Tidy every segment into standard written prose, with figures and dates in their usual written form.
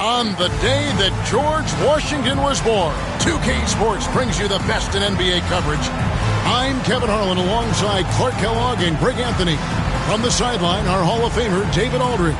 On the day that George Washington was born, 2K Sports brings you the best in NBA coverage. I'm Kevin Harlan alongside Clark Kellogg and Greg Anthony. From the sideline, our Hall of Famer, David Aldridge.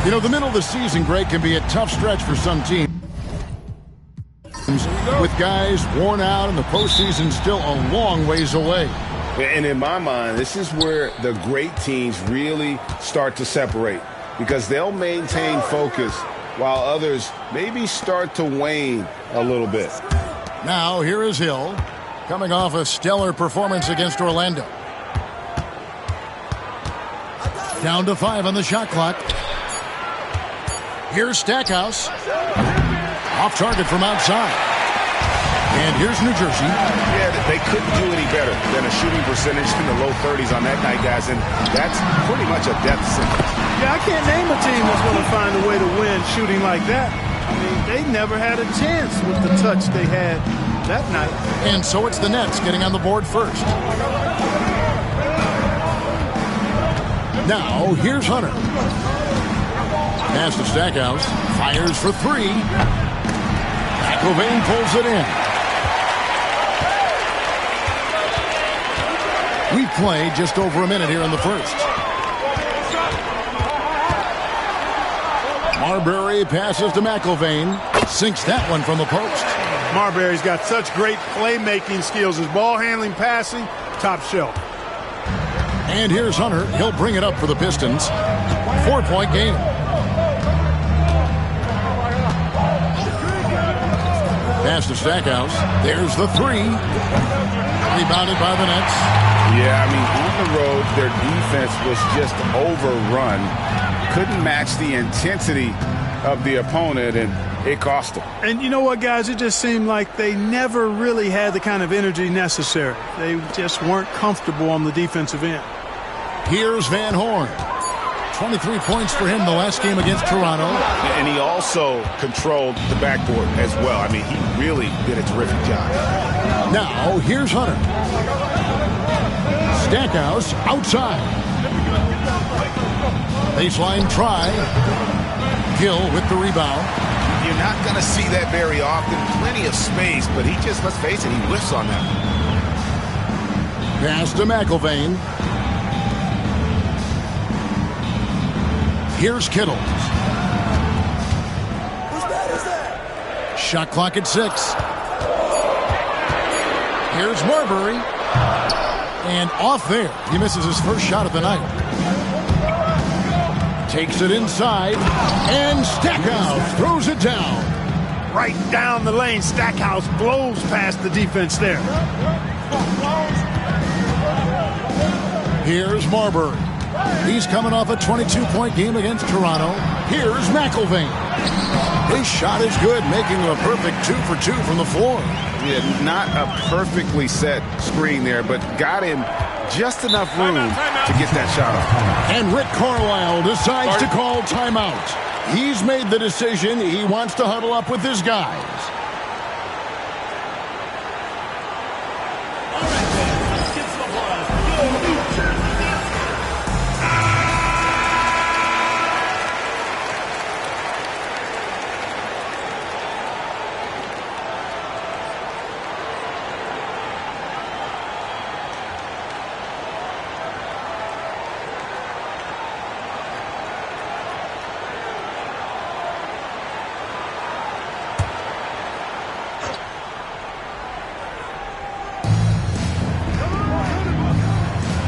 You know, the middle of the season, Greg, can be a tough stretch for some teams. With guys worn out and the postseason still a long ways away. And in my mind, this is where the great teams really start to separate, because they'll maintain focus while others maybe start to wane a little bit. Now, here is Hill, coming off a stellar performance against Orlando. Down to 5 on the shot clock. Here's Stackhouse. Off target from outside. And here's New Jersey. Yeah, they couldn't do any better than a shooting percentage in the low 30s on that night, guys, and that's pretty much a death sentence. Yeah, I can't name a team that's going to find a way to win shooting like that. I mean, they never had a chance with the touch they had that night. And so it's the Nets getting on the board first. Now, here's Hunter. Pass to Stackhouse. Fires for 3. McIlvaine pulls it in. We've played just over a minute here in the first. Marbury passes to McIlvaine. Sinks that one from the post. Marbury's got such great playmaking skills. His ball handling, passing, top shelf. And here's Hunter. He'll bring it up for the Pistons. 4-point game. Pass to Stackhouse. There's the 3. Rebounded by the Nets. Yeah, I mean, on the road, their defense was just overrun. Couldn't match the intensity of the opponent, and it cost them. And you know what, guys? It just seemed like they never really had the kind of energy necessary. They just weren't comfortable on the defensive end. Here's Van Horn. 23 points for him the last game against Toronto. And he also controlled the backboard as well. I mean, he really did a terrific job. Now, here's Hunter. Stackhouse outside. Baseline try. Gill with the rebound. You're not going to see that very often. Plenty of space, but he just, let's face it, he whiffs on that. Pass to McIlvaine. Here's Kittle. Shot clock at 6. Here's Marbury. And off there. He misses his first shot of the night. Takes it inside. And Stackhouse throws it down. Right down the lane. Stackhouse blows past the defense there. Here's Marbury. He's coming off a 22-point game against Toronto. Here's McIlvaine. His shot is good, making him a perfect 2 for 2 from the floor. Yeah, not a perfectly set screen there, but got him just enough room to get that shot off. And Rick Carlisle decides to call timeout. He's made the decision. He wants to huddle up with his guys.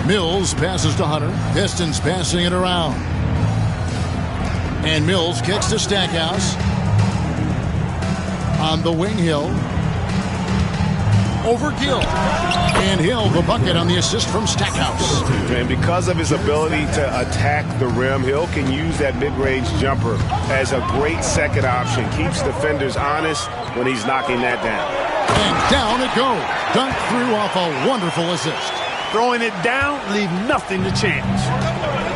Mills passes to Hunter. Pistons passing it around. And Mills kicks to Stackhouse. On the wing, Hill. Over Gill. And Hill, the bucket on the assist from Stackhouse. And because of his ability to attack the rim, Hill can use that mid-range jumper as a great second option. Keeps defenders honest when he's knocking that down. And down it goes. Dunked through off a wonderful assist. Throwing it down, leave nothing to chance.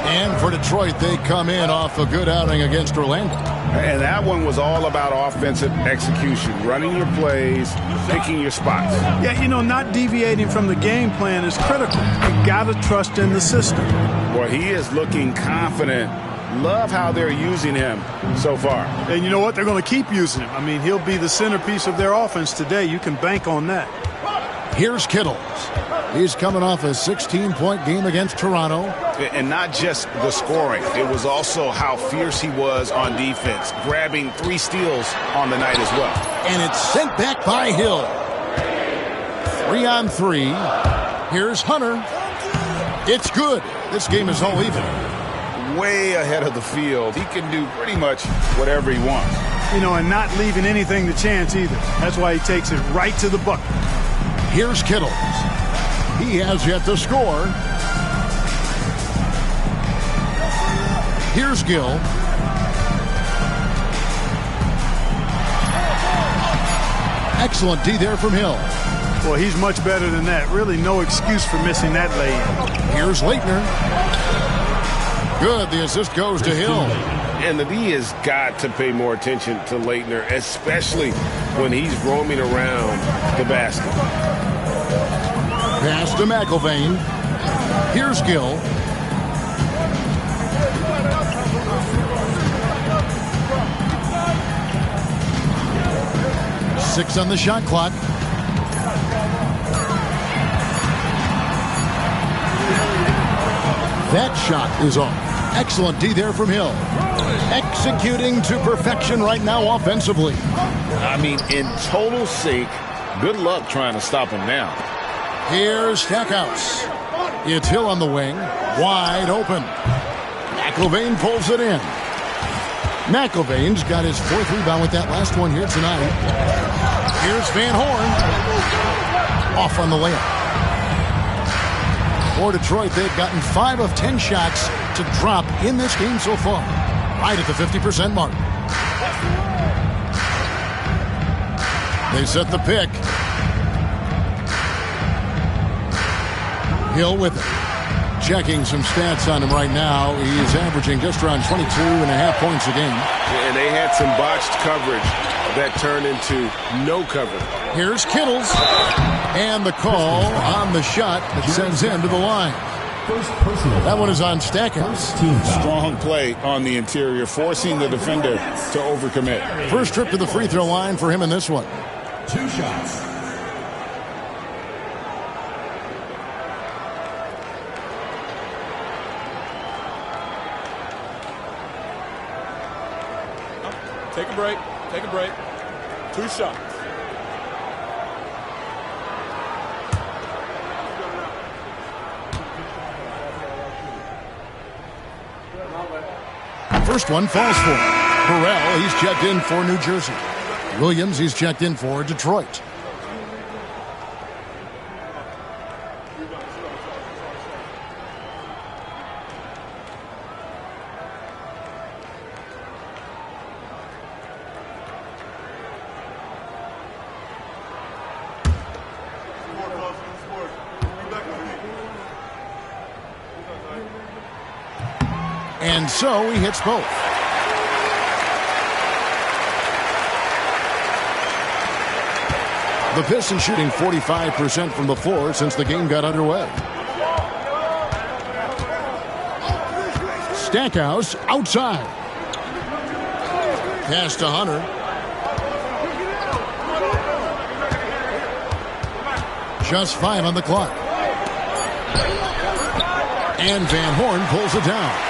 And for Detroit, they come in off a good outing against Orlando. And that one was all about offensive execution, running your plays, picking your spots. Yeah, you know, not deviating from the game plan is critical. You got to trust in the system. Well, he is looking confident. Love how they're using him so far. And you know what? They're going to keep using him. I mean, he'll be the centerpiece of their offense today. You can bank on that. Here's Kittles. He's coming off a 16-point game against Toronto. And not just the scoring. It was also how fierce he was on defense, grabbing 3 steals on the night as well. And it's sent back by Hill. 3-on-3. Here's Hunter. It's good. This game is all even. Way ahead of the field. He can do pretty much whatever he wants. You know, and not leaving anything to chance either. That's why he takes it right to the bucket. Here's Kittles. He has yet to score. Here's Gill. Excellent D there from Hill. Well, he's much better than that. Really no excuse for missing that lay-in. Here's Leitner. Good. The assist goes to Hill. And the D has got to pay more attention to Leitner, especially when he's roaming around the basket. Pass to McIlvaine. Here's Gill. Six on the shot clock. That shot is off. Excellent D there from Hill. Executing to perfection right now offensively. I mean, in total sync. Good luck trying to stop him now. Here's Stackhouse. It's Hill on the wing. Wide open. McIlvaine pulls it in. McIlvaine's got his 4th rebound with that last one here tonight. Here's Van Horn. Off on the layup. For Detroit, they've gotten 5 of 10 shots to drop in this game so far. Right at the 50% mark. They set the pick. Hill with it. Checking some stats on him right now. He is averaging just around 22.5 points a game. And they had some botched coverage that turned into no coverage. Here's Kittles. And the call on the shot that sends him to the line. That one is on Stackhouse. Strong play on the interior, forcing the defender to overcommit. First trip to the free throw line for him in this one. 2 shots. Take a break. Take a break. 2 shots. First one falls for him. Burrell, he's checked in for New Jersey. Williams, he's checked in for Detroit. And so he hits both. The Pistons shooting 45% from the floor since the game got underway. Stackhouse outside. Pass to Hunter. Just 5 on the clock. And Van Horn pulls it down.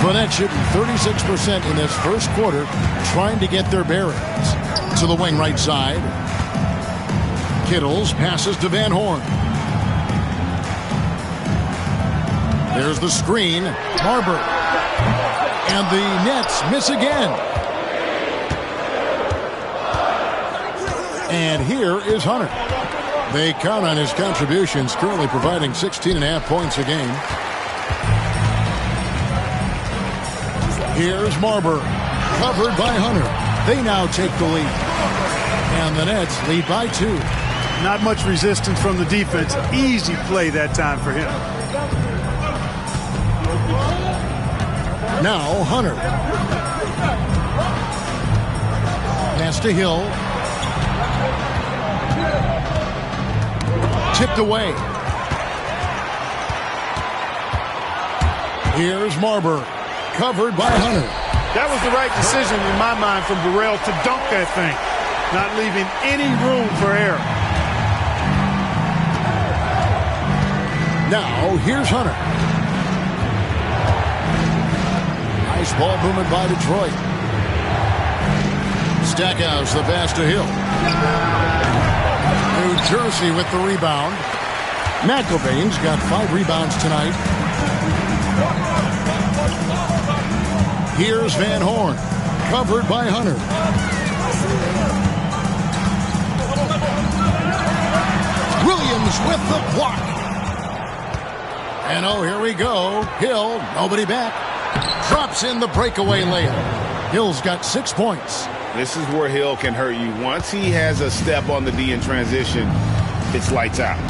Fournette shooting 36% in this first quarter, trying to get their bearings. To the wing right side. Kittles passes to Van Horn. There's the screen. Barber. And the Nets miss again. And here is Hunter. They count on his contributions, currently providing 16.5 points a game. Here's Marber, covered by Hunter. They now take the lead. And the Nets lead by 2. Not much resistance from the defense. Easy play that time for him. Now Hunter. Pass to Hill. Tipped away. Here's Marbury. Covered by Hunter. That was the right decision in my mind from Burrell to dunk that thing. Not leaving any room for error. Now, here's Hunter. Nice ball movement by Detroit. Stackhouse, the pass to Hill. New Jersey with the rebound. McIlvain's got 5 rebounds tonight. Here's Van Horn, covered by Hunter. Williams with the block. And oh, here we go. Hill, nobody back. Drops in the breakaway layup. Hill's got 6 points. This is where Hill can hurt you. Once he has a step on the D in transition, it's lights out.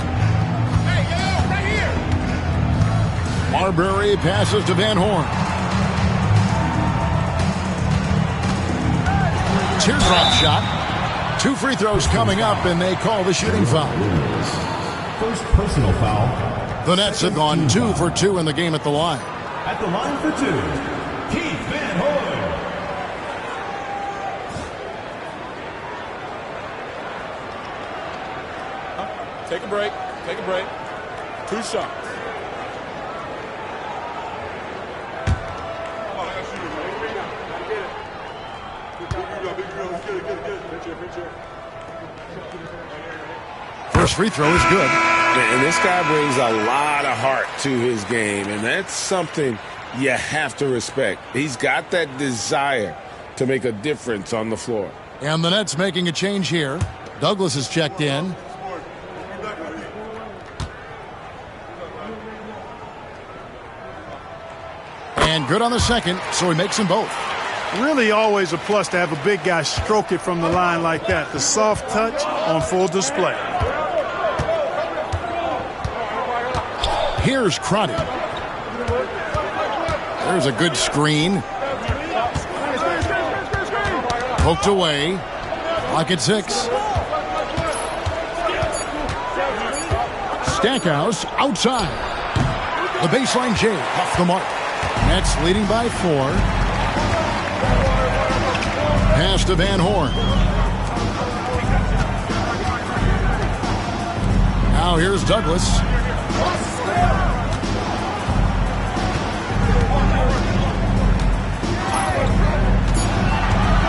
Marbury passes to Van Horn. Teardrop shot. 2 free throws coming up, and they call the shooting foul. First personal foul. The Nets have gone 2 for 2 in the game at the line. At the line for 2, Keith Van Horn. Take a break. Take a break. 2 shots. First free throw is good. And this guy brings a lot of heart to his game, and that's something you have to respect. He's got that desire to make a difference on the floor. And the Nets making a change here. Douglas has checked in. And good on the second, so he makes them both. Really always a plus to have a big guy stroke it from the line like that. The soft touch on full display. Here's Crotty. There's a good screen. Poked away. Lock at 6. Stackhouse outside. The baseline J off the mark. Nets leading by 4. Pass to Van Horn. Now here's Douglas.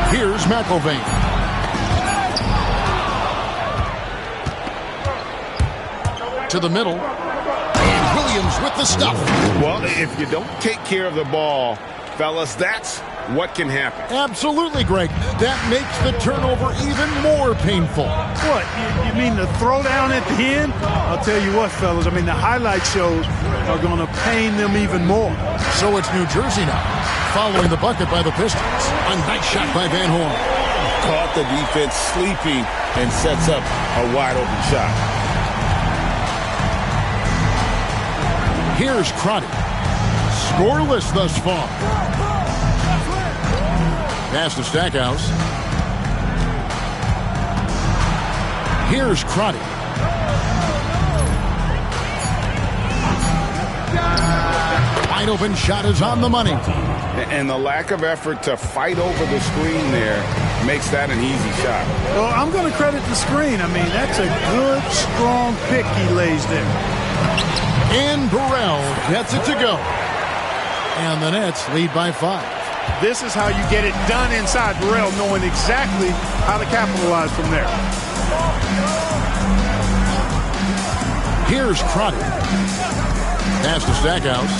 Here's McIlvain. To the middle. And Williams with the stuff. Well, if you don't take care of the ball, fellas, that's what can happen. Absolutely, Greg. That makes the turnover even more painful. What, you mean the throwdown at the end? I'll tell you what, fellas, I mean, the highlight shows are going to pain them even more. So it's New Jersey now, following the bucket by the Pistons. A nice shot by Van Horn. Caught the defense sleeping and sets up a wide-open shot. Here's Crotty. Scoreless thus far. Pass to Stackhouse. Here's Crotty. Wide open shot is on the money. And the lack of effort to fight over the screen there makes that an easy shot. Well, I'm going to credit the screen. I mean, that's a good, strong pick he lays there. And Burrell gets it to go. And the Nets lead by 5. This is how you get it done inside. Burrell knowing exactly how to capitalize from there. Here's Crotty. Pass to Stackhouse.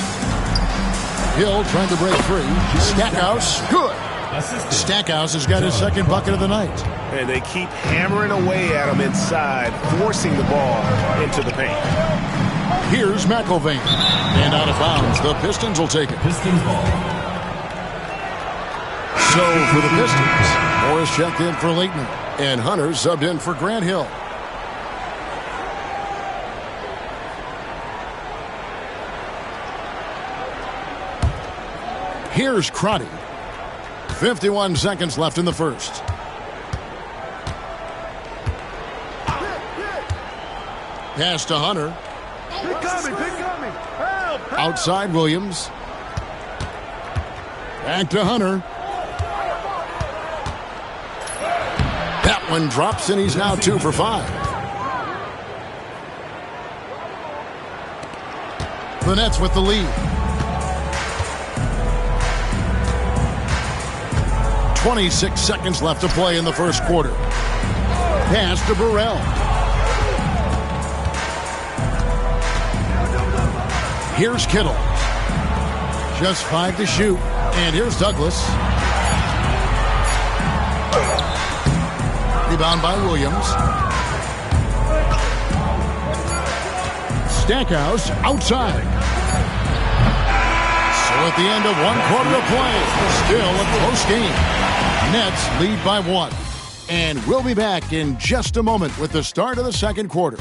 Hill trying to break free. Stackhouse, good. Stackhouse has got his second bucket of the night. And they keep hammering away at him inside, forcing the ball into the paint. Here's McIlvain. And out of bounds. The Pistons will take it. Pistons ball. So for the Pistons, Morris checked in for Leighton. And Hunter subbed in for Grant Hill. Here's Crotty. 51 seconds left in the first. Pass to Hunter. Outside Williams. Back to Hunter. That one drops, and he's now 2 for 5. The Nets with the lead. 26 seconds left to play in the first quarter. Pass to Burrell. Here's Kittle. Just 5 to shoot. And here's Douglas. Rebound by Williams. Stackhouse outside. So at the end of 1 quarter of play, still a close game. Nets lead by 1. And we'll be back in just a moment with the start of the second quarter.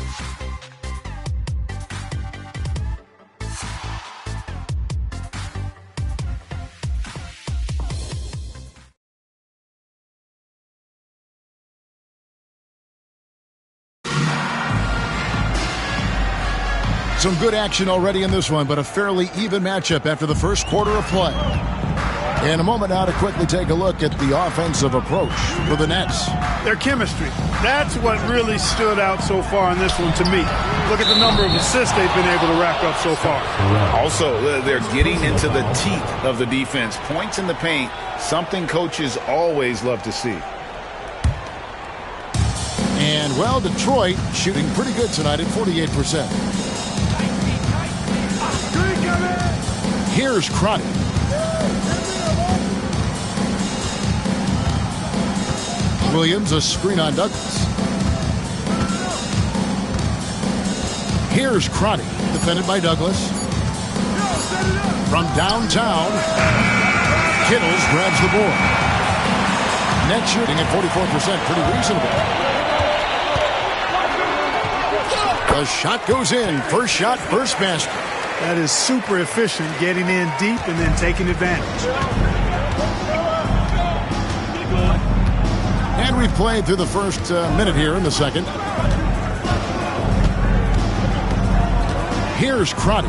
Some good action already in this one, but a fairly even matchup after the first quarter of play. In a moment now to quickly take a look at the offensive approach for the Nets. Their chemistry. That's what really stood out so far in this one to me. Look at the number of assists they've been able to rack up so far. Also, they're getting into the teeth of the defense. Points in the paint, something coaches always love to see. And, well, Detroit shooting pretty good tonight at 48%. Here's Crotty. Williams, a screen on Douglas. Here's Crotty, defended by Douglas. From downtown, Kittles grabs the board. Net shooting at 44%, pretty reasonable. The shot goes in. First shot, first basket. That is super efficient, getting in deep and then taking advantage. And we've played through the first minute here in the second. Here's Crotty.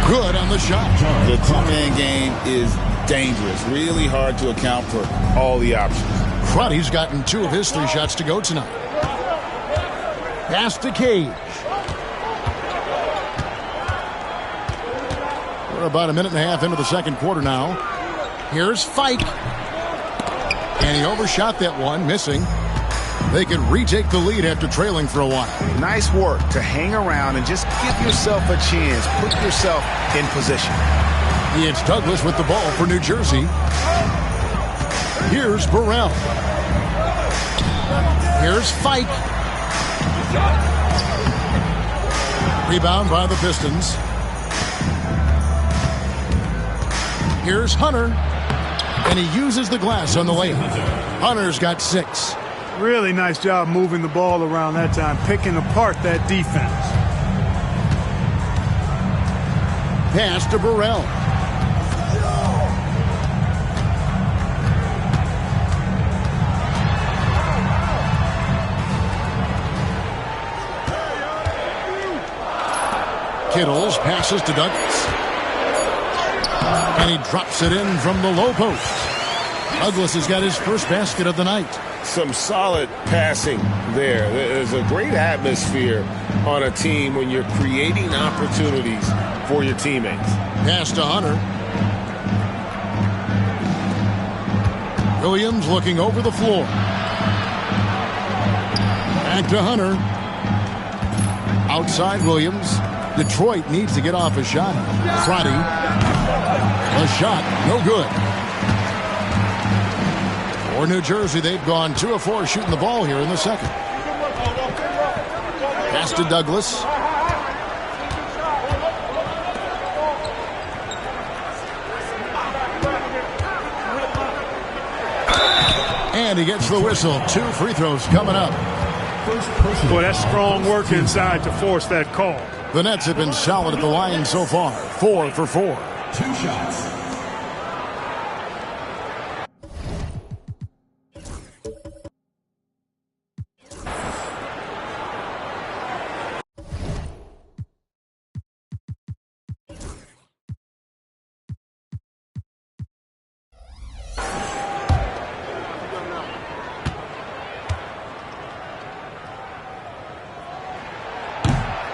Good on the shot. The two-man game is dangerous. Really hard to account for all the options. Crotty's gotten 2 of his 3 shots to go tonight. Pass to Cage. We're about a minute and a half into the second quarter now. Here's Fike. And he overshot that one, missing. They could retake the lead after trailing for a while. Nice work to hang around and just give yourself a chance. Put yourself in position. It's Douglas with the ball for New Jersey. Here's Burrell. Here's Fike. Rebound by the Pistons. Here's Hunter. And he uses the glass on the layup. Hunter's got 6. Really nice job moving the ball around that time, picking apart that defense. Pass to Burrell. Kittles passes to Douglas. And he drops it in from the low post. Douglas has got his first basket of the night. Some solid passing there. There's a great atmosphere on a team when you're creating opportunities for your teammates. Pass to Hunter. Williams looking over the floor. Back to Hunter. Outside Williams. Detroit needs to get off a shot. Crotty. A shot, no good. For New Jersey, they've gone 2 of 4 shooting the ball here in the second. Pass to Douglas. And he gets the whistle. 2 free throws coming up. Boy, that's strong work inside to force that call. The Nets have been solid at the line so far. 4 for 4. 2 shots.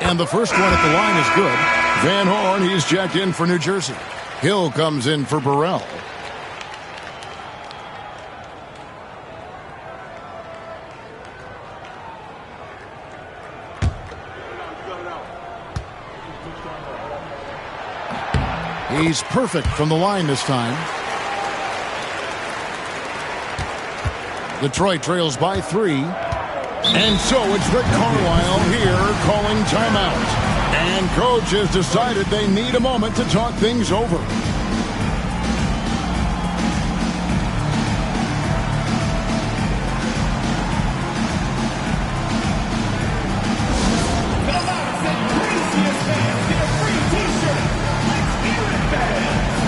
And the first one at the line is good. Van Horn, he's checked in for New Jersey. Hill comes in for Burrell. He's perfect from the line this time. Detroit trails by 3. And so it's Rick Carlisle here calling timeout. And coach has decided they need a moment to talk things over. The loudest and craziest fans get a free t-shirt. Let's hear it, fans.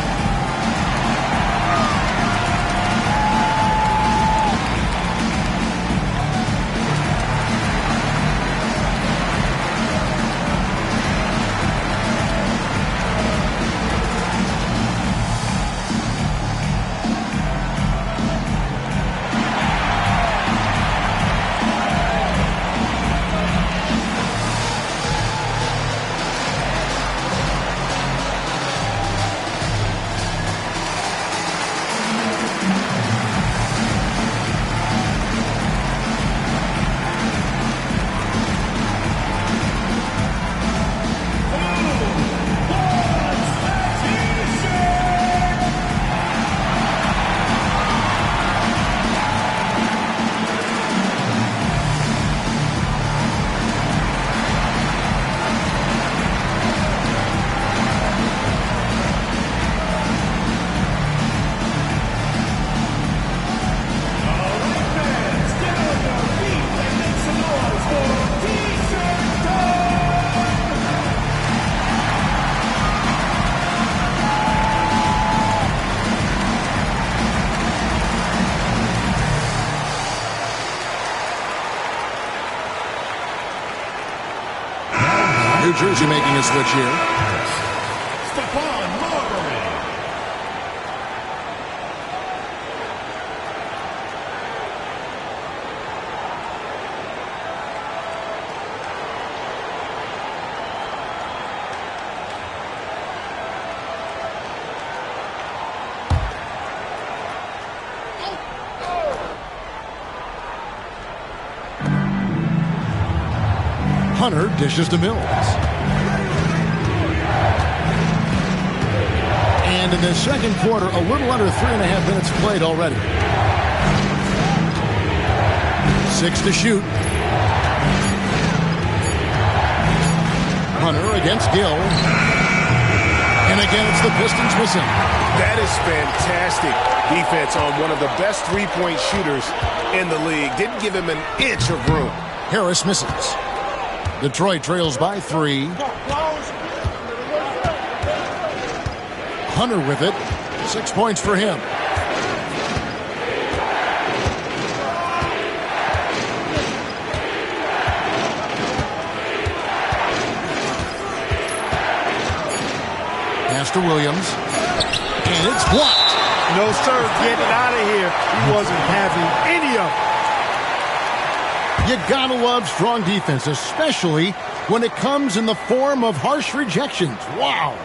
New Jersey making a switch here. Stephon Marbury. Hunter dishes to Mills. And in the second quarter, a little under 3.5 minutes played already. 6 to shoot. Hunter against Gill. And again, it's the Pistons missing. That is fantastic defense on one of the best three-point shooters in the league. Didn't give him an inch of room. Harris misses. Detroit trails by 3. Hunter with it. 6 points for him. Pass to Williams. And it's blocked. No, sir. Get it out of here. He wasn't having any of it. You gotta love strong defense, especially when it comes in the form of harsh rejections. Wow.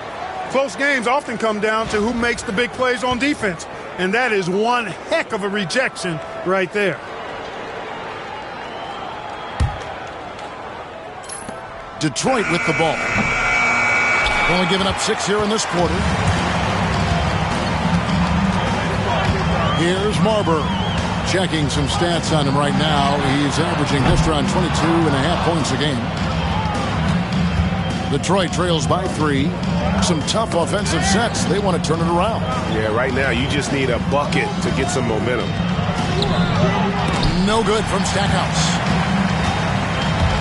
Close games often come down to who makes the big plays on defense. And that is one heck of a rejection right there. Detroit with the ball. Only giving up 6 here in this quarter. Here's Marbury. Checking some stats on him right now. He's averaging just around 22.5 points a game. Detroit trails by 3. Some tough offensive sets. They want to turn it around. Yeah, right now you just need a bucket to get some momentum. No good from Stackhouse.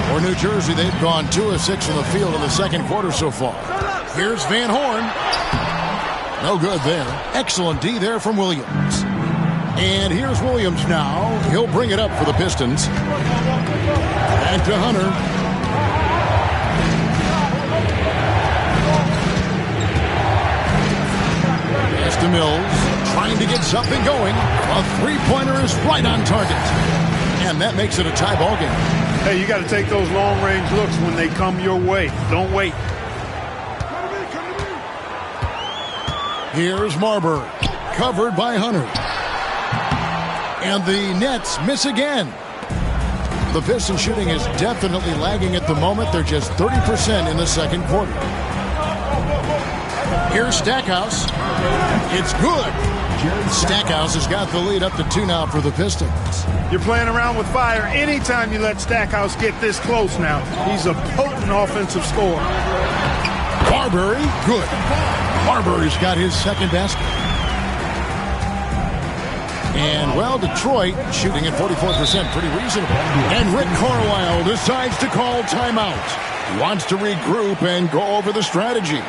For New Jersey, they've gone 2 of 6 from the field in the second quarter so far. Here's Van Horn. No good there. Excellent D there from Williams. And here's Williams now. He'll bring it up for the Pistons. Back to Hunter. Pass to Mills. Trying to get something going. A three-pointer is right on target. And that makes it a tie ball game. Hey, you got to take those long-range looks when they come your way. Don't wait. Here's Marbury. Covered by Hunter. And the Nets miss again. The Pistons shooting is definitely lagging at the moment. They're just 30% in the second quarter. Here's Stackhouse. It's good. Stackhouse has got the lead up to 2 now for the Pistons. You're playing around with fire anytime you let Stackhouse get this close now. He's a potent offensive scorer. Marbury, good. Marbury's got his second basket. And, well, Detroit shooting at 44%, pretty reasonable. And Rick Carlisle decides to call timeout. He wants to regroup and go over the strategy.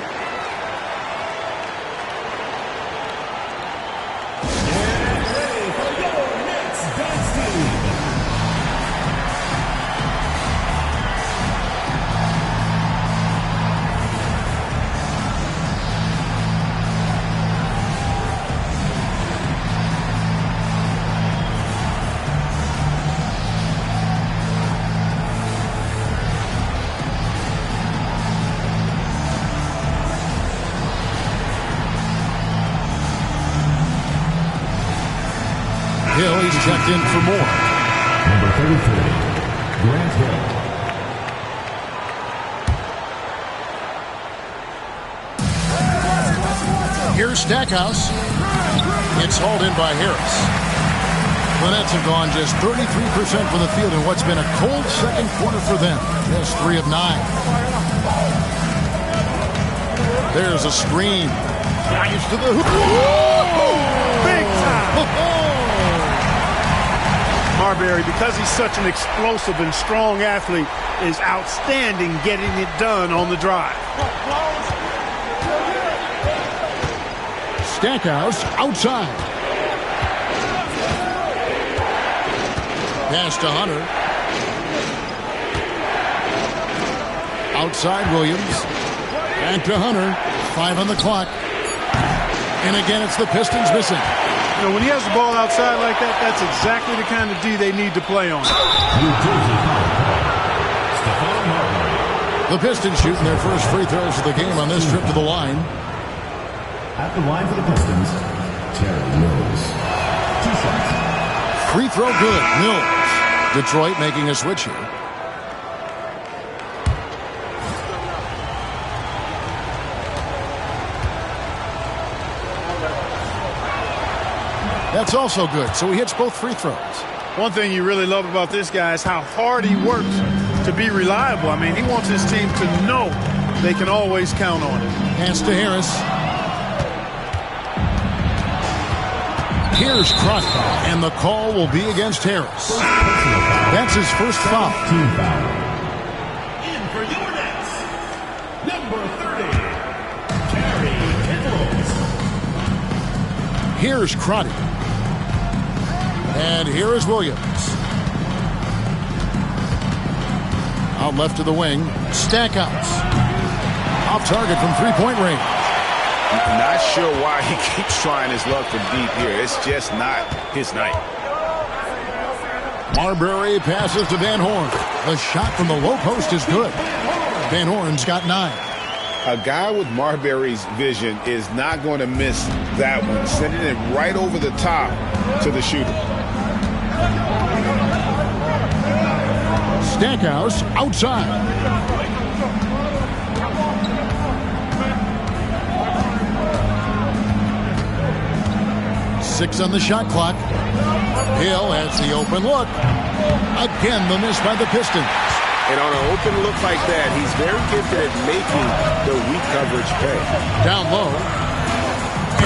Hill, he's checked in for more. Number 33, Grant Hill. Here's Stackhouse. It's hauled in by Harris. The Nets have gone just 33% from the field in what's been a cold second quarter for them. Just 3 of 9. There's a screen. Drives to the hoop. Big time. Marbury, because he's such an explosive and strong athlete, is outstanding getting it done on the drive. Stackhouse outside. Pass to Hunter. Outside Williams. Back to Hunter. 5 on the clock. And again, it's the Pistons missing. You know, when he has the ball outside like that, that's exactly the kind of D they need to play on. The Pistons shooting their first free throws of the game on this trip to the line. At the line for the Pistons, Terry Mills. 2 shots. Free throw good. Mills. Detroit making a switch here. That's also good. So he hits both free throws. One thing you really love about this guy is how hard he works to be reliable. I mean, he wants his team to know they can always count on him. Pass to Harris. Here's Crocker, and the call will be against Harris. That's his first foul. Team foul. In for your Nets, number 30, Terry Kittles. Here's Crotty. And here is Williams. Out left to the wing. Stackhouse. Off target from three-point range. Not sure why he keeps trying his luck from deep here. It's just not his night. Marbury passes to Van Horn. The shot from the low post is good. Van Horn's got 9. A guy with Marbury's vision is not going to miss that one. Sending it right over the top to the shooter. Stackhouse outside. Six on the shot clock. Hill has the open look. Again, the miss by the Pistons. And on an open look like that, he's very gifted at making the weak coverage pay. Down low.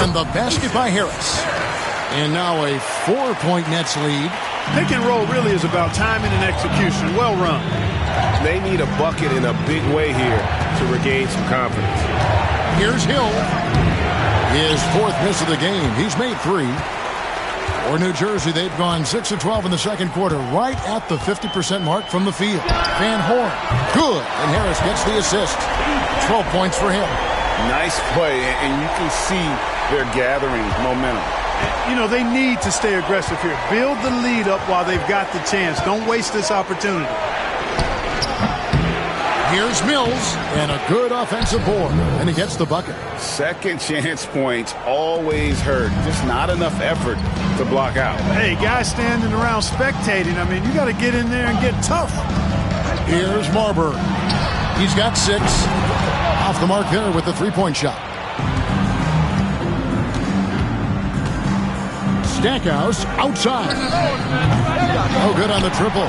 And the basket by Harris. And now a 4-point Nets lead. Pick and roll really is about timing and execution. Well run. They need a bucket in a big way here to regain some confidence. Here's Hill. His fourth miss of the game. He's made 3. For New Jersey, they've gone 6 of 12 in the second quarter, right at the 50% mark from the field. Van Horn, good, and Harris gets the assist. 12 points for him. Nice play, and you can see they're gathering momentum. You know, they need to stay aggressive here. Build the lead up while they've got the chance. Don't waste this opportunity. Here's Mills, and a good offensive board, and he gets the bucket. Second chance points always hurt. Just not enough effort to block out. Hey, guys standing around spectating, I mean, you got to get in there and get tough. Here's Marbury. He's got 6. Off the mark there with the three-point shot. Stackhouse outside. Oh, good on the triple.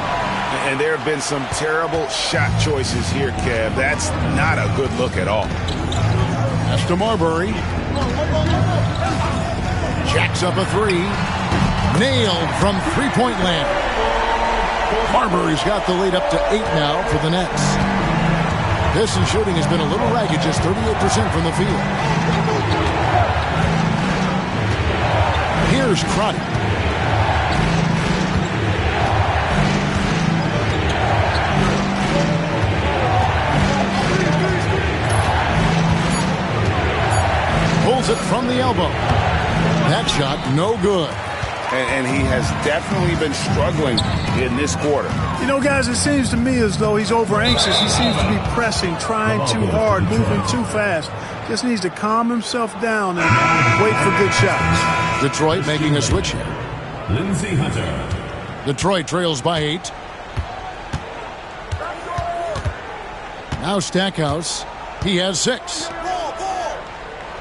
And there have been some terrible shot choices here, Kev. That's not a good look at all. Pass to Marbury. Jacks up a 3. Nailed from three-point land. Marbury's got the lead up to 8 now for the Nets. Pistons shooting has been a little ragged, just 38% from the field. Here's Crotty. Pulls it from the elbow. That shot no good. And he has definitely been struggling in this quarter. You know, guys, it seems to me as though he's over anxious. He seems to be pressing, trying too hard, moving too fast. Just needs to calm himself down and wait for good shots. Detroit making a switch here. Lindsey Hunter. Detroit trails by 8. Now Stackhouse. He has 6.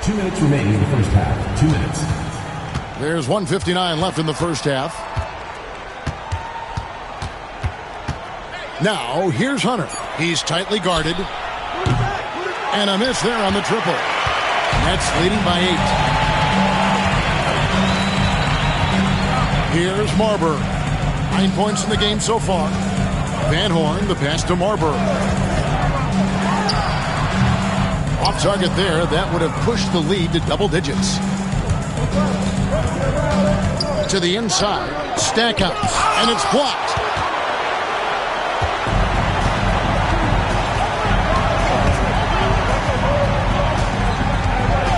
2 minutes remaining in the first half. 2 minutes. There's 1:59 left in the first half. Now, here's Hunter. He's tightly guarded. And a miss there on the triple. Nets leading by 8. Here's Marbury. 9 points in the game so far. Van Horn, the pass to Marbury. Off target there. That would have pushed the lead to double digits. To the inside. Stackhouse. And it's blocked.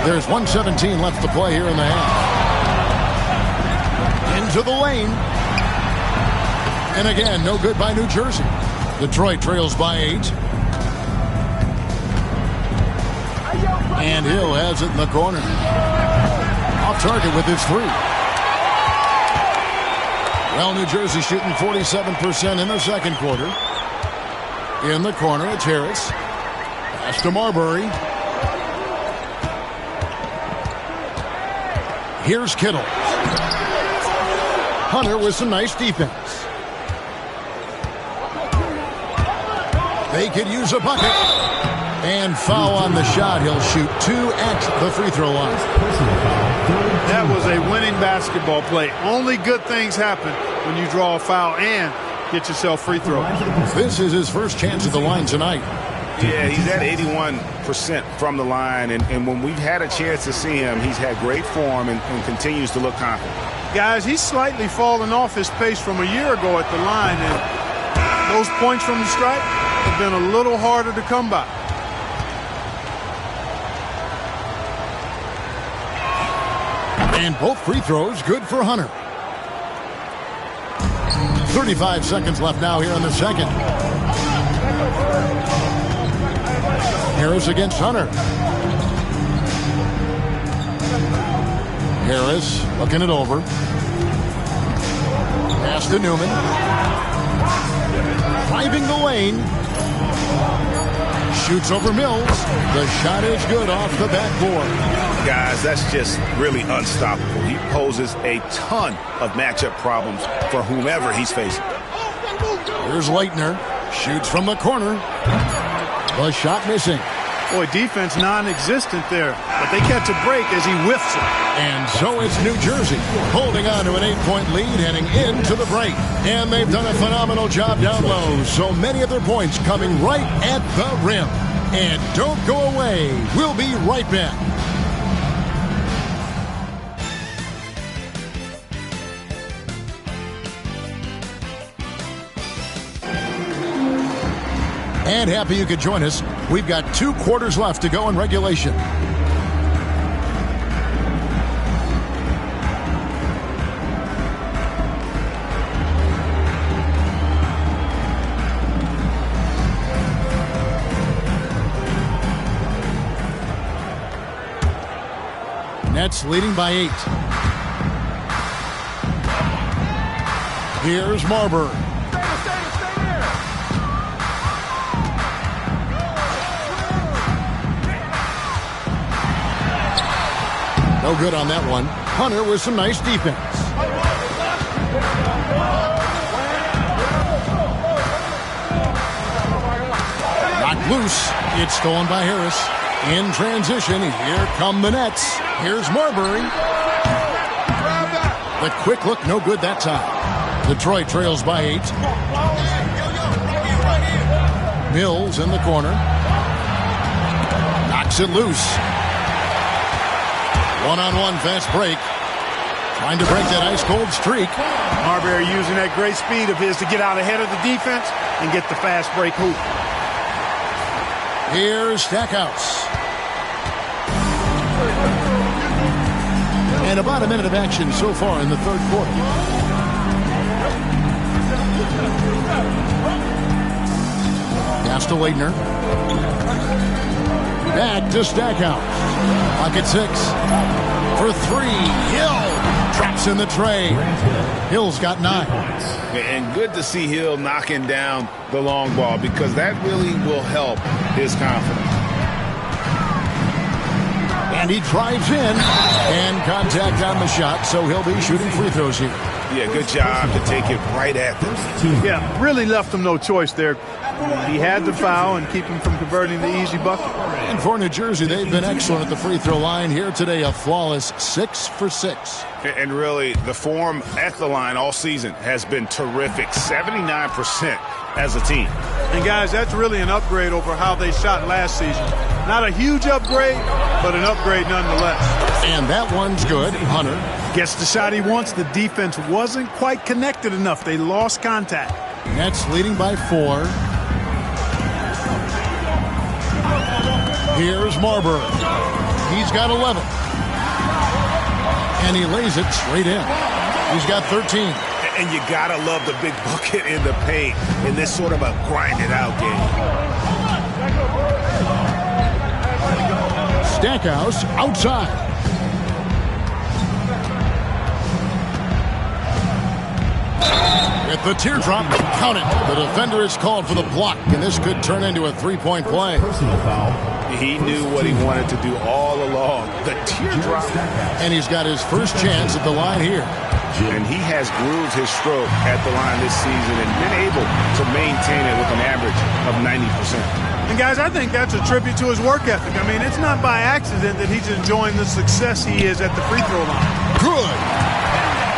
There's 1:17 left to play here in the half. Into the lane. And again, no good by New Jersey. Detroit trails by 8. And Hill has it in the corner. Off target with his 3. Well, New Jersey shooting 47% in the second quarter. In the corner, it's Harris. Pass to Marbury. Here's Kittle. Hunter with some nice defense. They could use a bucket. And foul on the shot. He'll shoot 2 at the free throw line. That was a winning basketball play. Only good things happen when you draw a foul and get yourself free throw. This is his first chance at the line tonight. Yeah, he's at 81% from the line, and when we've had a chance to see him, he's had great form and continues to look confident. Guys, he's slightly fallen off his pace from a year ago at the line, and those points from the stripe have been a little harder to come by. And both free throws good for Hunter. 35 seconds left now here in the second. Harris against Hunter. Harris looking it over. Pass to Newman. Driving the lane. Shoots over Mills. The shot is good off the backboard. Guys, that's just really unstoppable. He poses a ton of matchup problems for whomever he's facing. Here's Leitner. Shoots from the corner. The shot missing. Boy, defense non-existent there, but they catch a break as he whiffs it. And so it's New Jersey holding on to an 8-point lead heading into the break. And they've done a phenomenal job down low. So many of their points coming right at the rim. And don't go away. We'll be right back. And happy you could join us. We've got 2 quarters left to go in regulation. Nets leading by 8. Here's Marbury. No good on that one. Hunter with some nice defense. Knocked loose. It's stolen by Harris. In transition, here come the Nets. Here's Marbury. The quick look, no good that time. Detroit trails by 8. Mills in the corner. Knocks it loose. One-on-one fast break. Trying to break that ice-cold streak. Marbury using that great speed of his to get out ahead of the defense and get the fast break hoop. Here's Stackhouse. And about a minute of action so far in the third quarter. Pass to Leitner. Back to Stackhouse. Pocket 6. For 3. Hill traps in the tray. Hill's got 9. And good to see Hill knocking down the long ball because that really will help his confidence. And he drives in. And contact on the shot, so he'll be shooting free throws here. Yeah, good job to take it right at them. Yeah, really left him no choice there. He had to foul and keep him from converting the easy bucket. And for New Jersey, they've been excellent at the free throw line here today. A flawless 6 for 6. And really, the form at the line all season has been terrific. 79% as a team. And guys, that's really an upgrade over how they shot last season. Not a huge upgrade, but an upgrade nonetheless. And that one's good. Hunter gets the shot he wants. The defense wasn't quite connected enough. They lost contact. Nets leading by 4. Here's Marbury. He's got 11. And he lays it straight in. He's got 13. And you gotta love the big bucket in the paint in this sort of a grind-it-out game. Stackhouse outside. With the teardrop, count it. The defender is called for the block, and this could turn into a 3-point play. Personal foul. He knew what he wanted to do all along. The teardrop. And he's got his first chance at the line here. And he has grooved his stroke at the line this season and been able to maintain it with an average of 90%. And guys, I think that's a tribute to his work ethic. I mean, it's not by accident that he's enjoying the success he is at the free throw line. Good.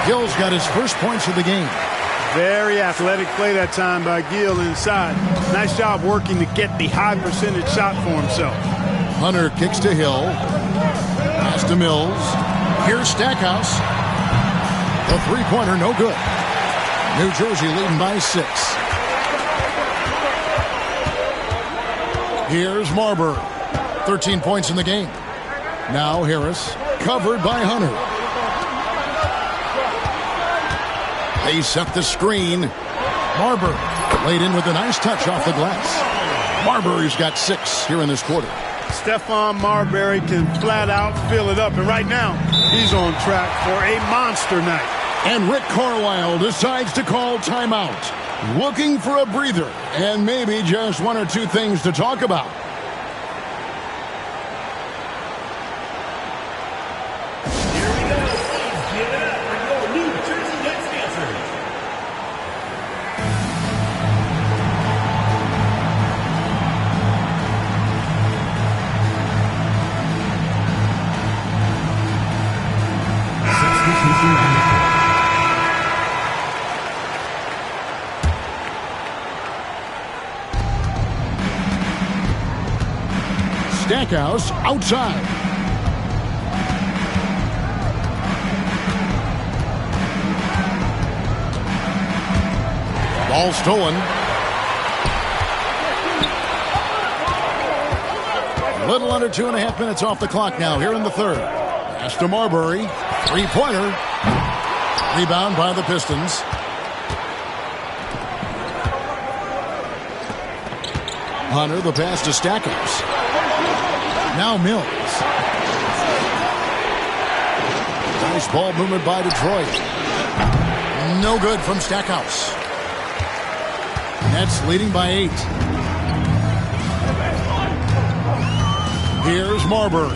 Gill's got his first points of the game. Very athletic play that time by Gill inside. Nice job working to get the high percentage shot for himself. Hunter kicks to Hill. Pass to Mills. Here's Stackhouse. The three-pointer, no good. New Jersey leading by 6. Here's Marbury. 13 points in the game. Now Harris, covered by Hunter. They set the screen. Marbury laid in with a nice touch off the glass. Marbury's got 6 here in this quarter. Stephon Marbury can flat out fill it up. And right now, he's on track for a monster night. And Rick Carlisle decides to call timeout. Looking for a breather and maybe just 1 or 2 things to talk about. Here we go. Please give it up for your New Jersey Nets dancers. Stackhouse outside. Ball stolen. A little under 2.5 minutes off the clock now here in the third. Pass to Marbury. Three-pointer. Rebound by the Pistons. Hunter, the pass to Stackhouse. Now Mills. Nice ball movement by Detroit. No good from Stackhouse. Nets leading by 8. Here's Marbury.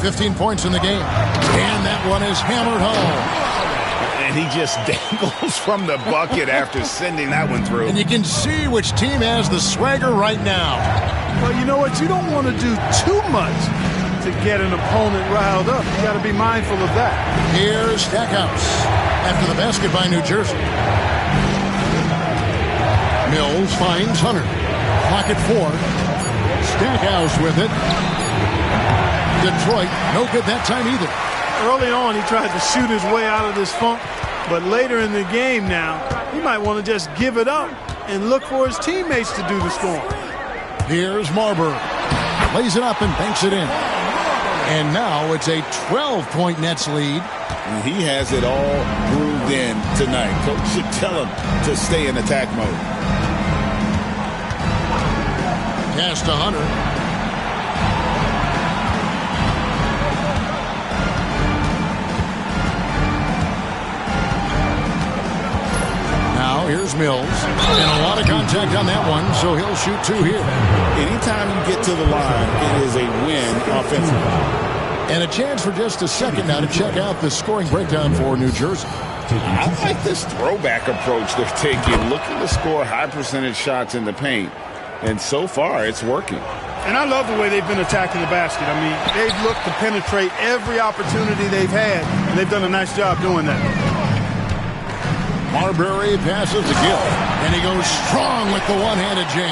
15 points in the game. And that one is hammered home. And he just dangles from the bucket after sending that one through. And you can see which team has the swagger right now. Well, you know what? You don't want to do too much to get an opponent riled up. You got to be mindful of that. Here's Stackhouse after the basket by New Jersey. Mills finds Hunter. Clock at 4. Stackhouse with it. Detroit, no good that time either. Early on, he tried to shoot his way out of this funk, but later in the game now, he might want to just give it up and look for his teammates to do the scoring. Here's Marbury. Lays it up and banks it in. And now it's a 12-point Nets lead. And he has it all grooved in tonight. Coach should tell him to stay in attack mode. Pass to Hunter. Here's Mills. And a lot of contact on that one, so he'll shoot 2 here. Anytime you get to the line, it is a win offensively. And a chance for just a second now to check out the scoring breakdown for New Jersey. I like this throwback approach they're taking, looking to score high percentage shots in the paint. And so far, it's working. And I love the way they've been attacking the basket. I mean, they've looked to penetrate every opportunity they've had, and they've done a nice job doing that. Marbury passes to Gill, and he goes strong with the one-handed jam.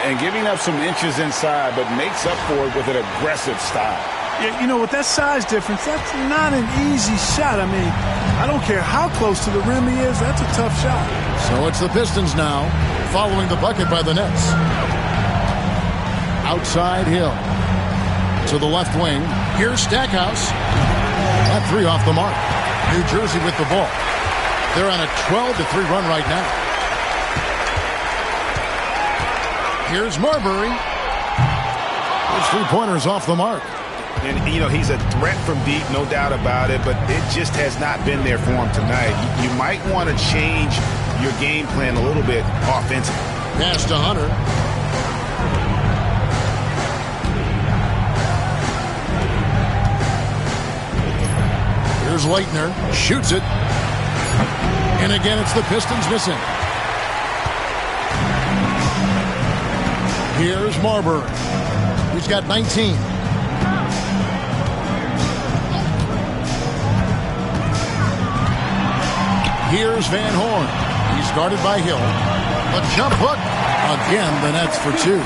And giving up some inches inside, but makes up for it with an aggressive style. Yeah, you know, with that size difference, that's not an easy shot. I mean, I don't care how close to the rim he is, that's a tough shot. So it's the Pistons now, following the bucket by the Nets. Outside Hill. To the left wing. Here's Stackhouse. That 3 off the mark. New Jersey with the ball. They're on a 12-3 run right now. Here's Marbury. Those 3-pointers off the mark. And, you know, he's a threat from deep, no doubt about it, but it just has not been there for him tonight. You might want to change your game plan a little bit offensively. Pass to Hunter. Here's Leitner. Shoots it. And again, it's the Pistons missing. Here's Marbury. He's got 19. Here's Van Horn. He's guarded by Hill. A jump hook. Again, the Nets for 2.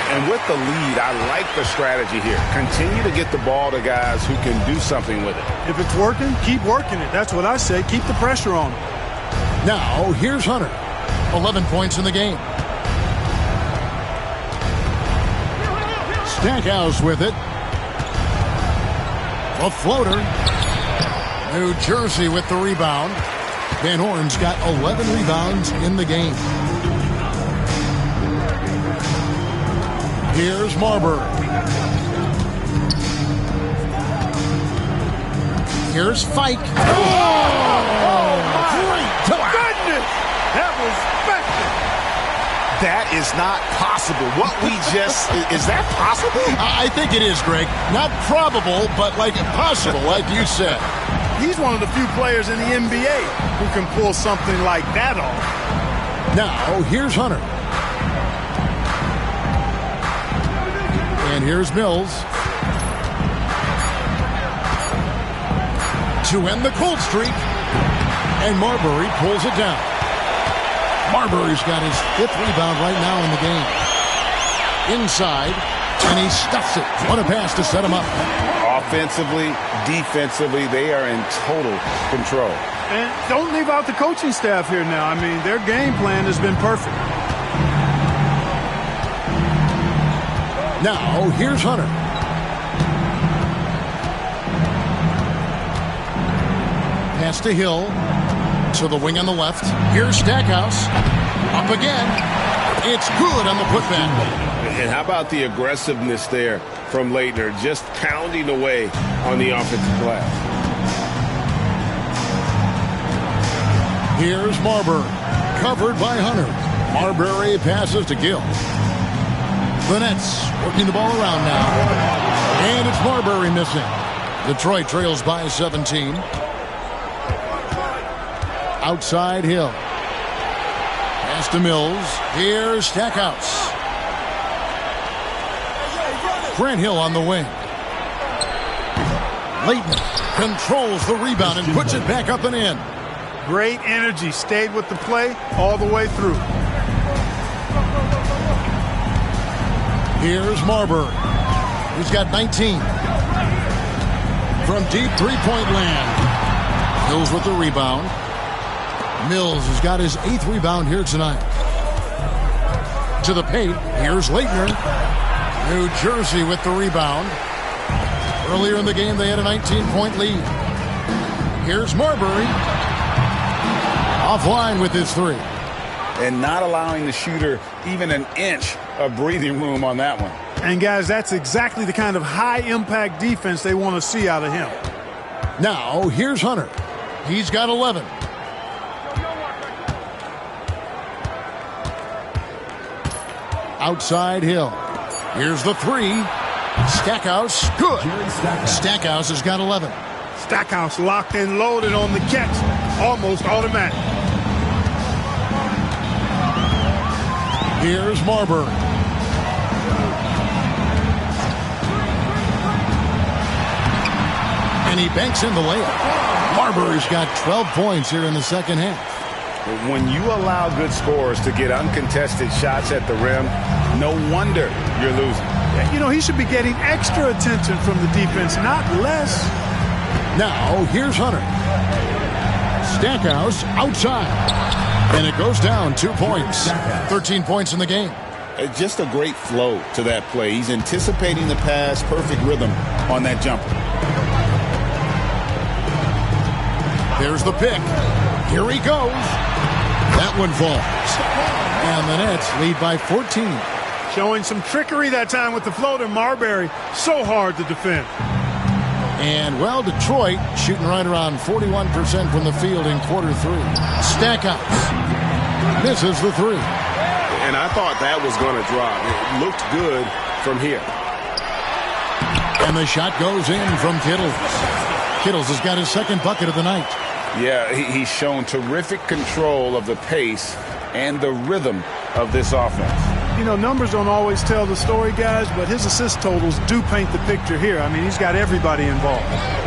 And with the lead, I like the strategy here. Continue to get the ball to guys who can do something with it. If it's working, keep working it. That's what I say. Keep the pressure on him. Now, here's Hunter. 11 points in the game. Stackhouse with it. A floater. New Jersey with the rebound. Van Horn's got 11 rebounds in the game. Here's Marbury. Here's Fike. Oh, my goodness! That was special. That is not possible. What we just... is that possible? I think it is, Greg. Not probable, but like possible, like you said. He's one of the few players in the NBA who can pull something like that off. Now, here's Hunter. And here's Mills. To end the cold streak. And Marbury pulls it down. Marbury's got his 5th rebound right now in the game. Inside to And he stuffs it. What a pass to set him up. Offensively, defensively, they are in total control. And don't leave out the coaching staff here now. I mean, their game plan has been perfect. Now, here's Hunter. Pass to Hill. To the wing on the left. Here's Stackhouse. Up again. It's good on the putback. And how about the aggressiveness there from Leitner, just pounding away on the offensive glass. Here's Marbury, covered by Hunter. Marbury passes to Gill. The Nets working the ball around now. And it's Marbury missing. Detroit trails by 17. Outside Hill. Pass to Mills. Here's Stackhouse. Grant Hill on the wing. Leitner controls the rebound and puts it back up and in. Great energy. Stayed with the play all the way through. Here's Marbury. He's got 19. From deep three-point land. Mills with the rebound. Mills has got his 8th rebound here tonight. To the paint. Here's Leitner. New Jersey with the rebound. Earlier in the game, they had a 19-point lead. Here's Marbury. Offline with his 3. And not allowing the shooter even an inch of breathing room on that one. And, guys, that's exactly the kind of high-impact defense they want to see out of him. Now, here's Hunter. He's got 11. Outside Hill. Here's the 3. Stackhouse, good. Stackhouse has got 11. Stackhouse locked and loaded on the catch. Almost automatic. Here's Marbury. And he banks in the layup. Marbury's got 12 points here in the second half. When you allow good scorers to get uncontested shots at the rim, no wonder you're losing. You know, he should be getting extra attention from the defense, not less. Now, here's Hunter. Stackhouse outside. And it goes down 2 points. 13 points in the game. Just a great flow to that play. He's anticipating the pass, perfect rhythm on that jumper. There's the pick. Here he goes. That one falls. And the Nets lead by 14. Showing some trickery that time with the floater. Marbury, so hard to defend. And, well, Detroit shooting right around 41% from the field in quarter 3. Stackhouse misses the 3. And I thought that was going to drop. It looked good from here. And the shot goes in from Kittles. Kittles has got his 2nd bucket of the night. Yeah, he's shown terrific control of the pace and the rhythm of this offense. You know, numbers don't always tell the story, guys, but his assist totals do paint the picture here. I mean, he's got everybody involved.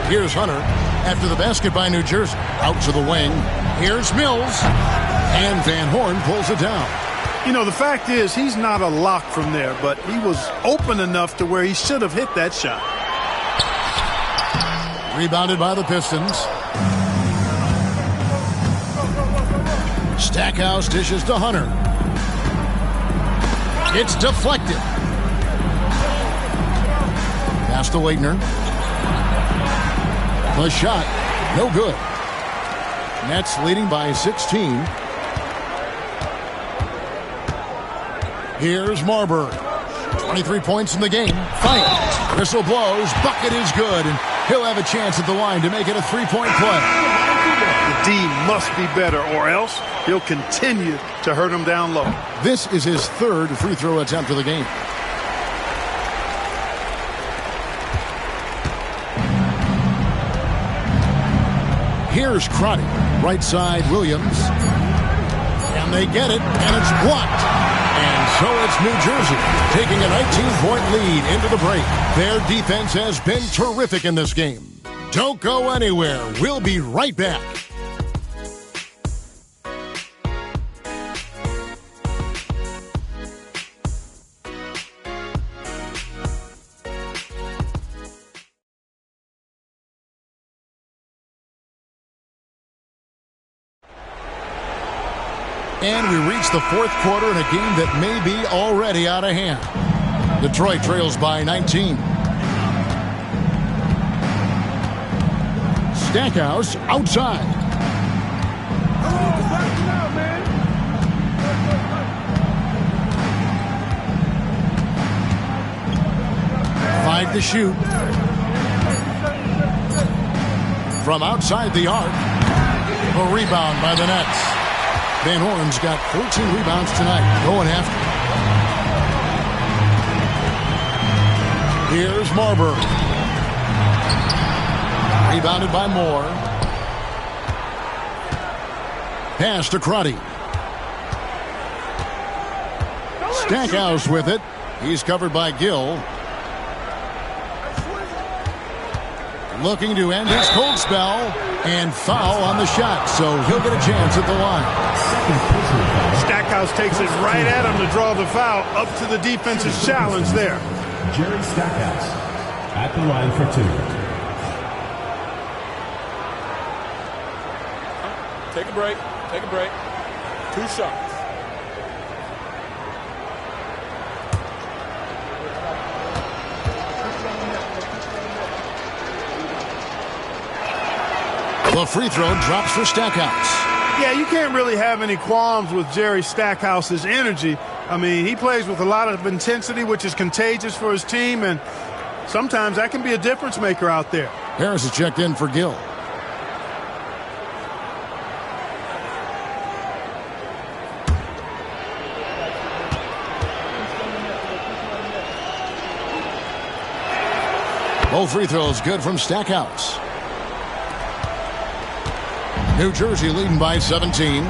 Here's Hunter after the basket by New Jersey. Out to the wing. Here's Mills. And Van Horn pulls it down. You know, the fact is he's not a lock from there, but he was open enough to where he should have hit that shot. Rebounded by the Pistons. Stackhouse dishes to Hunter. It's deflected. Pass to Leitner. The shot, no good. Nets leading by 16. Here's Marbury. 23 points in the game. Fight. Whistle blows. Bucket is good. And he'll have a chance at the line to make it a 3-point play. The D must be better, or else he'll continue to hurt him down low. This is his 3rd free throw attempt of the game. Here's Crotty. Right side, Williams. And they get it, and it's blocked. And so it's New Jersey taking a 19-point lead into the break. Their defense has been terrific in this game. Don't go anywhere. We'll be right back. And we reach the fourth quarter in a game that may be already out of hand. Detroit trails by 19. Stackhouse outside. 5 to shoot. From outside the arc. A rebound by the Nets. Van Horn's got 14 rebounds tonight. Going after. Here's Marbury. Rebounded by Moore. Pass to Crotty. Stackhouse with it. He's covered by Gill. Looking to end his cold spell. And foul on the shot, so he'll get a chance at the line. Stackhouse takes it right at him to draw the foul. Up to the defense's challenge there. Jerry Stackhouse at the line for 2. Take a break. Take a break. 2 shots. The free throw drops for Stackhouse. Yeah, you can't really have any qualms with Jerry Stackhouse's energy. I mean, he plays with a lot of intensity, which is contagious for his team, and sometimes that can be a difference maker out there. Harris is checked in for Gill. Both free throws good from Stackhouse. New Jersey leading by 17.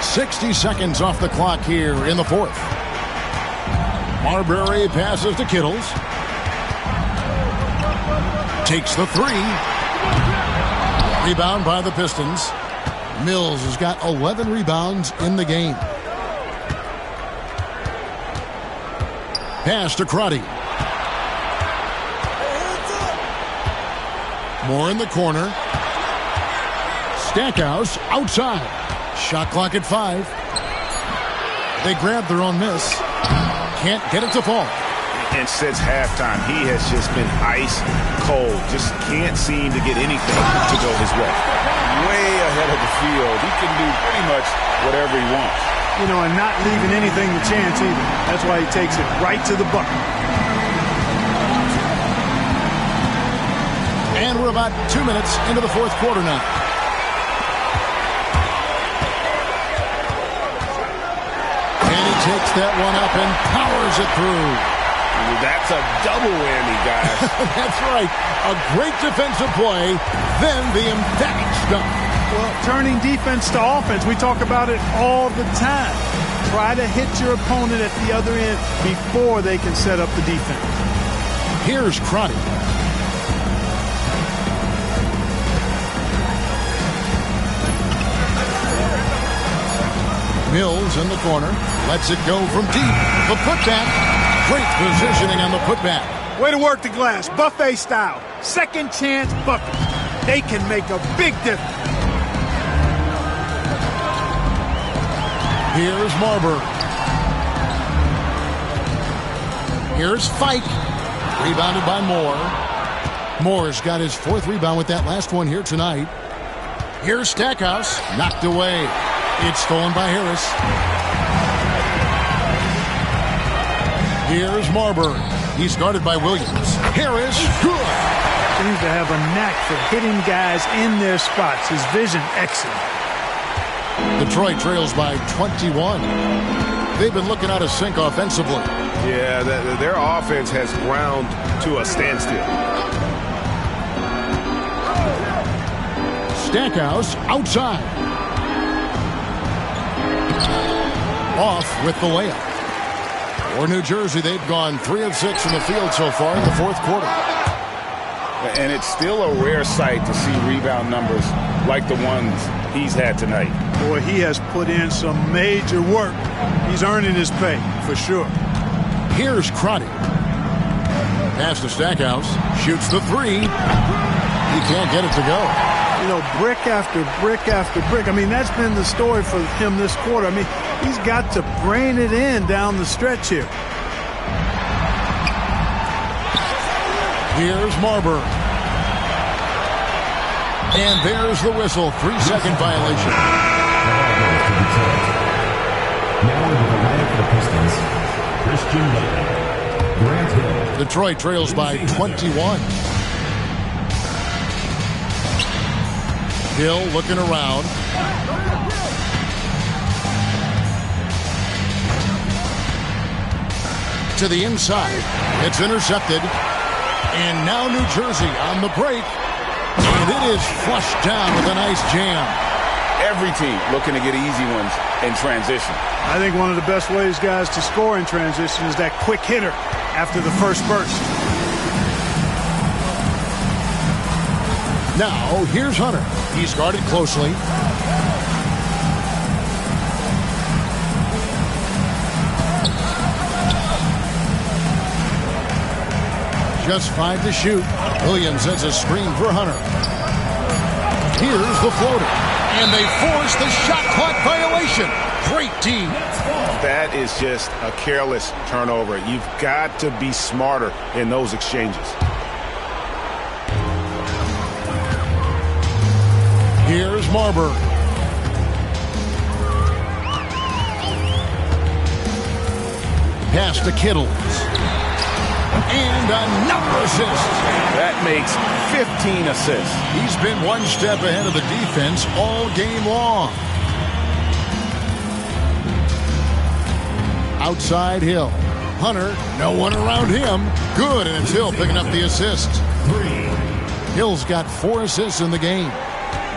60 seconds off the clock here in the fourth. Marbury passes to Kittles. Takes the 3. Rebound by the Pistons. Mills has got 11 rebounds in the game. Pass to Crotty. Moore in the corner. Stackhouse outside. Shot clock at 5. They grab their own miss. Can't get it to fall. And since halftime, he has just been ice cold. Just can't seem to get anything to go his way. Way ahead of the field. He can do pretty much whatever he wants. You know, and not leaving anything to chance either. That's why he takes it right to the bucket. And we're about 2 minutes into the fourth quarter now. And he takes that one up and powers it through. That's a double whammy, guys. That's right. A great defensive play, then the emphatic dunk. Well, turning defense to offense, we talk about it all the time. Try to hit your opponent at the other end before they can set up the defense. Here's Crotty. Mills in the corner. Lets it go from deep. The putback. Great positioning on the putback. Way to work the glass. Buffet style. Second chance bucket. They can make a big difference. Here's Marbury. Here's Fike. Rebounded by Moore. Moore's got his 4th rebound with that last one here tonight. Here's Stackhouse. Knocked away. It's stolen by Harris. Here's Marbury. He's guarded by Williams. Harris, good. Seems to have a knack for hitting guys in their spots. His vision, excellent. Detroit trails by 21. They've been looking out of sync offensively. Yeah, their offense has ground to a standstill. Stackhouse outside. Off with the layup. For New Jersey, they've gone 3 of 6 from the field so far in the fourth quarter. And it's still a rare sight to see rebound numbers like the ones he's had tonight. Boy, he has put in some major work. He's earning his pay, for sure. Here's Crotty. Pass to Stackhouse. Shoots the 3. He can't get it to go. You know, brick after brick after brick. I mean, that's been the story for him this quarter. I mean, he's got to brain it in down the stretch here. Here's Marbury. And there's the whistle. 3-second violation. Now into the lineup for the Pistons, Christian Laettner, Grant Hill. Detroit trails by 21. Hill looking around. To the inside. It's intercepted. And now New Jersey on the break. And it is flushed down with a nice jam. Every team looking to get easy ones in transition. I think one of the best ways, guys, to score in transition is that quick hitter after the first burst. Now, here's Hunter. He's guarded closely. Just 5 to shoot. Williams sets a screen for Hunter. Here's the floater. And they force the shot clock violation. Great D. That is just a careless turnover. You've got to be smarter in those exchanges. Here's Marbury. Pass to Kittles. And another assist. That makes 15 assists. He's been one step ahead of the defense all game long. Outside Hill. Hunter, no one around him. Good, and it's Hill picking up the assist. 3. Hill's got 4 assists in the game.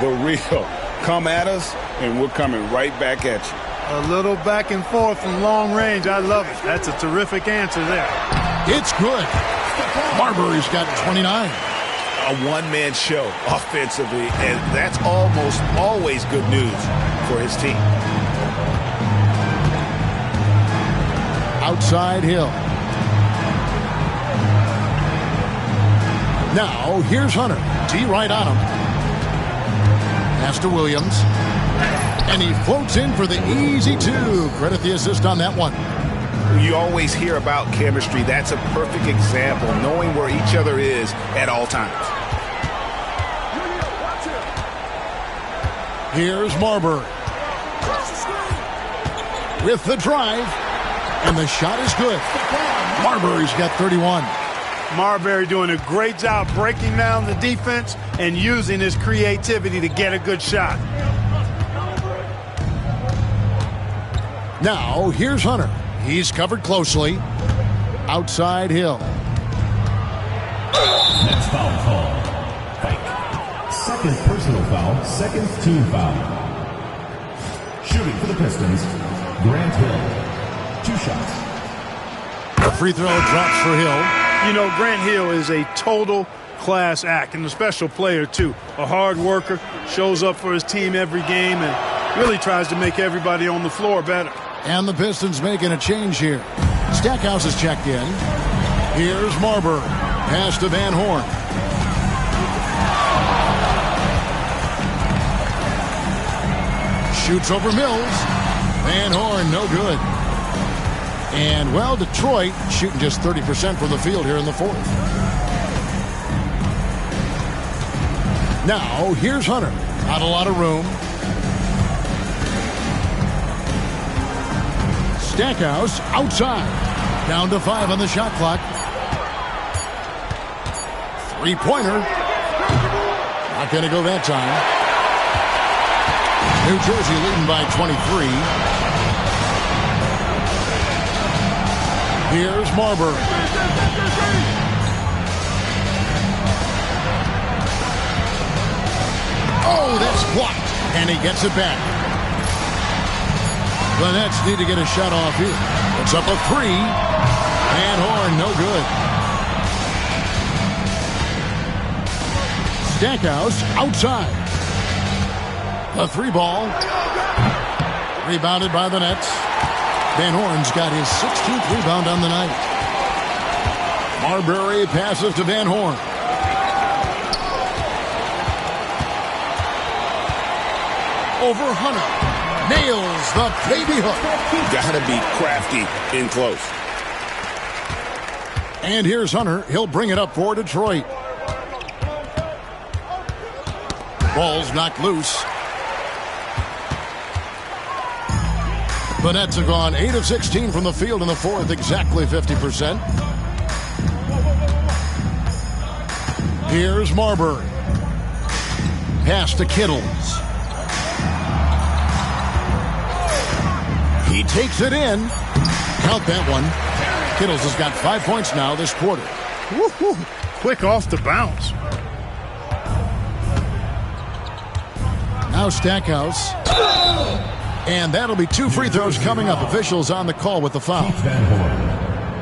The real. Come at us, and we're coming right back at you. A little back and forth from long range. I love it. That's a terrific answer there. It's good. Marbury's got 29. A one-man show offensively, and that's almost always good news for his team. Outside Hill. Now, here's Hunter. D right on him. Pass to Williams. And he floats in for the easy 2. Credit the assist on that one. You always hear about chemistry. That's a perfect example, knowing where each other is at all times. Here's Marbury. With the drive. And the shot is good. Marbury's got 31. Marbury doing a great job breaking down the defense and using his creativity to get a good shot. Now, here's Hunter. He's covered closely. Outside Hill. Next foul call. Fake. Second personal foul. Second team foul. Shooting for the Pistons, Grant Hill. 2 shots. The free throw drops for Hill. You know, Grant Hill is a total class act and a special player, too. A hard worker, shows up for his team every game, and really tries to make everybody on the floor better. And the Pistons making a change here. Stackhouse is checked in. Here's Marbury. Pass to Van Horn. Shoots over Mills. Van Horn, no good. And, well, Detroit shooting just 30% from the field here in the 4th. Now, here's Hunter. Not a lot of room. Stackhouse outside. Down to 5 on the shot clock. 3-pointer. Not going to go that time. New Jersey leading by 23. Here's Marbury. Oh, that's blocked. And he gets it back. The Nets need to get a shot off here. It's up a 3. Van Horn, no good. Stackhouse outside. The 3-ball. Rebounded by the Nets. Van Horn's got his 16th rebound on the night. Marbury passes to Van Horn. over Hunter. Nails the baby hook. Gotta be crafty in close. And here's Hunter. He'll bring it up for Detroit. Ball's knocked loose. The Nets have gone 8 of 16 from the field in the fourth, exactly 50%. Here's Marbury. Pass to Kittles. He takes it in. Count that one. Kittles has got 5 points now this quarter. Woo-hoo. Quick off the bounce. Now Stackhouse. And that'll be 2 free throws coming up. Officials on the call with the foul.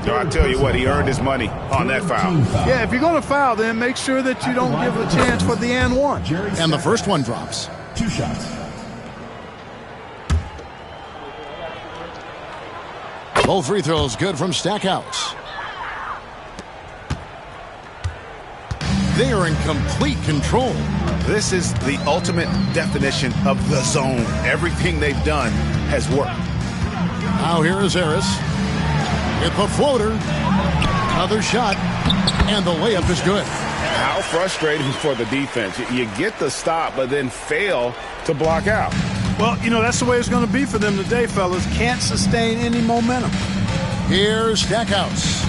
So I tell you what, he earned his money on that foul. Yeah, if you're going to foul, then make sure that you don't give a chance for the and one. And the first one drops. 2 shots. Both free throws good from Stackhouse. They are in complete control. This is the ultimate definition of the zone. Everything they've done has worked. Now here is Harris. With the floater. Another shot. And the layup is good. How frustrating for the defense. You get the stop, but then fail to block out. Well, you know, that's the way it's going to be for them today, fellas. Can't sustain any momentum. Here's Stackhouse.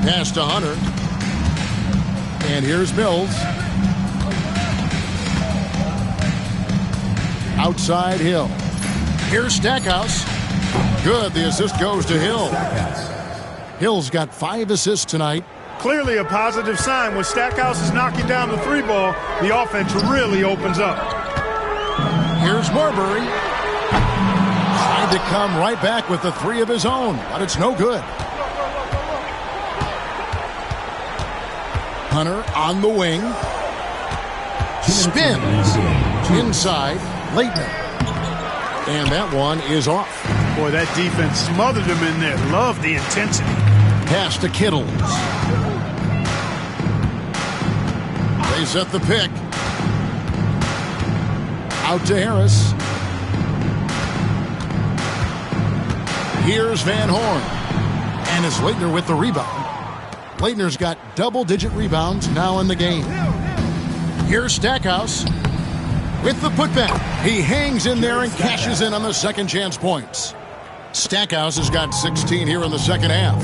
Pass to Hunter. And here's Mills. Outside Hill. Here's Stackhouse. Good. The assist goes to Hill. Hill's got 5 assists tonight. Clearly a positive sign. When Stackhouse is knocking down the 3 ball, the offense really opens up. Here's Marbury. Tried to come right back with the 3 of his own, but it's no good. Hunter on the wing. Spins. Inside. Leitner. And that one is off. Boy, that defense smothered him in there. Love the intensity. Pass to Kittles. They set the pick. Out to Harris. Here's Van Horn. And it's Leitner with the rebound. Leitner's got double-digit rebounds now in the game. Here's Stackhouse with the putback. He hangs in there and cashes in on the second chance points. Stackhouse has got 16 here in the second half.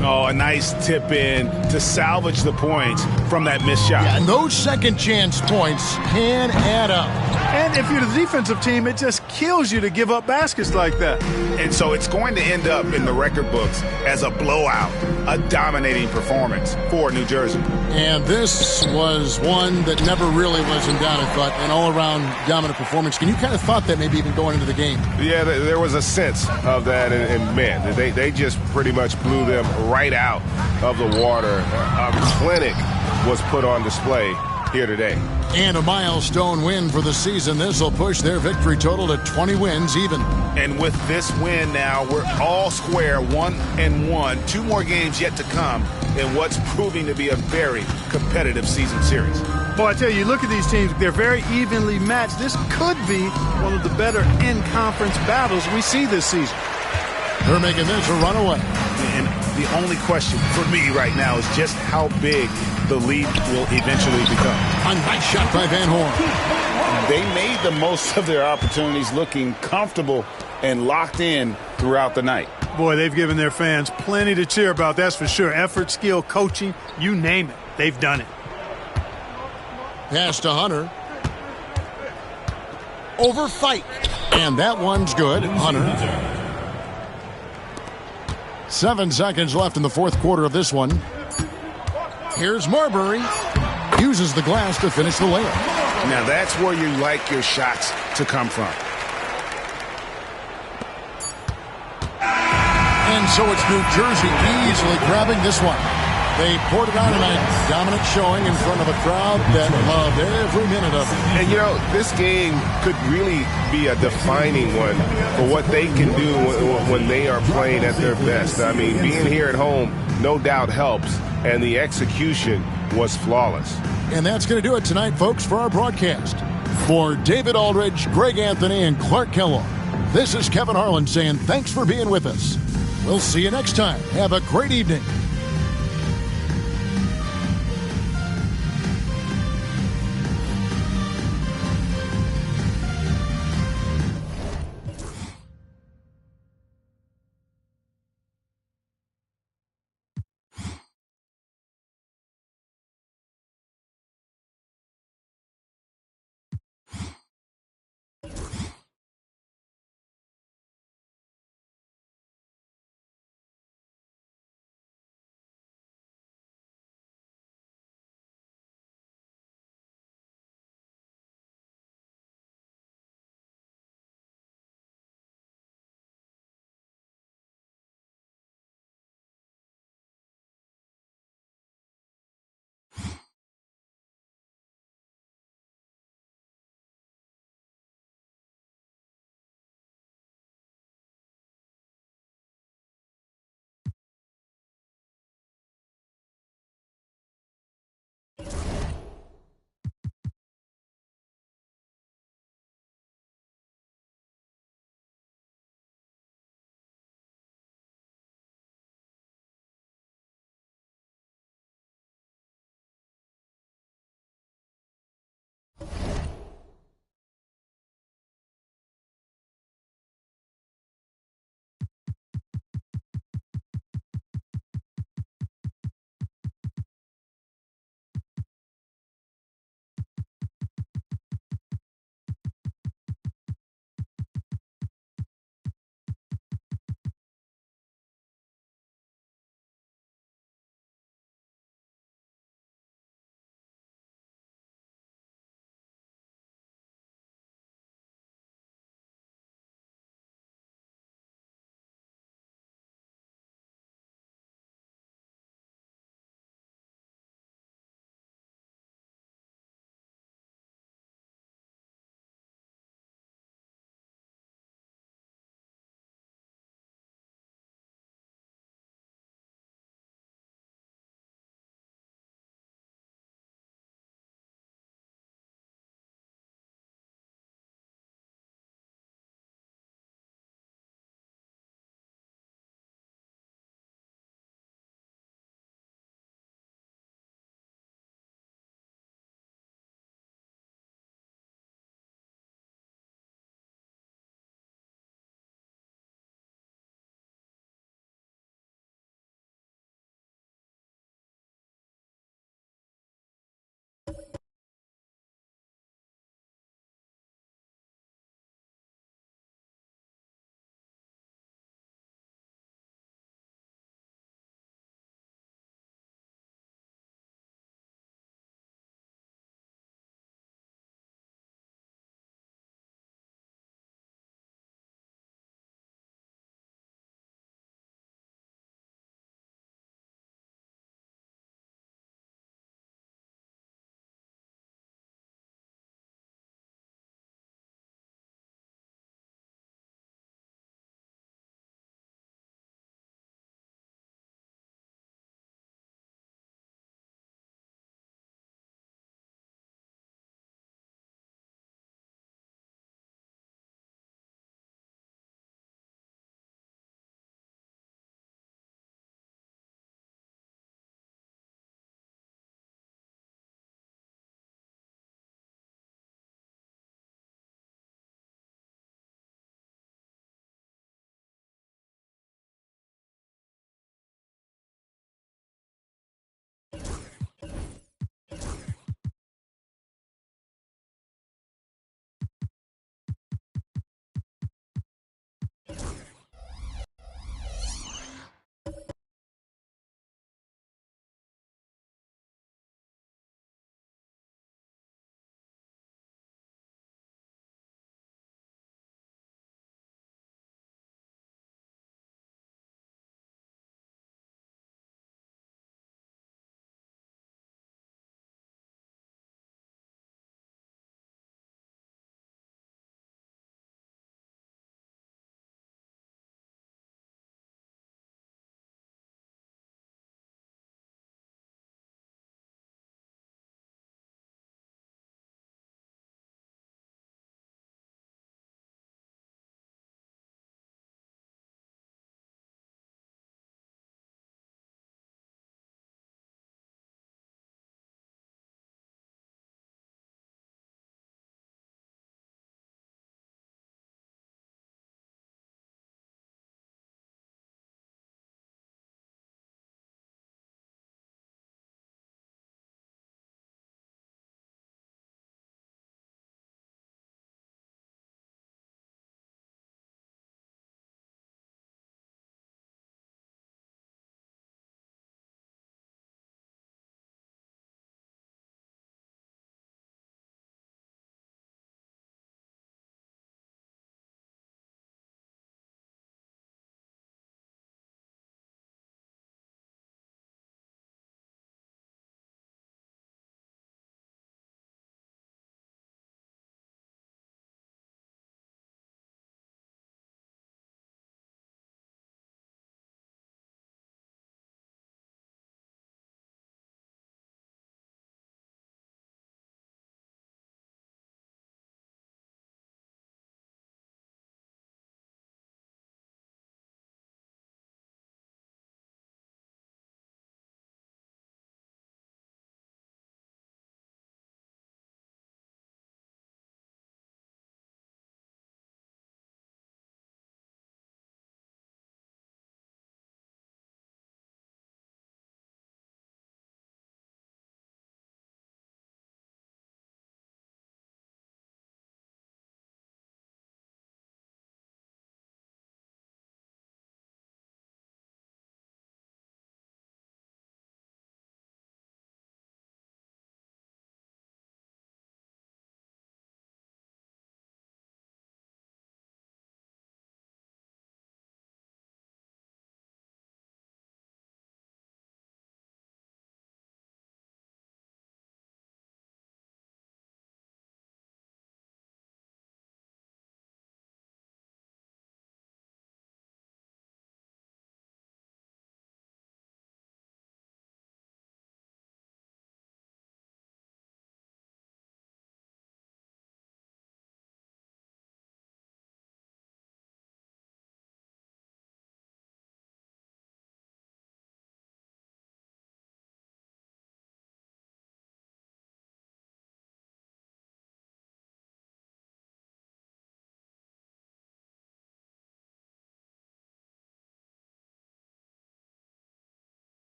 Oh, a nice tip in to salvage the points from that missed shot. Yeah, and those second chance points can add up. And if you're the defensive team, it just kills you to give up baskets like that. And so it's going to end up in the record books as a blowout, a dominating performance for New Jersey. And this was one that never really was in doubt, I thought, an all-around dominant performance. Can you kind of thought that maybe even going into the game? Yeah, there was a sense of that, and man, they just pretty much blew them right out of the water. A clinic was put on display here today. And a milestone win for the season. This will push their victory total to 20 wins even. And with this win now, we're all square, 1-1. 2 more games yet to come in what's proving to be a very competitive season series. Boy, I tell you, look at these teams. They're very evenly matched. This could be one of the better in-conference battles we see this season. They're making this a runaway. And the only question for me right now is just how big the lead will eventually become. A nice shot by Van Horn. They made the most of their opportunities, looking comfortable and locked in throughout the night. Boy, they've given their fans plenty to cheer about, that's for sure. Effort, skill, coaching, you name it. They've done it. Pass to Hunter. Over Fike. And that one's good. Hunter. 7 seconds left in the fourth quarter of this one. Here's Marbury. Uses the glass to finish the layup. Now that's where you like your shots to come from. And so it's New Jersey easily grabbing this one. They poured it on tonight. Dominant showing in front of a crowd that loved every minute of it. And, you know, this game could really be a defining one for what they can do when they are playing at their best. I mean, being here at home no doubt helps, and the execution was flawless. And that's going to do it tonight, folks, for our broadcast. For David Aldridge, Greg Anthony, and Clark Kellogg, this is Kevin Harlan saying thanks for being with us. We'll see you next time. Have a great evening.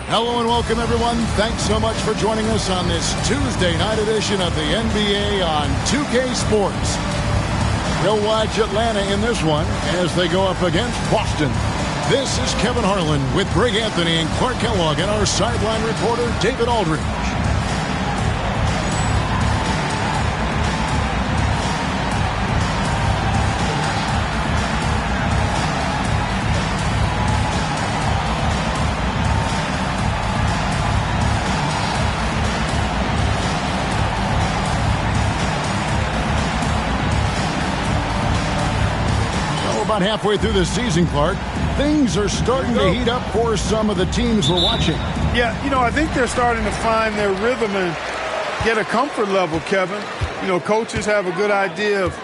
Hello and welcome, everyone. Thanks so much for joining us on this Tuesday night edition of the NBA on 2K Sports. You'll watch Atlanta in this one as they go up against Boston. This is Kevin Harlan with Greg Anthony and Clark Kellogg and our sideline reporter, David Aldridge. About halfway through the season, Clark, things are starting to heat up for some of the teams we're watching. Yeah, I think they're starting to find their rhythm and get a comfort level, Kevin. Coaches have a good idea of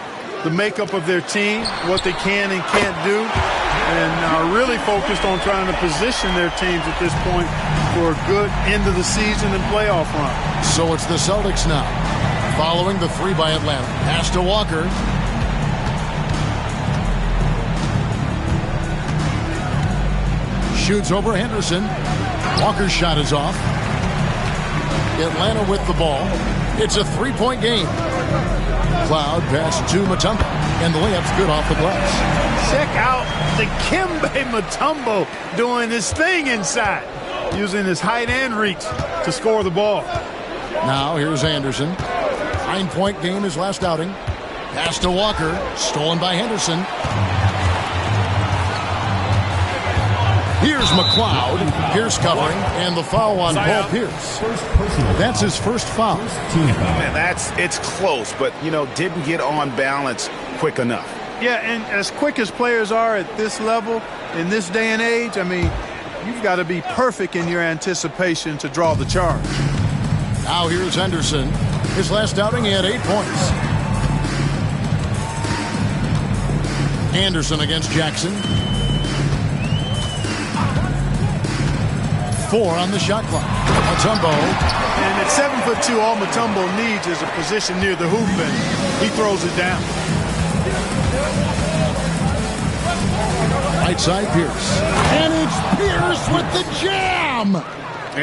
the makeup of their team, what they can and can't do, and are really focused on trying to position their teams at this point for a good end of the season and playoff run. So it's the Celtics now, following the three by Atlanta. Pass to Walker. Shoots over Henderson. Walker's shot is off. Atlanta with the ball. It's a three-point game. Cloud pass to Mutombo, and the layup's good off the glass. Check out Dikembe Mutombo doing his thing inside, using his height and reach to score the ball. Now here's Anderson. 9-point game his last outing. Pass to Walker, stolen by Henderson. Here's McLeod. Pierce covering, and the foul on Paul Pierce. That's his first foul. And it's close, but, didn't get on balance quick enough. Yeah, and as quick as players are at this level, in this day and age, you've got to be perfect in your anticipation to draw the charge. Now here's Henderson. His last outing, he had 8 points. Anderson against Jackson. 4 on the shot clock. Mutombo. And at 7'2", all Mutombo needs is a position near the hoop, and he throws it down. Right side, Pierce. And it's Pierce with the jam!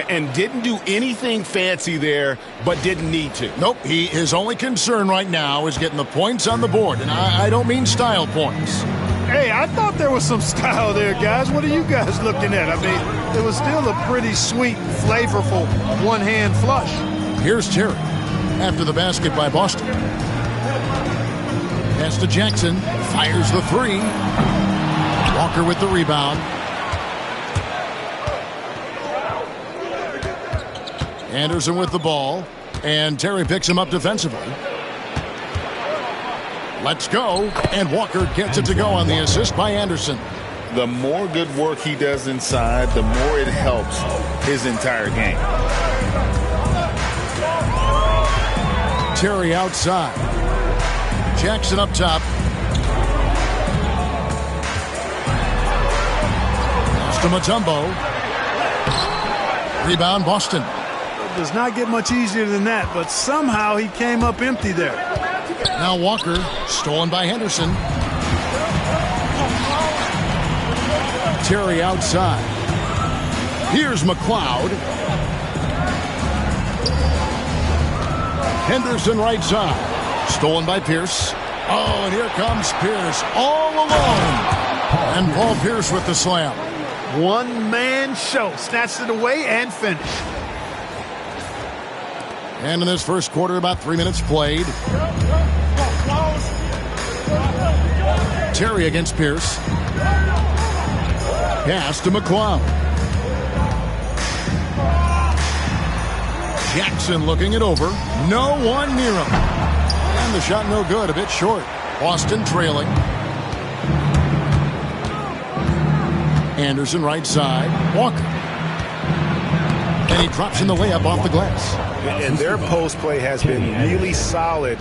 And didn't do anything fancy there, but didn't need to. Nope, his only concern right now is getting the points on the board, and I don't mean style points. Hey, I thought there was some style there, guys. What are you guys looking at? It was still a pretty sweet, flavorful one-hand flush. Here's Terry after the basket by Boston. Pass to Jackson. Fires the three. Walker with the rebound. Anderson with the ball. And Terry picks him up defensively. Let's go. And Walker gets it to go on the assist by Anderson. The more good work he does inside, the more it helps his entire game. Terry outside. Jackson up top. Pass to Mutombo. Rebound Boston. It does not get much easier than that, but somehow he came up empty there. Now Walker, stolen by Henderson. Terry outside. Here's McLeod. Henderson right side. Stolen by Pierce. Oh, and here comes Pierce all alone. And Paul Pierce with the slam. One-man show. Snatched it away and finished. And in this first quarter, about 3 minutes played. Terry against Pierce. Pass to McLeod. Jackson looking it over. No one near him. And the shot no good, a bit short. Boston trailing. Anderson right side. Walker. And he drops in the layup off the glass. And their post play has been really solid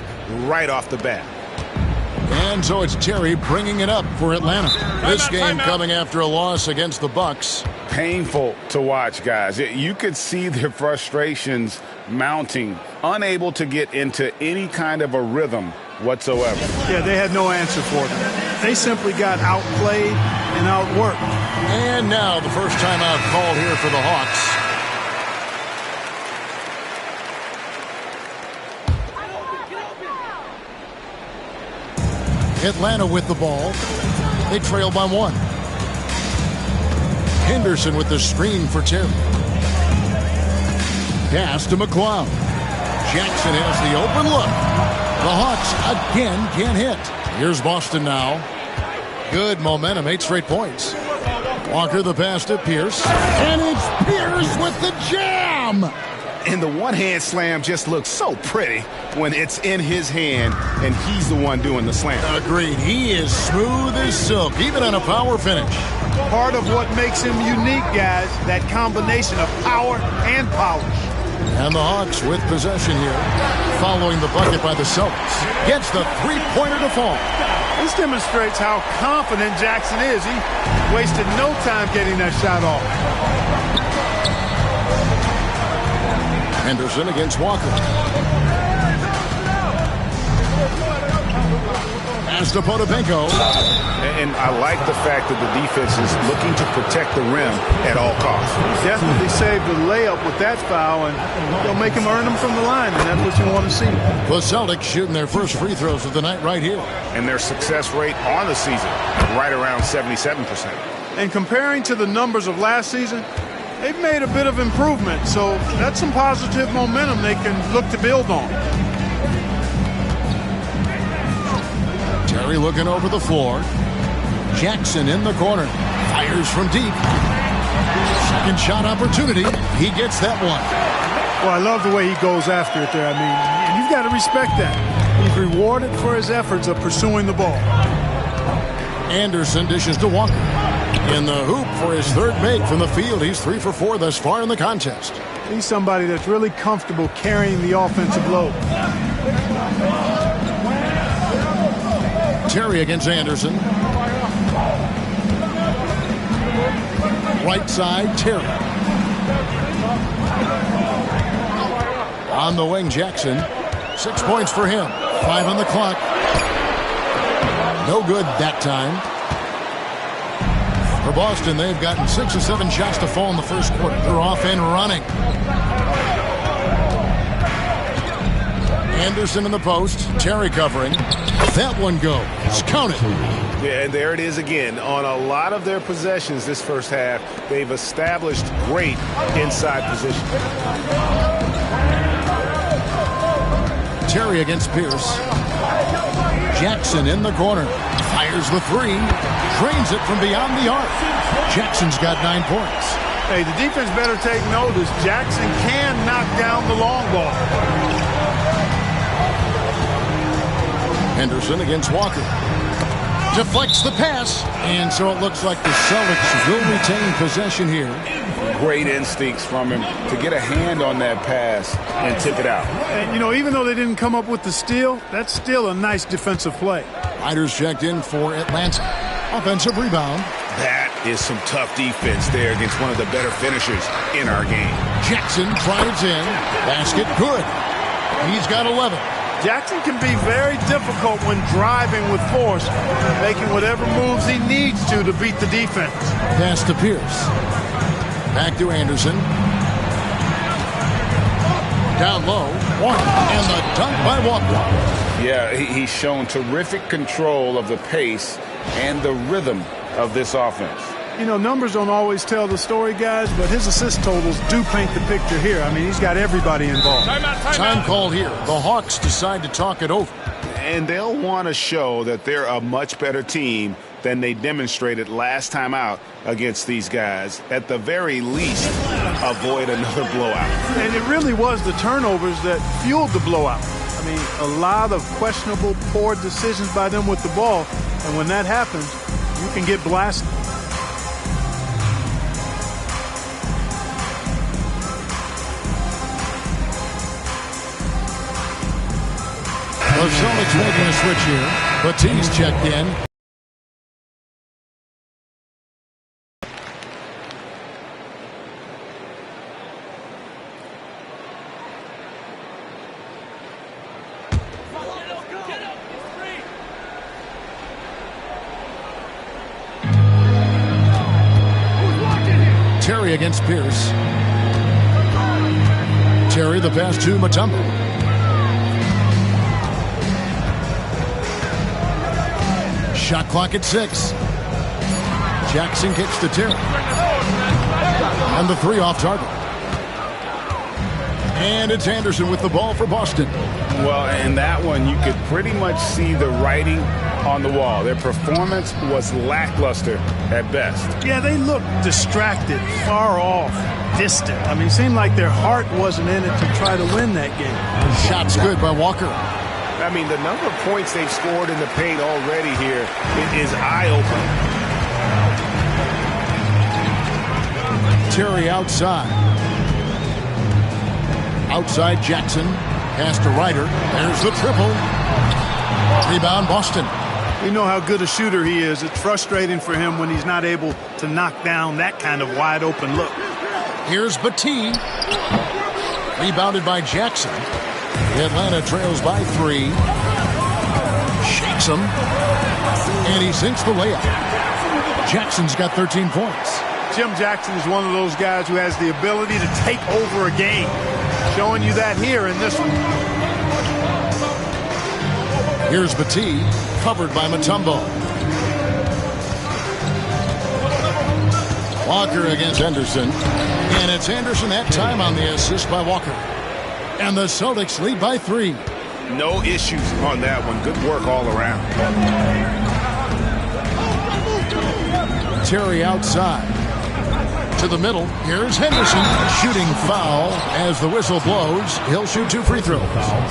right off the bat. And so it's Terry bringing it up for Atlanta. This game coming after a loss against the Bucks. Painful to watch, guys. You could see their frustrations mounting, unable to get into any kind of a rhythm whatsoever. Yeah, they had no answer for them. They simply got outplayed and outworked. And now the first timeout called here for the Hawks. Atlanta with the ball. They trail by 1. Henderson with the screen for Terry. Pass to McLeod. Jackson has the open look. The Hawks again can't hit. Here's Boston now. Good momentum, 8 straight points. Walker the pass to Pierce. And it's Pierce with the jam! And the one-hand slam just looks so pretty when it's in his hand and he's the one doing the slam. Agreed. He is smooth as silk, even on a power finish. Part of what makes him unique, guys, that combination of power and polish. And the Hawks with possession here, following the bucket by the Celtics. Gets the three-pointer to fall. This demonstrates how confident Jackson is. He wasted no time getting that shot off. Henderson against Walker. Pass to Potapenko. And I like the fact that the defense is looking to protect the rim at all costs. Definitely saved the layup with that foul, and they'll make him earn them from the line, and that's what you want to see. The Celtics shooting their first free throws of the night right here. And their success rate on the season, right around 77%. And comparing to the numbers of last season, they've made a bit of improvement, so that's some positive momentum they can look to build on. Terry looking over the floor. Jackson in the corner. Fires from deep. Second shot opportunity. He gets that one. Well, I love the way he goes after it there. I mean, you've got to respect that. He's rewarded for his efforts of pursuing the ball. Anderson dishes to Walker. In the hoop for his third make from the field. He's 3 for 4 thus far in the contest. He's somebody that's really comfortable carrying the offensive load. Terry against Anderson. Right side, Terry. On the wing, Jackson. 6 points for him. 5 on the clock. No good that time. For Boston, they've gotten 6 or 7 shots to fall in the first quarter. They're off and running. Anderson in the post. Terry covering. That one goes. It's counted. Yeah, and there it is again. On a lot of their possessions this first half, they've established great inside position. Terry against Pierce. Jackson in the corner. Fires the 3. Drains it from beyond the arc. Jackson's got 9 points. Hey, the defense better take notice. Jackson can knock down the long ball. Henderson against Walker. Deflects the pass. And so it looks like the Celtics will retain possession here. Great instincts from him to get a hand on that pass and tip it out. And, you know, even though they didn't come up with the steal, that's still a nice defensive play. Riders checked in for Atlanta. Offensive rebound. That is some tough defense there against one of the better finishers in our game. Jackson drives in. Basket good. He's got 11. Jackson can be very difficult when driving with force, making whatever moves he needs to beat the defense. Pass to Pierce. Back to Anderson. Down low. One. And the dunk by Walker. Yeah, he's shown terrific control of the pace and the rhythm of this offense. You know, numbers don't always tell the story, guys, but his assist totals do paint the picture here. I mean, he's got everybody involved. Time called here. The Hawks decide to talk it over. And they'll want to show that they're a much better team than they demonstrated last time out against these guys. At the very least, avoid another blowout. And it really was the turnovers that fueled the blowout. I mean, a lot of questionable, poor decisions by them with the ball. And when that happens, you can get blasted. The Celtics making a switch here. Batiste checked in. Terry against Pierce. Terry the pass to Mutombo. Shot clock at 6. Jackson gets the tip. And the 3 off target. And it's Anderson with the ball for Boston. Well, in that one, you could pretty much see the writing on the wall. Their performance was lackluster at best. Yeah, they looked distracted, far off, distant. I mean, it seemed like their heart wasn't in it to try to win that game. Shot's good by Walker. I mean, the number of points they've scored in the paint already here is eye-opening. Terry outside. Outside Jackson. Pass to Ryder. There's the triple. Rebound Boston. We know how good a shooter he is. It's frustrating for him when he's not able to knock down that kind of wide open look. Here's Bateen. Rebounded by Jackson. Atlanta trails by 3. Shakes him. And he sinks the layup. Jackson's got 13 points. Jim Jackson is one of those guys who has the ability to take over a game. Showing you that here in this one. Here's Bateen, covered by Mutombo. Walker against Henderson. And it's Anderson that time on the assist by Walker. And the Celtics lead by 3. No issues on that one. Good work all around. Terry outside. To the middle. Here's Henderson. Shooting foul as the whistle blows. He'll shoot 2 free throws.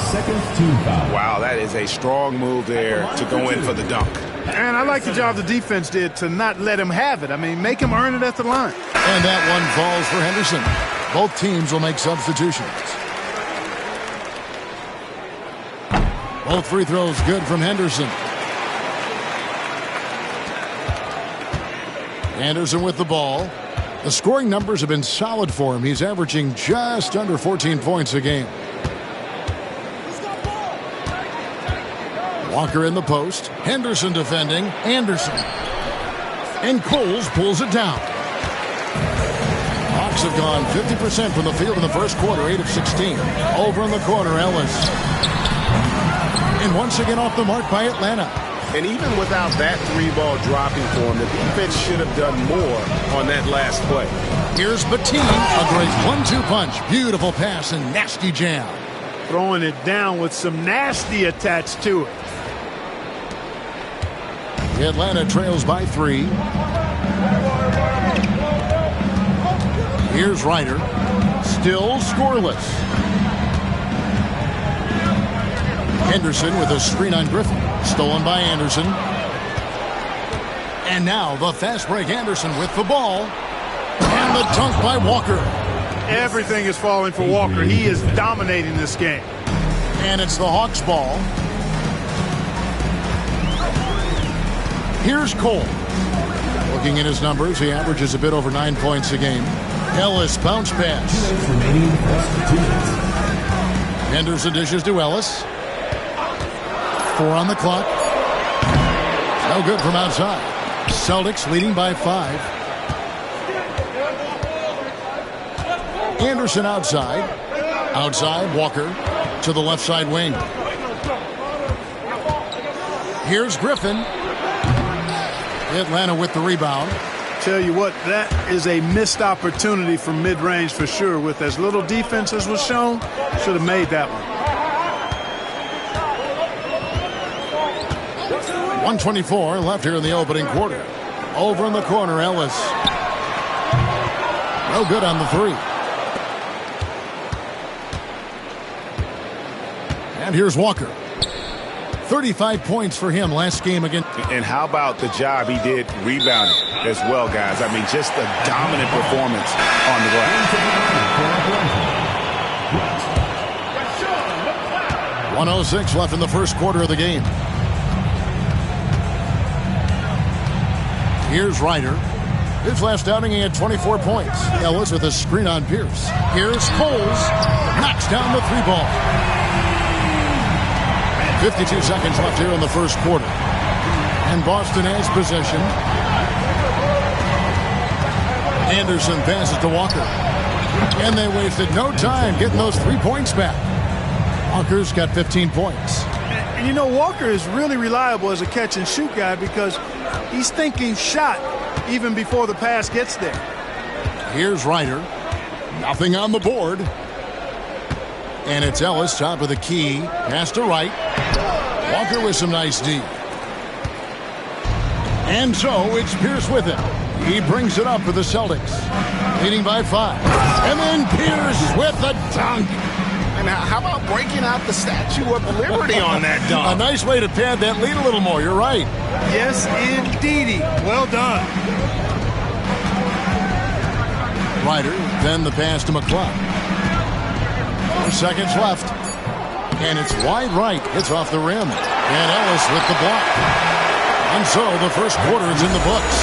Second team foul. Wow, that is a strong move there to go in for the dunk. And I like the job the defense did to not let him have it. I mean, make him earn it at the line. And that one falls for Henderson. Both teams will make substitutions. Both free throws good from Henderson. Anderson with the ball. The scoring numbers have been solid for him. He's averaging just under 14 points a game. Walker in the post. Henderson defending. Anderson. And Coles pulls it down. Hawks have gone 50% from the field in the first quarter, 8 of 16. Over in the corner, Ellis. And once again off the mark by Atlanta. And even without that 3-ball dropping for him, the defense should have done more on that last play. Here's Bateen, a great 1-2 punch. Beautiful pass and nasty jam. Throwing it down with some nasty attached to it. Atlanta trails by 3. Here's Ryder. Still scoreless. Henderson with a screen on Griffin. Stolen by Anderson. And now the fast break Anderson with the ball. And the dunk by Walker. Everything is falling for Walker. He is dominating this game. And it's the Hawks ball. Here's Cole. Looking at his numbers, he averages a bit over 9 points a game. Ellis bounce pass. Remaining plus 2 minutes. Henderson dishes to Ellis. 4 on the clock. No good from outside. Celtics leading by 5. Anderson outside. Outside, Walker to the left side wing. Here's Griffin. Atlanta with the rebound. Tell you what, that is a missed opportunity from mid-range for sure. With as little defense as was shown, should have made that one. 1:24 left here in the opening quarter. Over in the corner, Ellis. No good on the 3. And here's Walker. 35 points for him last game again. And how about the job he did rebounding as well, guys? I mean, just a dominant performance on the glass. 1:06 left in the first quarter of the game. Here's Ryder. His last outing, he had 24 points. Ellis with a screen on Pierce. Here's Coles. Knocks down the 3-ball. 52 seconds left here in the first quarter. And Boston has possession. Anderson passes to Walker. And they wasted no time getting those 3 points back. Walker's got 15 points. And you know, Walker is really reliable as a catch-and-shoot guy because he's thinking shot even before the pass gets there. Here's Ryder. Nothing on the board. And it's Ellis, top of the key. Pass to right. Walker with some nice D. And so it's Pierce with it. He brings it up for the Celtics. Leading by 5. And then Pierce with the dunk. And how about breaking out the Statue of Liberty on that dunk? A nice way to pad that lead a little more. You're right. Yes, indeedy. Well done. Ryder, then the pass to McClung. 4 seconds left. And it's wide right. It's off the rim. And Ellis with the block. And so the first quarter is in the books.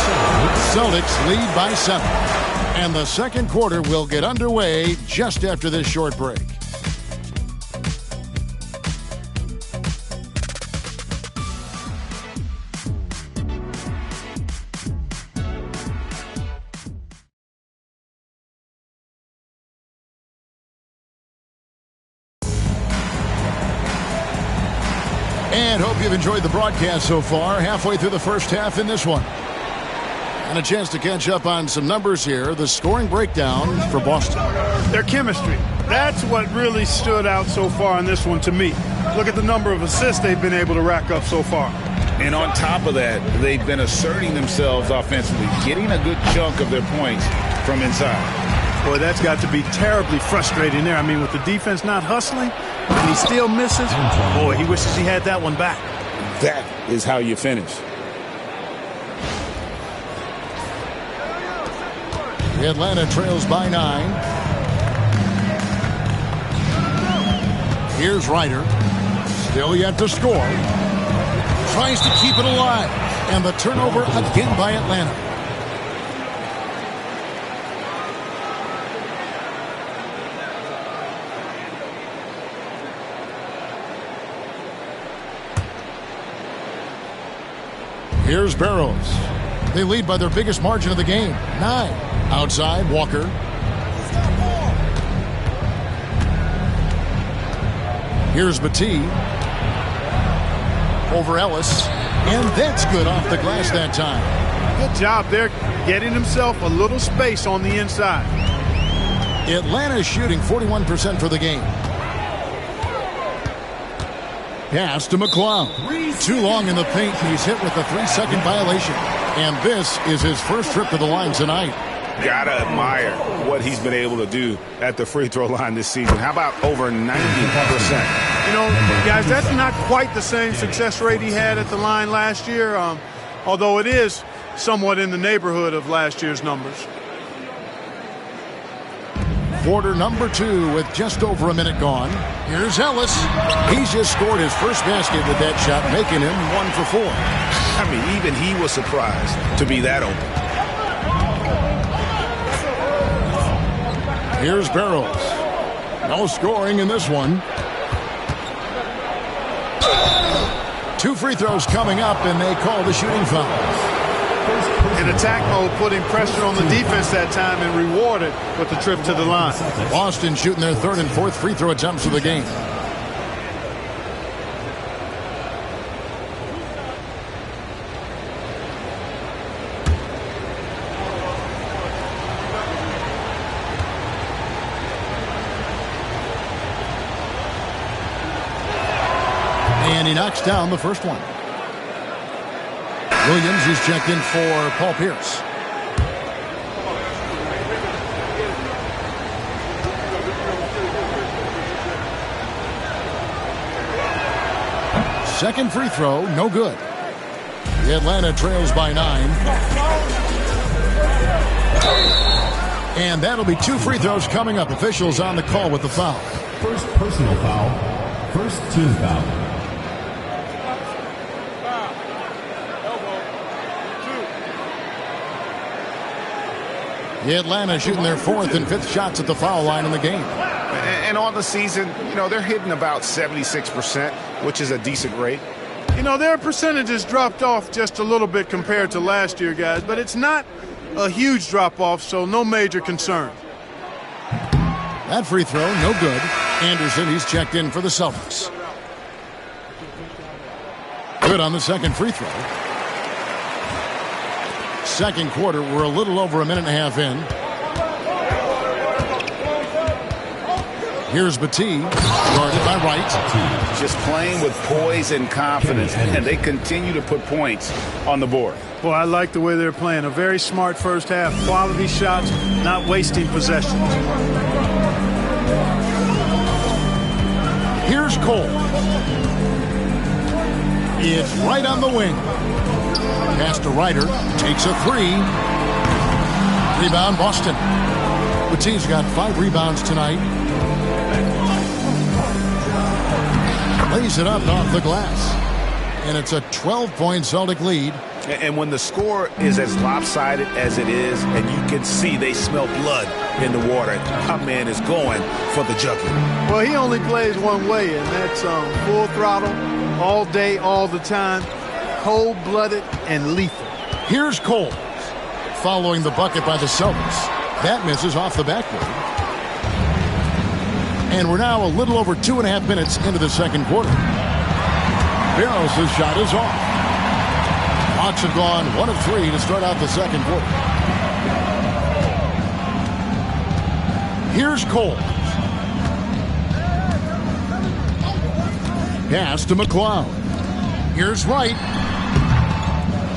Celtics lead by 7. And the second quarter will get underway just after this short break. And hope you've enjoyed the broadcast so far. Halfway through the first half in this one. And a chance to catch up on some numbers here. The scoring breakdown for Boston. Their chemistry. That's what really stood out so far in this one to me. Look at the number of assists they've been able to rack up so far. And on top of that, they've been asserting themselves offensively, getting a good chunk of their points from inside. Boy, that's got to be terribly frustrating there. I mean, with the defense not hustling, and he still misses. Boy, he wishes he had that one back. That is how you finish. Atlanta trails by 9. Here's Ryder. Still yet to score. Tries to keep it alive. And the turnover again by Atlanta. Here's Barrows. They lead by their biggest margin of the game, 9. Outside, Walker. Here's Battie. Over Ellis. And that's good off the glass that time. Good job there, getting himself a little space on the inside. Atlanta is shooting 41% for the game. Pass to McClung. Too long in the paint. He's hit with a 3-second violation. And this is his first trip to the line tonight. Gotta admire what he's been able to do at the free throw line this season. How about over 90%? You know, guys, that's not quite the same success rate he had at the line last year, although it is somewhat in the neighborhood of last year's numbers. Quarter number 2 with just over a minute gone. Here's Ellis. He's just scored his first basket with that shot, making him 1 for 4. I mean, even he was surprised to be that open. Here's Barrows. No scoring in this one. 2 free throws coming up, and they call the shooting foul. In attack mode, putting pressure on the defense that time and rewarded with the trip to the line. Boston shooting their 3rd and 4th free throw attempts of the game. And he knocks down the first one. Williams is checked in for Paul Pierce. Second free throw, no good. The Atlanta trails by 9. And that'll be 2 free throws coming up. Officials on the call with the foul. First personal foul. First team foul. The Atlanta shooting their 4th and 5th shots at the foul line in the game. And on the season, you know, they're hitting about 76%, which is a decent rate. You know, their percentages dropped off just a little bit compared to last year, guys, but it's not a huge drop-off, so no major concern. That free throw, no good. Anderson, he's checked in for the Celtics. Good on the second free throw. Second quarter, we're a little over a minute and a half in. Here's Battie, guarded by Wright. Just playing with poise and confidence, and they continue to put points on the board. Boy, I like the way they're playing. A very smart first half. Quality shots, not wasting possessions. Here's Cole. It's right on the wing. Pass to Ryder. Takes a three. Rebound, Boston. Battie's got 5 rebounds tonight. Lays it up off the glass. And it's a 12-point Celtic lead. And when the score is as lopsided as it is, and you can see they smell blood in the water, our man is going for the jugular. Well, he only plays one way, and that's full throttle, all day, all the time, cold-blooded and lethal. Here's Cole. Following the bucket by the Celtics. That misses off the backboard. And we're now a little over 2.5 minutes into the second quarter. Barros' shot is off. Hawks have gone 1 of 3 to start out the second quarter. Here's Cole. Pass to McLeod. Here's Wright.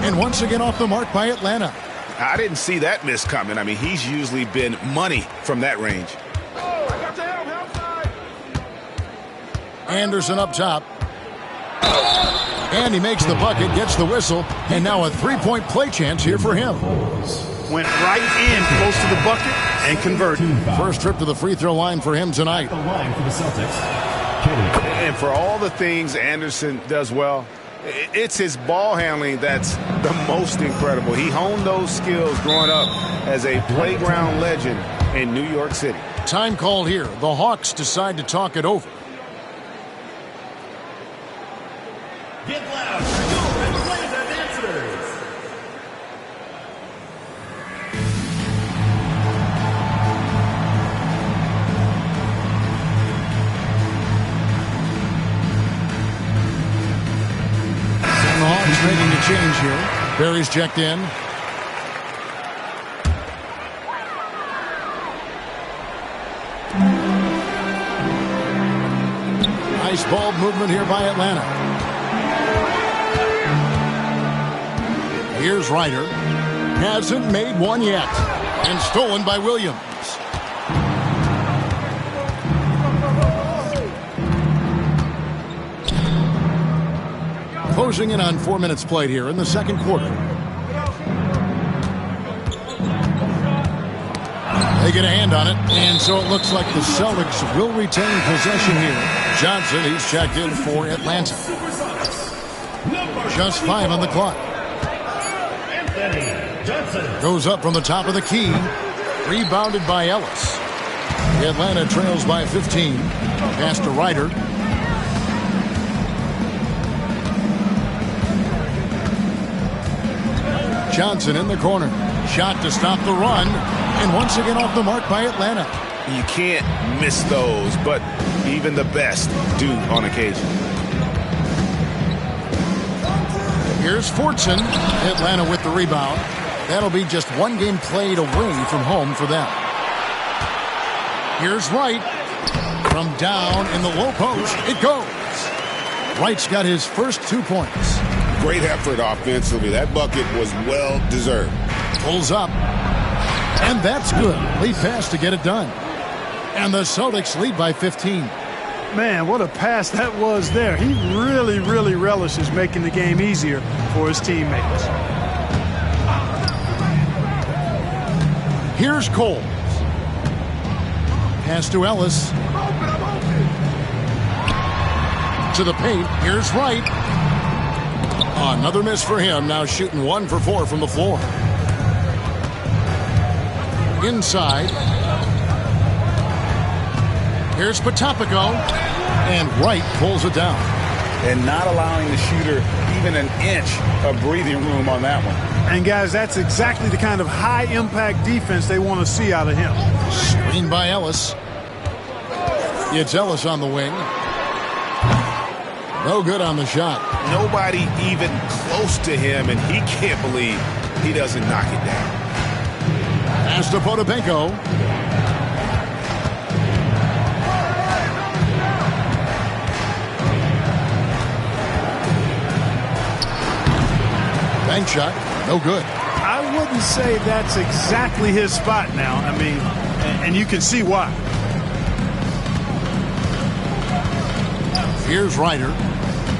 And once again off the mark by Atlanta. I didn't see that miss coming. I mean, he's usually been money from that range. Anderson up top. And he makes the bucket, gets the whistle, and now a 3-point play chance here for him. Went right in close to the bucket and converted. First trip to the free throw line for him tonight. The line for the Celtics. And for all the things Anderson does well, it's his ball handling that's the most incredible. He honed those skills growing up as a playground legend in New York City. Time called here. The Hawks decide to talk it over. Get loud for your and play the dancers. And the Hawks making a change here. Barry's checked in. Nice ball movement here by Atlanta. Here's Ryder. Hasn't made one yet. And stolen by Williams. Closing in on 4 minutes played here in the second quarter. They get a hand on it, and so it looks like the Celtics will retain possession here. Johnson, he's checked in for Atlanta. Just 5 on the clock. Goes up from the top of the key. Rebounded by Ellis. Atlanta trails by 15. Pass to Ryder. Johnson in the corner. Shot to stop the run. And once again off the mark by Atlanta. You can't miss those, but even the best do on occasion. Here's Fortson. Atlanta with the rebound. That'll be just 1 game played away from home for them. Here's Wright. From down in the low post, it goes. Wright's got his first 2 points. Great effort offensively. That bucket was well deserved. Pulls up. And that's good. Lead pass to get it done. And the Celtics lead by 15. Man, what a pass that was there. He really, really relishes making the game easier for his teammates. Here's Cole. Pass to Ellis. To the paint. Here's Wright. Another miss for him. Now shooting 1 for 4 from the floor. Inside. Here's Potapico. And Wright pulls it down. And not allowing the shooter even an inch of breathing room on that one. And, guys, that's exactly the kind of high-impact defense they want to see out of him. Screen by Ellis. It's Ellis on the wing. No good on the shot. Nobody even close to him, and he can't believe he doesn't knock it down. Pass to Potapenko. Bank shot, no good. I wouldn't say that's exactly his spot now. I mean, and you can see why. Here's Ryder,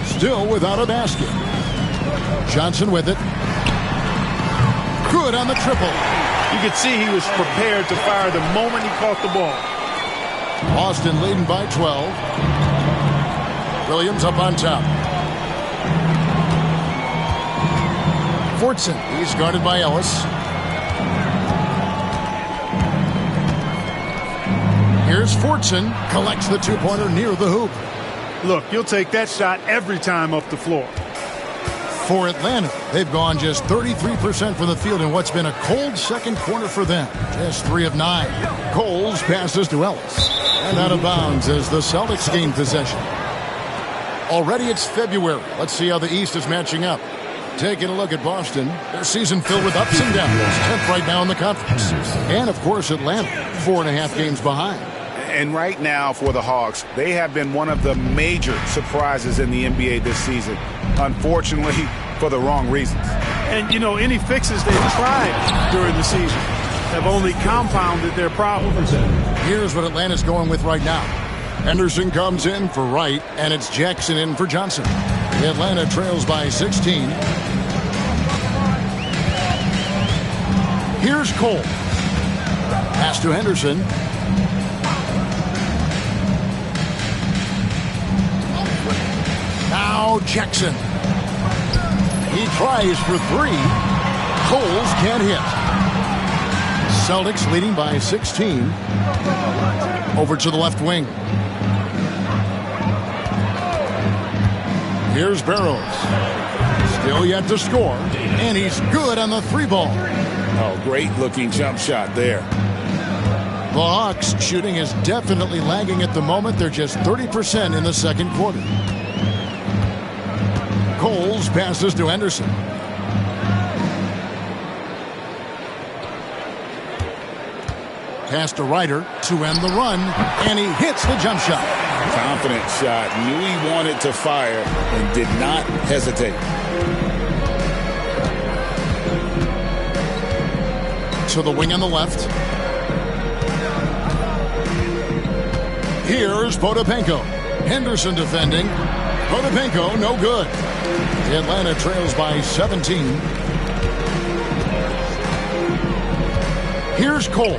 still without a basket. Johnson with it. Good on the triple. You could see he was prepared to fire the moment he caught the ball. Boston leading by 12. Williams up on top. Fortson, he's guarded by Ellis. Here's Fortson, collects the two-pointer near the hoop. Look, you'll take that shot every time up the floor. For Atlanta, they've gone just 33% from the field in what's been a cold second quarter for them. Just 3 of 9. Coles passes to Ellis. And out of bounds as the Celtics gain possession. Already it's February. Let's see how the East is matching up. Taking a look at Boston, their season filled with ups and downs. 10th right now in the conference. And, of course, Atlanta, 4.5 games behind. And right now for the Hawks, they have been one of the major surprises in the NBA this season. Unfortunately, for the wrong reasons. And, you know, any fixes they've tried during the season have only compounded their problems. Here's what Atlanta's going with right now. Henderson comes in for Wright, and it's Jackson in for Johnson. Atlanta trails by 16. Here's Cole. Pass to Henderson. Now Jackson. He tries for 3. Coles can't hit. Celtics leading by 16. Over to the left wing. Here's Barrows. Still yet to score. And he's good on the 3-ball. Oh, great looking jump shot there. The Hawks shooting is definitely lagging at the moment. They're just 30% in the second quarter. Coles passes to Henderson. Pass to Ryder to end the run, and he hits the jump shot. Confident shot. Knew he wanted to fire and did not hesitate. To the wing on the left. Here's Potapenko. Henderson defending. Potapenko, no good. Atlanta trails by 17. Here's Cole.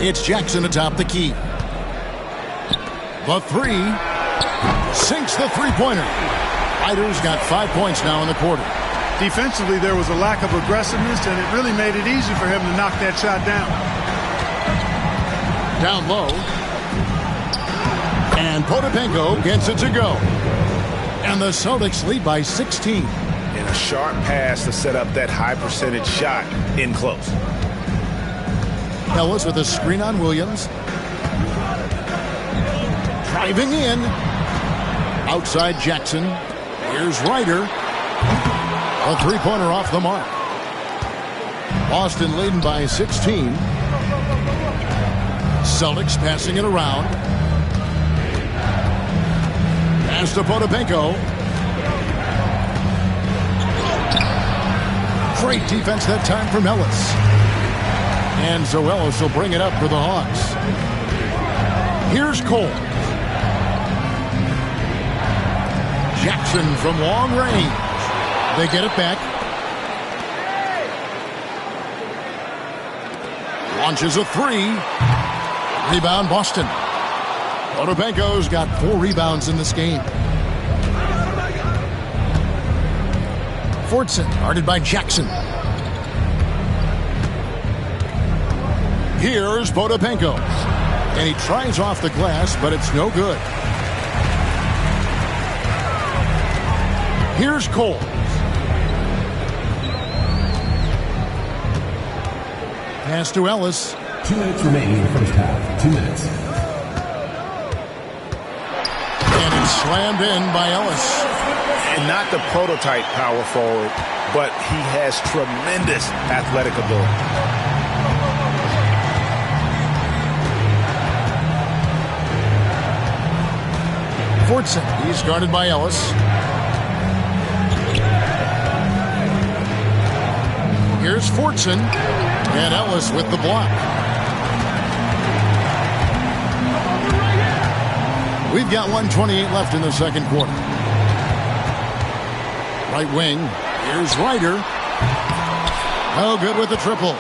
It's Jackson atop the key. The 3 sinks the three-pointer. Ryder's got 5 points now in the quarter. Defensively, there was a lack of aggressiveness, and it really made it easy for him to knock that shot down. Down low. And Potapenko gets it to go. And the Celtics lead by 16. And a sharp pass to set up that high percentage shot in close. Ellis with a screen on Williams. Driving in. Outside Jackson. Here's Ryder. A three-pointer off the mark. Boston leading by 16. Celtics passing it around. Pass to Potapenko. Great defense that time from Ellis. And so Ellis will bring it up for the Hawks. Here's Cole. Jackson from long range. They get it back. Launches a 3. Rebound Boston. Potapenko's got 4 rebounds in this game. Fortson guarded by Jackson. Here's Potapenko. And he tries off the glass, but it's no good. Here's Cole. Pass to Ellis. 2 minutes remaining in the first half. 2 minutes. Slammed in by Ellis. And not the prototype power forward, but he has tremendous athletic ability. Fortson, he's guarded by Ellis. Here's Fortson, and Ellis with the block. We've got 1:28 left in the second quarter. Right wing, here's Ryder. Oh, good with the triple.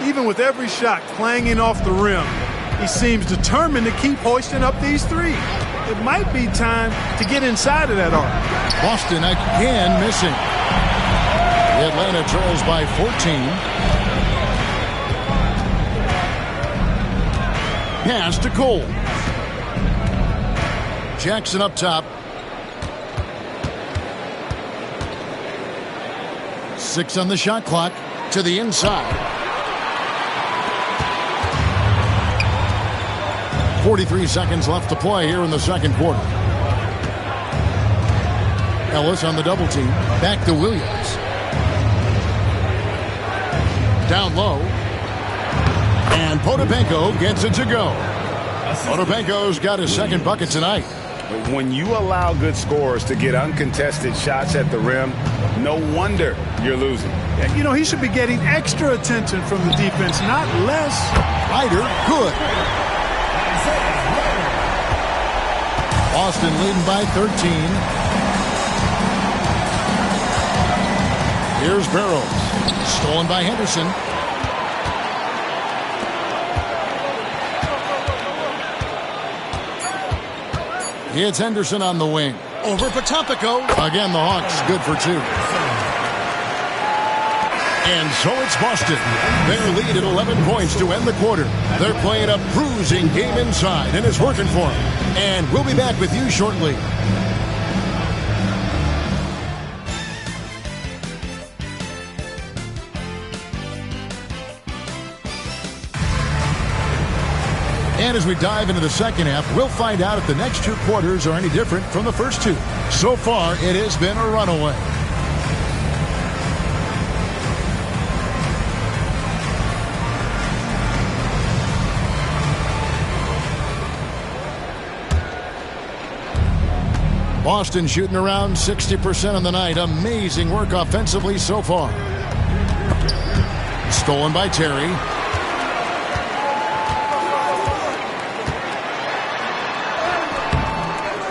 Even with every shot clanging off the rim, he seems determined to keep hoisting up these threes. It might be time to get inside of that arc. Boston again missing. Atlanta trails by 14. Pass to Cole. Jackson up top. 6 on the shot clock. To the inside. 43 seconds left to play here in the second quarter. Ellis on the double team. Back to Williams. Down low. And Potapenko gets it to go. Potapenko's got his second bucket tonight. But when you allow good scorers to get uncontested shots at the rim, no wonder you're losing. You know, he should be getting extra attention from the defense, not less. Ryder, good. Boston leading by 13. Here's Barrows. Stolen by Henderson. It's Henderson on the wing. Over Potapenko. Again, the Hawks good for 2. And so it's Boston. Their lead at 11 points to end the quarter. They're playing a bruising game inside, and it's working for them. And we'll be back with you shortly. And as we dive into the second half, we'll find out if the next 2 quarters are any different from the first 2. So far, it has been a runaway. Boston shooting around 60% on the night. Amazing work offensively so far. Stolen by Terry.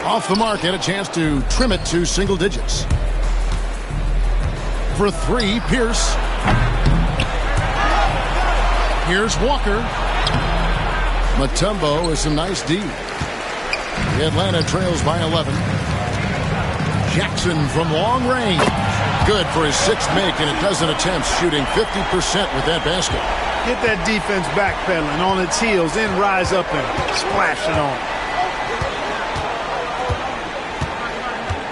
Off the mark, had a chance to trim it to single digits. For 3, Pierce. Here's Walker. Mutombo with some nice D. Atlanta trails by 11. Jackson from long range. Good for his 6th make in a dozen attempts, shooting 50% with that basket. Get that defense backpedaling on its heels, then rise up and splash it on.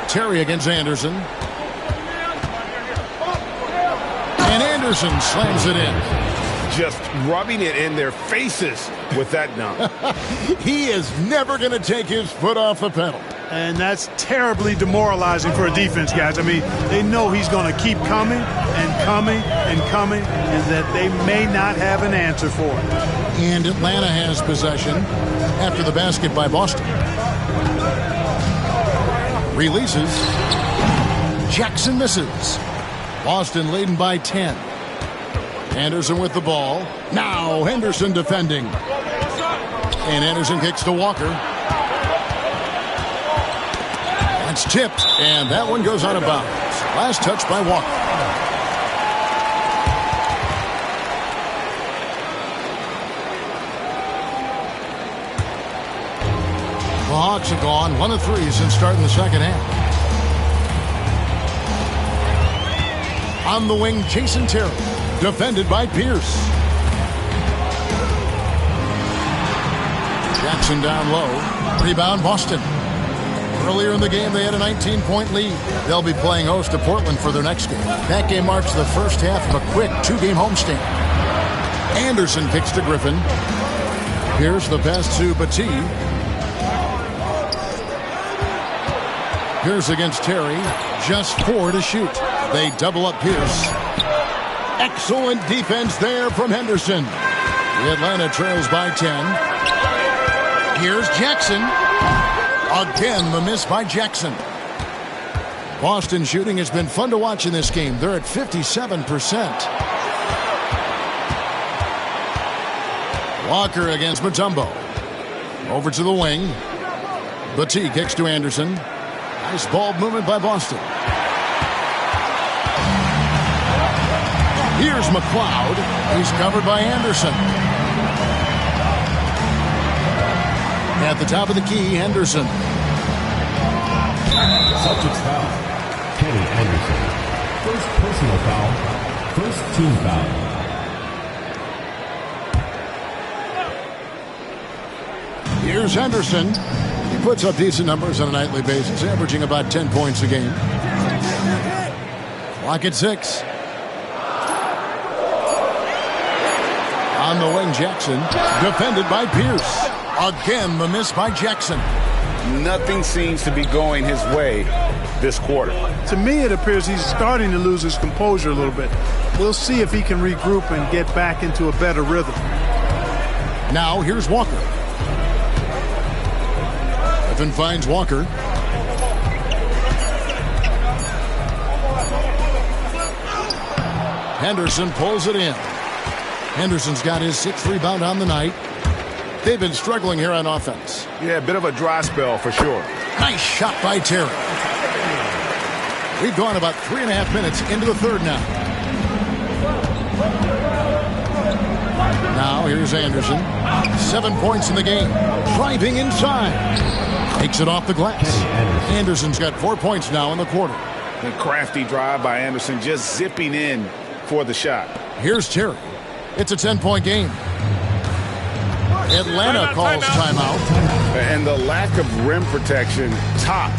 Terry against Anderson. And Anderson slams it in. Just rubbing it in their faces with that dunk. He is never going to take his foot off the pedal. And that's terribly demoralizing for a defense, guys. I mean, they know he's going to keep coming and coming and coming, and that they may not have an answer for it. And Atlanta has possession after the basket by Boston. Releases. Jackson misses. Boston leading by 10. Anderson with the ball. Now Henderson defending. And Anderson kicks to Walker. That's tipped, and that one goes out of bounds. Last touch by Walker. The Hawks have gone 1 of 3 since starting the second half. On the wing, Jason Terry. Defended by Pierce. Jackson down low. Rebound, Boston. Earlier in the game, they had a 19-point lead. They'll be playing host to Portland for their next game. That game marks the first half of a quick 2-game homestand. Anderson kicks to Griffin. Here's the pass to Batiste. Pierce against Terry. Just 4 to shoot. They double up Pierce. Excellent defense there from Henderson. The Atlanta trails by 10. Here's Jackson. Again, the miss by Jackson. Boston shooting has been fun to watch in this game. They're at 57%. Walker against Mutombo. Over to the wing. Battie kicks to Anderson. Nice ball movement by Boston. Here's McLeod. He's covered by Anderson. At the top of the key, Henderson. Celtics foul. Kenny Anderson. First personal foul. First team foul. Here's Henderson. He puts up decent numbers on a nightly basis, averaging about 10 points a game. Clock at 6. On the wing, Jackson. Defended by Pierce. Again, the miss by Jackson. Nothing seems to be going his way this quarter. To me, it appears he's starting to lose his composure a little bit. We'll see if he can regroup and get back into a better rhythm. Now, here's Walker. Griffin finds Walker. Henderson pulls it in. Henderson's got his 6th rebound on the night. They've been struggling here on offense. Yeah, a bit of a dry spell for sure. Nice shot by Terry. We've gone about 3.5 minutes into the third now. Now here's Anderson. 7 points in the game. Driving inside. Takes it off the glass. Anderson's got 4 points now in the quarter. The crafty drive by Anderson, just zipping in for the shot. Here's Terry. It's a 10-point game. Atlanta calls timeout. And the lack of rim protection, top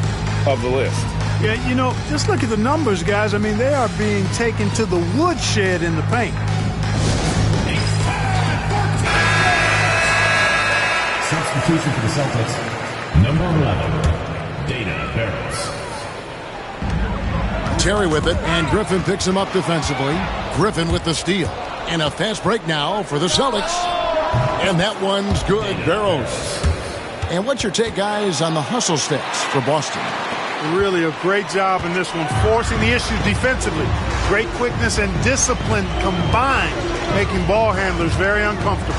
of the list. Yeah, you know, just look at the numbers, guys. I mean, they are being taken to the woodshed in the paint. Substitution for the Celtics. Number 11, Dana Barros. Terry with it, and Griffin picks him up defensively. Griffin with the steal. And a fast break now for the Celtics. And that one's good, Barros. And what's your take, guys, on the hustle stats for Boston? Really a great job in this one, forcing the issues defensively. Great quickness and discipline combined, making ball handlers very uncomfortable.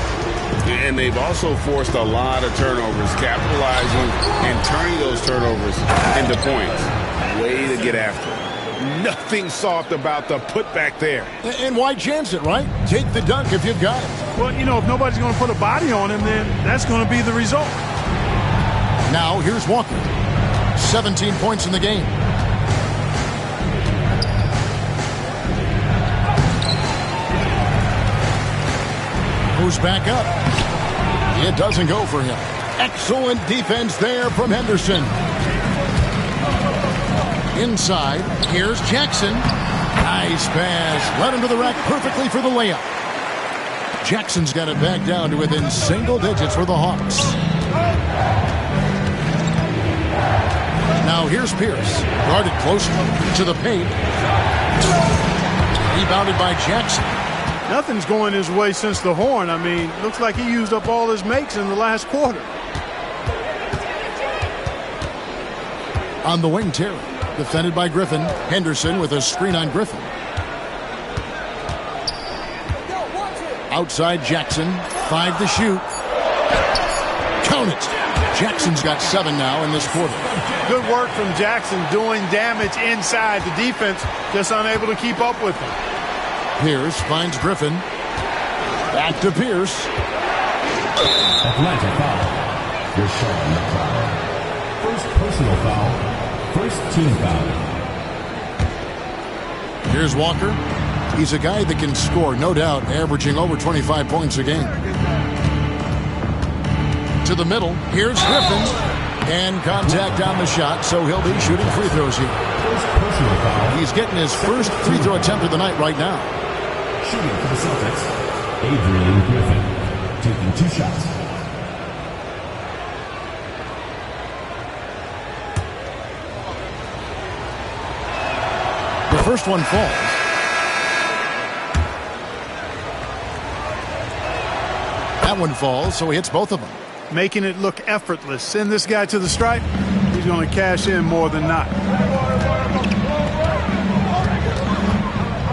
And they've also forced a lot of turnovers, capitalizing and turning those turnovers into points. Way to get after it. Nothing soft about the putback there. And why chance it, right? Take the dunk if you've got it. Well, you know, if nobody's going to put a body on him, then that's going to be the result. Now, here's Walker. 17 points in the game. Goes back up. It doesn't go for him. Excellent defense there from Henderson. Inside, here's Jackson. Nice pass. Led him to the rack perfectly for the layup. Jackson's got it back down to within single digits for the Hawks. Now here's Pierce. Guarded close to the paint. Rebounded by Jackson. Nothing's going his way since the horn. I mean, looks like he used up all his makes in the last quarter. On the wing, Terry. Defended by Griffin. Henderson with a screen on Griffin. Outside Jackson. 5 to shoot. Count it. Jackson's got 7 now in this quarter. Good work from Jackson doing damage inside. The defense just unable to keep up with him. Pierce finds Griffin. Back to Pierce. Atlanta foul. Rashawn McLeod. First personal foul. First team foul. Here's Walker. He's a guy that can score, no doubt, averaging over 25 points a game. To the middle. Here's Griffin. And contact on the shot, so he'll be shooting free throws here. First personal foul. He's getting his first free throw attempt of the night right now. Shooting for the Celtics, Adrian Griffin, taking 2 shots. First one falls. That one falls, so he hits both of them. Making it look effortless. Send this guy to the stripe. He's going to cash in more than not.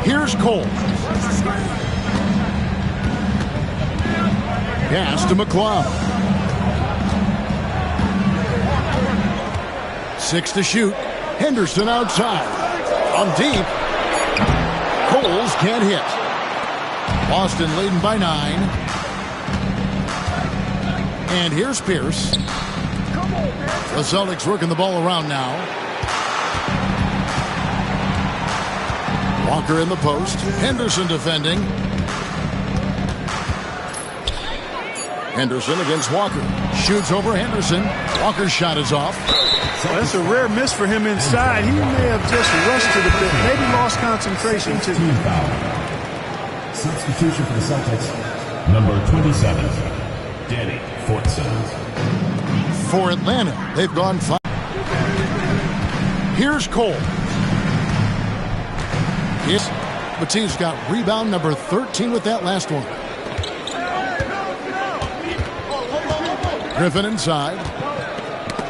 Here's Cole. Pass to McLeod. 6 to shoot. Henderson outside. On deep. Coles can't hit. Boston leading by 9. And here's Pierce. The Celtics working the ball around now. Walker in the post. Henderson defending. Henderson against Walker. Shoots over Henderson. Walker's shot is off. Well, that's a rare miss for him inside. He may have just rushed it a bit. Maybe lost concentration, too. Substitution for the Celtics, number 27, Danny Fortson. For Atlanta, they've gone 5. Here's Cole. Yes, Matisse got rebound number 13 with that last one. Griffin inside.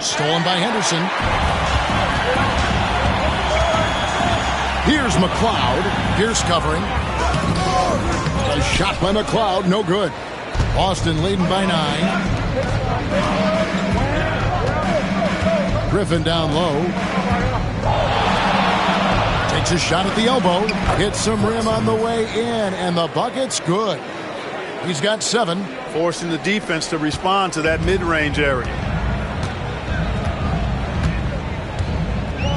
Stolen by Henderson. Here's McLeod. Pierce covering. A shot by McLeod, no good. Boston leading by 9. Griffin down low. Takes a shot at the elbow. Hits some rim on the way in, and the bucket's good. He's got 7. Forcing the defense to respond to that mid-range area.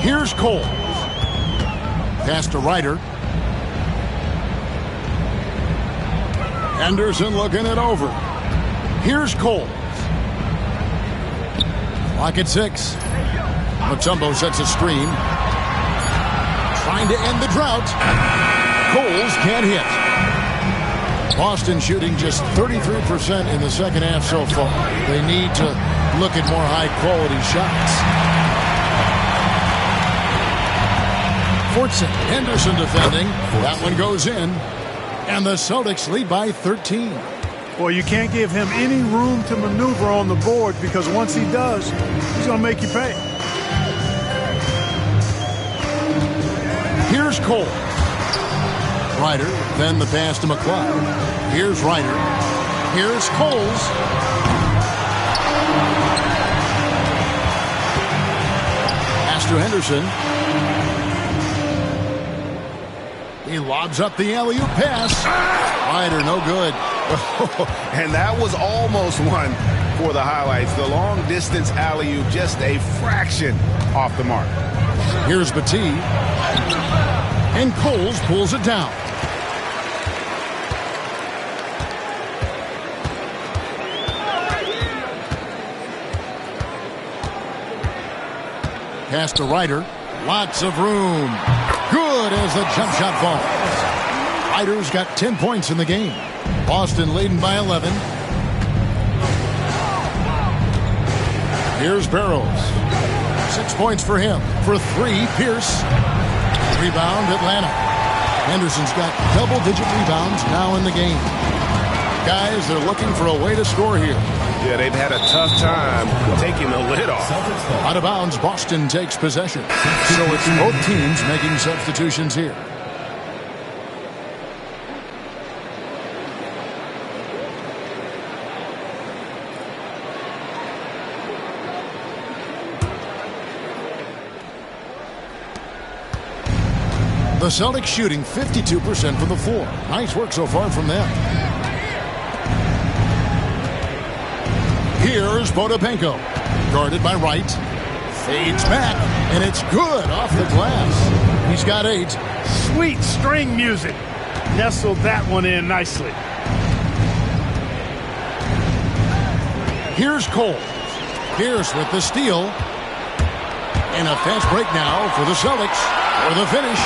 Here's Cole. Pass to Ryder. Henderson looking it over. Here's Cole. Clock at 6. Mutombo sets a screen. Trying to end the drought. Coles can't hit. Boston shooting just 33% in the second half so far. They need to look at more high-quality shots. Fortson, Henderson defending. That one goes in. And the Celtics lead by 13. Well, you can't give him any room to maneuver on the board because once he does, he's going to make you pay. Here's Cole. Ryder, then the pass to McLeod. Here's Ryder. Here's Coles. Pass to Henderson. He lobs up the alley-oop pass. Ryder, no good. And that was almost one for the highlights. The long-distance alley-oop, just a fraction off the mark. Here's Battie. And Coles pulls it down. Pass to Ryder. Lots of room. Good as the jump shot falls. Ryder's got 10 points in the game. Boston leading by 11. Here's Barrows. 6 points for him. For 3, Pierce. Rebound, Atlanta. Henderson's got double-digit rebounds now in the game. Guys, they're looking for a way to score here. Yeah, they've had a tough time taking the lid off. Out of bounds, Boston takes possession. So it's both teams making substitutions here. The Celtics shooting 52% from the floor. Nice work so far from them. Here's Potapenko. Guarded by Wright. Fades back, and it's good off the glass. He's got 8. Sweet string music. Nestled that one in nicely. Here's Cole. Pierce with the steal. And a fast break now for the Celtics. For the finish.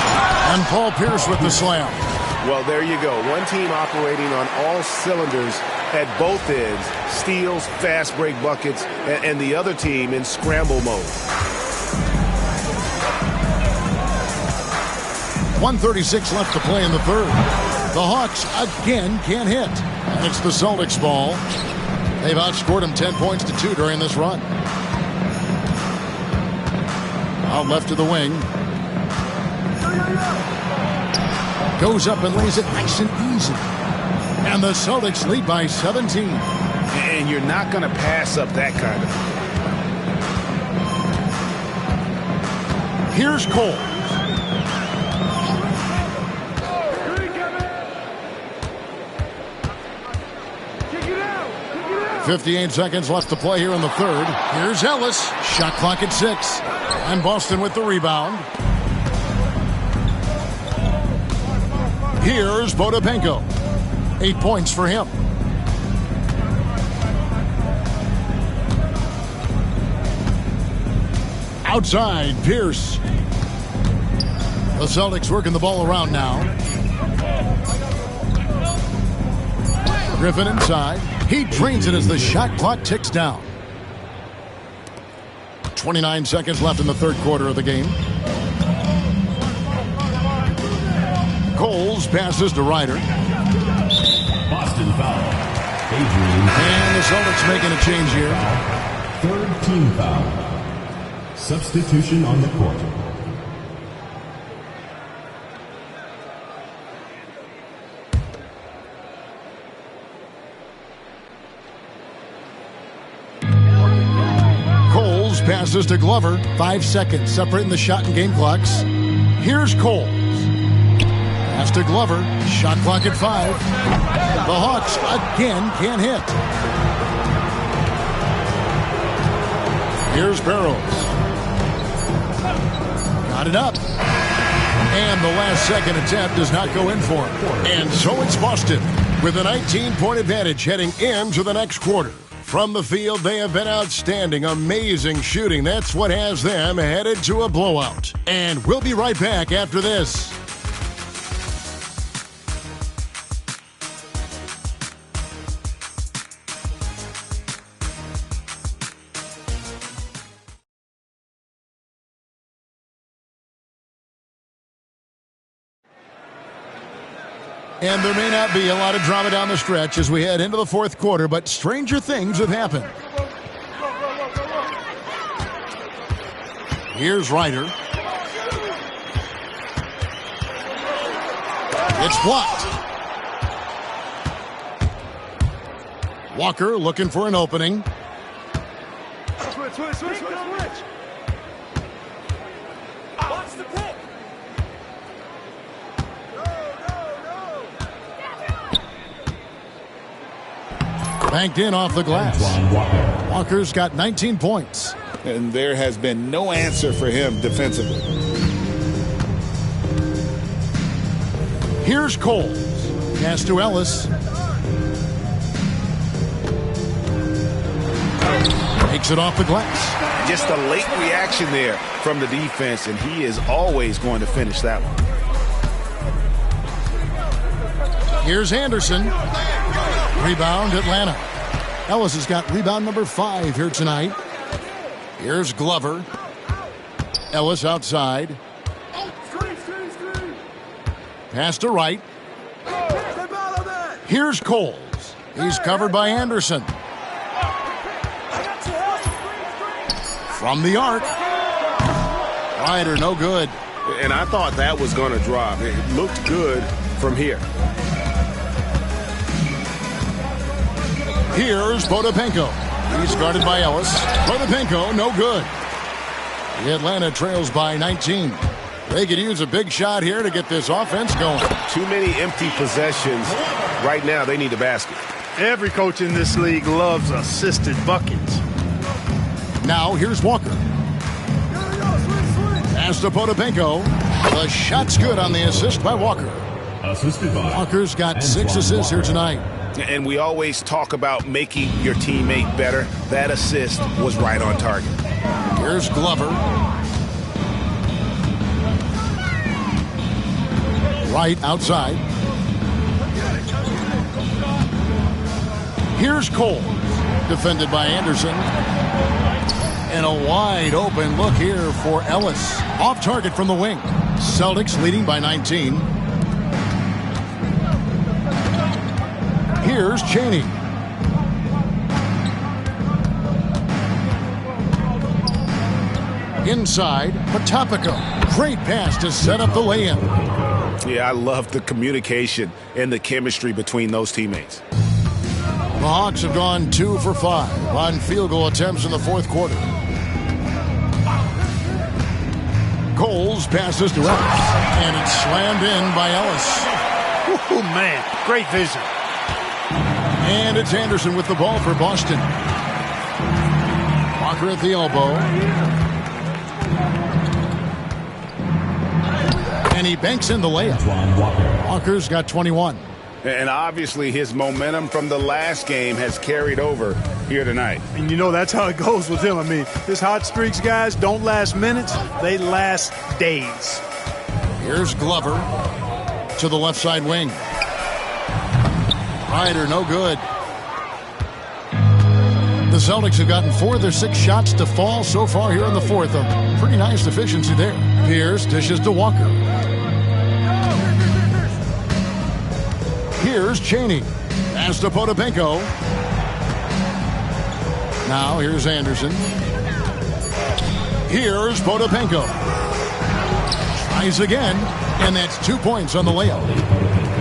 And Paul Pierce with the slam. Well, there you go. One team operating on all cylinders at both ends. Steals, fast break buckets, and the other team in scramble mode. 1:36 left to play in the third. The Hawks again can't hit. And it's the Celtics ball. They've outscored them 10 points to 2 during this run. Out left to the wing. Goes up and lays it nice and easy. And the Celtics lead by 17. And you're not going to pass up that kind of. Here's Cole. 58 seconds left to play here in the third. Here's Ellis. Shot clock at 6. And Boston with the rebound. Here's Potapenko. 8 points for him. Outside, Pierce. The Celtics working the ball around now. Griffin inside. He drains it as the shot clock ticks down. 29 seconds left in the third quarter of the game. Coles passes to Ryder. Boston foul. Adrian. And the Celtics making a change here. Third team foul. Substitution on the court. Coles passes to Glover. 5 seconds separating the shot and game clocks. Here's Coles. Pass to Glover. Shot clock at 5. The Hawks again can't hit. Here's Barrows. Got it up. And the last second attempt does not go in for him. And so it's Boston with a 19-point advantage heading into the next quarter. From the field, they have been outstanding, amazing shooting. That's what has them headed to a blowout. And we'll be right back after this. And there may not be a lot of drama down the stretch as we head into the fourth quarter, but stranger things have happened. Here's Ryder. It's blocked. Walker looking for an opening. Switch. Watch the pick. Banked in off the glass. Walker's got 19 points. And there has been no answer for him defensively. Here's Coles. Pass to Ellis. Takes it off the glass. Just a late reaction there from the defense, and he is always going to finish that one. Here's Anderson. Rebound, Atlanta. Ellis has got rebound number 5 here tonight. Here's Glover. Ellis outside. Pass to Wright. Here's Coles. He's covered by Anderson. From the arc. Ryder, no good. And I thought that was going to drop. It looked good from here. Here's Potapenko. He's guarded by Ellis. Potapenko, no good. The Atlanta trails by 19. They could use a big shot here to get this offense going. Too many empty possessions. Right now, they need a basket. Every coach in this league loves assisted buckets. Now, here's Walker. Pass to Potapenko. The shot's good on the assist by Walker. Assisted by Walker's got 6 assists here tonight. And we always talk about making your teammate better. That assist was right on target. Here's Glover. Right outside. Here's Coles. Defended by Anderson. And a wide open look here for Ellis. Off target from the wing. Celtics leading by 19. Here's Chaney. Inside, Potapico. Great pass to set up the lay-in. Yeah, I love the communication and the chemistry between those teammates. The Hawks have gone 2 for 5 on field goal attempts in the fourth quarter. Coles passes to Ellis, and it's slammed in by Ellis. Oh, man, great vision. And it's Anderson with the ball for Boston. Walker at the elbow. And he banks in the layup. Walker's got 21. And obviously his momentum from the last game has carried over here tonight. And you know that's how it goes with him. I mean, his hot streaks, guys, don't last minutes. They last days. Here's Glover to the left side wing. Ryder, no good. The Celtics have gotten 4 of their 6 shots to fall so far here in the fourth. A pretty nice efficiency there. Pierce dishes to Walker. Here's Chaney. Pass to Potapenko. Now here's Anderson. Here's Potapenko. Tries again, and that's 2 points on the layup.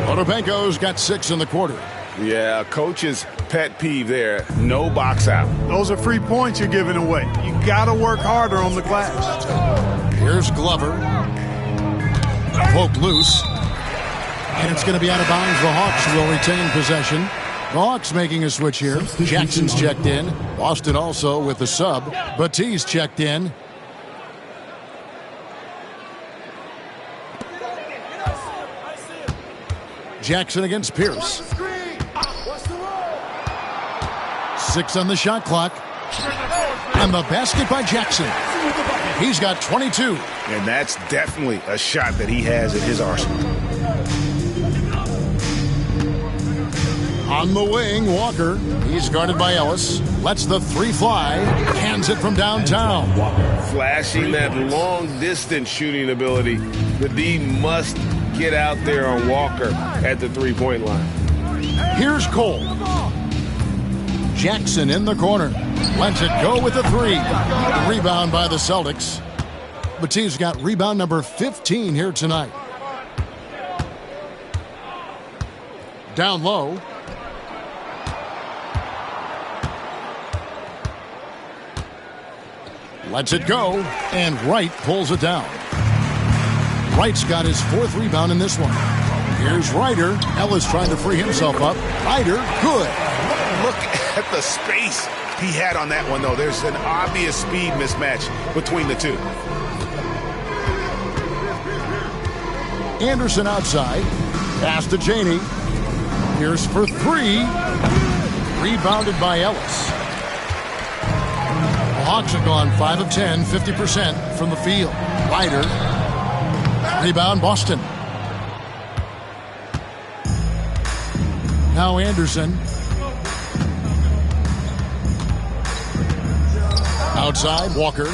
Potapenko's got 6 in the quarter. Yeah, coach's pet peeve there. No box out. Those are free points you're giving away. You got to work harder on the glass. Here's Glover. Poked loose. And it's going to be out of bounds. The Hawks will retain possession. The Hawks making a switch here. Jackson's checked in. Boston also with the sub. Batiste checked in. Jackson against Pierce. 6 on the shot clock. And the basket by Jackson. He's got 22. And that's definitely a shot that he has in his arsenal. On the wing, Walker. He's guarded by Ellis. Lets the 3 fly. Hands it from downtown. Flashing that long-distance shooting ability. The D must get out there on Walker at the three-point line. Here's Cole. Jackson in the corner. Lets it go with the 3. Rebound by the Celtics. Batiste's got rebound number 15 here tonight. Down low. Lets it go, and Wright pulls it down. Wright's got his 4th rebound in this one. Here's Ryder. Ellis trying to free himself up. Ryder, good. Look at the space he had on that one, though. There's an obvious speed mismatch between the two. Anderson outside. Pass to Chaney. Here's for 3. Rebounded by Ellis. The Hawks have gone 5 of 10, 50% from the field. Ryder. Rebound Boston. Now Anderson. Outside, Walker.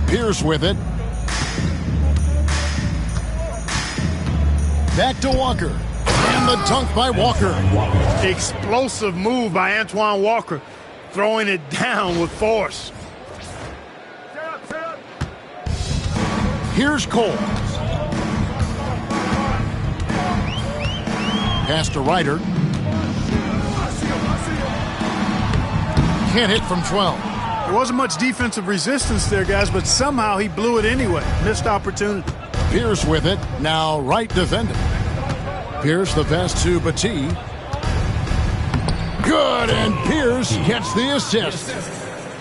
Pierce with it. Back to Walker. And the dunk by Walker. Explosive move by Antoine Walker. Throwing it down with force. Here's Cole. Pass to Ryder. Can't hit from 12. There wasn't much defensive resistance there, guys, but somehow he blew it anyway. Missed opportunity. Pierce with it. Now Wright defending. Pierce the pass to Batiste. Good, and Pierce gets the assist.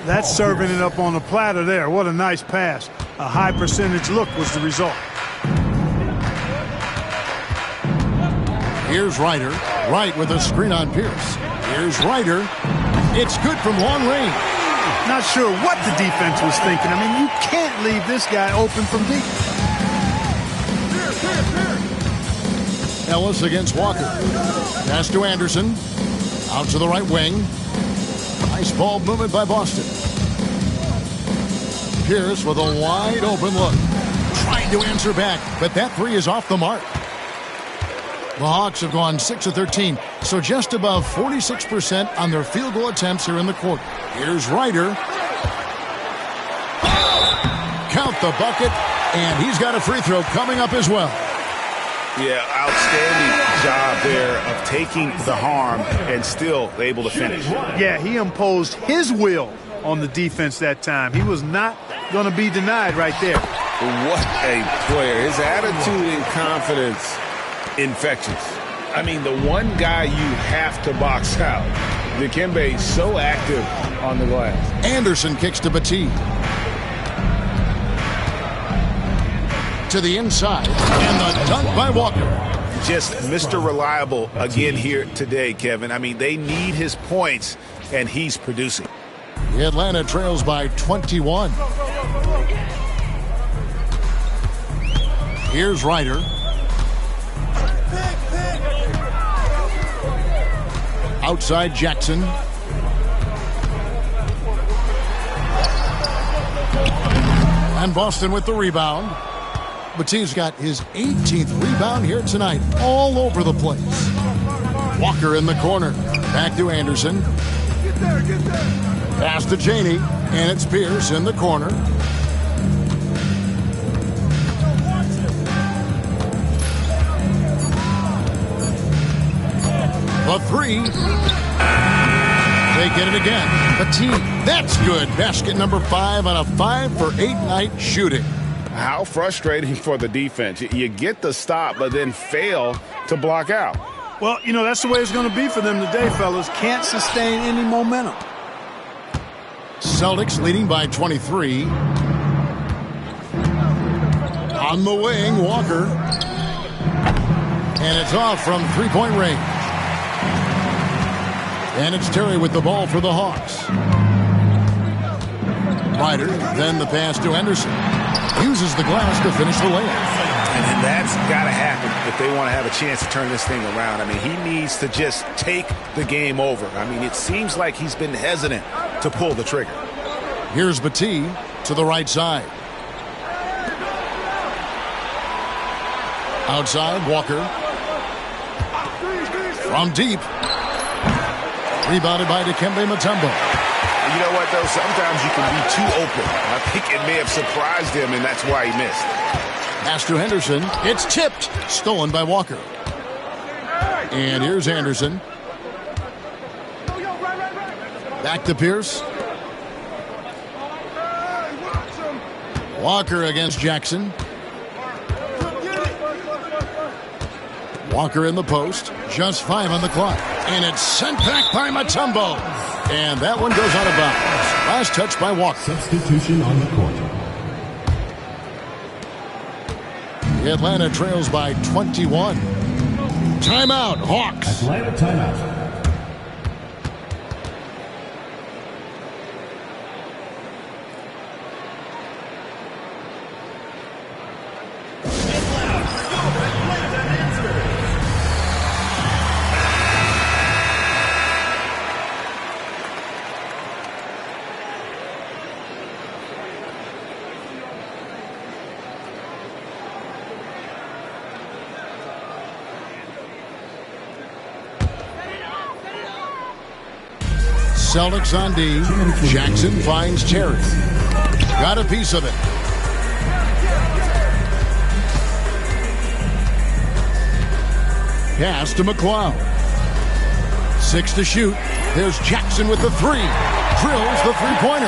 That's serving it up on the platter there. What a nice pass. A high percentage look was the result. Here's Ryder. Wright with a screen on Pierce. Here's Ryder. It's good from long range. Not sure what the defense was thinking. I mean, you can't leave this guy open from deep. Ellis against Walker. Pass to Anderson. Out to the right wing. Nice ball movement by Boston. Pierce with a wide open look. Trying tried to answer back, but that three is off the mark. The Hawks have gone 6 of 13, so just above 46% on their field goal attempts here in the quarter. Here's Ryder. Count the bucket, and he's got a free throw coming up as well. Yeah, outstanding job there of taking the harm and still able to finish. Yeah, he imposed his will on the defense that time. He was not going to be denied right there. What a player. His attitude and confidence, infectious. I mean, the one guy you have to box out. Dikembe so active on the glass. Anderson kicks to Batiste. To the inside, and the dunk by Walker. Just Mr. Reliable again here today, Kevin. I mean, they need his points, and he's producing. Atlanta trails by 21. Here's Ryder. Outside Jackson. And Boston with the rebound. Batiste's got his 18th rebound here tonight, all over the place. Walker in the corner. Back to Anderson. Pass to Chaney, and it's Pierce in the corner. The three. They get it again. Batiste, that's good. Basket number 5 on a 5 for 8 night shooting. How frustrating for the defense. You get the stop, but then fail to block out. Well, you know, that's the way it's going to be for them today, fellas. Can't sustain any momentum. Celtics leading by 23. On the wing, Walker. And it's off from three-point range. And it's Terry with the ball for the Hawks. Ryder, then the pass to Henderson. Uses the glass to finish the layup. And that's got to happen if they want to have a chance to turn this thing around. I mean, he needs to just take the game over. I mean, it seems like he's been hesitant to pull the trigger. Here's Batiste to the right side. Outside, Walker. From deep. Rebounded by Dikembe Mutombo. You know what, though? Sometimes you can be too open. I think it may have surprised him, and that's why he missed. Pass to Henderson. It's tipped. Stolen by Walker. And here's Anderson. Back to Pierce. Walker against Jackson. Walker in the post. Just 5 on the clock. And it's sent back by Mutombo. And that one goes out of bounds. Last touch by Walker. Substitution on the court. Atlanta trails by 21. Timeout, Hawks. Atlanta timeout. Celtics on D. Jackson finds Terry. Got a piece of it. Pass to McLeod. 6 to shoot. There's Jackson with the 3. Drills the three-pointer.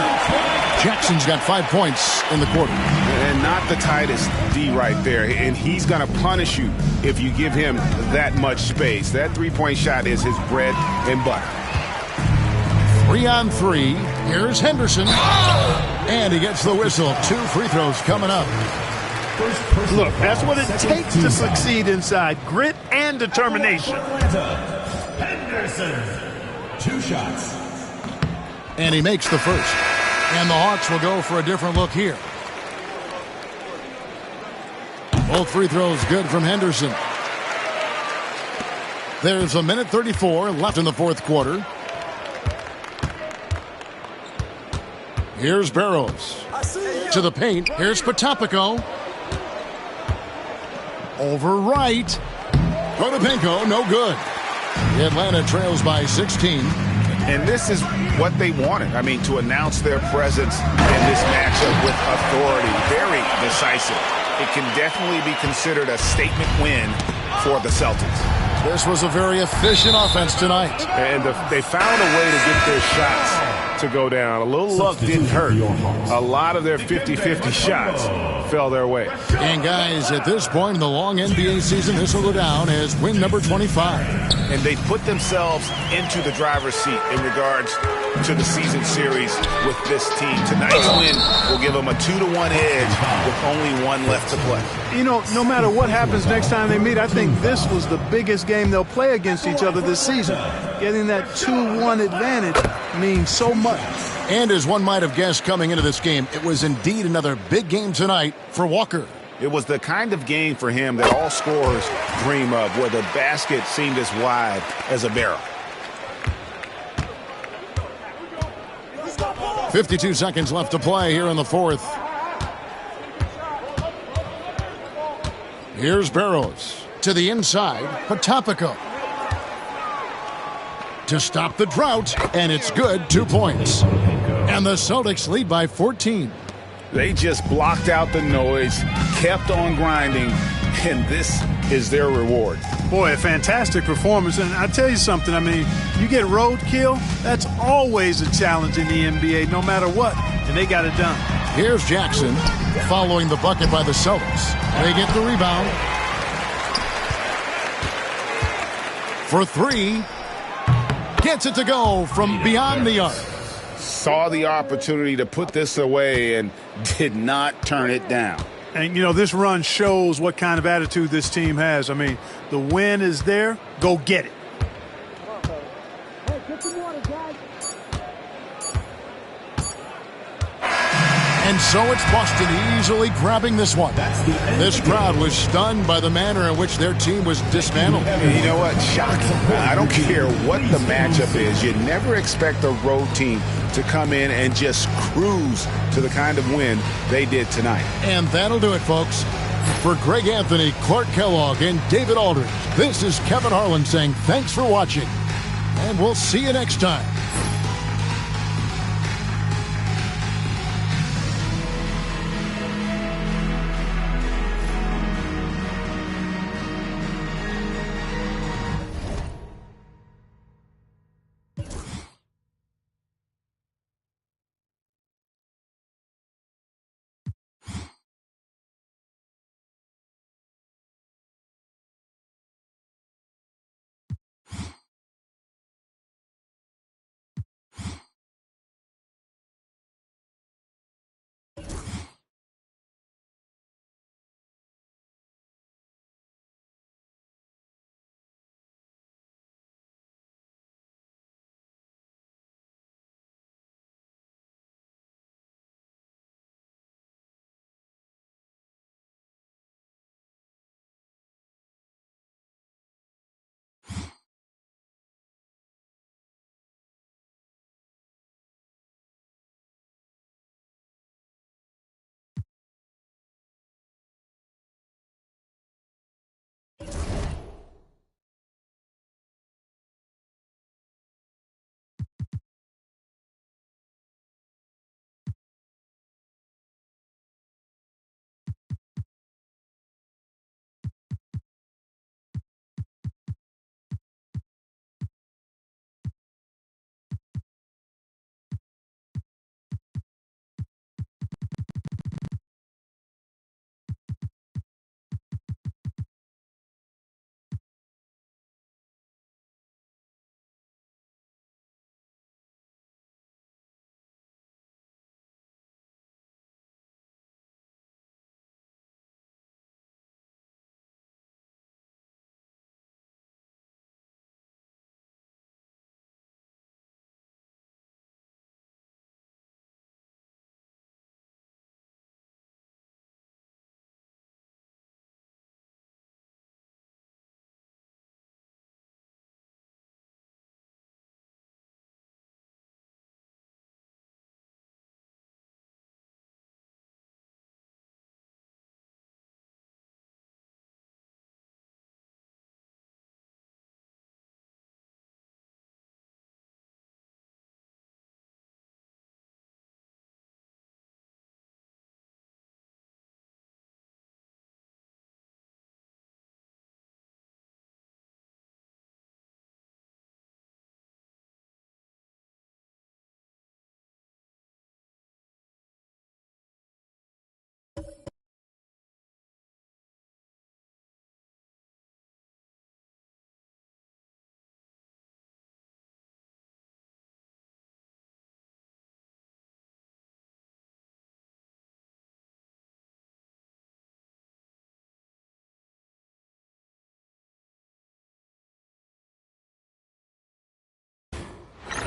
Jackson's got 5 points in the quarter. And not the tightest D right there. And he's going to punish you if you give him that much space. That three-point shot is his bread and butter. 3 on 3. Here's Henderson. And he gets the whistle. 2 free throws coming up. Look, that's what it takes to succeed inside. Grit and determination. Henderson. 2 shots. And he makes the first. And the Hawks will go for a different look here. Both free throws good from Henderson. There's 1:34 left in the fourth quarter. Here's Barrows. To the paint. Here's Potapico. Over right. Potapenko, no good. Atlanta trails by 16. And this is what they wanted. I mean, to announce their presence in this matchup with authority. Very decisive. It can definitely be considered a statement win for the Celtics. This was a very efficient offense tonight. And they found a way to get their shots to go down. A little luck didn't hurt. A lot of their 50-50 shots fell their way. And guys, at this point in the long NBA season, this will go down as win number 25. And they put themselves into the driver's seat in regards to the season series with this team. Tonight's win will give them a 2-1 edge with only one left to play. You know, no matter what happens next time they meet, I think this was the biggest game they'll play against each other this season. Getting that 2-1 advantage means so much. And as one might have guessed coming into this game, it was indeed another big game tonight for Walker. It was the kind of game for him that all scorers dream of, where the basket seemed as wide as a barrel. 52 seconds left to play here in the fourth. Here's Barrows to the inside. Potapenko to stop the drought, and it's good. 2 points. And the Celtics lead by 14. They just blocked out the noise, kept on grinding, and this is their reward. Boy, a fantastic performance. And I tell you something, I mean, you get roadkill, that's always a challenge in the NBA, no matter what. And they got it done. Here's Jackson following the bucket by the Celtics. They get the rebound. For three. Gets it to go from beyond the arc. Saw the opportunity to put this away and did not turn it down. And, you know, this run shows what kind of attitude this team has. I mean, the win is there. Go get it. And so it's Boston easily grabbing this one. This crowd was stunned by the manner in which their team was dismantled. And you know what? Shocking. I don't care what the matchup is. You never expect a road team to come in and just cruise to the kind of win they did tonight. And that'll do it, folks. For Greg Anthony, Clark Kellogg, and David Aldridge, this is Kevin Harlan saying thanks for watching. And we'll see you next time.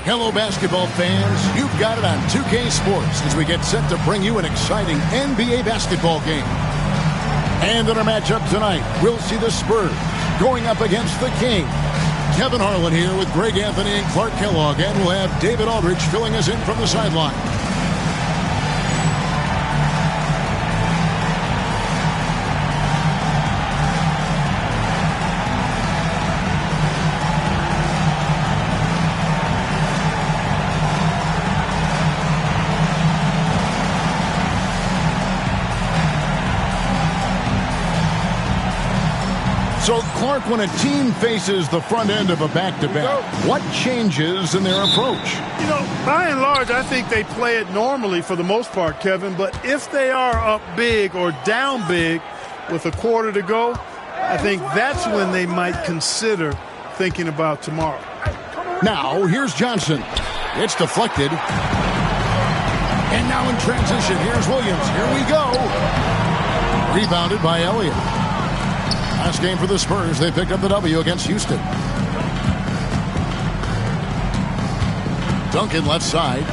Hello, basketball fans. You've got it on 2K Sports as we get set to bring you an exciting NBA basketball game. And in our matchup tonight, we'll see the Spurs going up against the Kings. Kevin Harlan here with Greg Anthony and Clark Kellogg, and we'll have David Aldridge filling us in from the sideline. So, Clark, when a team faces the front end of a back-to-back, what changes in their approach? You know, by and large, I think they play it normally for the most part, Kevin. But if they are up big or down big with a quarter to go, I think that's when they might consider thinking about tomorrow. Now, here's Johnson. It's deflected. And now in transition, here's Williams. Here we go. Rebounded by Elliott. Last game for the Spurs, they picked up the W against Houston. Duncan left side.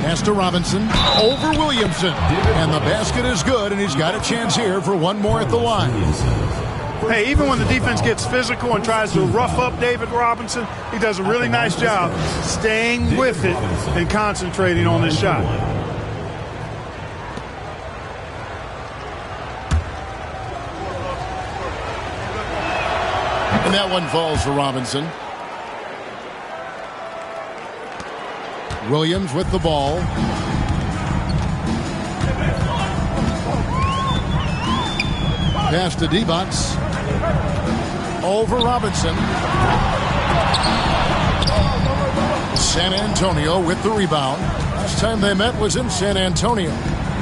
Pass to Robinson. Over Williamson. And the basket is good, and he's got a chance here for one more at the line. Hey, even when the defense gets physical and tries to rough up David Robinson, he does a really nice job staying with it and concentrating on his shot. And that one falls for Robinson. Williams with the ball. Pass to D-Box. Over Robinson. San Antonio with the rebound. Last time they met was in San Antonio.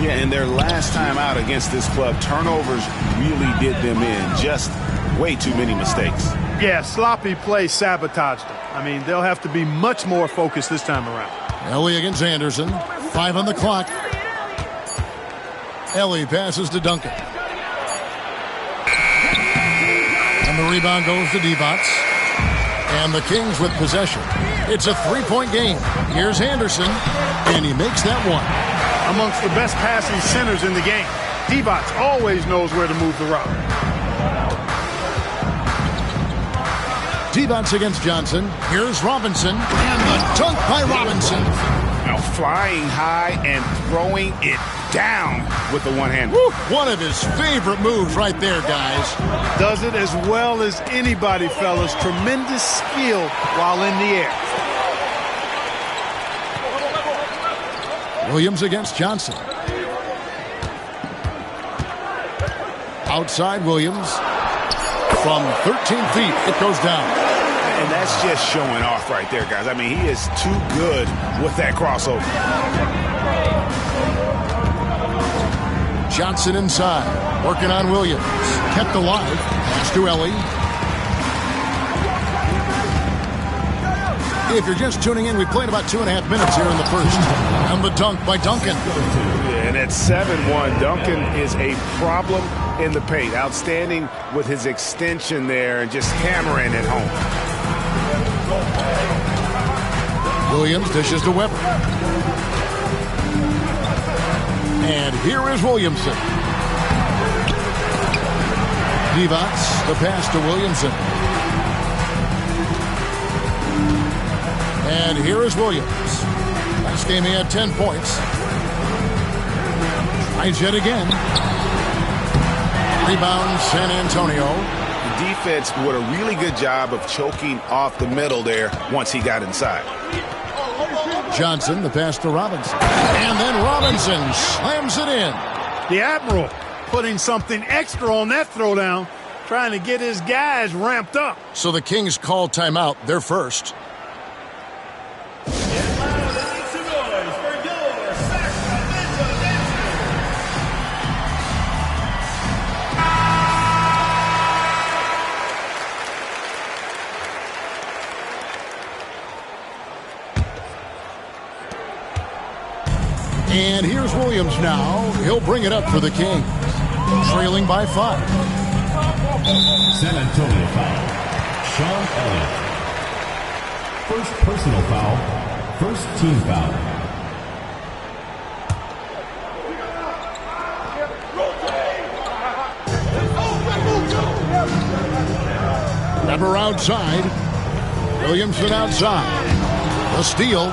Yeah, and their last time out against this club, turnovers really did them in. Just way too many mistakes. Yeah, sloppy play sabotaged them. I mean, they'll have to be much more focused this time around. Ellie against Anderson. 5 on the clock. Ellie passes to Duncan. And the rebound goes to D-Box. And the Kings with possession. It's a three-point game. Here's Anderson. And he makes that one. Amongst the best passing centers in the game. D-Box always knows where to move the rock. D-Box against Johnson. Here's Robinson. And the dunk by Robinson. Now flying high and throwing it down with the one-hand. One of his favorite moves right there, guys. Does it as well as anybody, fellas. Tremendous skill while in the air. Williams against Johnson. Outside Williams. From 13 feet, it goes down. And that's just showing off right there, guys. I mean, he is too good with that crossover. Johnson inside, working on Williams. Kept alive. Pass to Ellie. If you're just tuning in, we played about 2.5 minutes here in the first. And the dunk by Duncan. And at 7-1, Duncan is a problem in the paint. Outstanding with his extension there and just hammering it home. Williams dishes to Weber. And here is Williamson. D-Box, the pass to Williamson. And here is Williams. Last game he had 10 points. Tries yet again. Rebound San Antonio. The defense did a really good job of choking off the middle there once he got inside. Johnson, the pass to Robinson. And then Robinson slams it in. The Admiral putting something extra on that throwdown, trying to get his guys ramped up. So the Kings call timeout. They're first. And here's Williams now. He'll bring it up for the Kings. Trailing by 5. San Antonio foul. Sean Elliott. First personal foul. First team foul. Weber outside. Williamson outside. The steal.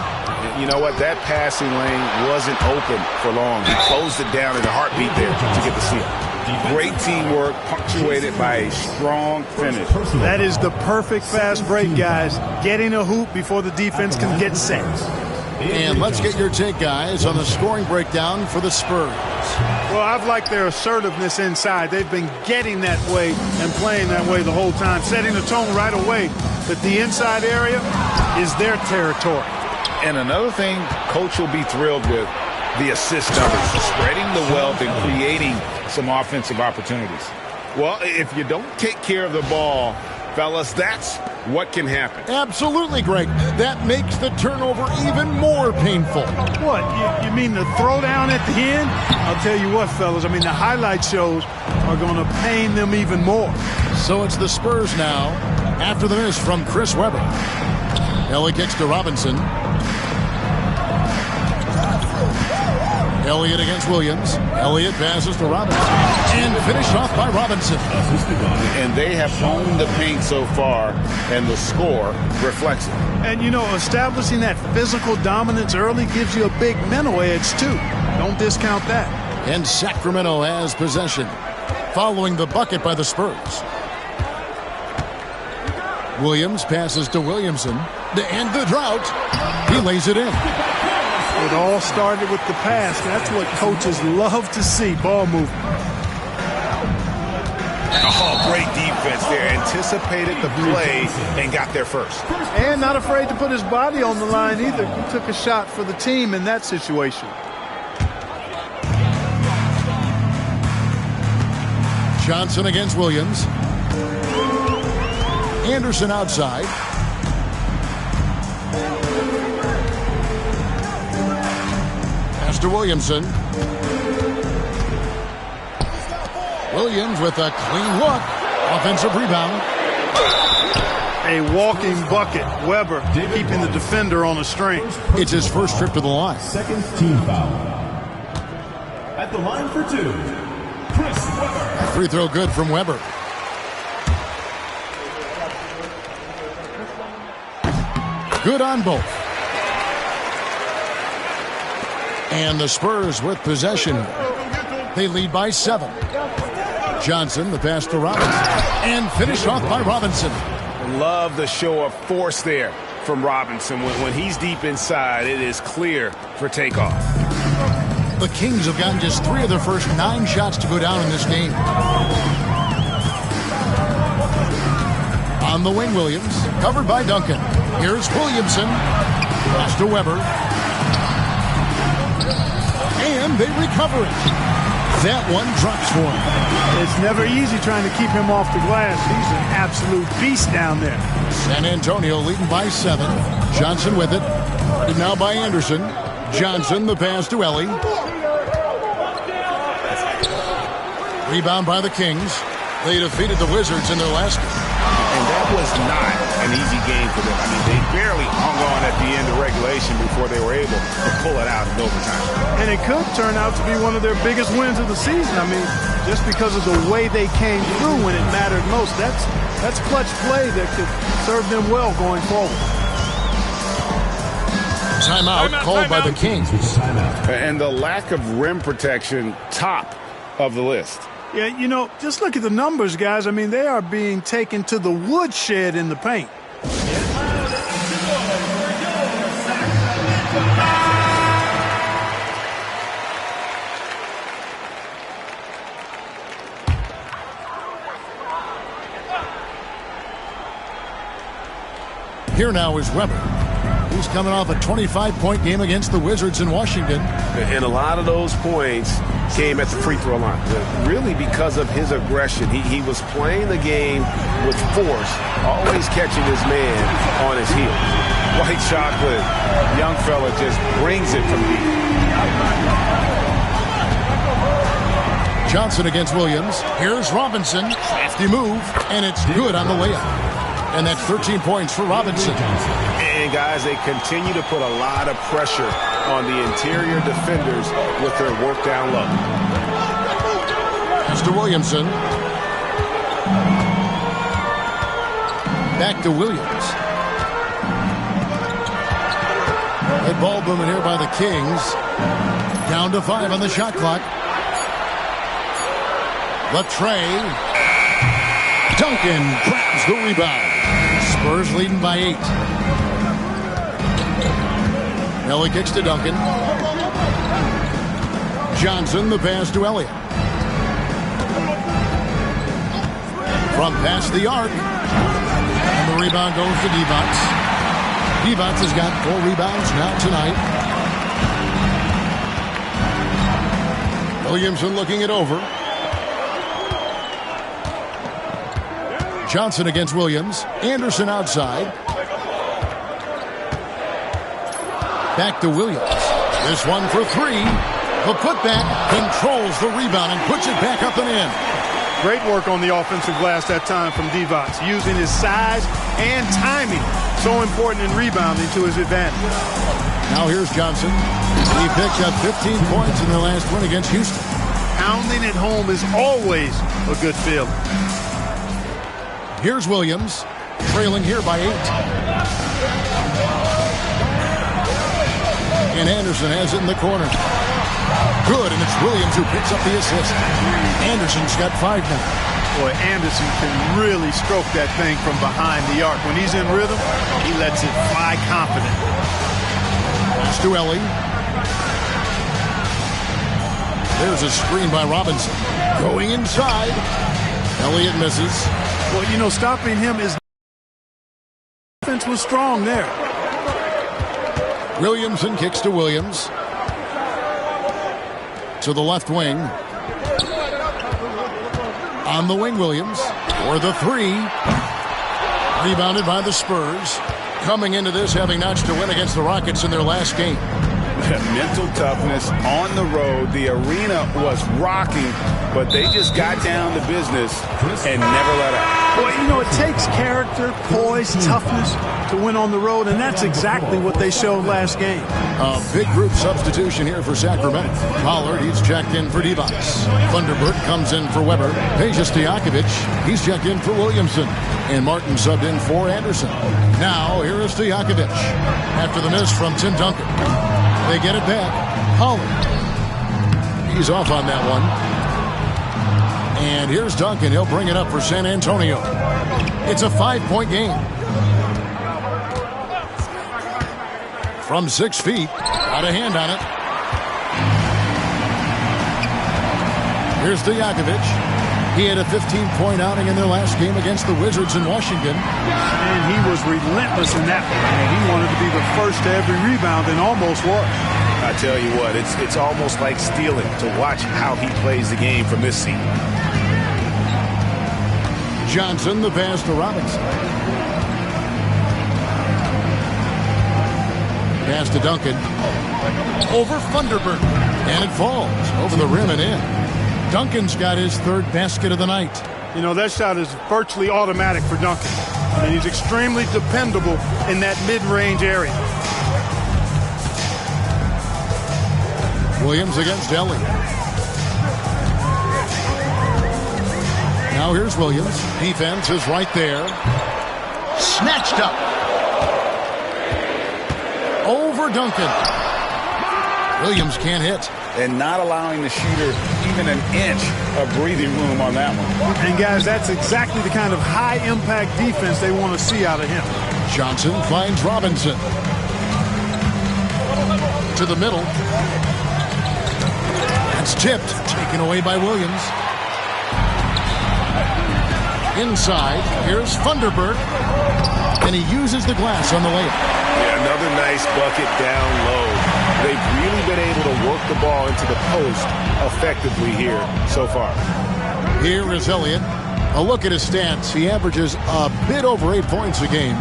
You know what? That passing lane wasn't open for long. He closed it down in a heartbeat there to get the steal. Great teamwork, punctuated by a strong finish. That is the perfect fast break, guys. Getting a hoop before the defense can get set. And let's get your take, guys, on the scoring breakdown for the Spurs. Well, I've liked their assertiveness inside. They've been getting that way and playing that way the whole time, setting the tone right away that the inside area is their territory. And another thing Coach will be thrilled with, the assist numbers, spreading the wealth and creating some offensive opportunities. Well, if you don't take care of the ball, fellas, that's what can happen. Absolutely, Greg. That makes the turnover even more painful. What? You mean the throwdown at the end? I'll tell you what, fellas. I mean, the highlight shows are going to pain them even more. So it's the Spurs now after the miss from Chris Webber. Ellie kicks to Robinson. Elliott against Williams. Elliott passes to Robinson. And finished off by Robinson. And they have owned the paint so far, and the score reflects it. And, you know, establishing that physical dominance early gives you a big mental edge, too. Don't discount that. And Sacramento has possession, following the bucket by the Spurs. Williams passes to Williamson. To end the drought, he lays it in. It all started with the pass. That's what coaches love to see, ball movement. Oh, great defense there. Anticipated the play and got there first. And not afraid to put his body on the line either. He took a shot for the team in that situation. Johnson against Williams. Anderson outside. Pass to Williamson. Williams with a clean look. Offensive rebound. A walking bucket. Webber keeping the defender on a string. It's his first trip to the line. Second team foul. At the line for two, Chris Webber. Free throw good from Webber. Good on both. And the Spurs with possession. They lead by 7. Johnson, the pass to Robinson. And finished off by Robinson. Love the show of force there from Robinson. When he's deep inside, it is clear for takeoff. The Kings have gotten just 3 of their first 9 shots to go down in this game. On the wing, Williams, covered by Duncan. Here's Williamson. Pass to Webber. And they recover it. That one drops for him. It's never easy trying to keep him off the glass. He's an absolute beast down there. San Antonio leading by 7. Johnson with it. And now by Anderson. Johnson, the pass to Ellie. Rebound by the Kings. They defeated the Wizards in their last game. And that was not an easy game for them. I mean, they barely hung on at the end of regulation before they were able to pull it out in overtime. And it could turn out to be one of their biggest wins of the season. I mean, just because of the way they came through when it mattered most. That's clutch play that could serve them well going forward. Timeout called by the Kings. And the lack of rim protection, top of the list. Yeah, you know, just look at the numbers, guys. I mean, they are being taken to the woodshed in the paint. Here now is Webber, who's coming off a 25-point game against the Wizards in Washington. And a lot of those points came at the free throw line. Really because of his aggression. He was playing the game with force, always catching his man on his heel. White chocolate, young fella just brings it from deep. Johnson against Williams. Here's Robinson. Crafty move, and it's good on the layup. And that's 13 points for Robinson. And And, guys, they continue to put a lot of pressure on the interior defenders with their work down low. Pass to Williamson. Back to Williams. Red ball booming here by the Kings. Down to 5 on the shot clock. Latrey. Duncan grabs the rebound. Spurs leading by 8. Ellie kicks to Duncan. Johnson, the pass to Elliott. From past the arc. And the rebound goes to Divac. Divac has got 4 rebounds now tonight. Williamson looking it over. Johnson against Williams. Anderson outside. Back to Williams. This one for 3. The putback controls the rebound and puts it back up and in. Great work on the offensive glass that time from Divac, using his size and timing, so important in rebounding, to his advantage. Now here's Johnson. He picked up 15 points in their last win against Houston. Pounding at home is always a good feeling. Here's Williams, trailing here by 8. And Anderson has it in the corner. Good, and it's Williams who picks up the assist. Anderson's got 5 now. Boy, Anderson can really stroke that thing from behind the arc. When he's in rhythm, he lets it fly confident. Pass to Ellie. There's a screen by Robinson. Going inside. Elliott misses. Well, you know, stopping him is... Defense was strong there. Williamson kicks to Williams. To the left wing. On the wing, Williams. For the 3. Rebounded by the Spurs. Coming into this having notched a win against the Rockets in their last game. Mental toughness on the road. The arena was rocking, but they just got down to business and never let up. Well, you know, it takes character, poise, toughness to win on the road, and that's exactly what they showed last game. A big group substitution here for Sacramento. Pollard, he's checked in for Divac. Thunderbird comes in for Weber. Peja Stojakovic, he's checked in for Williamson. And Martin subbed in for Anderson. Now, here is Stojakovic. After the miss from Tim Duncan. They get it back. Pollard. He's off on that one. And here's Duncan. He'll bring it up for San Antonio. It's a 5-point game. From 6 feet. Got a hand on it. Here's Stojakovic. He had a 15-point outing in their last game against the Wizards in Washington. And he was relentless in that one. And he wanted to be the first to every rebound and almost was. I tell you what, it's almost like stealing to watch how he plays the game from this seat. Johnson, the pass to Robinson. Pass to Duncan. Over Thunderbird. And it falls over the rim and in. Duncan's got his 3rd basket of the night. You know, that shot is virtually automatic for Duncan. And he's extremely dependable in that mid-range area. Williams against Ellie. Now here's Williams. Defense is right there. Snatched up. Over Duncan. Williams can't hit. And not allowing the shooter even an inch of breathing room on that one. And, guys, that's exactly the kind of high-impact defense they want to see out of him. Johnson finds Robinson. To the middle. That's tipped. Taken away by Williams. Inside. Here's Thunderbird. And he uses the glass on the layup. Yeah, another nice bucket down low. They've really been able to work the ball into the post effectively here so far. Here is Elliott. A look at his stats. He averages a bit over 8 points a game.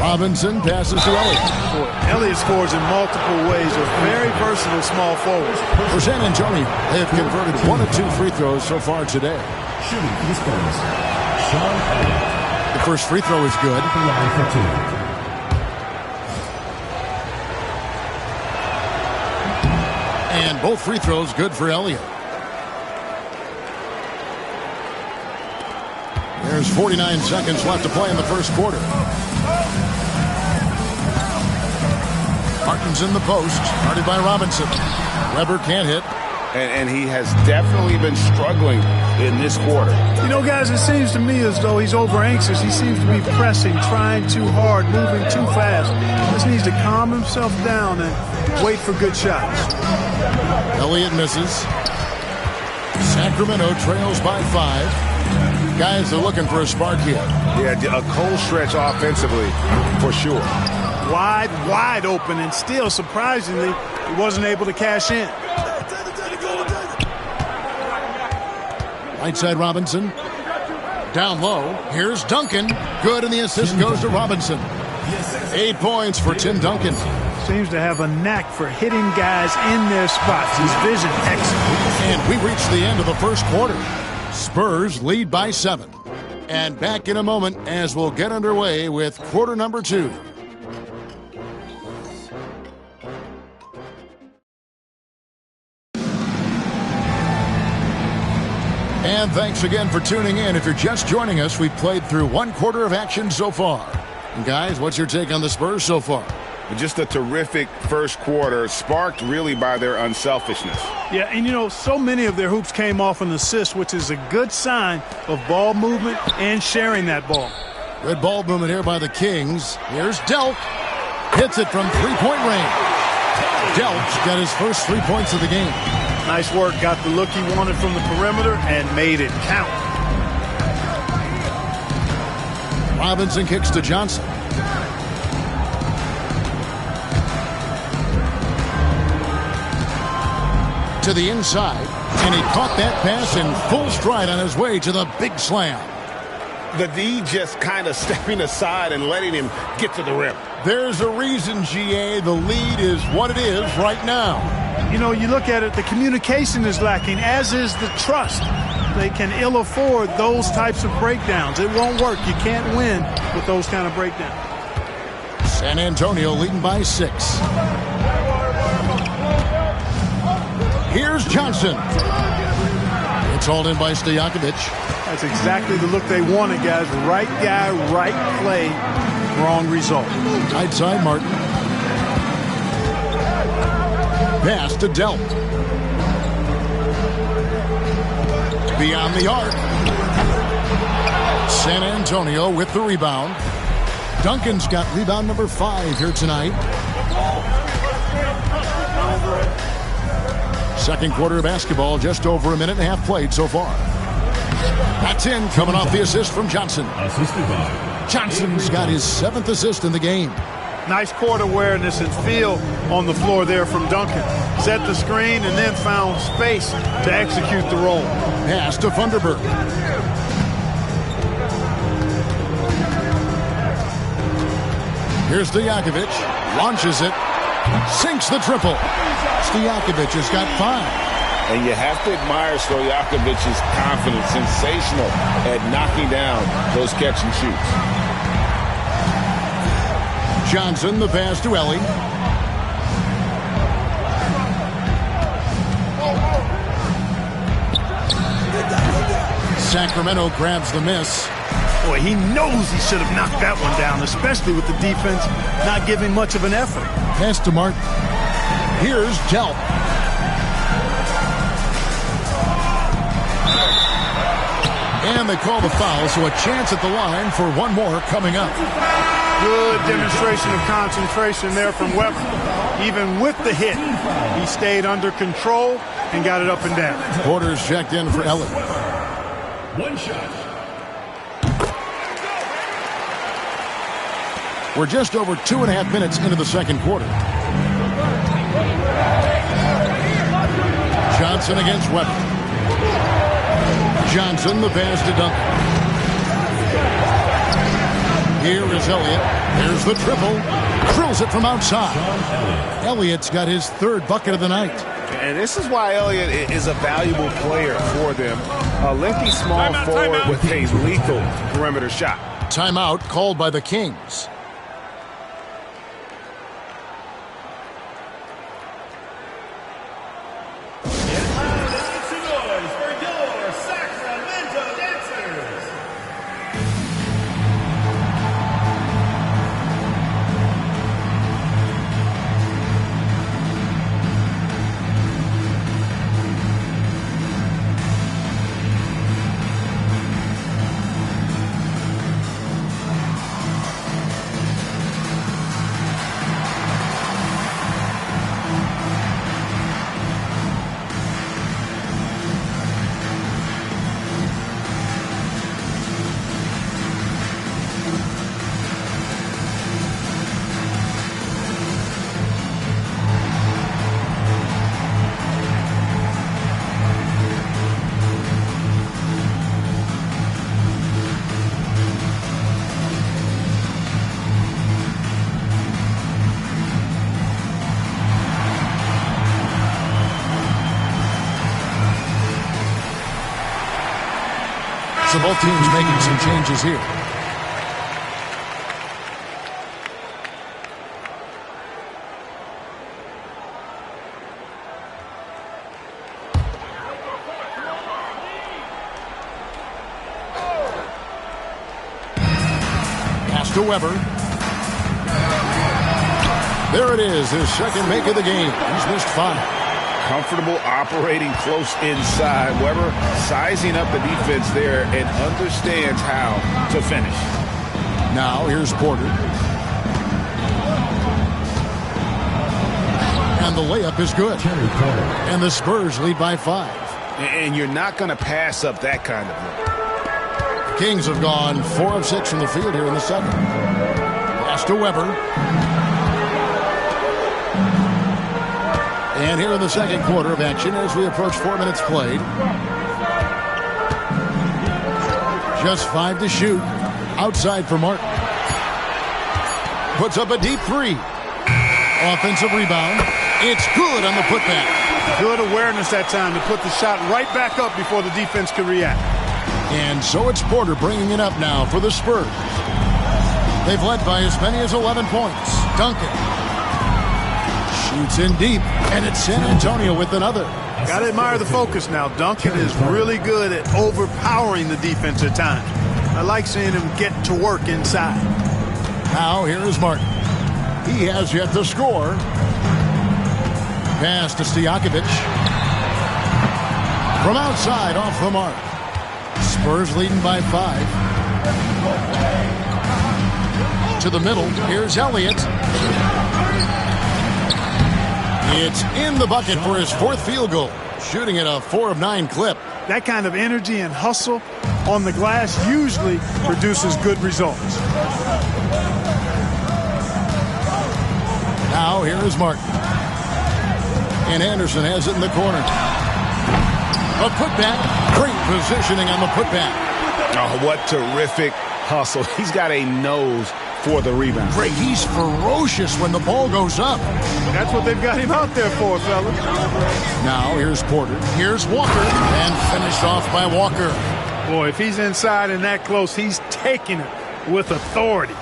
Robinson passes to Elliott. Boy, Elliott scores in multiple ways. A very versatile small forward. For San Antonio, they have converted 1 of 2 free throws so far today. Shooting for the Spurs, Sean Elliott. The first free throw is good. The line for two. And both free throws good for Elliott. There's 49 seconds left to play in the first quarter. Martin's in the post, guarded by Robinson. Weber can't hit. And he has definitely been struggling in this quarter. You know, guys, it seems to me as though he's over-anxious. He seems to be pressing, trying too hard, moving too fast. He just needs to calm himself down and wait for good shots. Elliott misses. Sacramento trails by 5. Guys are looking for a spark here. Yeah, a cold stretch offensively, for sure. Wide open, and still, surprisingly, he wasn't able to cash in. Right side Robinson. Down low. Here's Duncan. Good, and the assist goes to Robinson. 8 points for Tim Duncan. Seems to have a knack for hitting guys in their spots. His vision excellent. And we reach the end of the first quarter. Spurs lead by 7. And back in a moment as we'll get underway with quarter number 2. And thanks again for tuning in. If you're just joining us, we've played through 1 quarter of action so far. And guys, what's your take on the Spurs so far? Just a terrific first quarter, sparked really by their unselfishness. Yeah, and you know, so many of their hoops came off an assist, which is a good sign of ball movement and sharing that ball. Good ball movement here by the Kings. Here's Delk. Hits it from three-point range. Delk's got his first 3 points of the game. Nice work. Got the look he wanted from the perimeter and made it count. Robinson kicks to Johnson. To the inside, and he caught that pass in full stride on his way to the big slam. The D just kind of stepping aside and letting him get to the rim. There's a reason, GA, the lead is what it is right now. You know, you look at it, the communication is lacking, as is the trust. They can ill afford those types of breakdowns. It won't work. You can't win with those kind of breakdowns. San Antonio leading by 6. Here's Johnson. It's hauled in by Stojakovic. That's exactly the look they wanted, guys. Right guy, right play, wrong result. Right side, Martin. Pass to Delp. Beyond the arc. San Antonio with the rebound. Duncan's got rebound number 5 here tonight. Second quarter of basketball, just over a minute and a half played so far. That's in, coming off the assist from Johnson. Assisted by Johnson's got his 7th assist in the game. Nice court awareness and feel on the floor there from Duncan. Set the screen and then found space to execute the roll. Pass to Funderburg. Here's Stojakovic. Launches it. Sinks the triple. Stojakovic has got 5. And you have to admire Stojakovic's confidence. Sensational at knocking down those catch and shoots. Johnson, the pass to Ellie. Sacramento grabs the miss. Boy, he knows he should have knocked that one down, especially with the defense not giving much of an effort. Pass to Martin. Here's Delp. And they call the foul, so a chance at the line for one more coming up. Good demonstration of concentration there from Weber. Even with the hit, he stayed under control and got it up and down. Porter's checked in for Elliott. one shot. We're just over 2.5 minutes into the second quarter. Johnson against Weber. Johnson, the pass to Duncan. Here is Elliott. There's the triple. Drills it from outside. Elliott's got his 3rd bucket of the night. And this is why Elliott is a valuable player for them. A lengthy small forward with a lethal perimeter shot. timeout called by the Kings. So both teams making some changes here. Pass to Weber. There it is, his second make of the game. He's missed 5. Comfortable operating close inside. Weber sizing up the defense there and understands how to finish. Now here's Porter. And the layup is good. And the Spurs lead by 5. And you're not going to pass up that kind of look. Kings have gone 4 of 6 from the field here in the second. Pass to Weber. And here in the second quarter of action as we approach 4 minutes played. Just 5 to shoot. Outside for Martin. Puts up a deep 3. Offensive rebound. It's good on the putback. Good awareness that time to put the shot right back up before the defense could react. And so it's Porter bringing it up now for the Spurs. They've led by as many as 11 points. Duncan. Shoots in deep, and it's San Antonio with another. Got to admire the focus now. Duncan is really good at overpowering the defense at times. I like seeing him get to work inside. Now here is Martin. He has yet to score. Pass to Stojakovic. From outside, off the mark. Spurs leading by 5. To the middle, here's Elliott. It's in the bucket for his 4th field goal, shooting at a 4 of 9 clip. That kind of energy and hustle on the glass usually produces good results. Now here is Martin. And Anderson has it in the corner. A putback. Great positioning on the putback. Oh, what terrific hustle. He's got a nose for the rebound. Great. He's ferocious when the ball goes up. That's what they've got him out there for, fellas. Now here's Porter. Here's Walker. And finished off by Walker. Boy, if he's inside and that close, he's taking it with authority.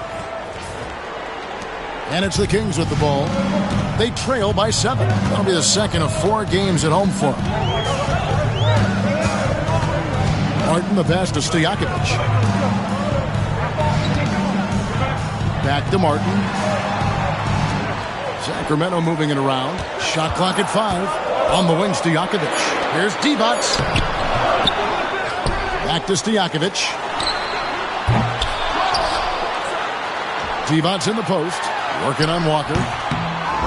And it's the Kings with the ball. They trail by 7. That'll be the second of 4 games at home for them. Martin, the pass to Stojakovic. Back to Martin. Sacramento moving it around. Shot clock at 5. On the wing, Stojakovic. Here's Divac. Back to Stojakovic. Divac in the post. Working on Walker.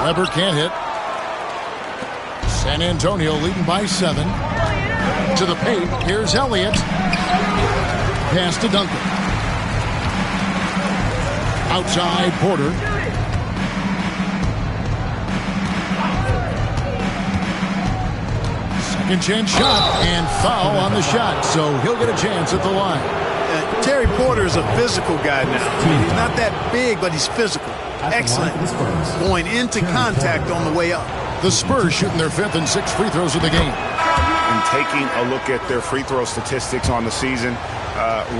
Weber can't hit. San Antonio leading by 7. To the paint. Here's Elliott. Pass to Duncan. Outside Porter. Second chance shot and foul on the shot. So he'll get a chance at the line. Terry Porter is a physical guy now. He's not that big, but he's physical. Excellent. Going into contact on the way up. The Spurs shooting their 5th and 6th free throws of the game. And taking a look at their free throw statistics on the season,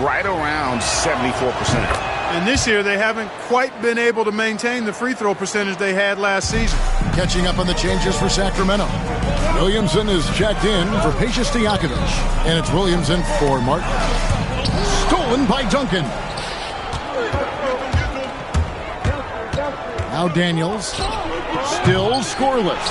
right around 74%. And this year, they haven't quite been able to maintain the free throw percentage they had last season. Catching up on the changes for Sacramento. Williamson is checked in for Peja Stojakovic. And it's Williamson for Martin. Stolen by Duncan. Now Daniels. Still scoreless.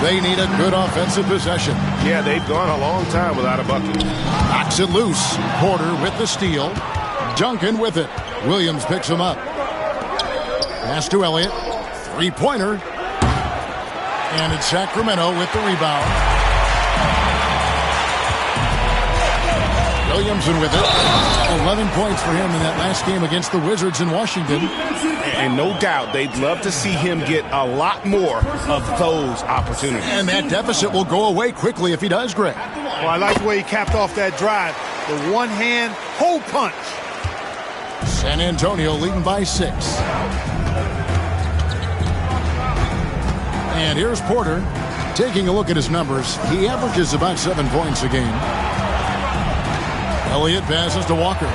They need a good offensive possession. Yeah, they've gone a long time without a bucket. Knocks it loose. Porter with the steal. Duncan with it. Williams picks him up. Pass to Elliott. Three-pointer. And it's Sacramento with the rebound. Williamson with it. 11 points for him in that last game against the Wizards in Washington. And no doubt they'd love to see him get a lot more of those opportunities. And that deficit will go away quickly if he does, Greg. Well, I like the way he capped off that drive. The one-hand hole punch. San Antonio leading by 6. And here's Porter. Taking a look at his numbers, he averages about 7 points a game. Elliott passes to Walker.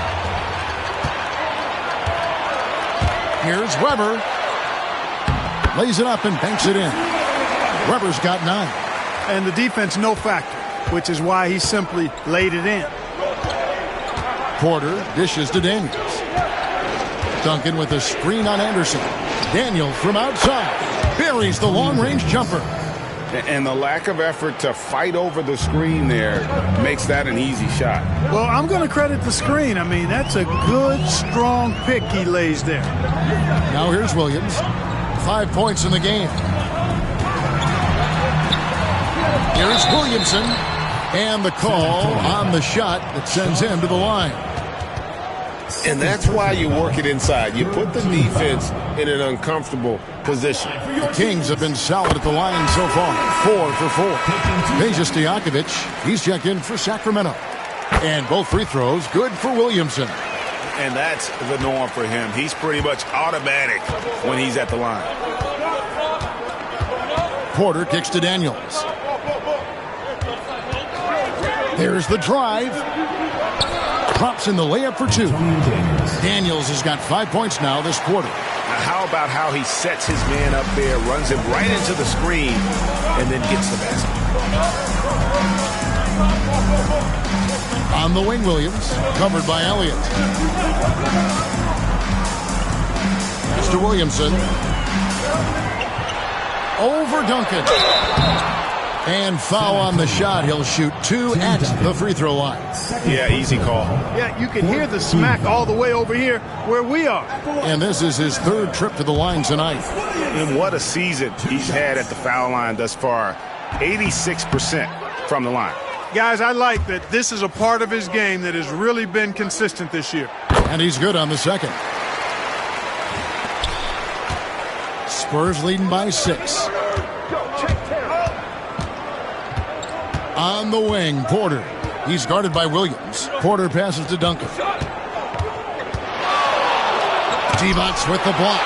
Here's Weber. Lays it up and banks it in. Weber's got 9. And the defense no factor, which is why he simply laid it in. Porter dishes to Daniels. Duncan with a screen on Anderson. Daniels from outside. Buries the long-range jumper. And the lack of effort to fight over the screen there makes that an easy shot. Well, I'm going to credit the screen. I mean, that's a good, strong pick he lays there. Now here's Williams. 5 points in the game. Here's Williamson. And the call on the shot that sends him to the line. And that's why you work it inside. You put the defense in an uncomfortable position. The Kings have been solid at the line so far. 4 for 4. Peja Stojakovic, he's checked in for Sacramento. And both free throws good for Williamson. And that's the norm for him. He's pretty much automatic when he's at the line. Porter kicks to Daniels. There's the drive. Drops in the layup for 2. Daniels has got 5 points now this quarter. Now how about how he sets his man up there, runs him right into the screen, and then gets the basket. On the wing, Williams, covered by Elliott. Pass to Williamson. Over Duncan. And foul on the shot. He'll shoot 2 at the free throw line. Yeah, easy call. Yeah, you can hear the smack all the way over here where we are. And this is his 3rd trip to the line tonight. And what a season he's had at the foul line thus far. 86% from the line. Guys, I like that this is a part of his game that has really been consistent this year. And he's good on the second. Spurs leading by 6. On the wing, Porter. He's guarded by Williams. Porter passes to Duncan. Divac with the block.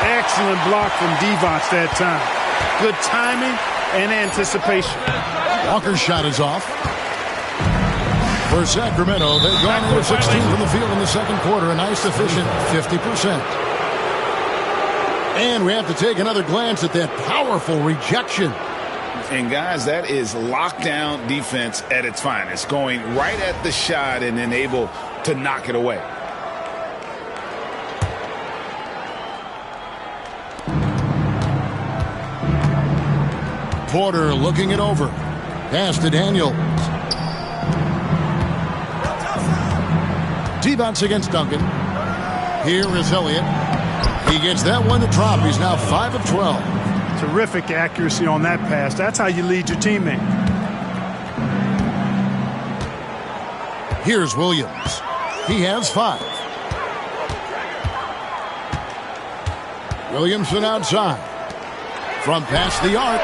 Excellent block from Divac that time. Good timing and anticipation. Walker's shot is off. For Sacramento, they've gone 8 of 16 from the field in the second quarter. A nice, efficient 50%. And we have to take another glance at that powerful rejection. And, guys, that is lockdown defense at its finest, going right at the shot and then able to knock it away. Porter looking it over. Pass to Daniels. Divac against Duncan. Here is Elliott. He gets that one to drop. He's now 5 of 12. Terrific accuracy on that pass. That's how you lead your teammate. Here's Williams. He has 5. Williamson outside. From past the arc.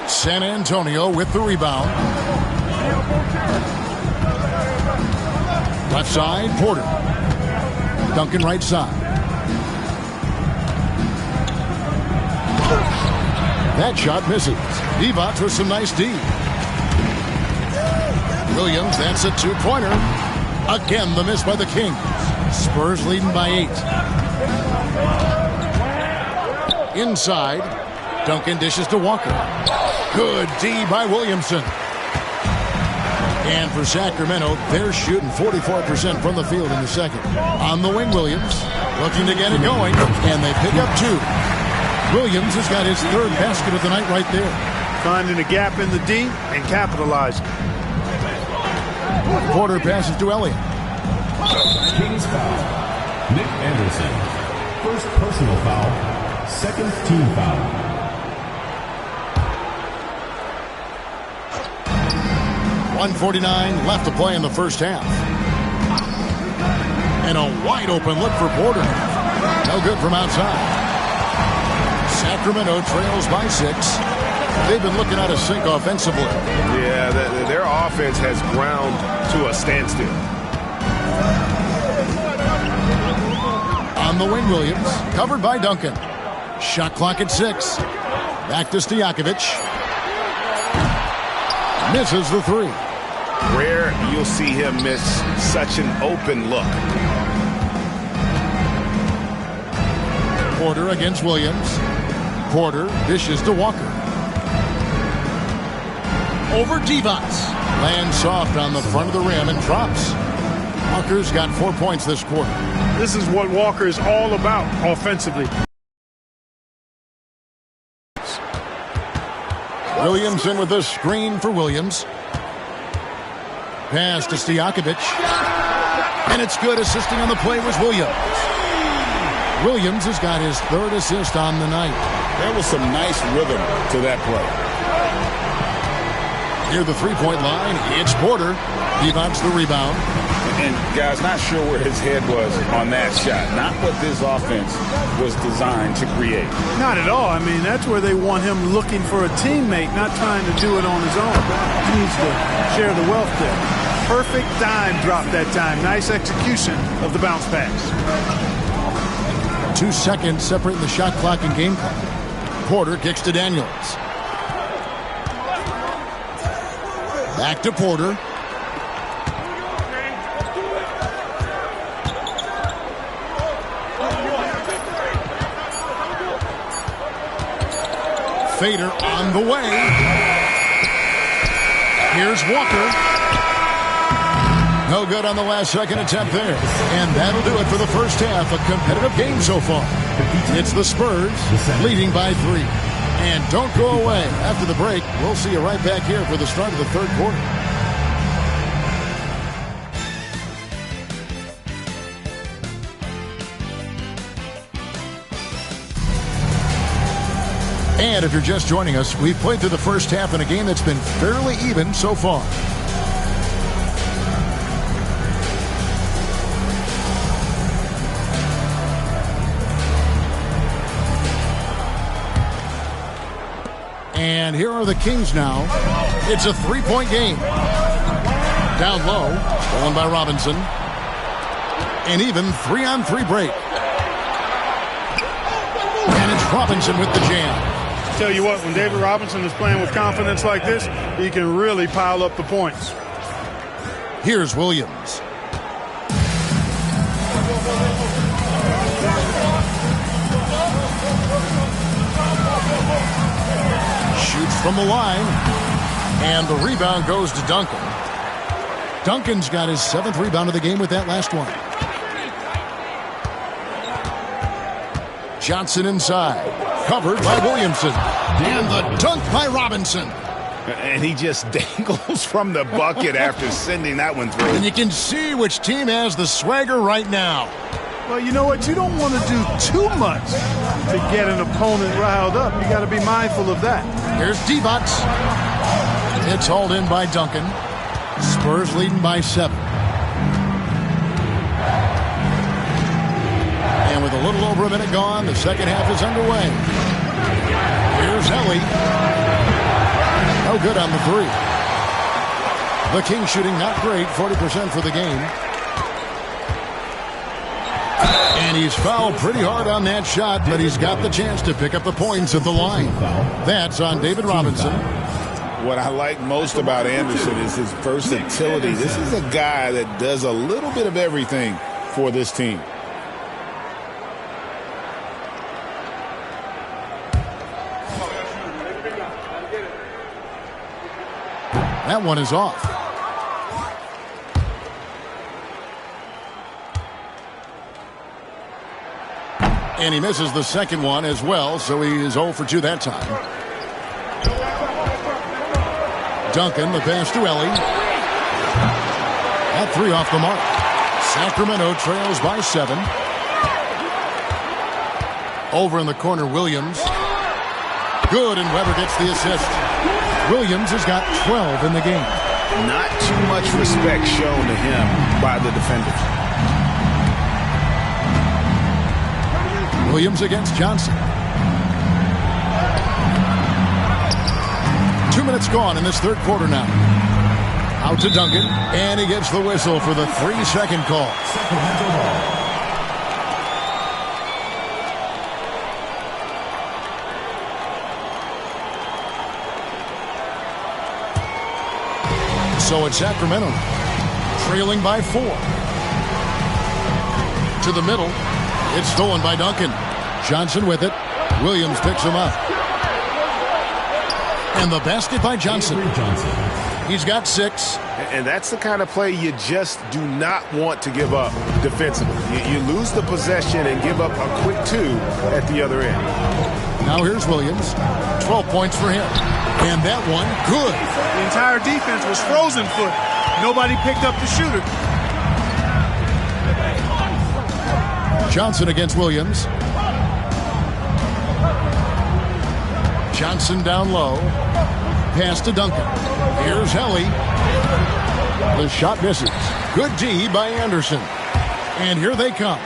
San Antonio with the rebound. Left side, Porter. Duncan right side. That shot misses. Divac with some nice D. Williams, that's a two-pointer. Again, the miss by the Kings. Spurs leading by 8. Inside, Duncan dishes to Walker. Good D by Williamson. And for Sacramento, they're shooting 44% from the field in the second. On the wing, Williams looking to get it going, and they pick up 2. Williams has got his 3rd basket of the night right there. Finding a gap in the D and capitalizing. Porter passes to Elliott. Kings foul. Nick Anderson. First personal foul. Second team foul. .149 left to play in the first half. And a wide open look for Porter. No good from outside. Sacramento trails by 6. They've been looking out of sync offensively. Yeah, their offense has ground to a standstill. On the wing, Williams, covered by Duncan. Shot clock at 6. Back to Stojakovic. Misses the 3. Rare you'll see him miss such an open look. Porter against Williams. Porter dishes to Walker. Over Divac. Lands soft on the front of the rim and drops. Walker's got 4 points this quarter. This is what Walker is all about offensively. Williamson with a screen for Williams. Pass to Stojakovic. And it's good. Assisting on the play was Williams. Williams has got his 3rd assist on the night. There was some nice rhythm to that play. Near the three-point line, it's Porter. He bounces the rebound. And, guys, not sure where his head was on that shot. Not what this offense was designed to create. Not at all. I mean, that's where they want him looking for a teammate, not trying to do it on his own. He needs to share the wealth there. Perfect dime drop that time. Nice execution of the bounce pass. 2 seconds separating the shot clock and game clock. Porter kicks to Daniels. Back to Porter. Fader on the way. Here's Walker. No good on the last second attempt there. And that'll do it for the first half. A competitive game so far. It's the Spurs leading by 3. And don't go away. After the break, we'll see you right back here for the start of the third quarter. And if you're just joining us, we've played through the first half in a game that's been fairly even so far. And here are the Kings now. It's a 3-point game. Down low, stolen by Robinson. An even 3-on-3 break. And it's Robinson with the jam. Tell you what, when David Robinson is playing with confidence like this, he can really pile up the points. Here's Williams. Shoots from the line. And the rebound goes to Duncan. Duncan's got his 7th rebound of the game with that last one. Johnson inside. Covered by Williamson. And the dunk by Robinson. And he just dangles from the bucket after sending that one through. And you can see which team has the swagger right now. Well, you know what? You don't want to do too much to get an opponent riled up. You got to be mindful of that. Here's Divac. It's hauled in by Duncan. Spurs leading by 7. And with a little over a minute gone, the second half is underway. Here's Ellie. No good on the 3. The Kings shooting not great, 40% for the game. And he's fouled pretty hard on that shot, but he's got the chance to pick up the points at the line. That's on David Robinson. What I like most about Anderson is his versatility. This is a guy that does a little bit of everything for this team. That one is off. And he misses the second one as well, so he is 0 for 2 that time. Duncan, the pass to Ellie. That 3 off the mark. Sacramento trails by 7. Over in the corner, Williams. Good, and Weber gets the assist. Williams has got 12 in the game. Not too much respect shown to him by the defenders. Williams against Johnson. 2 minutes gone in this third quarter now. Out to Duncan, and he gets the whistle for the 3-second call. So it's Sacramento trailing by 4. To the middle. It's stolen by Duncan. Johnson with it. Williams picks him up. And the basket by Johnson. He's got 6. And that's the kind of play you just do not want to give up defensively. You lose the possession and give up a quick 2 at the other end. Now here's Williams. 12 points for him. And that one, good. The entire defense was frozen foot. Nobody picked up the shooter. Johnson against Williams. Johnson down low. Pass to Duncan. Here's Helly. The shot misses. Good D by Anderson. And here they come.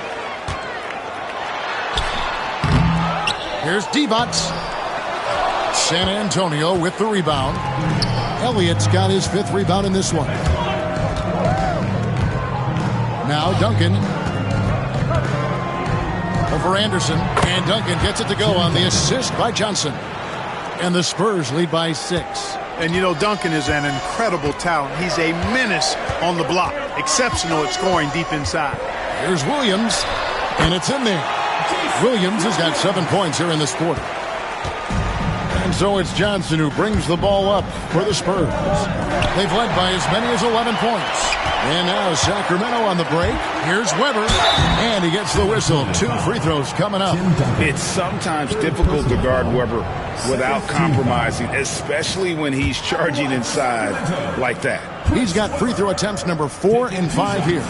Here's Divac. San Antonio with the rebound. Elliott's got his 5th rebound in this one. Now Duncan. Over Anderson, and Duncan gets it to go on the assist by Johnson. And the Spurs lead by 6. And, you know, Duncan is an incredible talent. He's a menace on the block. Exceptional at scoring deep inside. Here's Williams, and it's in there. Williams has got 7 points here in this quarter. And so it's Johnson who brings the ball up for the Spurs. They've led by as many as 11 points. And now Sacramento on the break. Here's Weber, and he gets the whistle. 2 free throws coming up. It's sometimes difficult to guard Weber without compromising, especially when he's charging inside like that. He's got free throw attempts number 4 and 5 here.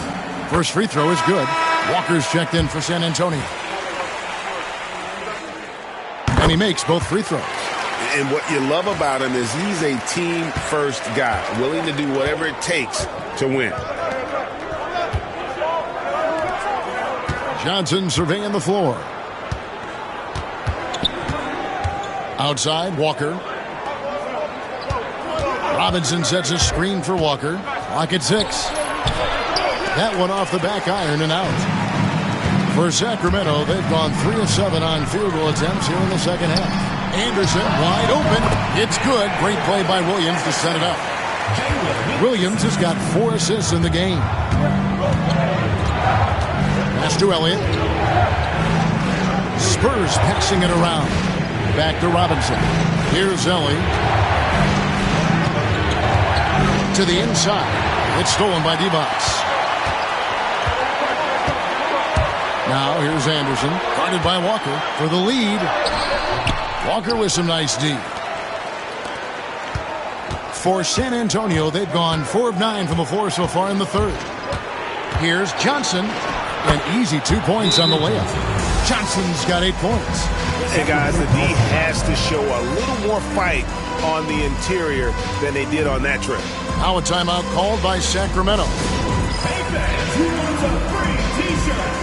First free throw is good. Walker's checked in for San Antonio. And he makes both free throws. And what you love about him is he's a team-first guy, willing to do whatever it takes to win. Johnson surveying the floor. Outside, Walker. Robinson sets a screen for Walker. Clock at 6. That one off the back iron and out. For Sacramento, they've gone 3 of 7 on field goal attempts here in the second half. Anderson wide open. It's good. Great play by Williams to set it up. Williams has got 4 assists in the game. Pass to Elliott. Spurs passing it around. Back to Robinson. Here's Ellie. To the inside. It's stolen by Divac. Now here's Anderson. Guarded by Walker for the lead. Walker with some nice D. For San Antonio, they've gone 4 of 9 from the floor so far in the third. Here's Johnson. An easy 2 points on the layup. Johnson's got 8 points. Hey, guys, the D has to show a little more fight on the interior than they did on that trip. Now a timeout called by Sacramento. Hey, fans, who wants a free T-shirt?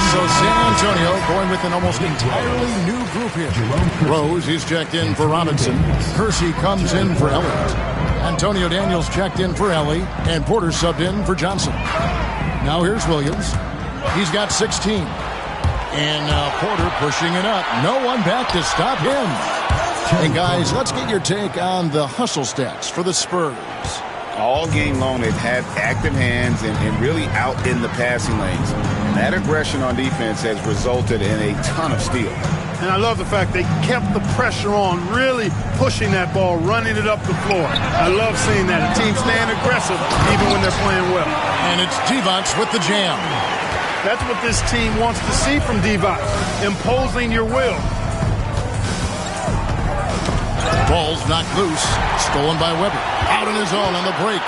So San Antonio going with an almost entirely new group here. Rose, he's checked in for Robinson. Kersey comes in for Elliott. Antonio Daniels checked in for Ellie. And Porter subbed in for Johnson. Now here's Williams. He's got 16. And now Porter pushing it up. No one back to stop him. And guys, let's get your take on the hustle stats for the Spurs. All game long, they've had active hands and really out in the passing lanes. And that aggression on defense has resulted in a ton of steals. And I love the fact they kept the pressure on, really pushing that ball, running it up the floor. I love seeing that. A team staying aggressive even when they're playing well. And it's Divac with the jam. That's what this team wants to see from Divac, imposing your will. Ball's knocked loose, stolen by Weber. Out on his own on the break.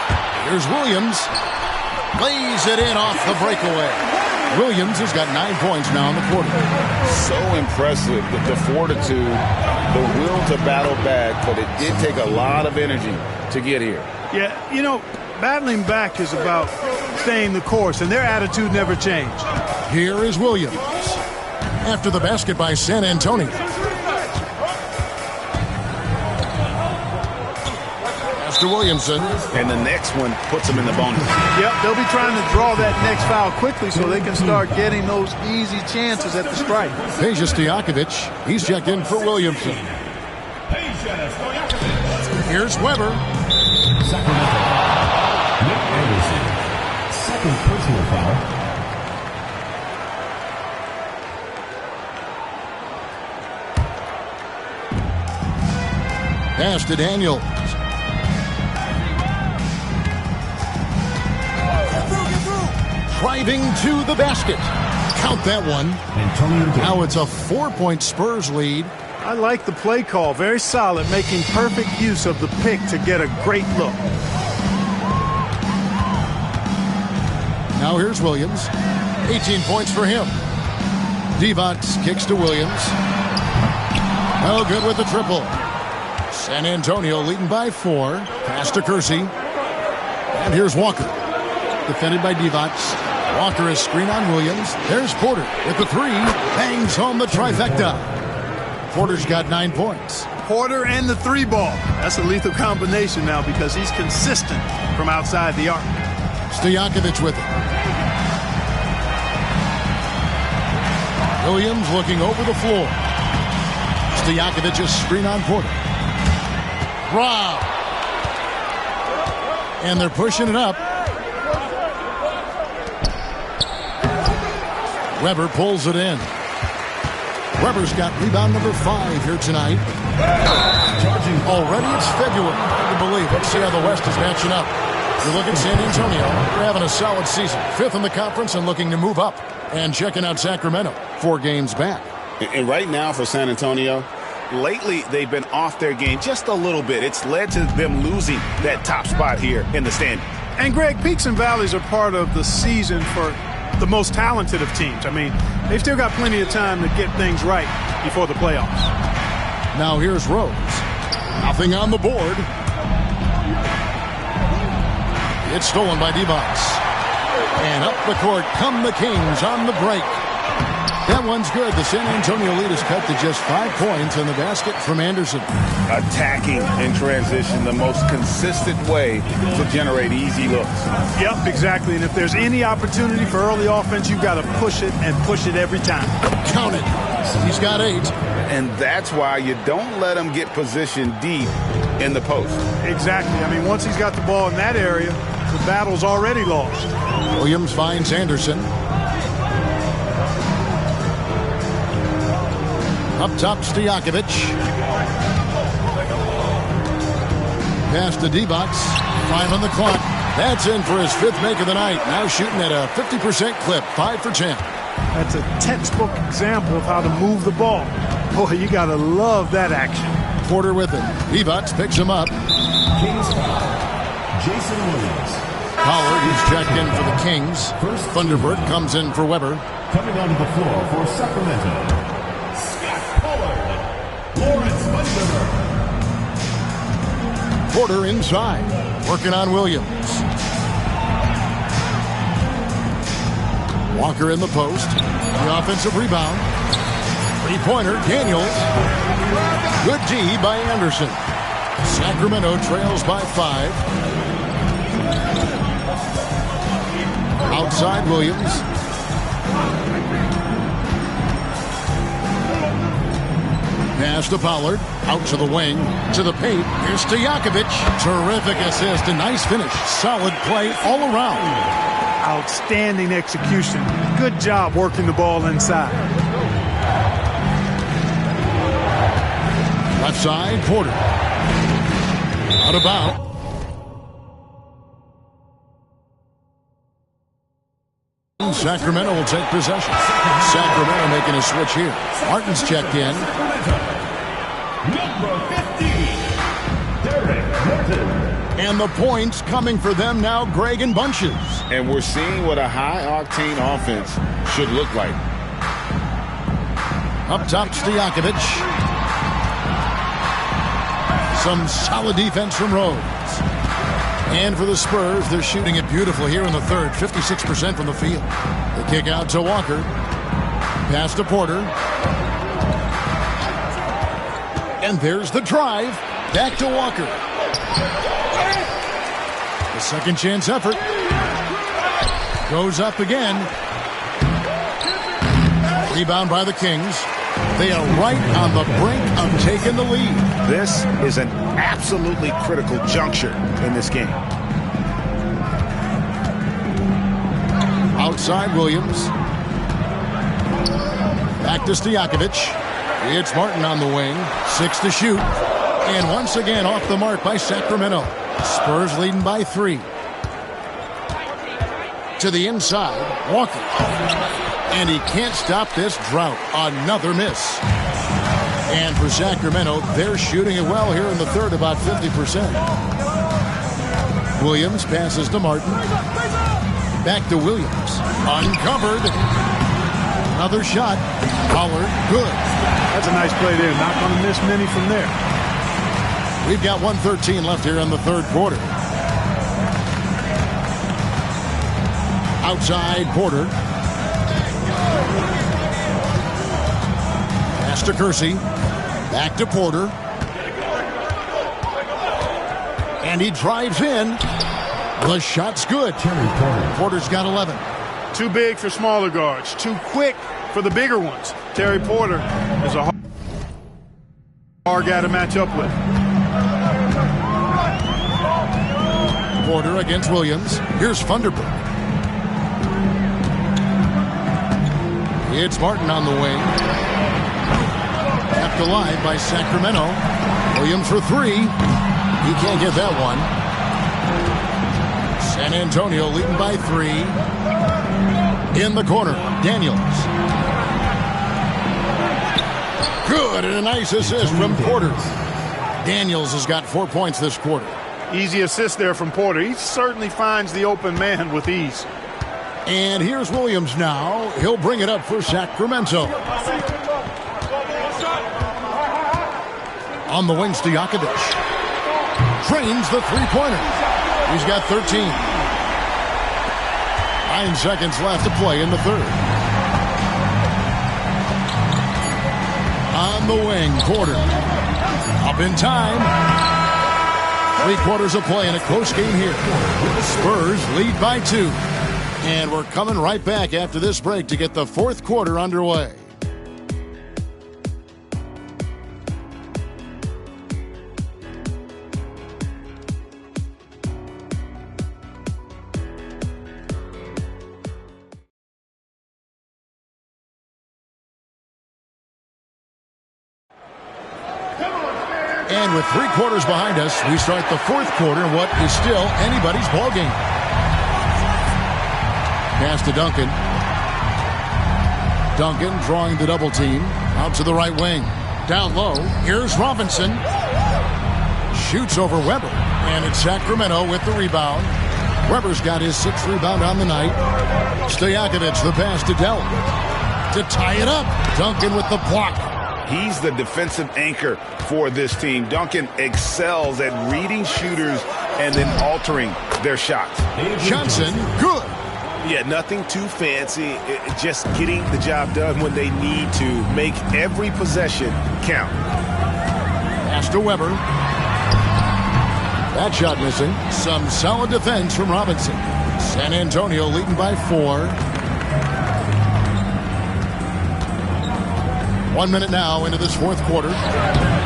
Here's Williams. Lays it in off the breakaway. Williams has got 9 points now in the quarter. So impressive, the fortitude, the will to battle back, but it did take a lot of energy to get here. Yeah, you know, battling back is about staying the course, and their attitude never changed. Here is Williams. After the basket by San Antonio. To Williamson. And the next one puts him in the bonus. Yep, they'll be trying to draw that next foul quickly so they can start getting those easy chances at the strike. Peja Stojakovic, he's checked in for Williamson. Here's Weber. Sacramento. Nick Anderson. Second personal foul. Pass to Daniels. Driving to the basket. Count that one. Now it's a 4-point Spurs lead. I like the play call. Very solid, making perfect use of the pick to get a great look. Now here's Williams. 18 points for him. Divac kicks to Williams. Oh, good with the triple. San Antonio leading by 4. Pass to Kersey. And here's Walker. Defended by Divac. Walker is screen on Williams. There's Porter with the 3. Bangs home the trifecta. Porter's got 9 points. Porter and the 3 ball. That's a lethal combination now because he's consistent from outside the arc. Stojakovic with it. Williams looking over the floor. Stojakovic's screen on Porter. Rob. And they're pushing it up. Weber pulls it in. Weber's got rebound number 5 here tonight. Already it's February. Hard to believe. Let's see how the West is matching up. You look at San Antonio. They're having a solid season. 5th in the conference and looking to move up. And checking out Sacramento. 4 games back. And right now for San Antonio, lately they've been off their game just a little bit. It's led to them losing that top spot here in the standings. And Greg, peaks and valleys are part of the season for the most talented of teams. I mean, they've still got plenty of time to get things right before the playoffs. Now here's Rose. Nothing on the board. It's stolen by Divac. And up the court come the Kings on the break. That one's good. The San Antonio lead is cut to just 5 points in the basket from Anderson. Attacking in transition, the most consistent way to generate easy looks. Yep, exactly. And if there's any opportunity for early offense, you've got to push it and push it every time. Count it. He's got 8. And that's why you don't let him get positioned deep in the post. Exactly. I mean, once he's got the ball in that area, the battle's already lost. Williams finds Anderson. Up top, Stojakovic. Pass to Divac. 5 on the clock. That's in for his 5th make of the night. Now shooting at a 50% clip. 5 for 10. That's a textbook example of how to move the ball. Boy, you got to love that action. Porter with it. Divac picks him up. Kings foul. Jason Williams. Howard, he's checked in for the Kings. Thunderbird comes in for Weber. Coming onto the floor for Sacramento. Lawrence Thunderbird. Porter inside, working on Williams. Walker in the post. The offensive rebound. Three-pointer, Daniels. Good D by Anderson. Sacramento trails by 5. Outside Williams. Pass to Pollard. Out to the wing. To the paint. Here's Stojakovic. Terrific assist. A nice finish. Solid play all around. Outstanding execution. Good job working the ball inside. Left side, Porter. Out of bounds. Sacramento will take possession. Sacramento making a switch here. Martin's checked in. Number 50, Derek Martin. And the points coming for them now, Greg and bunches. And we're seeing what a high-octane offense should look like. Up top, Stojakovic. Some solid defense from Rhodes. And for the Spurs, they're shooting it beautifully here in the third. 56% from the field. The kick out to Walker. Pass to Porter. And there's the drive. Back to Walker. The second chance effort. Goes up again. Rebound by the Kings. They are right on the brink of taking the lead. This is an absolutely critical juncture in this game. Outside Williams. Back to Stojakovic. It's Martin on the wing. 6 to shoot. And once again off the mark by Sacramento. Spurs leading by 3. To the inside, Walker. And he can't stop this drought. Another miss. And for Sacramento, they're shooting it well here in the third, about 50%. Williams passes to Martin. Back to Williams. Uncovered. Another shot. Pollard, good. That's a nice play there. Not going to miss many from there. We've got 1:13 left here in the third quarter. Outside Porter. Pass to Kersey. Back to Porter. And he drives in. The shot's good. Porter's got 11. Too big for smaller guards. Too quick for the bigger ones. Terry Porter is a hard guy to match up with. Porter against Williams. Here's Funderburk. It's Martin on the wing. Kept alive by Sacramento. Williams for 3. He can't get that one. San Antonio leading by 3. In the corner, Daniels. Good, and a nice assist from Porter. Daniels has got 4 points this quarter. Easy assist there from Porter. He certainly finds the open man with ease. And here's Williams now. He'll bring it up for Sacramento. On the wing, Stojakovic. Trains the three-pointer. He's got 13. 9 seconds left to play in the third. On the wing, Porter. Up in time. 3 quarters of play in a close game here. Spurs lead by 2. And we're coming right back after this break to get the fourth quarter underway. And with 3 quarters behind us, we start the fourth quarter in what is still anybody's ballgame. Pass to Duncan. Duncan drawing the double team. Out to the right wing. Down low. Here's Robinson. Shoots over Weber. And it's Sacramento with the rebound. Weber's got his 6th rebound on the night. Stojakovic the pass to Dell. To tie it up. Duncan with the block. He's the defensive anchor for this team. Duncan excels at reading shooters and then altering their shots. Johnson, good. Yeah, nothing too fancy. Just getting the job done when they need to. Make every possession count. Pass to Weber. That shot missing. Some solid defense from Robinson. San Antonio leading by 4. 1 minute now into this fourth quarter.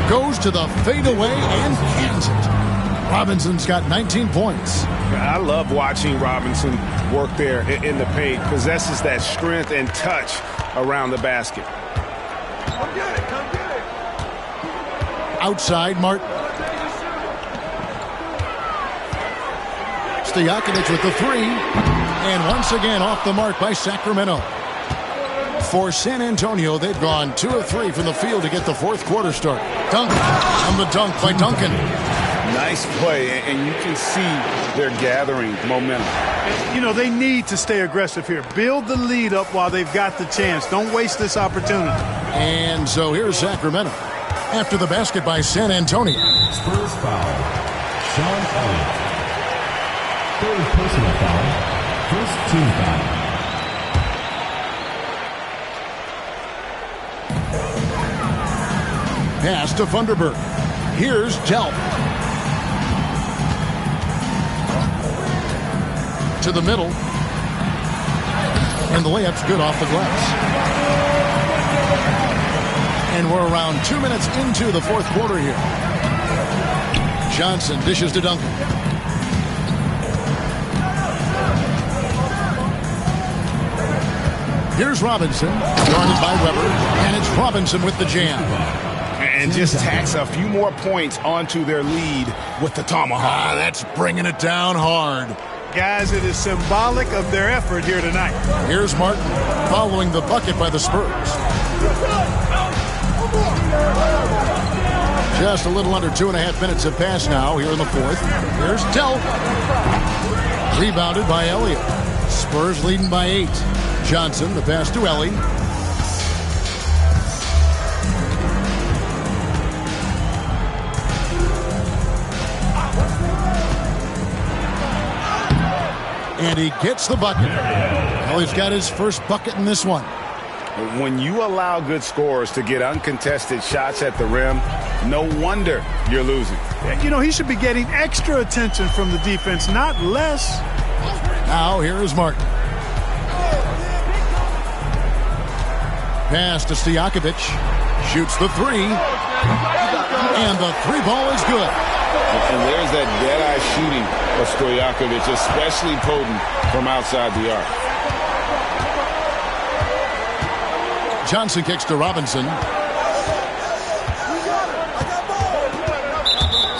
Goes to the fadeaway and cans it. Robinson's got 19 points. I love watching Robinson work there in the paint. Possesses that strength and touch around the basket. Come get it, come get it. Outside, Martin. Stojakovic with the 3. And once again off the mark by Sacramento. For San Antonio, they've gone 2 of 3 from the field to get the fourth quarter start. Duncan on the dunk by Duncan. Nice play, and you can see they're gathering momentum. You know, they need to stay aggressive here. Build the lead up while they've got the chance. Don't waste this opportunity. And so here's Sacramento. After the basket by San Antonio. Spurs foul. Sean Elliott. Third personal foul. First team foul. Pass to Funderburg. Here's Delp. To the middle. And the layup's good off the glass. And we're around 2 minutes into the fourth quarter here. Johnson dishes to Duncan. Here's Robinson, guarded by Weber, and it's Robinson with the jam. And just tacks a few more points onto their lead with the tomahawk. That's bringing it down hard. Guys, it is symbolic of their effort here tonight. Here's Martin, following the bucket by the Spurs. Just a little under 2.5 minutes have passed now here in the fourth. Here's Delp. Rebounded by Elliott. Spurs leading by 8. Johnson, the pass to Ellie. And he gets the bucket. Well, he's got his first bucket in this one. When you allow good scorers to get uncontested shots at the rim, no wonder you're losing. You know, he should be getting extra attention from the defense, not less. Now here is Martin. Pass to Stojakovic. Shoots the 3. And the 3 ball is good. And there's that dead-eye shooting of Stojakovic, especially potent from outside the arc. Johnson kicks to Robinson.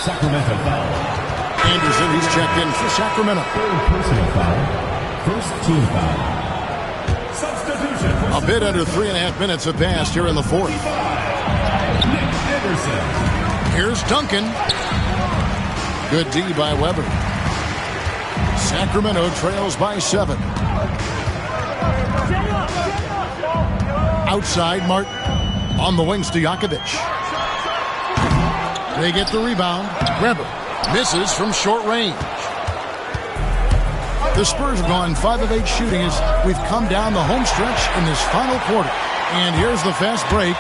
Sacramento foul. Anderson, he's checked in for Sacramento. Third personal foul. First team foul. Substitution. A bit under 3.5 minutes have passed here in the fourth. Nick Anderson. Here's Duncan. Good D by Weber. Sacramento trails by 7. Outside, Martin. On the wing, Stojakovic. They get the rebound. Weber misses from short range. The Spurs have gone 5 of 8 shooting as we've come down the home stretch in this final quarter. And here's the fast break.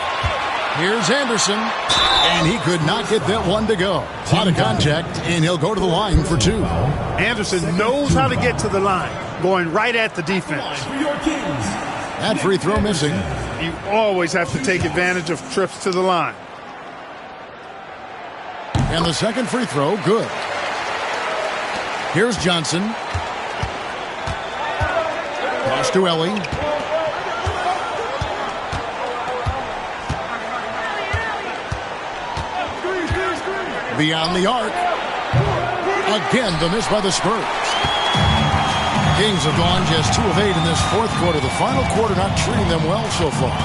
Here's Anderson. And he could not get that one to go. Out of contact, and he'll go to the line for 2. Anderson knows how to get to the line, going right at the defense. That free throw missing. You always have to take advantage of trips to the line. And the second free throw, good. Here's Johnson. Pass to Ellie. Beyond the arc. Again, the miss by the Spurs. Kings have gone just 2 of 8 in this fourth quarter. The final quarter not treating them well so far.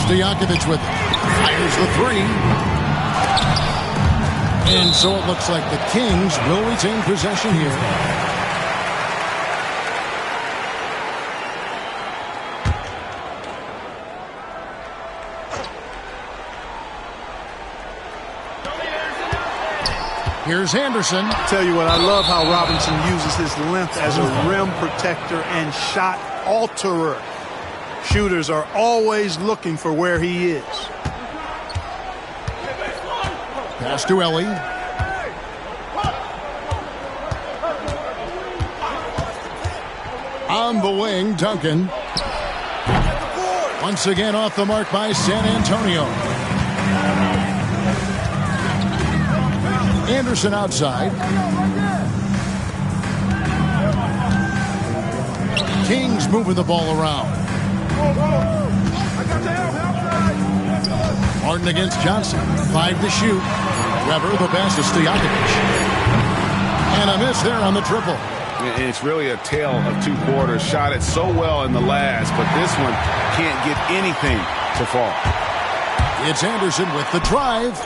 Stojakovic with it. Fires the 3. And so it looks like the Kings will retain possession here. Here's Anderson. Tell you what, I love how Robinson uses his length as a rim protector and shot alterer. Shooters are always looking for where he is. Pass to Ellie. On the wing, Duncan. Once again off the mark by San Antonio. Anderson outside. Kings moving the ball around. Martin against Johnson. 5 to shoot. Weber, the pass to Stojakovic. And a miss there on the triple. It's really a tale of 2 quarters. Shot it so well in the last, but this one can't get anything to fall. It's Anderson with the drive.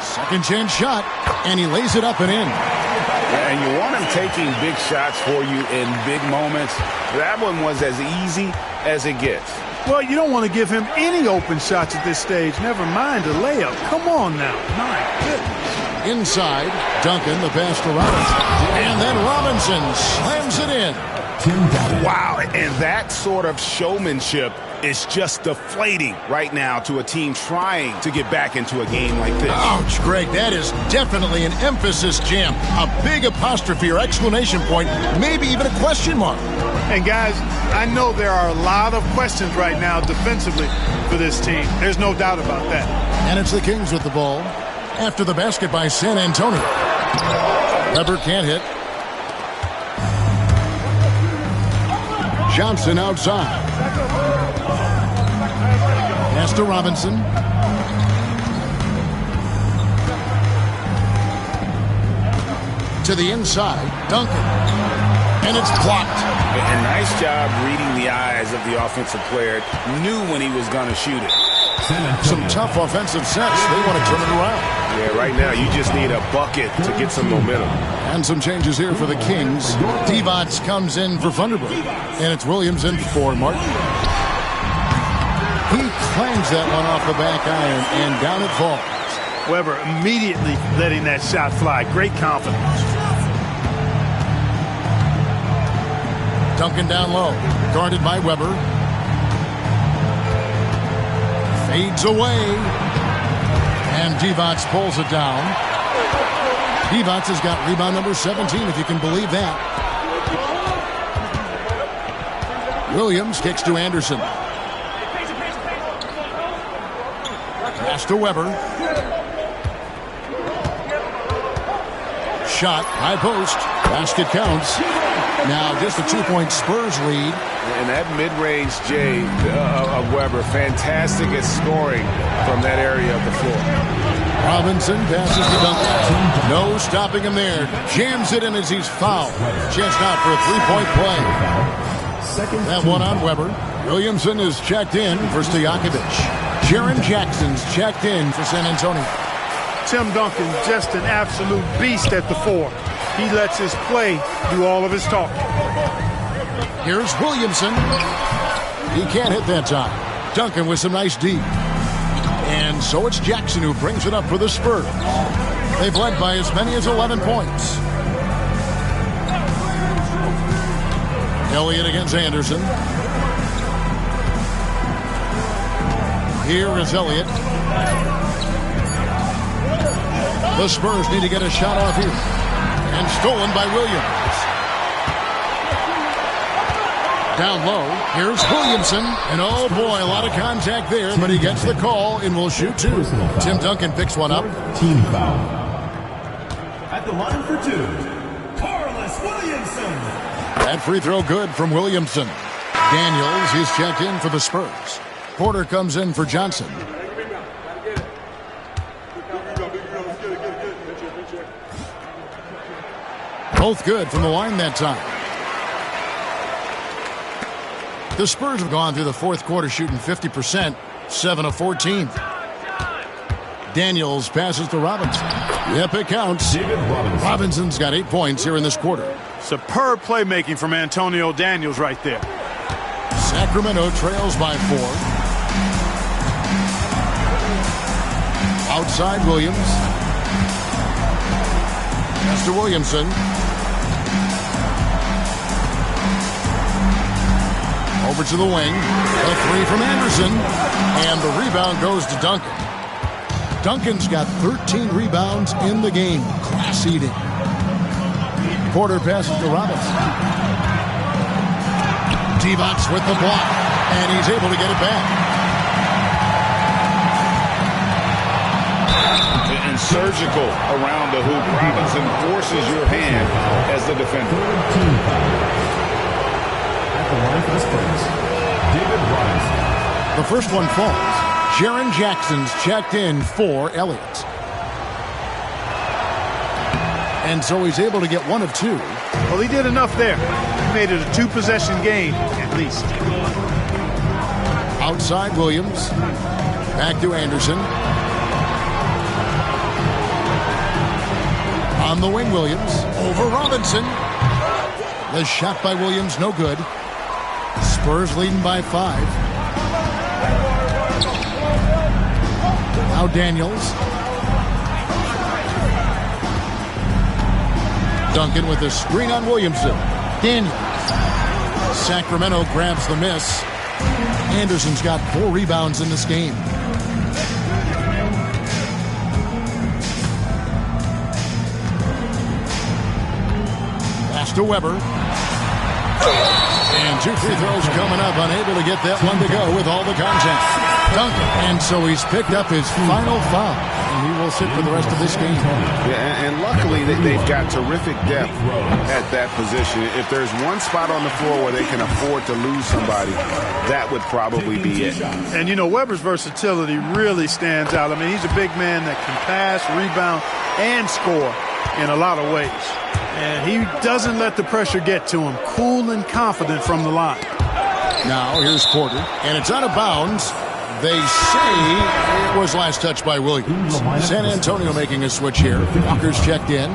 Second chance shot, and he lays it up and in. And you want him taking big shots for you in big moments. That one was as easy as it gets. Well, you don't want to give him any open shots at this stage. Never mind a layup. Come on now. My goodness. Inside, Duncan, the pass to Robinson. And then Robinson slams it in. Wow, and that sort of showmanship is just deflating right now to a team trying to get back into a game like this. Ouch, Greg, that is definitely an emphasis jam. A big apostrophe or exclamation point, maybe even a question mark. And guys, I know there are a lot of questions right now defensively for this team. There's no doubt about that. And it's the Kings with the ball after the basket by San Antonio. Weber can't hit. Johnson outside. Pass to Robinson. To the inside, Duncan. And it's blocked. And nice job reading the eyes of the offensive player. Knew when he was going to shoot it. Some tough offensive sets. They want to turn it around. Yeah, right now you just need a bucket to get some momentum. And some changes here for the Kings. Divac comes in for Thunderbird. And it's Williams in for Martin. He claims that one off the back iron, and down it falls. Weber immediately letting that shot fly. Great confidence. Duncan down low. Guarded by Weber. Fades away. And Divac pulls it down. Divac has got rebound number 17, if you can believe that. Williams kicks to Anderson. Pass to Weber. Shot, high post. Basket counts. Now just a 2-point Spurs lead. And that mid-range J of Weber, fantastic at scoring from that area of the floor. Robinson passes to Duncan. No stopping him there. Jams it in as he's fouled. Chest out for a 3-point play. That one on Weber. Williamson is checked in for Stojakovic. Jaren Jackson's checked in for San Antonio. Tim Duncan, just an absolute beast at the 4. He lets his play do all of his talking. Here's Williamson. He can't hit that time. Duncan with some nice D. And so it's Jackson who brings it up for the Spurs. They've led by as many as 11 points. Elliott against Anderson. Here is Elliott. The Spurs need to get a shot off here. And stolen by Williams. Down low, here's Williamson. And oh boy, a lot of contact there, but he gets the call and will shoot 2. Tim Duncan picks one up. Team foul. At the line for 2, Carlos Williamson. That free throw good from Williamson. Daniels, he's checked in for the Spurs. Porter comes in for Johnson. Both good from the line that time. The Spurs have gone through the fourth quarter shooting 50%, 7 of 14. Daniels passes to Robinson. Yep, it counts. Robinson's got 8 points here in this quarter. Superb playmaking from Antonio Daniels right there. Sacramento trails by 4. Outside Williams. Pass to Williamson. Over to the wing. A three from Anderson. And the rebound goes to Duncan. Duncan's got 13 rebounds in the game. Class eating. Porter passes to Robinson. Divac with the block. And he's able to get it back. And surgical around the hoop. Robinson forces your hand as the defender. At the line for the Spurs, David Robinson. The first one falls. Jaren Jackson's checked in for Elliott. And so he's able to get one of two. Well, he did enough there. He made it a two-possession game, at least. Outside Williams. Back to Anderson. On the wing, Williams. Over Robinson. The shot by Williams, no good. Spurs leading by 5. Now Daniels. Duncan with a screen on Williamson. Daniels. Sacramento grabs the miss. Anderson's got 4 rebounds in this game. Pass to Weber. And 2 free throws coming up. Unable to get that one to go with all the contact. Duncan. And so he's picked up his final foul. And he will sit for the rest of this game. Yeah, and luckily they've got terrific depth at that position. If there's one spot on the floor where they can afford to lose somebody, that would probably be it. And, you know, Weber's versatility really stands out. I mean, he's a big man that can pass, rebound, and score in a lot of ways. And he doesn't let the pressure get to him. Cool and confident from the line. Now, here's Porter. And it's out of bounds. They say it was last touched by Williams. San Antonio making a switch here. Walker's checked in.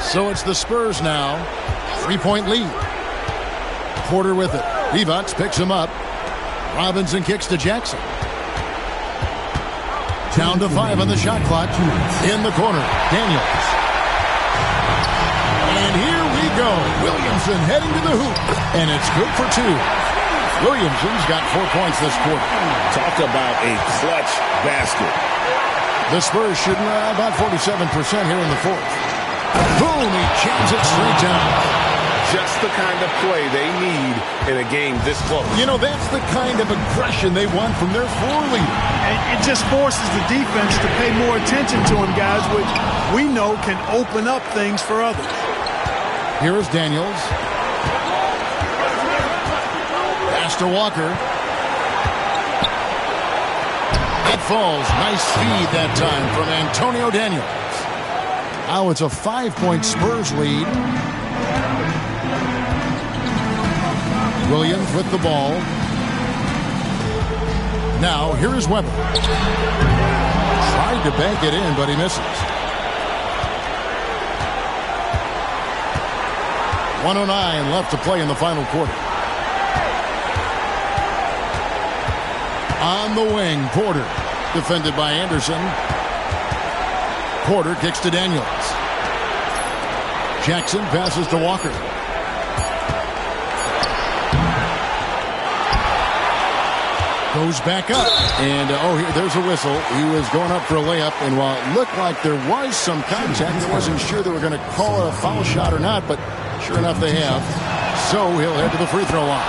So it's the Spurs now. 3-point lead. Porter with it. Divac picks him up. Robinson kicks to Jackson. Down to 5 on the shot clock. In the corner, Daniels. And here we go. Williamson heading to the hoop. And it's good for 2. Williamson's got 4 points this quarter. Talk about a clutch basket. The Spurs shooting about 47% here in the 4th. Boom, he jams it straight down. Just the kind of play they need in a game this close. You know, that's the kind of aggression they want from their floor leader. And it just forces the defense to pay more attention to him, guys, which we know can open up things for others. Here is Daniels. Pass to Walker. It falls. Nice speed that time from Antonio Daniels. Now it's a 5-point Spurs lead. Williams with the ball. Now, here is Weber. Tried to bank it in, but he misses. 1:09 left to play in the final quarter. On the wing, Porter. Defended by Anderson. Porter kicks to Daniels. Jackson passes to Walker. Goes back up. And, there's a whistle. He was going up for a layup. And while it looked like there was some contact, I wasn't sure they were going to call a foul shot or not. But sure enough, they have. So he'll head to the free throw line.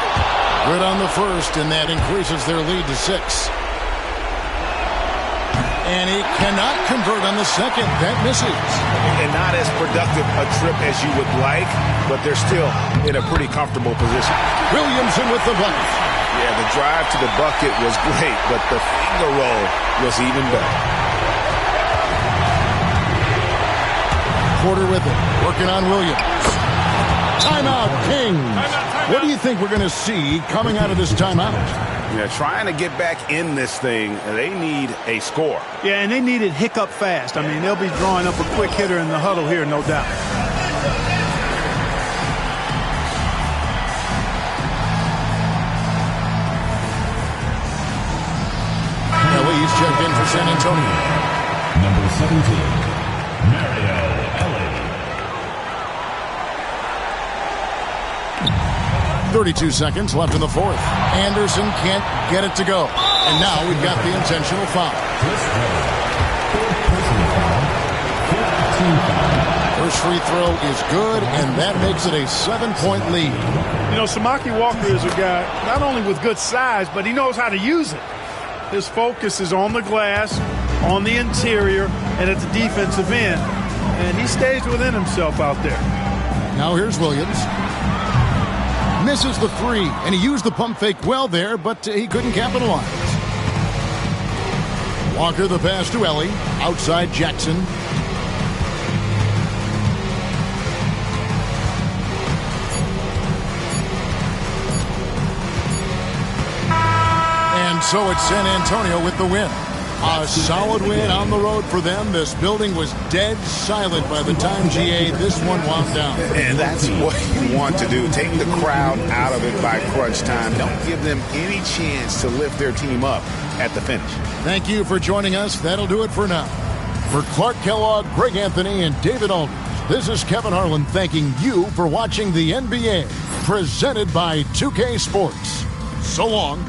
Good on the first, and that increases their lead to 6. And he cannot convert on the second. That misses. And not as productive a trip as you would like, but they're still in a pretty comfortable position. Williamson with the bucket. Yeah, the drive to the bucket was great, but the finger roll was even better. Porter with it, working on Williams. Timeout, Kings. What do you think we're going to see coming out of this timeout? Yeah, trying to get back in this thing, they need a score. Yeah, and they need it hiccup fast. I mean, they'll be drawing up a quick hitter in the huddle here, no doubt. He's checked in for San Antonio. number 17, Mario Ellie. 32 seconds left in the fourth. Anderson can't get it to go. And now we've got the intentional foul. Fourth personal foul, 5th team foul. First free throw is good, and that makes it a 7-point lead. You know, Samaki Walker is a guy not only with good size, but he knows how to use it. His focus is on the glass, on the interior, and at the defensive end. And he stays within himself out there. Now here's Williams. Misses the three, and he used the pump fake well there, but he couldn't capitalize. Walker the pass to Ellie. Outside Jackson. And so it's San Antonio with the win. A solid win on the road for them. This building was dead silent by the time GA this one wound down. And that's what you want to do. Take the crowd out of it by crunch time. Don't give them any chance to lift their team up at the finish. Thank you for joining us. That'll do it for now. For Clark Kellogg, Greg Anthony, and David Aldridge, this is Kevin Harlan thanking you for watching the NBA, presented by 2K Sports. So long.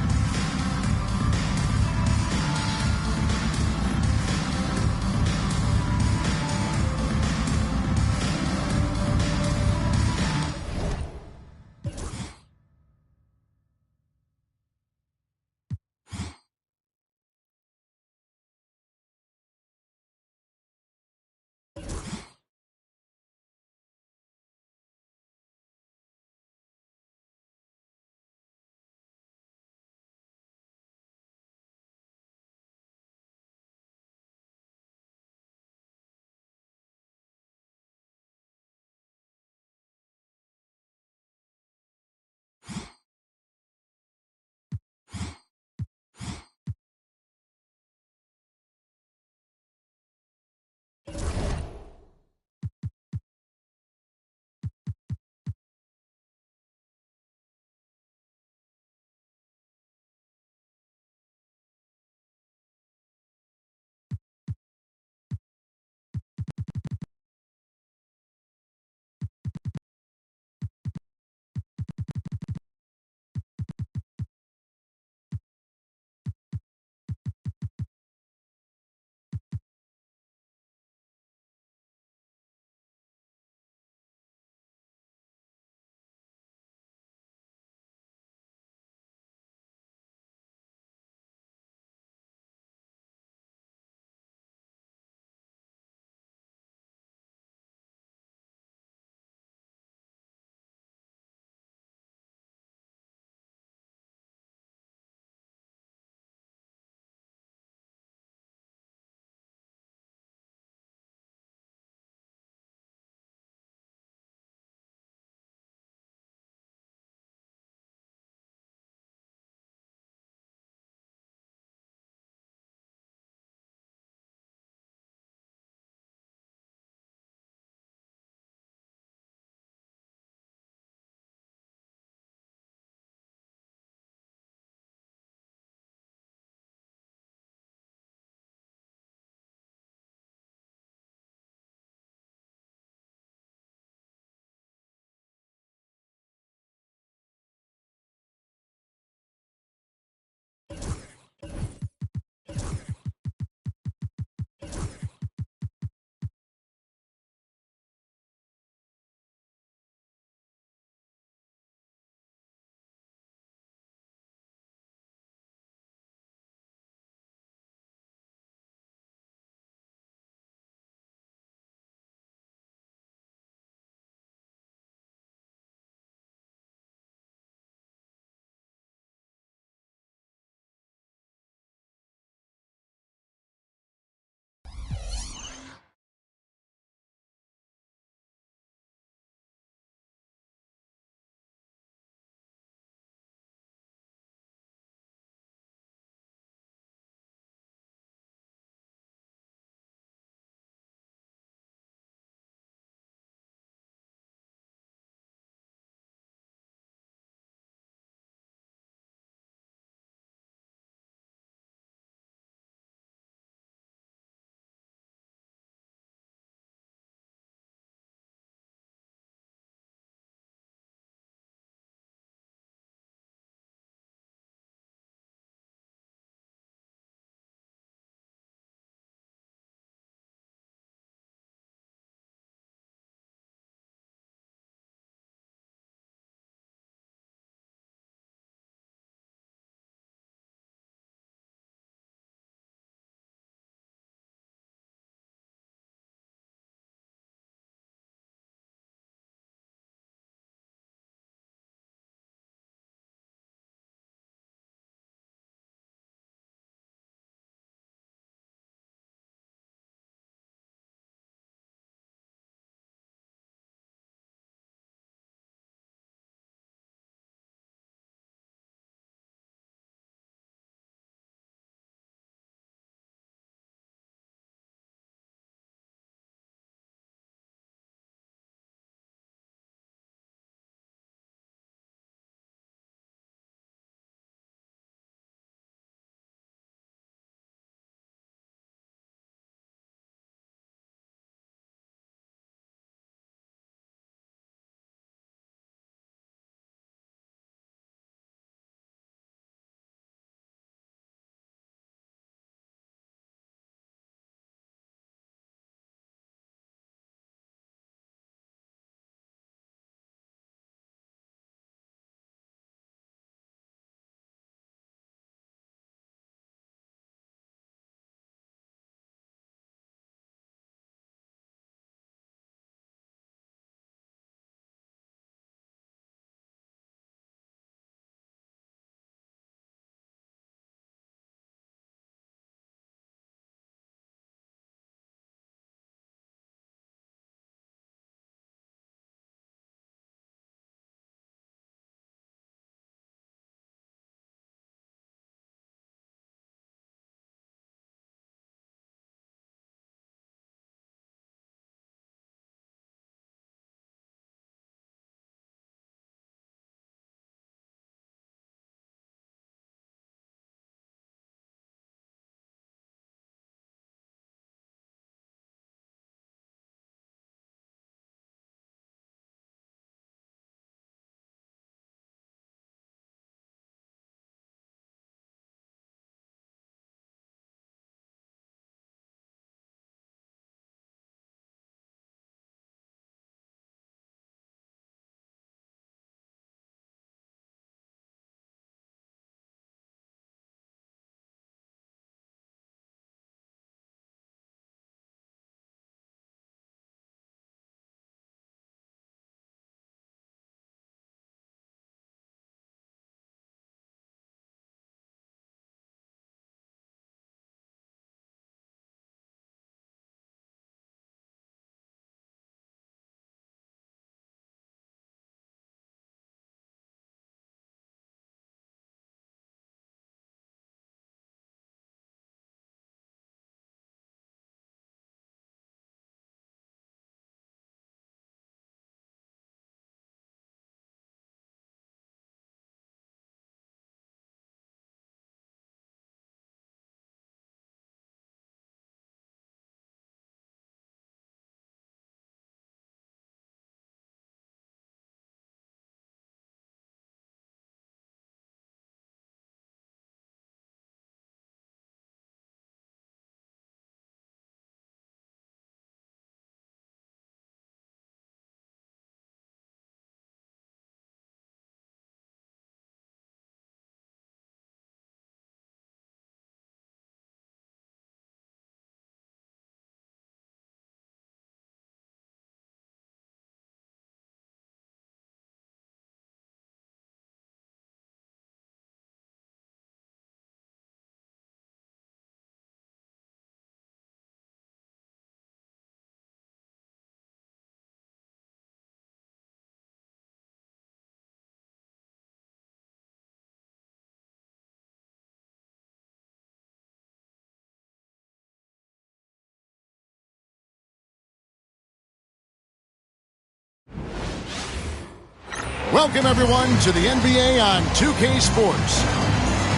Welcome, everyone, to the NBA on 2K Sports.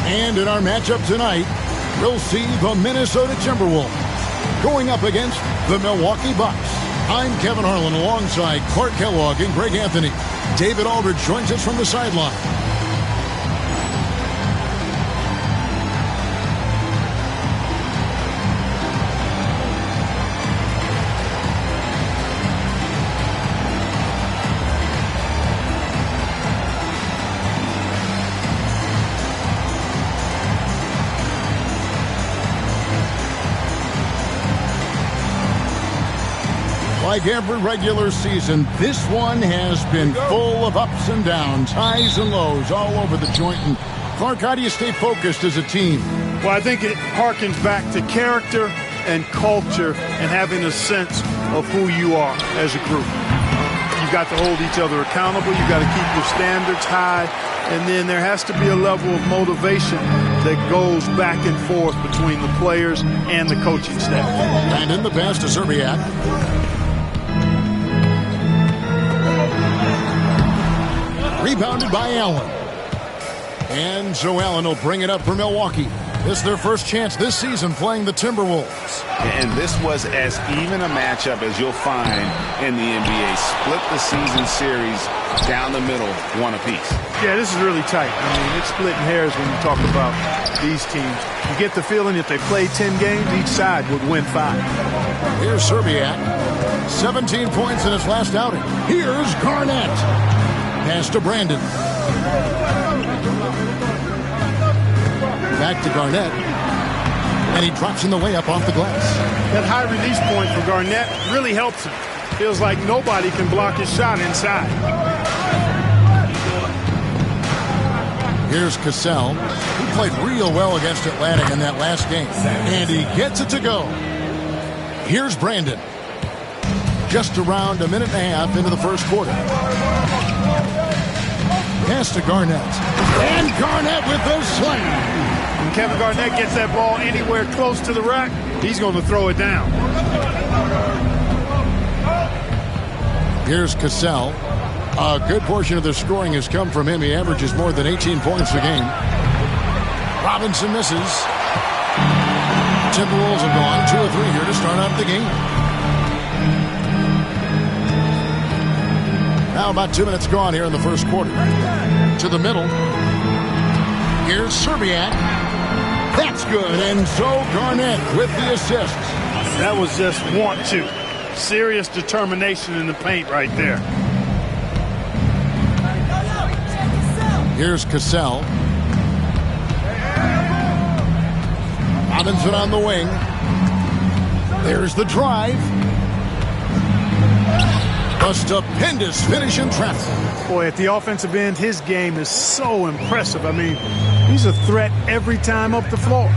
And in our matchup tonight, we'll see the Minnesota Timberwolves going up against the Milwaukee Bucks. I'm Kevin Harlan alongside Clark Kellogg and Greg Anthony. David Aldridge joins us from the sideline. Like every regular season, this one has been full of ups and downs, highs and lows all over the joint. And Clark, how do you stay focused as a team? Well, I think it harkens back to character and culture and having a sense of who you are as a group. You've got to hold each other accountable. You've got to keep your standards high. And then there has to be a level of motivation that goes back and forth between the players and the coaching staff. And in the pass to Zerbiak. Rebounded by Allen. And so Allen will bring it up for Milwaukee. This is their first chance this season playing the Timberwolves. And this was as even a matchup as you'll find in the NBA. Split the season series down the middle, one apiece. Yeah, this is really tight. I mean, it's splitting hairs when you talk about these teams. You get the feeling if they played 10 games, each side would win 5. Here's Zerbiak. 17 points in his last outing. Here's Garnett. Pass to Brandon. Back to Garnett. And he drops in the layup off the glass. That high release point for Garnett really helps him. Feels like nobody can block his shot inside. Here's Cassell. He played real well against Atlanta in that last game. And he gets it to go. Here's Brandon. Just around a minute and a half into the first quarter. Pass to Garnett. And Garnett with the slam. When Kevin Garnett gets that ball anywhere close to the rack, he's going to throw it down. Here's Cassell. A good portion of their scoring has come from him. He averages more than 18 points a game. Robinson misses. Timberwolves have gone 2 or 3 here to start out the game. Now about 2 minutes gone here in the first quarter. To the middle. Here's Zerbiak. That's good. And so Garnett with the assist. That was just want to. Serious determination in the paint right there. Here's Cassell. Robinson on the wing. There's the drive. A stupendous finish in traffic. Boy, at the offensive end, his game is so impressive. I mean, he's a threat every time up the floor.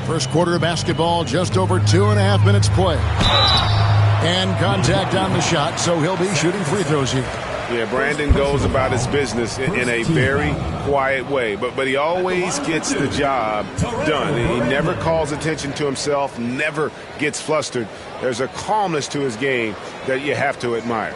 First quarter of basketball, just over 2.5 minutes play. And contact on the shot, so he'll be shooting free throws here. Yeah, Brandon goes about his business in a very quiet way, but he always gets the job done. He never calls attention to himself, never gets flustered. There's a calmness to his game that you have to admire.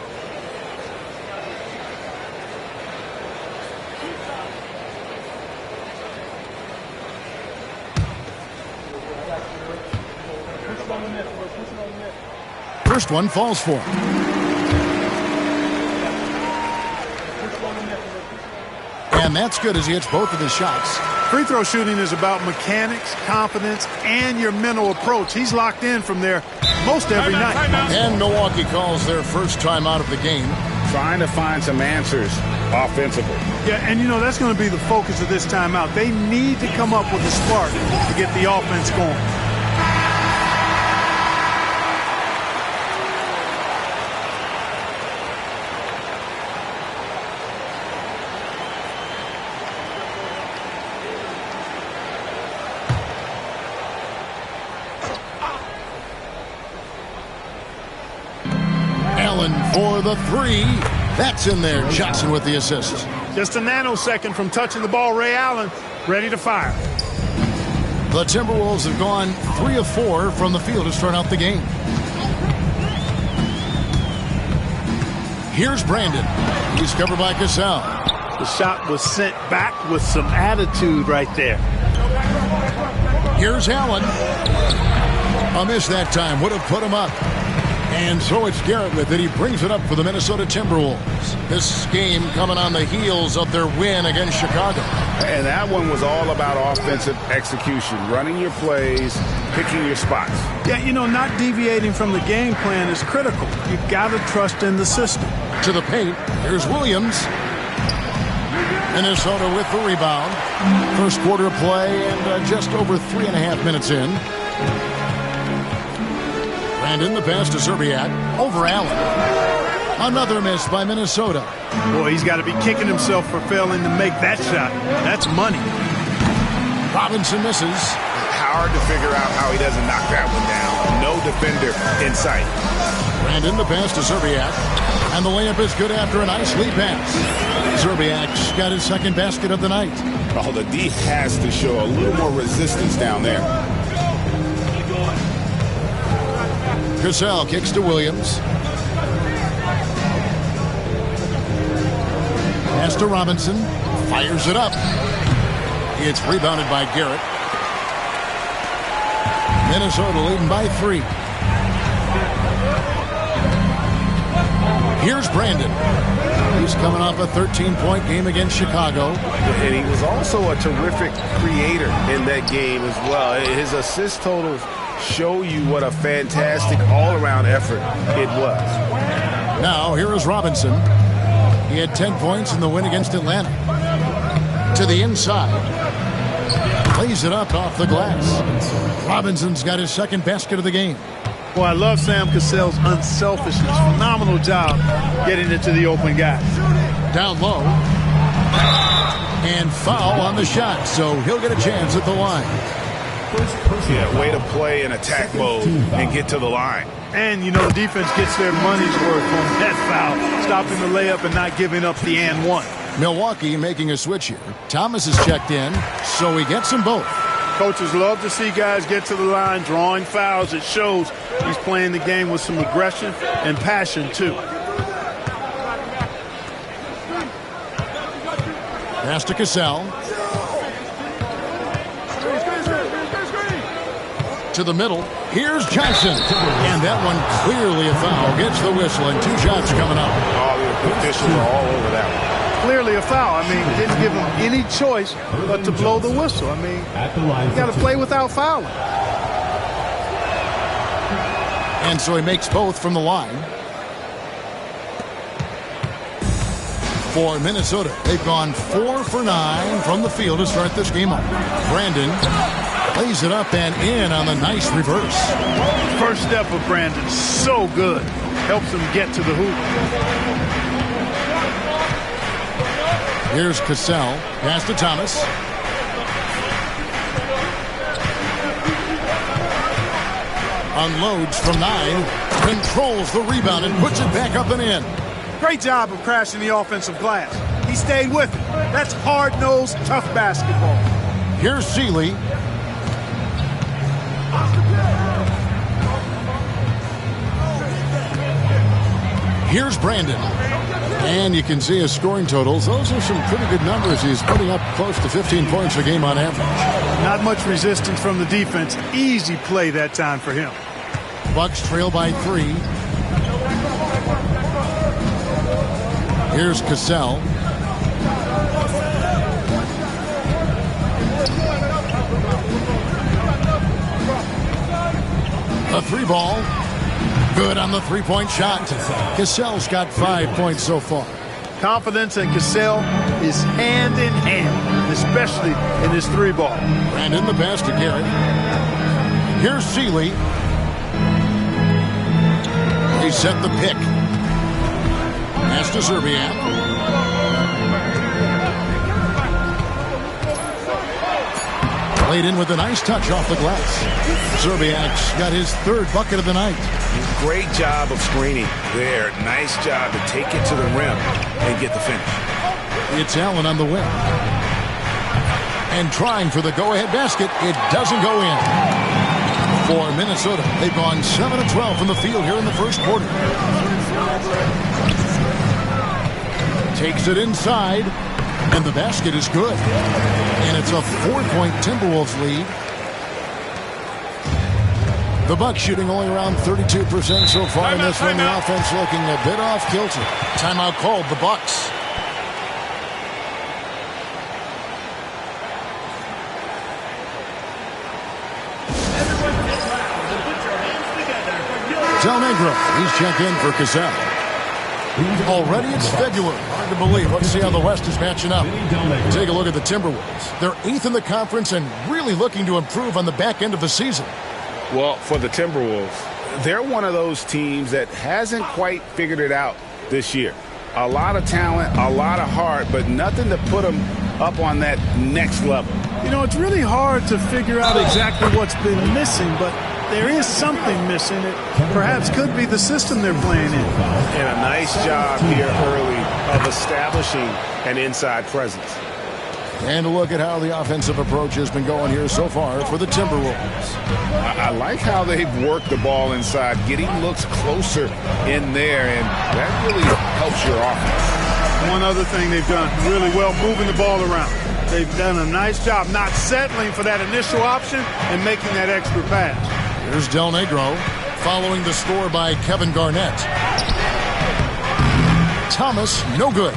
First one falls for him. And that's good as he hits both of his shots. Free throw shooting is about mechanics, confidence, and your mental approach. He's locked in from there most every night. And Milwaukee calls their first time out of the game. Trying to find some answers offensively. Yeah, and you know, that's going to be the focus of this timeout. They need to come up with a spark to get the offense going. For the three. That's in there. Johnson with the assist. Just a nanosecond from touching the ball. Ray Allen ready to fire. The Timberwolves have gone 3 of 4 from the field to start out the game. Here's Brandon. He's covered by Cassell. The shot was sent back with some attitude right there. Here's Allen. A miss that time. Would have put him up. And so it's Garrett with it. He brings it up for the Minnesota Timberwolves. This game coming on the heels of their win against Chicago. And that one was all about offensive execution, running your plays, picking your spots. Yeah, you know, not deviating from the game plan is critical. You got to trust in the system. To the paint. Here's Williams. Minnesota with the rebound. First quarter of play and just over 3.5 minutes in. Brandon, the pass to Zerbiak. Over Allen. Another miss by Minnesota. Boy, he's got to be kicking himself for failing to make that shot. That's money. Robinson misses. Hard to figure out how he doesn't knock that one down. No defender in sight. Brandon, the pass to Zerbiak. And the layup is good after a nice lead pass. Zerbiak's got his second basket of the night. Oh, the D has to show a little more resistance down there. Cassell kicks to Williams. Pass to Robinson. Fires it up. It's rebounded by Garrett. Minnesota leading by 3. Here's Brandon. He's coming off a 13-point game against Chicago. And he was also a terrific creator in that game as well. His assist totals show you what a fantastic all-around effort it was. Now, here is Robinson. He had 10 points in the win against Atlanta. To the inside. Plays it up off the glass. Robinson's got his second basket of the game. Boy, I love Sam Cassell's unselfishness. Phenomenal job getting it to the open guy. Down low. And foul on the shot, so he'll get a chance at the line. Yeah, way to play in attack mode and get to the line. And, you know, the defense gets their money's worth on that foul, stopping the layup and not giving up the and one. Milwaukee making a switch here. Thomas is checked in, so he gets them both. Coaches love to see guys get to the line, drawing fouls. It shows he's playing the game with some aggression and passion, too. Pass to Cassell. To the middle. Here's Johnson. And that one clearly a foul. Gets the whistle and 2 shots coming up. Oh, the officials are all over that one. Clearly a foul. I mean, didn't give him any choice but to blow the whistle. I mean, you got to play without fouling. And so he makes both from the line. For Minnesota, they've gone 4 for 9 from the field to start this game off. Brandon lays it up and in on the nice reverse. First step of Brandon, so good. Helps him get to the hoop. Here's Cassell. Pass to Thomas. Unloads from 9. Controls the rebound and puts it back up and in. Great job of crashing the offensive glass. He stayed with it. That's hard-nosed, tough basketball. Here's Seeley. Here's Brandon. And you can see his scoring totals. Those are some pretty good numbers. He's putting up close to 15 points a game on average. Not much resistance from the defense. Easy play that time for him. Bucks trail by 3. Here's Cassell. A 3 ball. Good on the 3-point shot. Cassell's got 5 points so far. Confidence in Cassell is hand in hand, especially in his 3 ball. Brandon, the pass to Garrett. Here's Seeley. They set the pick. Pass to Zerbiak. Played in with a nice touch off the glass. Zerbiak's got his 3rd bucket of the night. Great job of screening there. Nice job to take it to the rim and get the finish. It's Allen on the wing. And trying for the go-ahead basket. It doesn't go in. For Minnesota, they've gone 7 of 12 from the field here in the first quarter. Takes it inside, and the basket is good. And it's a 4-point Timberwolves lead. The Bucks shooting only around 32% so far in this one. The offense looking a bit off kilter. Timeout called, the Bucks. Del Negro, he's checked in for Cassell. Already it's February. Hard to believe. Let's see how the West is matching up. Take a look at the Timberwolves. They're 8th in the conference and really looking to improve on the back end of the season. Well, for the Timberwolves, they're one of those teams that hasn't quite figured it out this year. A lot of talent, a lot of heart, but nothing to put them up on that next level. You know, it's really hard to figure out exactly what's been missing, but there is something missing. It perhaps could be the system they're playing in. And a nice job here early of establishing an inside presence. And a look at how the offensive approach has been going here so far for the Timberwolves. I like how they've worked the ball inside, getting looks closer in there, and that really helps your offense. One other thing they've done really well, moving the ball around. They've done a nice job not settling for that initial option and making that extra pass. Here's Del Negro following the score by Kevin Garnett. Thomas, no good.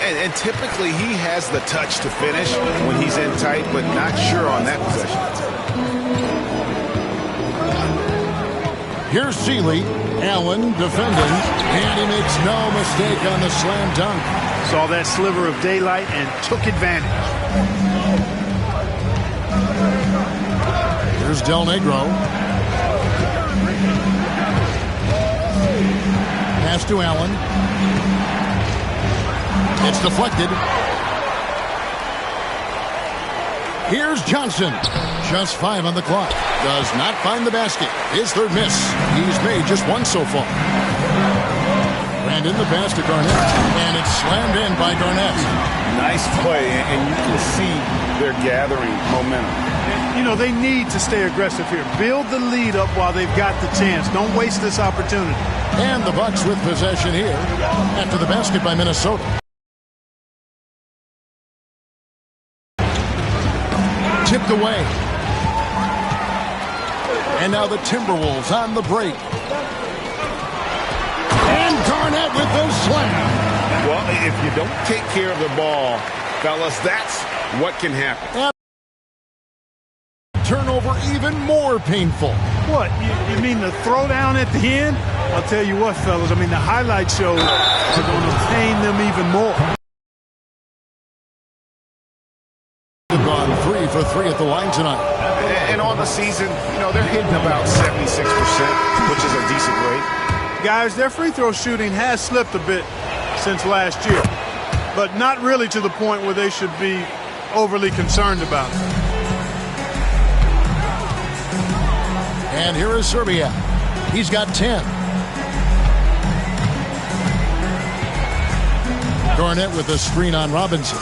And typically he has the touch to finish when he's in tight, but not sure on that possession. Here's Seeley. Allen defending, and he makes no mistake on the slam dunk. Saw that sliver of daylight and took advantage. Here's Del Negro. Pass to Allen. It's deflected. Here's Johnson. Just 5 on the clock. Does not find the basket. His third miss. He's made just 1 so far. Brandon the pass to Garnett. And it's slammed in by Garnett. Nice play, and you can see they're gathering momentum. And, you know, they need to stay aggressive here. Build the lead up while they've got the chance. Don't waste this opportunity. And the Bucks with possession here after the basket by Minnesota. Tipped away. And now the Timberwolves on the break. And Garnett with the slam. Well, if you don't take care of the ball, fellas, that's what can happen. Turnover even more painful. What? You mean the throwdown at the end? I'll tell you what, fellas. I mean, the highlight shows are going to pain them even more. They've gone 3 for 3 at the line tonight. And on the season, you know, they're hitting about 76%, which is a decent rate. Guys, their free throw shooting has slipped a bit since last year, but not really to the point where they should be overly concerned about it. And here is Serbia. He's got 10. Garnett with a screen on Robinson.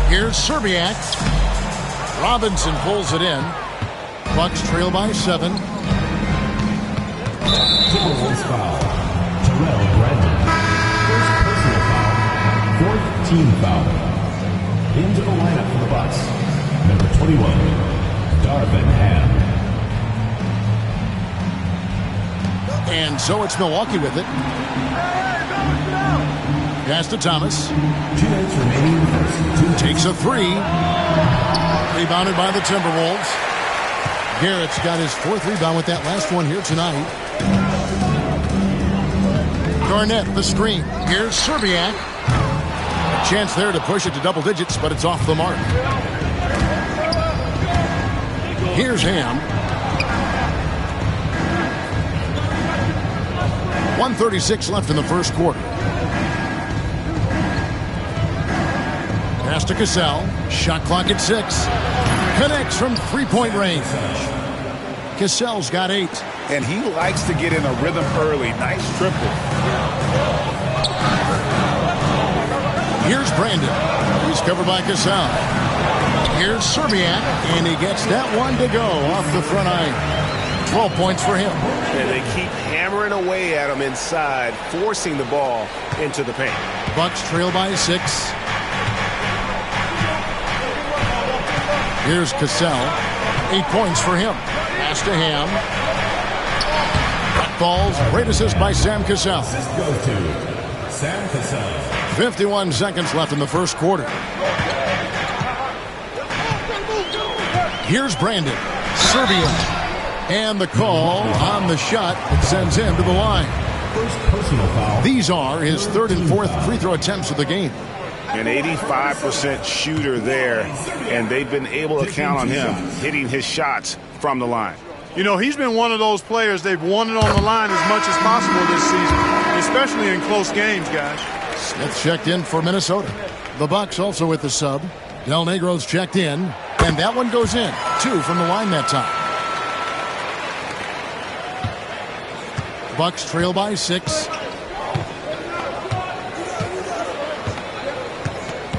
Here's Serbiak. Robinson pulls it in. Bucks trail by 7. Timberwolves foul. Terrell Brandon. First personal foul. 4th team foul. Into the lineup for the Bucks. Number 21, Darvin Ham. And so it's Milwaukee with it. Pass to Thomas. 2 minutes remaining in the first. Takes a 3. Rebounded by the Timberwolves. Garrett's got his 4th rebound with that last one here tonight. Garnett, the screen. Here's Serbiak. A chance there to push it to double digits, but it's off the mark. Here's Ham. 1:36 left in the first quarter. Pass to Cassell. Shot clock at 6. Connects from 3-point range. Cassell's got 8. And he likes to get in a rhythm early. Nice triple. Here's Brandon. He's covered by Cassell. Here's Serbiak, and he gets that one to go off the front iron. 12 points for him. And they keep hammering away at him inside, forcing the ball into the paint. Bucks trail by 6. Here's Cassell. 8 points for him. Pass to Ham. Balls. Great assist by Sam Cassell. Assist goes to Sam Cassell. 51 seconds left in the first quarter. Here's Brandon. Serbia. And the call on the shot that sends him to the line. First personal foul. These are his 3rd and 4th free throw attempts of the game. An 85% shooter there, and they've been able to count on him hitting his shots from the line. You know, he's been one of those players they've wanted on the line as much as possible this season, especially in close games, guys. Smith checked in for Minnesota. The Bucks also with the sub. Del Negro's checked in, and that one goes in. 2 from the line that time. Bucks trail by 6.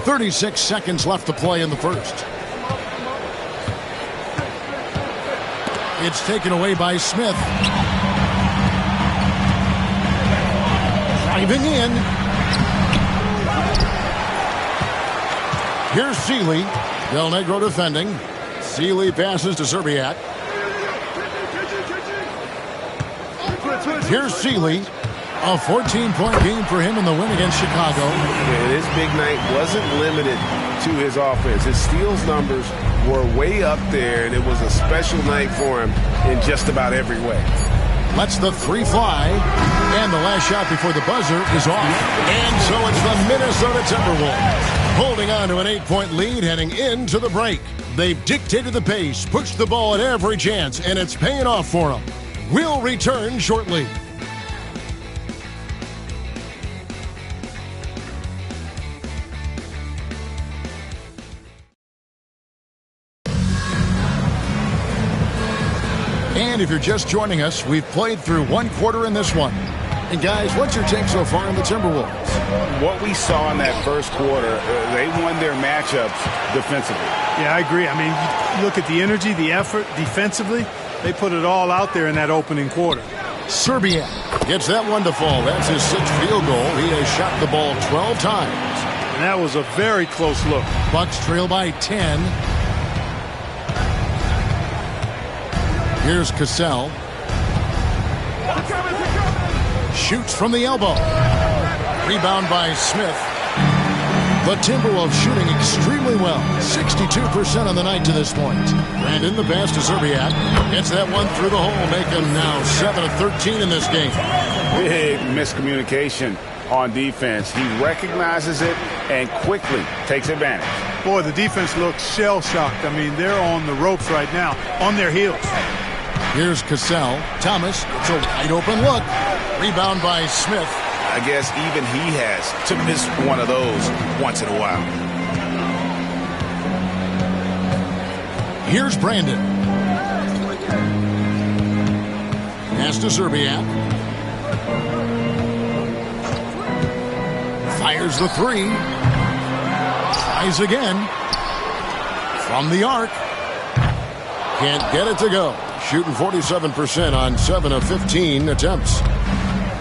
36 seconds left to play in the first. It's taken away by Smith. Driving in. Here's Sealy. Del Negro defending. Sealy passes to Zerbiak. Here's Sealy. A 14-point game for him in the win against Chicago. And his big night wasn't limited to his offense. His steals numbers were way up there, and it was a special night for him in just about every way. Lets the 3 fly, and the last shot before the buzzer is off. And so it's the Minnesota Timberwolves holding on to an 8-point lead heading into the break. They've dictated the pace, pushed the ball at every chance, and it's paying off for them. We'll return shortly. And if you're just joining us, we've played through 1 quarter in this one. And guys, what's your take so far on the Timberwolves? What we saw in that first quarter, they won their matchups defensively. Yeah, I agree. I mean, you look at the energy, the effort defensively. They put it all out there in that opening quarter. Serbia gets that one to fall. That's his 6th field goal. He has shot the ball 12 times. And that was a very close look. Bucks trail by 10. Here's Cassell. Shoots from the elbow. Rebound by Smith. The Timberwolves shooting extremely well. 62% on the night to this point. Brandon, the pass to Zerbiak. Gets that one through the hole, make him now 7 of 13 in this game. Big miscommunication on defense. He recognizes it and quickly takes advantage. Boy, the defense looks shell-shocked. I mean, they're on the ropes right now, on their heels. Here's Cassell. Thomas, it's a wide-open look. Rebound by Smith. I guess even he has to miss one of those once in a while. Here's Brandon. Pass to Zerbiak. Fires the 3. Tries again. From the arc. Can't get it to go. Shooting 47% on 7 of 15 attempts.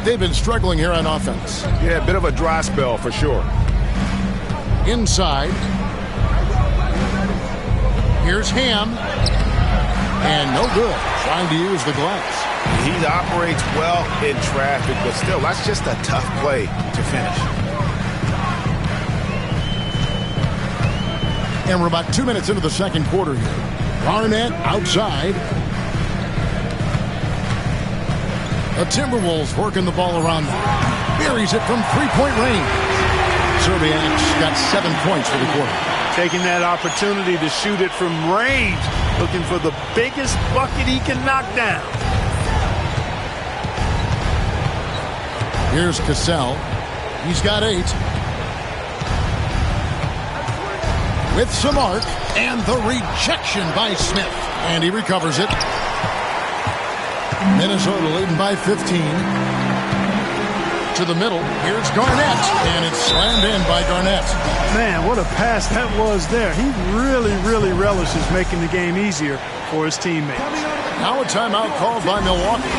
They've been struggling here on offense. Yeah, a bit of a dry spell for sure. Inside. Here's Ham. And no good. Trying to use the glass. He operates well in traffic, but still, that's just a tough play to finish. And we're about 2 minutes into the second quarter here. Barnett outside. The Timberwolves working the ball around them. Buries it from 3-point range. Zerbiak's got 7 points for the quarter. Taking that opportunity to shoot it from range. Looking for the biggest bucket he can knock down. Here's Cassell. He's got 8. With some arc. And the rejection by Smith. And he recovers it. Minnesota leading by 15. To the middle. Here's Garnett. And it's slammed in by Garnett. Man, what a pass that was there. He really relishes making the game easier for his teammates. Now a timeout called by Milwaukee.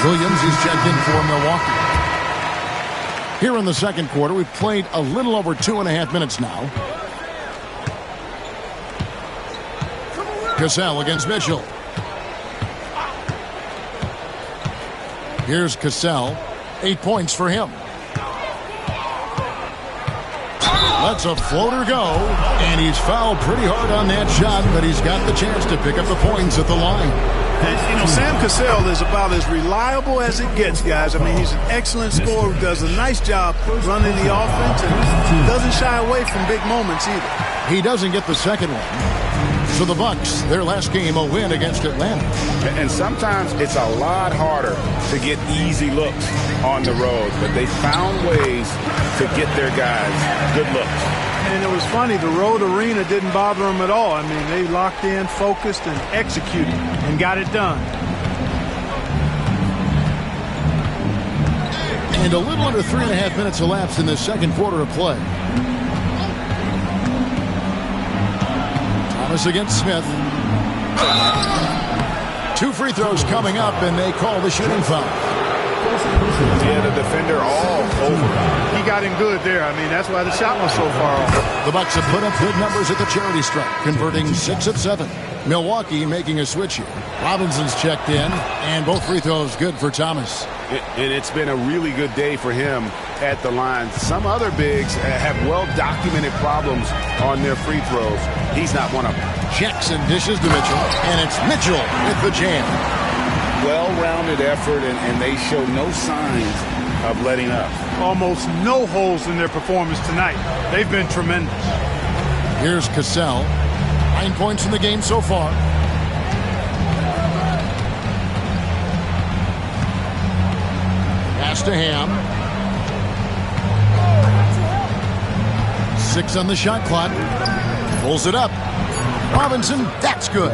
Williams is checked in for Milwaukee. Here in the second quarter, we've played a little over 2.5 minutes now. Cassell against Mitchell. Here's Cassell. 8 points for him. Lets a floater go, and he's fouled pretty hard on that shot, but he's got the chance to pick up the points at the line. And, Sam Cassell is about as reliable as it gets, guys. I mean, he's an excellent scorer who does a nice job running the offense and doesn't shy away from big moments either. He doesn't get the second one. So the Bucks, their last game, a win against Atlanta. And sometimes it's a lot harder to get easy looks on the road, but they found ways to get their guys good looks. And it was funny, the road arena didn't bother them at all. I mean, they locked in, focused, and executed, and got it done. And a little under 3.5 minutes elapsed in the second quarter of play. Thomas against Smith. 2 free throws coming up, and they call the shooting foul. Yeah, the defender all over. He got in good there. I mean, that's why the shot was so far off. The Bucks have put up good numbers at the charity stripe, converting 6 of 7. Milwaukee making a switch here. Robinson's checked in, and both free throws good for Thomas. And it's been a really good day for him at the line. Some other bigs have well-documented problems on their free throws. He's not one of them. Jackson dishes to Mitchell, and it's Mitchell with the jam. Well-rounded effort, and they show no signs of letting up. Almost no holes in their performance tonight. They've been tremendous. Here's Cassell. 9 points in the game so far. Pass to Ham. 6 on the shot clock. Pulls it up. Robinson, that's good.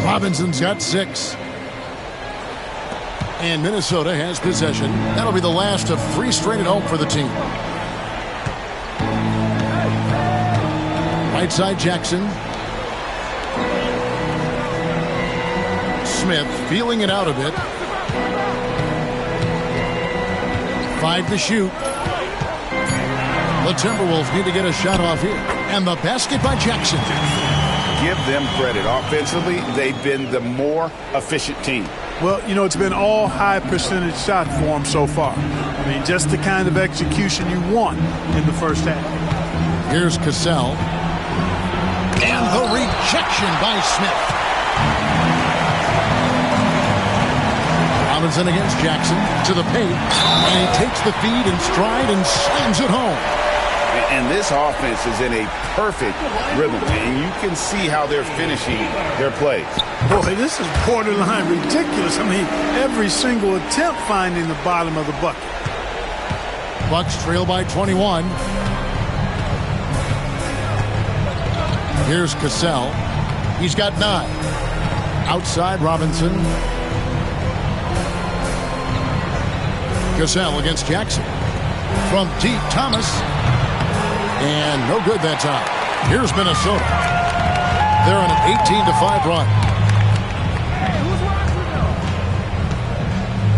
Robinson's got 6. And Minnesota has possession. That'll be the last of 3 straight at home for the team. Right side Jackson. Smith feeling it out a bit. 5 to shoot. The Timberwolves need to get a shot off here. And the basket by Jackson. Give them credit. Offensively, they've been the more efficient team. Well, it's been all high percentage shot for them so far. I mean, just the kind of execution you want in the first half. Here's Cassell. And the rejection by Smith. Robinson against Jackson to the paint. And he takes the feed in stride and slams it home. And this offense is in a perfect rhythm, and you can see how they're finishing their plays. Boy, this is borderline ridiculous. I mean, every single attempt finding the bottom of the bucket. Bucks trail by 21. Here's Cassell. He's got 9. Outside Robinson. Cassell against Jackson. From deep, Thomas. And no good that time. Here's Minnesota. They're on an 18-5 run.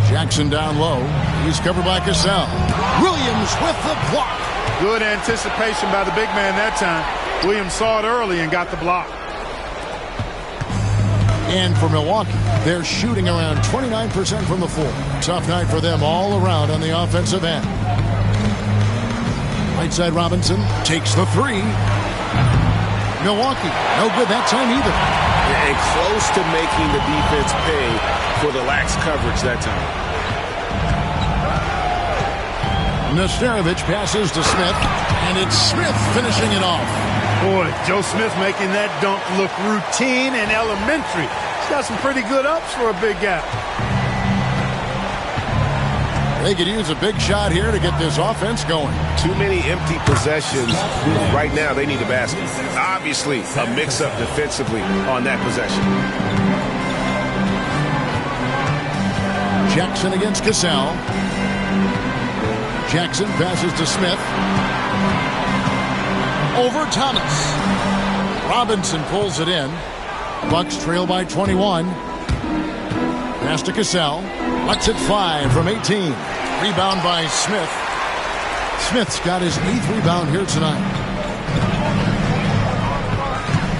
Jackson down low. He's covered by Cassell. Williams with the block. Good anticipation by the big man that time. Williams saw it early and got the block. And for Milwaukee, they're shooting around 29% from the floor. Tough night for them all around on the offensive end. Right side Robinson takes the 3. Milwaukee, no good that time either. And close to making the defense pay for the lax coverage that time. Nesterovic passes to Smith, and it's Smith finishing it off. Boy, Joe Smith making that dunk look routine and elementary. He's got some pretty good ups for a big guy. They could use a big shot here to get this offense going. Too many empty possessions. Right now, they need a basket. Obviously, a mix-up defensively on that possession. Jackson against Cassell. Jackson passes to Smith. Over Thomas. Robinson pulls it in. Bucks trail by 21. Pass to Cassell. Lets it fly from 18. Rebound by Smith. Smith's got his 8th rebound here tonight.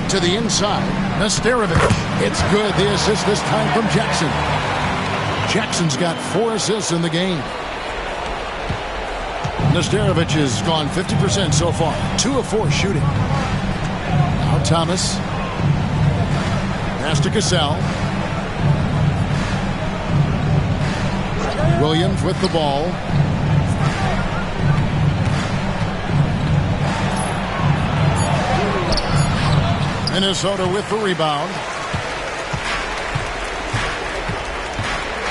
To the inside. Nesterovic. It's good. The assist this time from Jackson. Jackson's got 4 assists in the game. Nesterovic has gone 50% so far. 2 of 4 shooting. Now Thomas. Pass to Cassell. Williams with the ball. Minnesota with the rebound.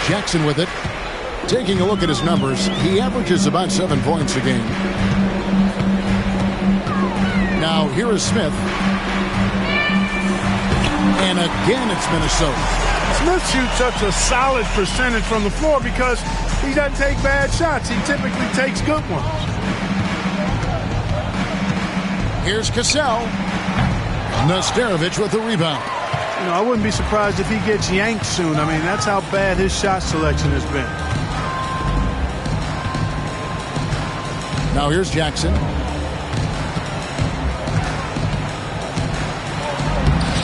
Jackson with it. Taking a look at his numbers, he averages about 7 points a game. Now here is Smith. And again it's Minnesota. Smith shoots such a solid percentage from the floor because he doesn't take bad shots. He typically takes good ones. Here's Cassell. Nesterovic with the rebound. You know, I wouldn't be surprised if he gets yanked soon. I mean, that's how bad his shot selection has been. Now here's Jackson.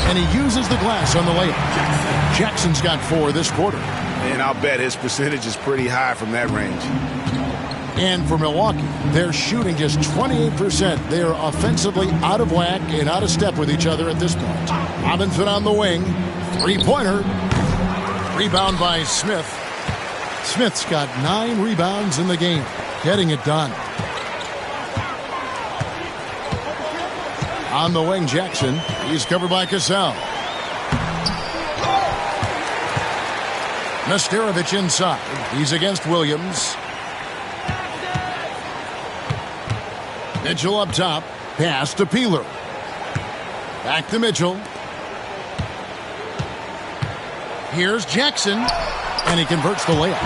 And he uses the glass on the layup. Jackson's got 4 this quarter. And I'll bet his percentage is pretty high from that range. And for Milwaukee, they're shooting just 28%. They are offensively out of whack and out of step with each other at this point. Robinson on the wing. 3-pointer. Rebound by Smith. Smith's got 9 rebounds in the game. Getting it done. On the wing, Jackson. He's covered by Cassell. Nesterovic inside. He's against Williams. Mitchell up top. Pass to Peeler. Back to Mitchell. Here's Jackson. And he converts the layup.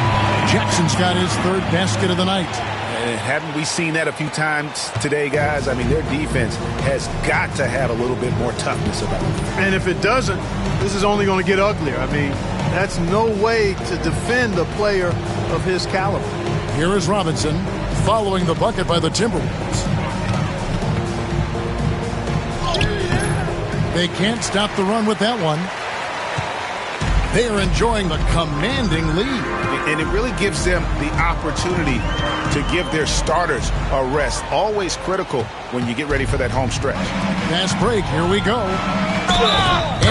Jackson's got his 3rd basket of the night. And haven't we seen that a few times today, guys? I mean, their defense has got to have a little bit more toughness about it. And if it doesn't, this is only going to get uglier. I mean, that's no way to defend a player of his caliber. Here is Robinson following the bucket by the Timberwolves. They can't stop the run with that one. They are enjoying the commanding lead. And it really gives them the opportunity to give their starters a rest. Always critical when you get ready for that home stretch. Fast break. Here we go.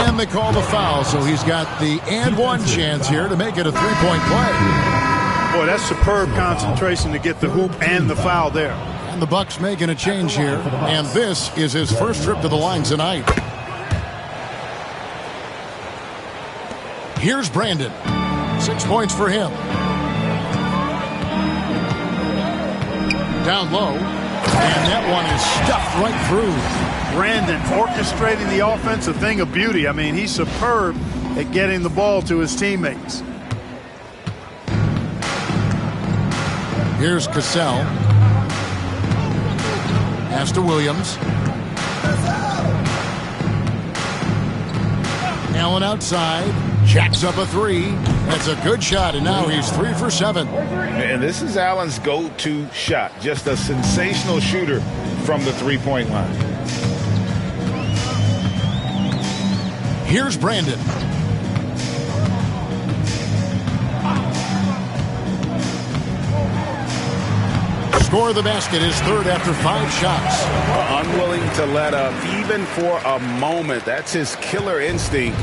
And they call the foul, so he's got the and one chance here to make it a 3-point play. Boy, that's superb concentration to get the hoop and the foul there. And the Bucks making a change here. And this is his first trip to the line tonight. Here's Brandon. 6 points for him. Down low. And that one is stuffed right through. Brandon orchestrating the offense, a thing of beauty. I mean, he's superb at getting the ball to his teammates. Here's Cassell. Pass to Williams. Allen outside. Jacks up a 3. That's a good shot, and now he's 3 for 7. And this is Allen's go-to shot. Just a sensational shooter from the three-point line. Here's Brandon. Score the basket, his 3rd after 5 shots. Unwilling to let up even for a moment. That's his killer instinct,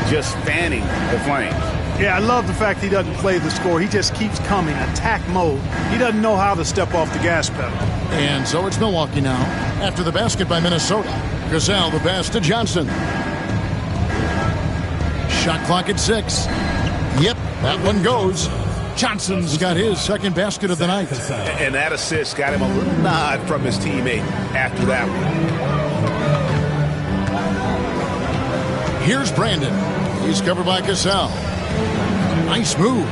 just fanning the flames. Yeah, I love the fact he doesn't play the score. He just keeps coming, attack mode. He doesn't know how to step off the gas pedal. And so it's Milwaukee now. After the basket by Minnesota. Cassell the pass to Johnson. Shot clock at 6. Yep, that one goes. Johnson's got his 2nd basket of the night. And that assist got him a little nod from his teammate after that one. Here's Brandon. He's covered by Cassell. Nice move.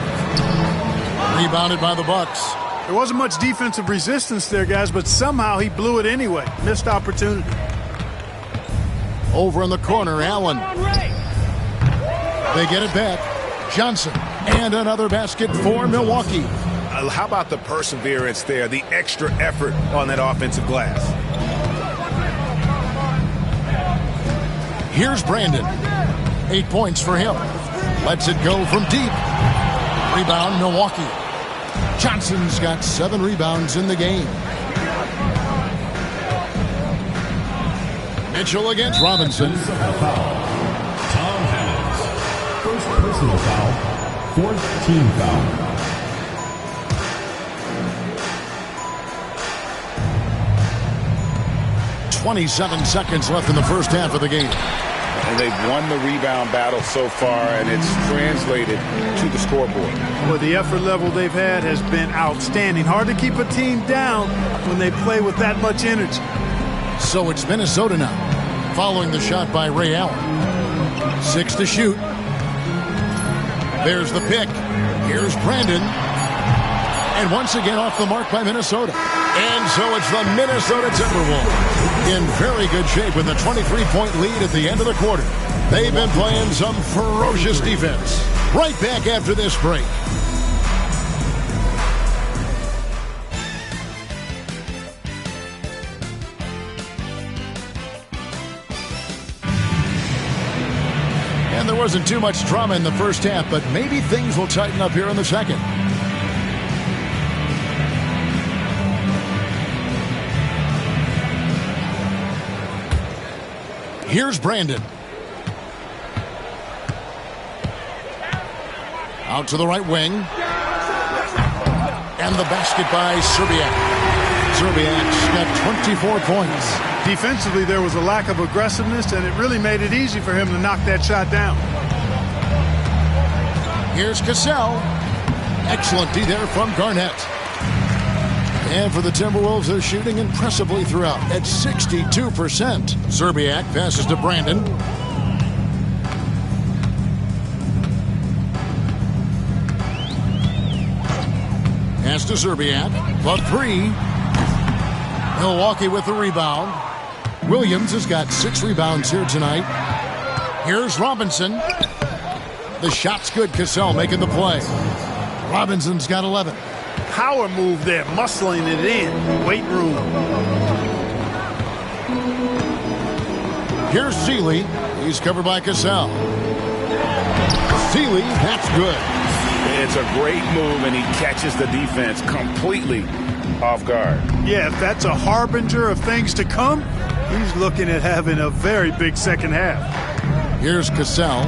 Rebounded by the Bucks. There wasn't much defensive resistance there, guys, but somehow he blew it anyway. Missed opportunity. Over in the corner, Allen. They get it back. Johnson. And another basket for Milwaukee. How about the perseverance there, the extra effort on that offensive glass? Here's Brandon. 8 points for him. Lets it go from deep. Rebound, Milwaukee. Johnson's got 7 rebounds in the game. Mitchell against Robinson. Tom Hammonds. First personal foul. Fourth team foul. .27 seconds left in the first half of the game. And they've won the rebound battle so far, and it's translated to the scoreboard. Well, the effort level they've had has been outstanding. Hard to keep a team down when they play with that much energy. So it's Minnesota now, following the shot by Ray Allen. 6 to shoot. There's the pick. Here's Brandon. And once again off the mark by Minnesota. And so it's the Minnesota Timberwolves in very good shape with a 23-point lead at the end of the quarter. They've been playing some ferocious defense. Right back after this break. And there wasn't too much drama in the first half, but maybe things will tighten up here in the second. Here's Brandon. Out to the right wing. And the basket by Serbiak. Serbiak's got 24 points. Defensively, there was a lack of aggressiveness, and it really made it easy for him to knock that shot down. Here's Cassell. Excellent D there from Garnett. And for the Timberwolves, they're shooting impressively throughout at 62%. Serbiak passes to Brandon. Pass to Serbiak. The 3. Milwaukee with the rebound. Williams has got 6 rebounds here tonight. Here's Robinson. The shot's good. Cassell making the play. Robinson's got 11. Power move there, muscling it in. Weight room. Here's Seeley. He's covered by Cassell. Seeley, that's good. It's a great move, and he catches the defense completely off guard. Yeah, if that's a harbinger of things to come, he's looking at having a very big second half. Here's Cassell.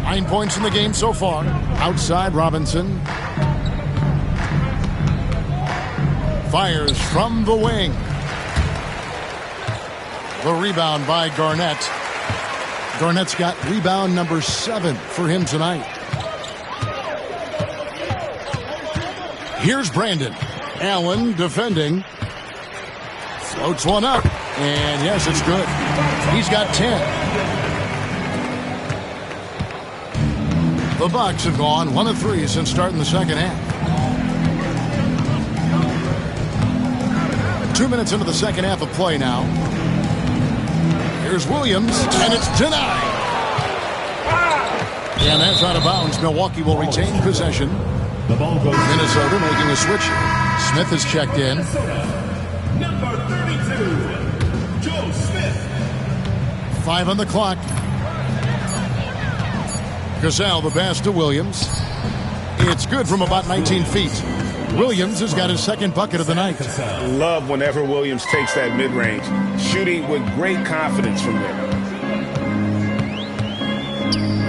9 points in the game so far. Outside Robinson. Fires from the wing. The rebound by Garnett. Garnett's got rebound number 7 for him tonight. Here's Brandon. Allen defending. Floats one up. And yes, it's good. He's got 10. The Bucks have gone 1 of 3 since starting the second half. 2 minutes into the second half of play now. Here's Williams, and it's denied. And that's out of bounds. Milwaukee will retain possession. The ball goes Minnesota making a switch. Smith is checked in. Number 32, Joe Smith. 5 on the clock. Cassell, the pass to Williams. It's good from about 19 feet. Williams has got his second bucket of the night. Love whenever Williams takes that mid-range, shooting with great confidence from there.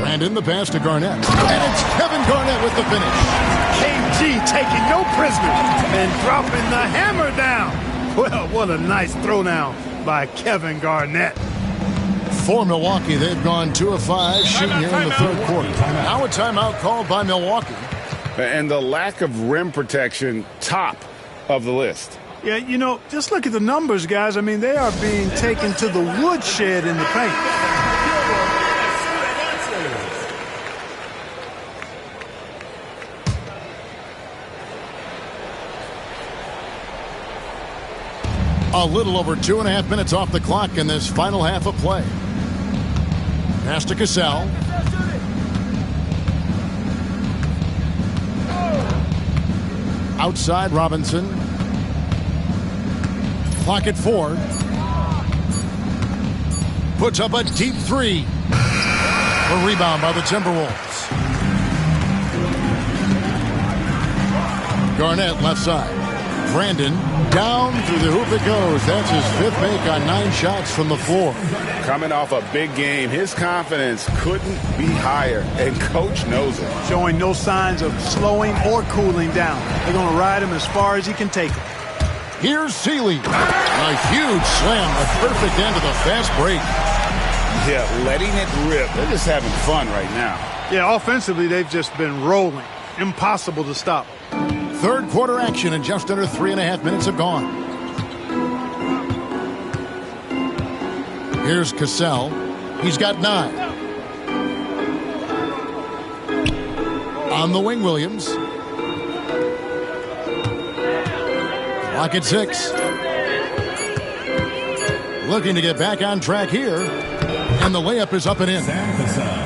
Brandon, the pass to Garnett. And it's Kevin Garnett with the finish. KG taking no prisoners and dropping the hammer down. Well, what a nice throwdown by Kevin Garnett. For Milwaukee, they've gone 2 of 5 shooting here in the third quarter. Now a timeout called by Milwaukee. And the lack of rim protection, top of the list. Yeah, you know, just look at the numbers, guys. I mean, they are being taken to the woodshed in the paint. A little over 2.5 minutes off the clock in this final half of play. Pass to Cassell. Outside Robinson. Clock at 4. Puts up a deep 3. A rebound by the Timberwolves. Garnett left side. Brandon down through the hoop it goes. That's his 5th make on 9 shots from the floor. Coming off a big game, his confidence couldn't be higher, and coach knows it. Showing no signs of slowing or cooling down. They're going to ride him as far as he can take him. Here's Seeley. A huge slam, a perfect end to the fast break. Yeah, letting it rip. They're just having fun right now. Yeah, offensively, they've just been rolling. Impossible to stop. Third quarter action, and just under 3.5 minutes have gone. Here's Cassell. He's got 9. On the wing, Williams. Clock at 6. Looking to get back on track here. And the layup is up and in.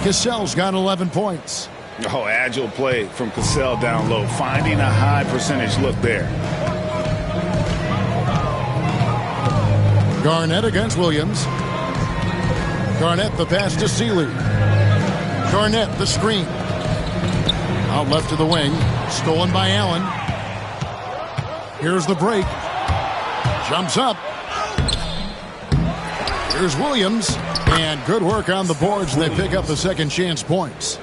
Cassell's got 11 points. Oh, agile play from Cassell down low, finding a high percentage look there. Garnett against Williams. Garnett the pass to Seeley. Garnett the screen. Out left to the wing. Stolen by Allen. Here's the break. Jumps up. Here's Williams. And good work on the boards. They pick up the second chance points.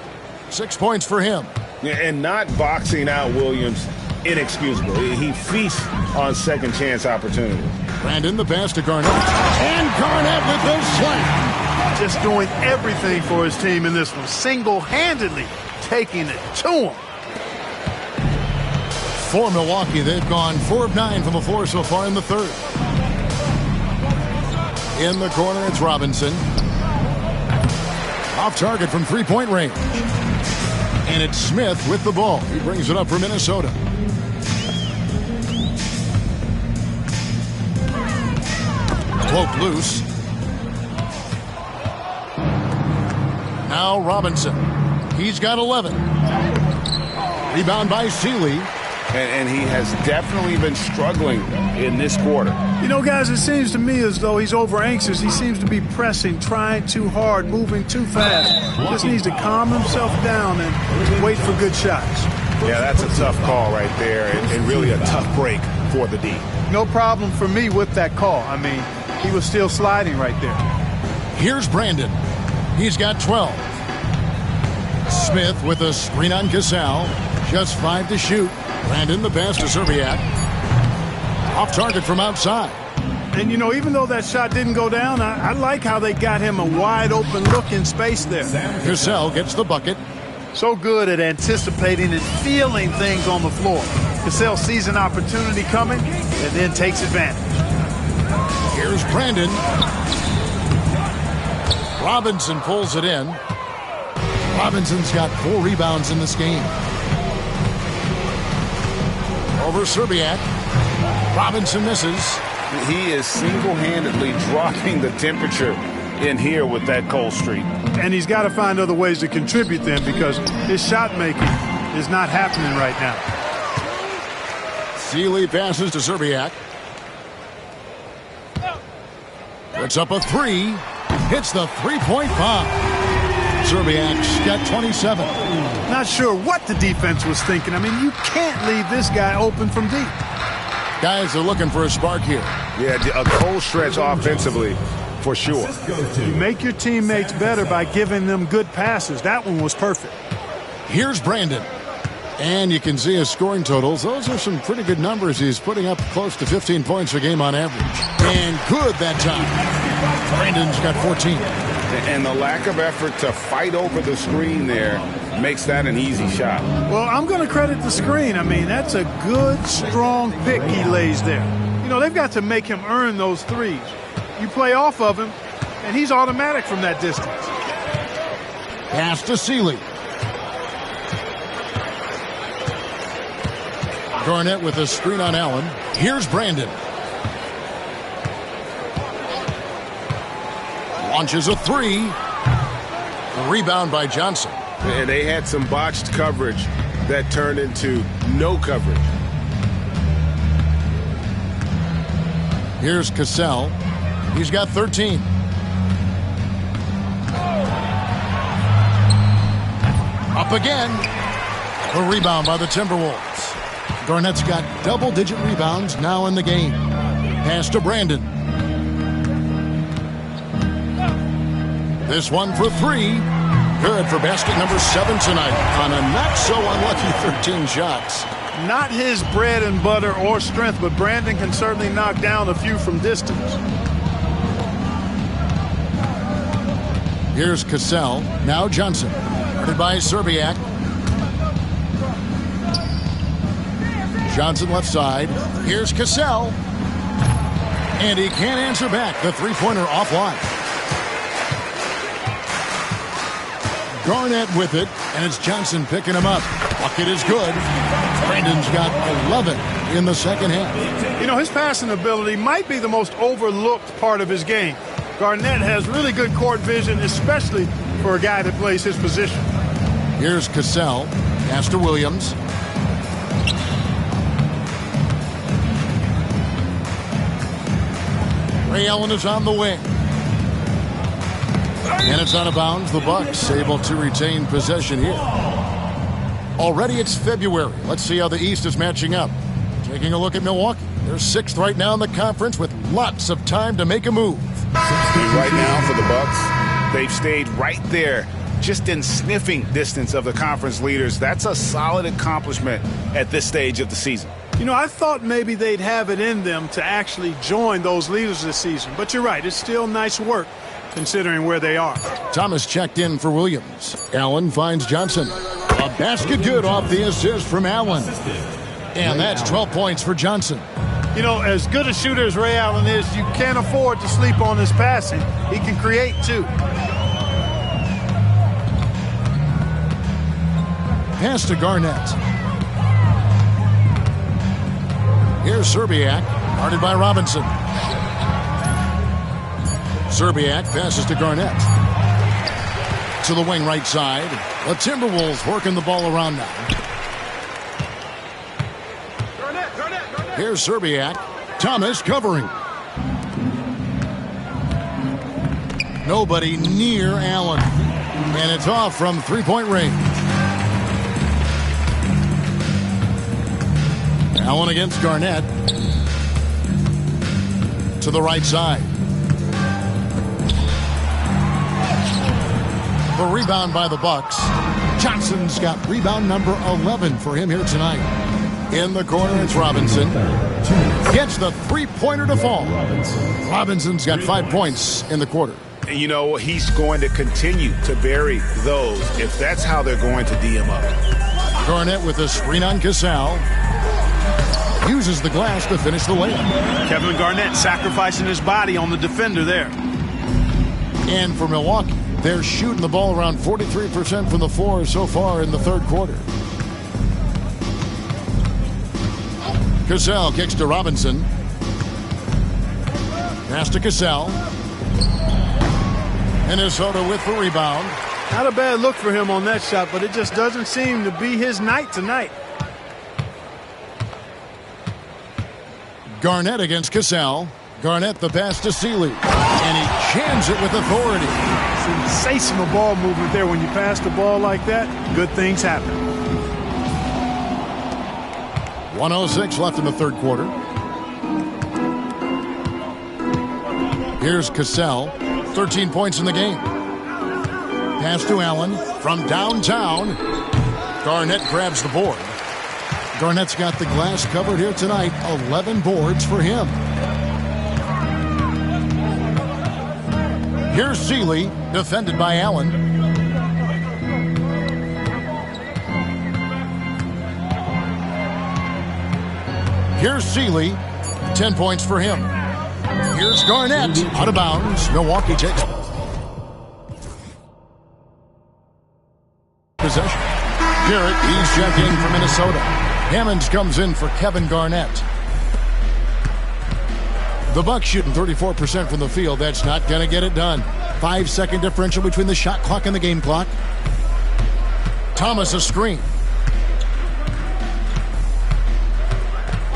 6 points for him. Yeah, and not boxing out Williams, inexcusable. He feasts on second chance opportunities. Brandon the pass to Garnett. And Garnett with the slam. Just doing everything for his team in this one. Single-handedly taking it to him. For Milwaukee, they've gone 4 of 9 from the floor so far in the third. In the corner, it's Robinson. Off target from three-point range. And it's Smith with the ball. He brings it up for Minnesota. Cloak loose. Now Robinson. He's got 11. Rebound by Seeley. And he has definitely been struggling in this quarter. You know, guys, it seems to me as though he's over anxious. He seems to be pressing, trying too hard, moving too fast. Just needs to calm himself down and wait for good shots. Yeah, that's a tough call right there, and really a tough break for the D. No problem for me with that call. I mean, he was still sliding right there. Here's Brandon. He's got 12. Smith with a screen on Cassell. Just 5 to shoot. Brandon the pass to Serbiak. Off target from outside. And, you know, even though that shot didn't go down, I like how they got him a wide open look in space there. Cassell gets the bucket. So good at anticipating and feeling things on the floor. Cassell sees an opportunity coming and then takes advantage. Here's Brandon. Robinson pulls it in. Robinson's got 4 rebounds in this game. Over Serbiak. Robinson misses. He is single-handedly dropping the temperature in here with that cold streak. And he's got to find other ways to contribute then, because his shot making is not happening right now. Seeley passes to Serbiak. Puts up a 3. Hits the three-point bomb. Serbiak's got 27. Not sure what the defense was thinking. I mean, you can't leave this guy open from deep. Guys are looking for a spark here. Yeah, a cold stretch offensively, for sure. You make your teammates better by giving them good passes. That one was perfect. Here's Brandon. And you can see his scoring totals. Those are some pretty good numbers. He's putting up close to 15 points a game on average. And good that time. Brandon's got 14. And the lack of effort to fight over the screen there makes that an easy shot. Well, I'm going to credit the screen. I mean, that's a good, strong pick he lays there. You know, they've got to make him earn those threes. You play off of him, and he's automatic from that distance. Pass to Seeley. Garnett with a screen on Allen. Here's Brandon. Launches a 3. A rebound by Johnson. And they had some botched coverage that turned into no coverage. Here's Cassell. He's got 13. Up again. A rebound by the Timberwolves. Garnett's got double-digit rebounds now in the game. Pass to Brandon. This one for three. Good for basket number 7 tonight on a not-so-unlucky 13 shots. Not his bread and butter or strength, but Brandon can certainly knock down a few from distance. Here's Cassell. Now Johnson. Guarded by Serbiak. Johnson left side. Here's Cassell. And he can't answer back. The three-pointer offline. Garnett with it, and it's Johnson picking him up. Bucket is good. Brandon's got 11 in the second half. You know, his passing ability might be the most overlooked part of his game. Garnett has really good court vision, especially for a guy that plays his position. Here's Cassell. Pass to Williams. Ray Allen is on the wing. And it's out of bounds. The Bucks able to retain possession here. Already it's February. Let's see how the East is matching up. Taking a look at Milwaukee. They're 6th right now in the conference with lots of time to make a move. Right now for the Bucks, they've stayed right there, just in sniffing distance of the conference leaders. That's a solid accomplishment at this stage of the season. You know, I thought maybe they'd have it in them to actually join those leaders this season. But you're right, it's still nice work considering where they are. Thomas checked in for Williams. Allen finds Johnson. A basket good off the assist from Allen. And that's 12 points for Johnson. You know, as good a shooter as Ray Allen is, you can't afford to sleep on his passing. He can create, too. Pass to Garnett. Here's Serbiak, guarded by Robinson. Serbiak passes to Garnett. To the wing right side. The Timberwolves working the ball around now. Here's Serbiak. Thomas covering. Nobody near Allen. And it's off from three-point range. Allen against Garnett. To the right side. The rebound by the Bucks. Johnson's got rebound number 11 for him here tonight. In the corner, it's Robinson. Gets the three-pointer to fall. Robinson's got 5 points in the quarter. And you know, he's going to continue to vary those if that's how they're going to D him up. Garnett with a screen on Cassell. Uses the glass to finish the layup. Kevin Garnett sacrificing his body on the defender there. And for Milwaukee, they're shooting the ball around 43% from the floor so far in the third quarter. Cassell kicks to Robinson. Pass to Cassell. Minnesota with the rebound. Not a bad look for him on that shot, but it just doesn't seem to be his night tonight. Garnett against Cassell. Garnett the pass to Seeley. And he jams it with authority. Sensational ball movement there. When you pass the ball like that, good things happen. 1:06 left in the third quarter. Here's Cassell. 13 points in the game. Pass to Allen from downtown. Garnett grabs the board. Garnett's got the glass covered here tonight. 11 boards for him. Here's Seeley, defended by Allen. Here's Seeley, 10 points for him. Here's Garnett, out of bounds. Milwaukee takes possession. Garrett, he's checked in for Minnesota. Hammonds comes in for Kevin Garnett. The Bucks shooting 34% from the field. That's not going to get it done. 5-second differential between the shot clock and the game clock. Thomas a screen.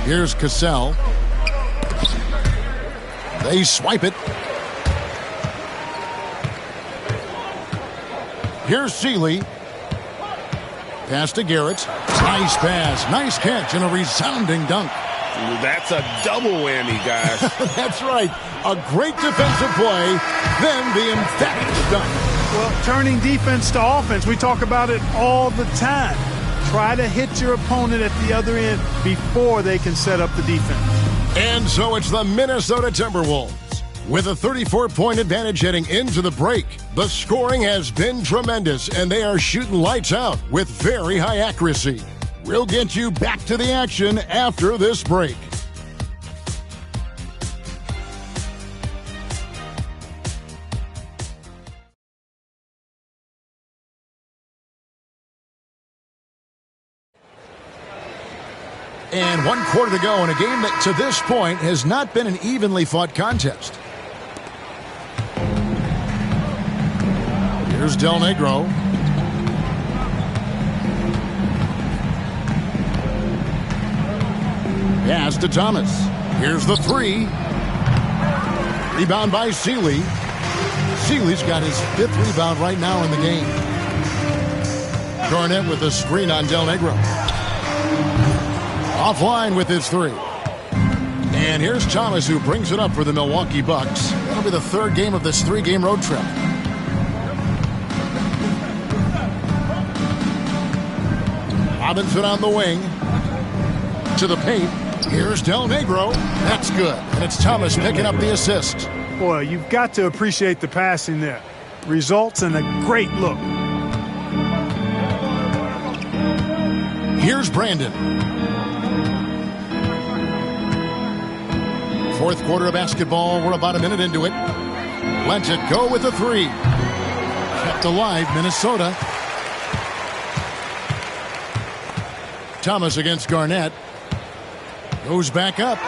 Here's Cassell. They swipe it. Here's Seeley. Pass to Garrett. Nice pass. Nice catch and a resounding dunk. That's a double whammy, guys. That's right. A great defensive play, then the emphatic dunk. Well, turning defense to offense, we talk about it all the time. Try to hit your opponent at the other end before they can set up the defense. And so it's the Minnesota Timberwolves. With a 34-point advantage heading into the break, the scoring has been tremendous, and they are shooting lights out with very high accuracy. We'll get you back to the action after this break. And 1 quarter to go in a game that to this point has not been an evenly fought contest. Here's Del Negro. Pass to Thomas. Here's the three. Rebound by Seeley. Seeley's got his 5th rebound right now in the game. Garnett with a screen on Del Negro. Offline with his 3. And here's Thomas, who brings it up for the Milwaukee Bucks. That'll be the 3rd game of this 3-game road trip. Robinson on the wing. To the paint. Here's Del Negro. That's good. And it's Thomas picking up the assist. Boy, you've got to appreciate the passing there. Results in a great look. Here's Brandon. 4th quarter of basketball. We're about a minute into it. Lets it go with the 3. Kept alive, Minnesota. Thomas against Garnett. Goes back up.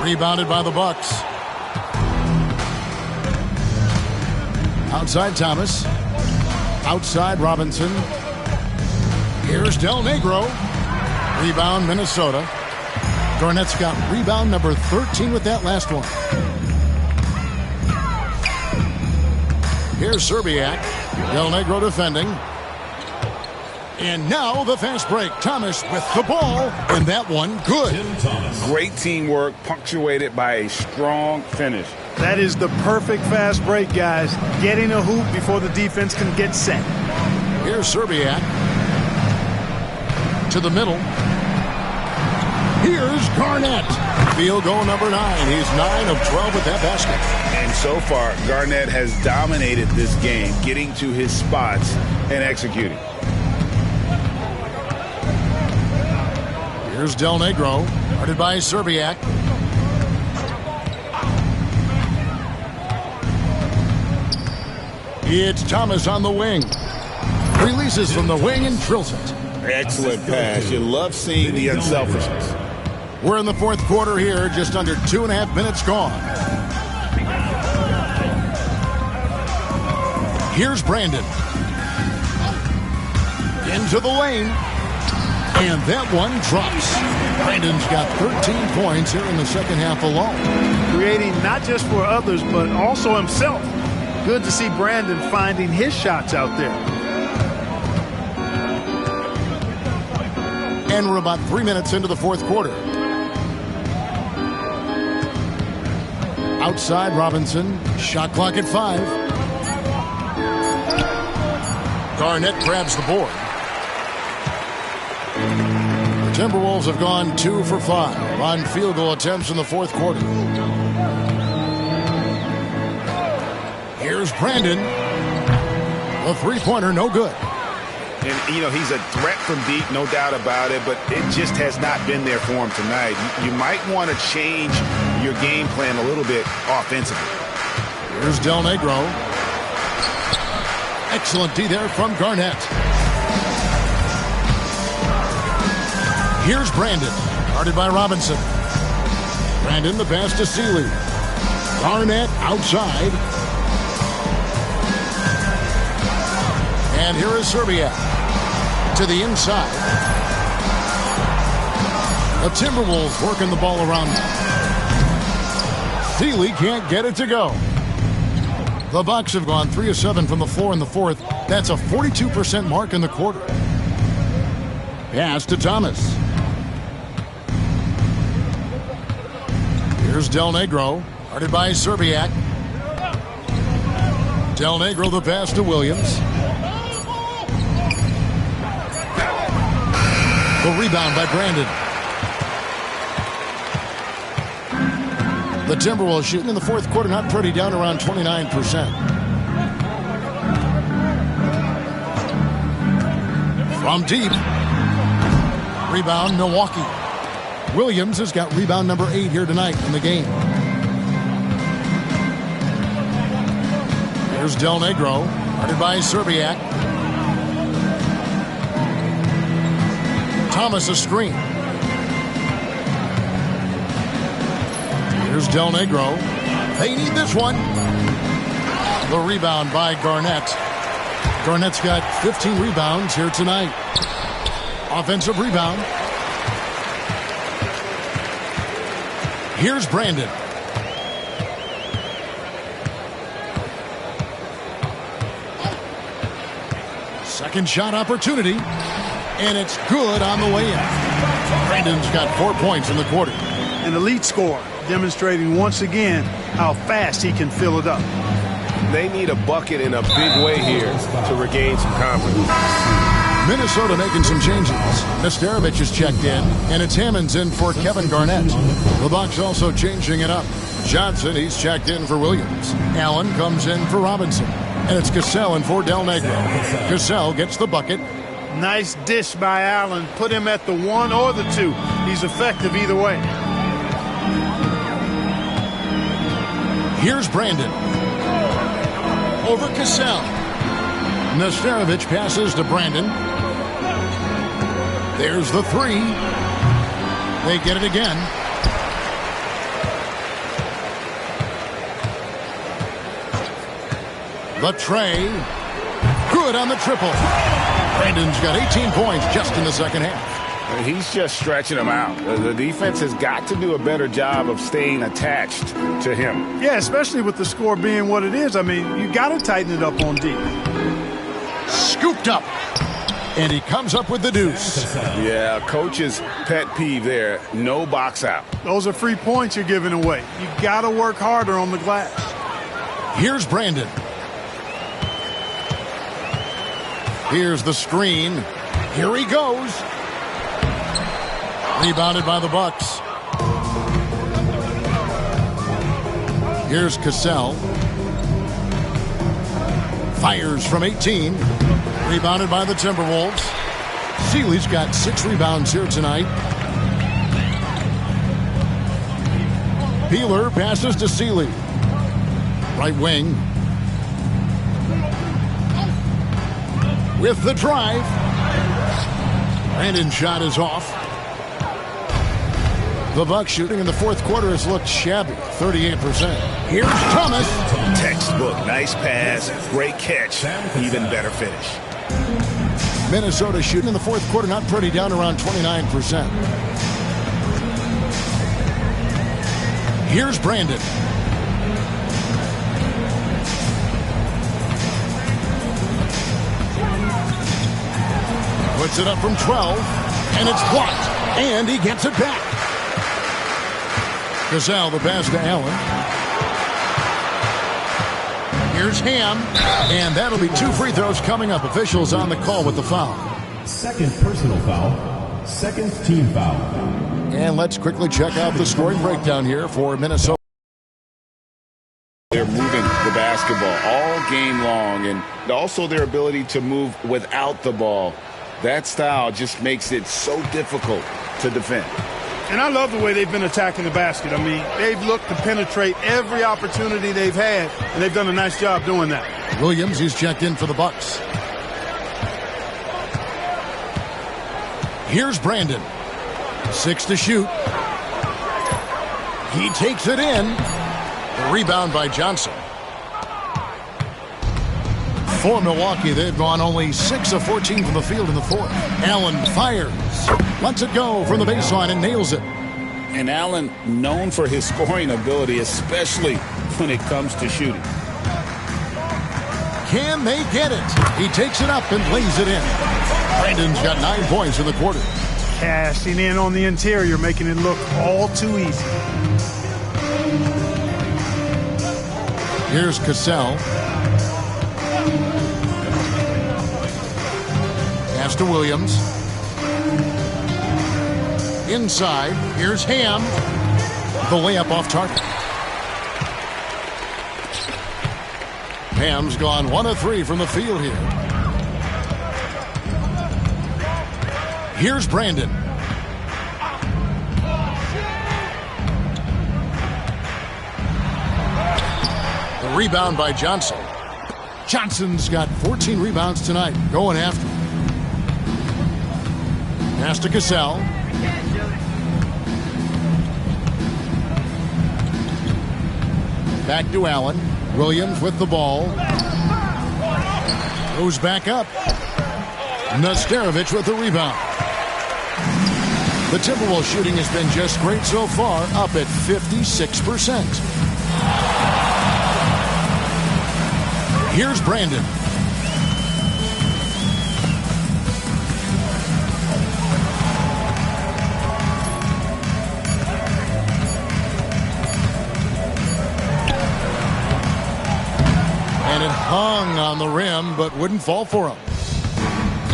Rebounded by the Bucks. Outside Thomas. Outside Robinson. Here's Del Negro. Rebound Minnesota. Garnett's got rebound number 13 with that last one. Here's Serbiak. Del Negro defending. And now the fast break. Thomas with the ball. And that one good. Great teamwork punctuated by a strong finish. That is the perfect fast break, guys. Getting a hoop before the defense can get set. Here's Serbiak. To the middle. Here's Garnett. Field goal number 9. He's 9 of 12 with that basket. And so far, Garnett has dominated this game, getting to his spots and executing. Here's Del Negro, guarded by Serbiak. It's Thomas on the wing. Releases from the wing and drills it. Excellent pass. You love seeing the unselfishness. We're in the 4th quarter here, just under 2.5 minutes gone. Here's Brandon. Into the lane. And that one drops. Brandon's got 13 points here in the second half alone. Creating not just for others, but also himself. Good to see Brandon finding his shots out there. And we're about 3 minutes into the 4th quarter. Outside Robinson. Shot clock at 5. Garnett grabs the board. The Timberwolves have gone 2 for 5 on field goal attempts in the 4th quarter. Here's Brandon. A 3-pointer, no good. And, you know, he's a threat from deep, no doubt about it, but it just has not been there for him tonight. You might want to change your game plan a little bit offensively. Here's Del Negro. Excellent D there from Garnett. Here's Brandon, guarded by Robinson. Brandon, the pass to Seeley. Garnett outside. And here is Serbiak to the inside. The Timberwolves working the ball around. Sealy can't get it to go. The Bucks have gone 3 of 7 from the floor in the fourth. That's a 42% mark in the quarter. Pass to Thomas. Here's Del Negro, guarded by Serbiak. Del Negro the pass to Williams. The rebound by Brandon. The Timberwolves shooting in the fourth quarter, not pretty, down around 29%. From deep. Rebound, Milwaukee. Williams has got rebound number 8 here tonight in the game. Here's Del Negro, guarded by Serbiak. Thomas a screen. Here's Del Negro. They need this one. The rebound by Garnett. Garnett's got 15 rebounds here tonight. Offensive rebound. Here's Brandon. Second shot opportunity. And it's good on the way in. Brandon's got 4 points in the quarter. An elite scorer, demonstrating once again how fast he can fill it up. They need a bucket in a big way here to regain some confidence. Minnesota making some changes. Nesterovic is checked in, and it's Hammonds in for Kevin Garnett. The Bucks also changing it up. Johnson, he's checked in for Williams. Allen comes in for Robinson. And it's Cassell in for Del Negro. Cassell gets the bucket. Nice dish by Allen. Put him at the 1 or the 2. He's effective either way. Here's Brandon. Over Cassell. Nesterovic passes to Brandon. There's the 3. They get it again. The tray. Good on the triple. Brandon's got 18 points just in the second half. He's just stretching them out. The defense has got to do a better job of staying attached to him. Yeah, especially with the score being what it is. I mean, you got to tighten it up on deep. Scooped up. And he comes up with the deuce. Yeah, coach's pet peeve there. No box out. Those are free points you're giving away. You got to work harder on the glass. Here's Brandon. Here's the screen. Here he goes. Rebounded by the Bucks. Here's Cassell. Fires from 18. Rebounded by the Timberwolves. Sealy's got 6 rebounds here tonight. Peeler passes to Sealy. Right wing. With the drive. Brandon's shot is off. The Bucks shooting in the fourth quarter has looked shabby, 38%. Here's Thomas. Textbook, nice pass, great catch, even better finish. Minnesota shooting in the fourth quarter, not pretty, down around 29%. Here's Brandon. Puts it up from 12, and it's blocked, and he gets it back. Cassell, the pass to Allen. Here's Ham, and that'll be 2 free throws coming up. Officials on the call with the foul. Second personal foul. Second team foul. And let's quickly check out the scoring breakdown here for Minnesota. They're moving the basketball all game long, and also their ability to move without the ball. That style just makes it so difficult to defend. And I love the way they've been attacking the basket. I mean, they've looked to penetrate every opportunity they've had, and they've done a nice job doing that. Williams, he's checked in for the Bucks. Here's Brandon. 6 to shoot. He takes it in. The rebound by Johnson. For Milwaukee, they've gone only 6 of 14 from the field in the fourth. Allen fires. Lets it go from the baseline and nails it. And Allen known for his scoring ability, especially when it comes to shooting. Can they get it? He takes it up and lays it in. Brandon's got 9 points in the quarter. Cashing in on the interior, making it look all too easy. Here's Cassell. Pass to Williams. Inside, here's Ham. The layup off target. Ham's gone 1 of 3 from the field here. Here's Brandon. The rebound by Johnson. Johnson's got 14 rebounds tonight, going after him. Pass to Cassell. Back to Allen. Williams with the ball. Goes back up. Nesterovic with the rebound. The Timberwolves shooting has been just great so far, up at 56%. Here's Brandon. And it hung on the rim, but wouldn't fall for him.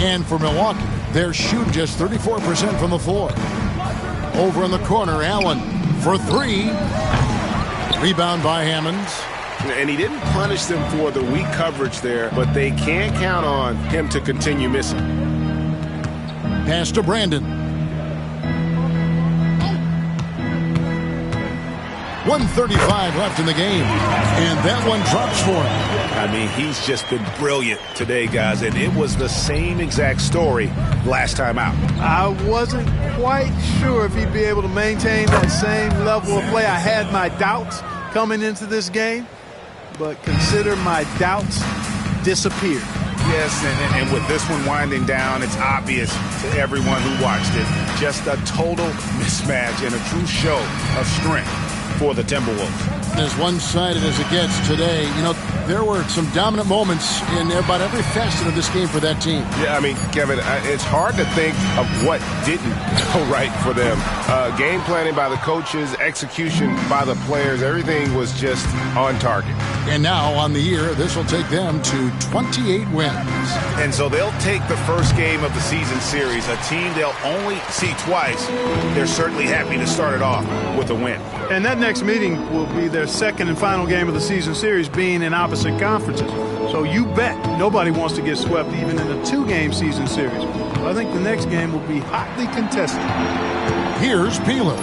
And for Milwaukee, they're shooting just 34% from the floor. Over in the corner, Allen for 3. Rebound by Hammonds. And he didn't punish them for the weak coverage there, but they can't count on him to continue missing. Pass to Brandon. 1:35 left in the game, and that one drops for him. I mean, he's just been brilliant today, guys, and it was the same exact story last time out. I wasn't quite sure if he'd be able to maintain that same level of play. I had my doubts coming into this game, but consider my doubts disappeared. Yes, and with this one winding down, it's obvious to everyone who watched it. Just a total mismatch and a true show of strength for the Timberwolves. As one-sided as it gets today, you know, there were some dominant moments in about every facet of this game for that team. Yeah, I mean, Kevin, it's hard to think of what didn't go right for them. Game planning by the coaches, execution by the players, everything was just on target. And now, on the year, this will take them to 28 wins. And so they'll take the first game of the season series, a team they'll only see twice. They're certainly happy to start it off with a win. And that next meeting will be their second and final game of the season series, being in opposite conferences. So you bet nobody wants to get swept even in a 2-game season series. I think the next game will be hotly contested. Here's Peeler.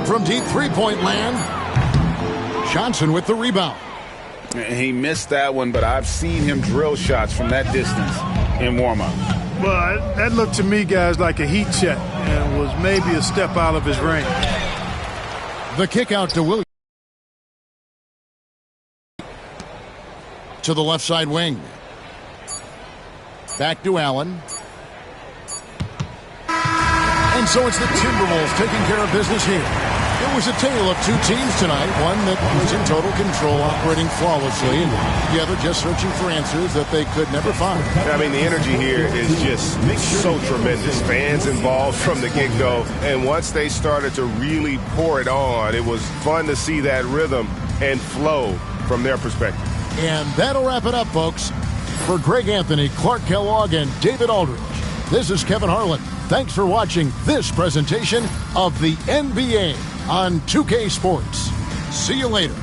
From deep three-point land, Johnson with the rebound. He missed that one, but I've seen him drill shots from that distance in warm-up. Well, that looked to me, guys, like a heat check and was maybe a step out of his range. The kick out to Williams. To the left side wing. Back to Allen. And so it's the Timberwolves taking care of business here. It was a tale of two teams tonight. One that was in total control, operating flawlessly, and the other just searching for answers that they could never find. I mean, the energy here is just so tremendous. Fans involved from the get-go. And once they started to really pour it on, it was fun to see that rhythm and flow from their perspective. And that'll wrap it up, folks. For Greg Anthony, Clark Kellogg, and David Aldridge, this is Kevin Harlan. Thanks for watching this presentation of the NBA on 2K Sports. See you later.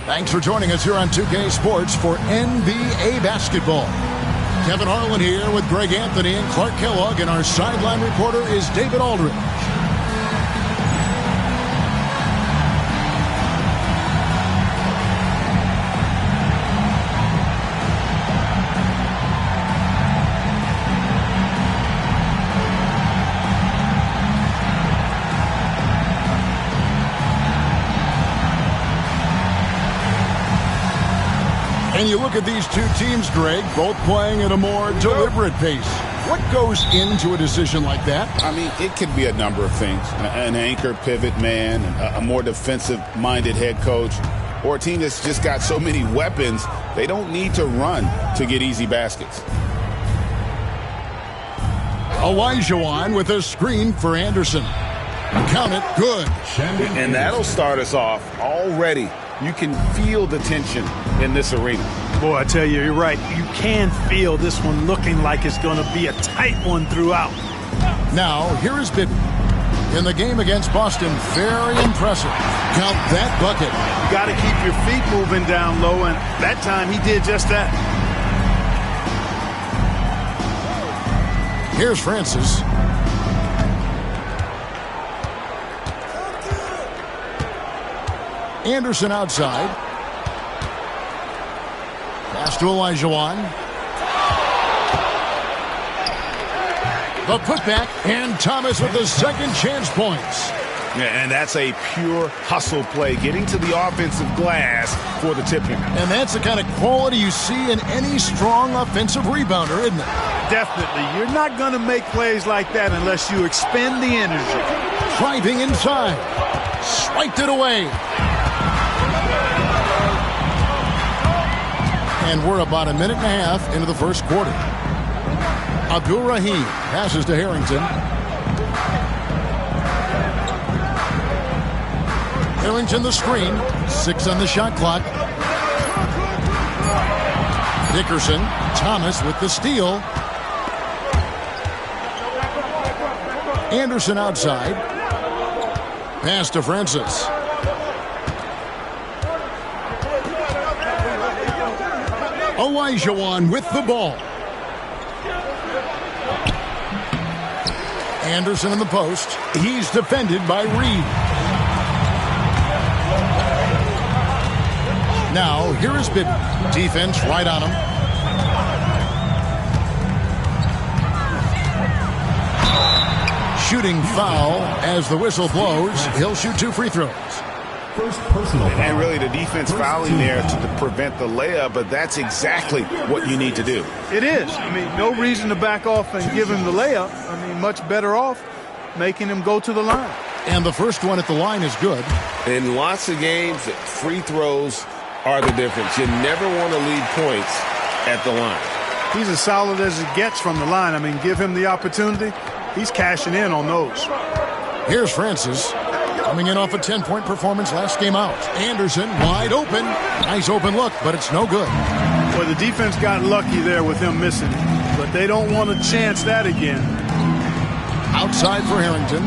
Thanks for joining us here on 2K Sports for NBA basketball. Kevin Harlan here with Greg Anthony and Clark Kellogg, and our sideline reporter is David Aldridge. And you look at these two teams, Greg, both playing at a more deliberate pace. What goes into a decision like that? I mean, it could be a number of things. An anchor pivot man, a more defensive-minded head coach, or a team that's just got so many weapons, they don't need to run to get easy baskets. Olajuwon with a screen for Anderson. Count it, good. And that'll start us off already. You can feel the tension in this arena. Boy, I tell you, you're right. You can feel this one looking like it's going to be a tight one throughout. Now, here is Bibby. In the game against Boston, very impressive. Count that bucket. You got to keep your feet moving down low, and that time he did just that. Here's Francis. Anderson outside. Pass to Olajuwon. The putback, and Thomas with the second chance points. Yeah, and that's a pure hustle play, getting to the offensive glass for the tip-in. And that's the kind of quality you see in any strong offensive rebounder, isn't it? Definitely. You're not going to make plays like that unless you expend the energy. Driving inside. Swiped it away. And we're about a minute and a half into the first quarter. Abdul-Rahim passes to Harrington. Harrington the screen. 6 on the shot clock. Dickerson. Thomas with the steal. Anderson outside. Pass to Francis. Olajuwon with the ball. Anderson in the post. He's defended by Reed. Now, here is Bibby. Defense right on him. Shooting foul as the whistle blows. He'll shoot 2 free throws. First personal foul. And really the defense fouling there to prevent the layup, but that's exactly what you need to do. It is. I mean, no reason to back off and give him the layup. I mean, much better off making him go to the line. And the first one at the line is good. In lots of games, free throws are the difference. You never want to leave points at the line. He's as solid as it gets from the line. I mean, give him the opportunity. He's cashing in on those. Here's Francis. Coming in off a 10-point performance last game out. Anderson wide open. Nice open look, but it's no good. Well, the defense got lucky there with him missing, but they don't want to chance that again. Outside for Harrington.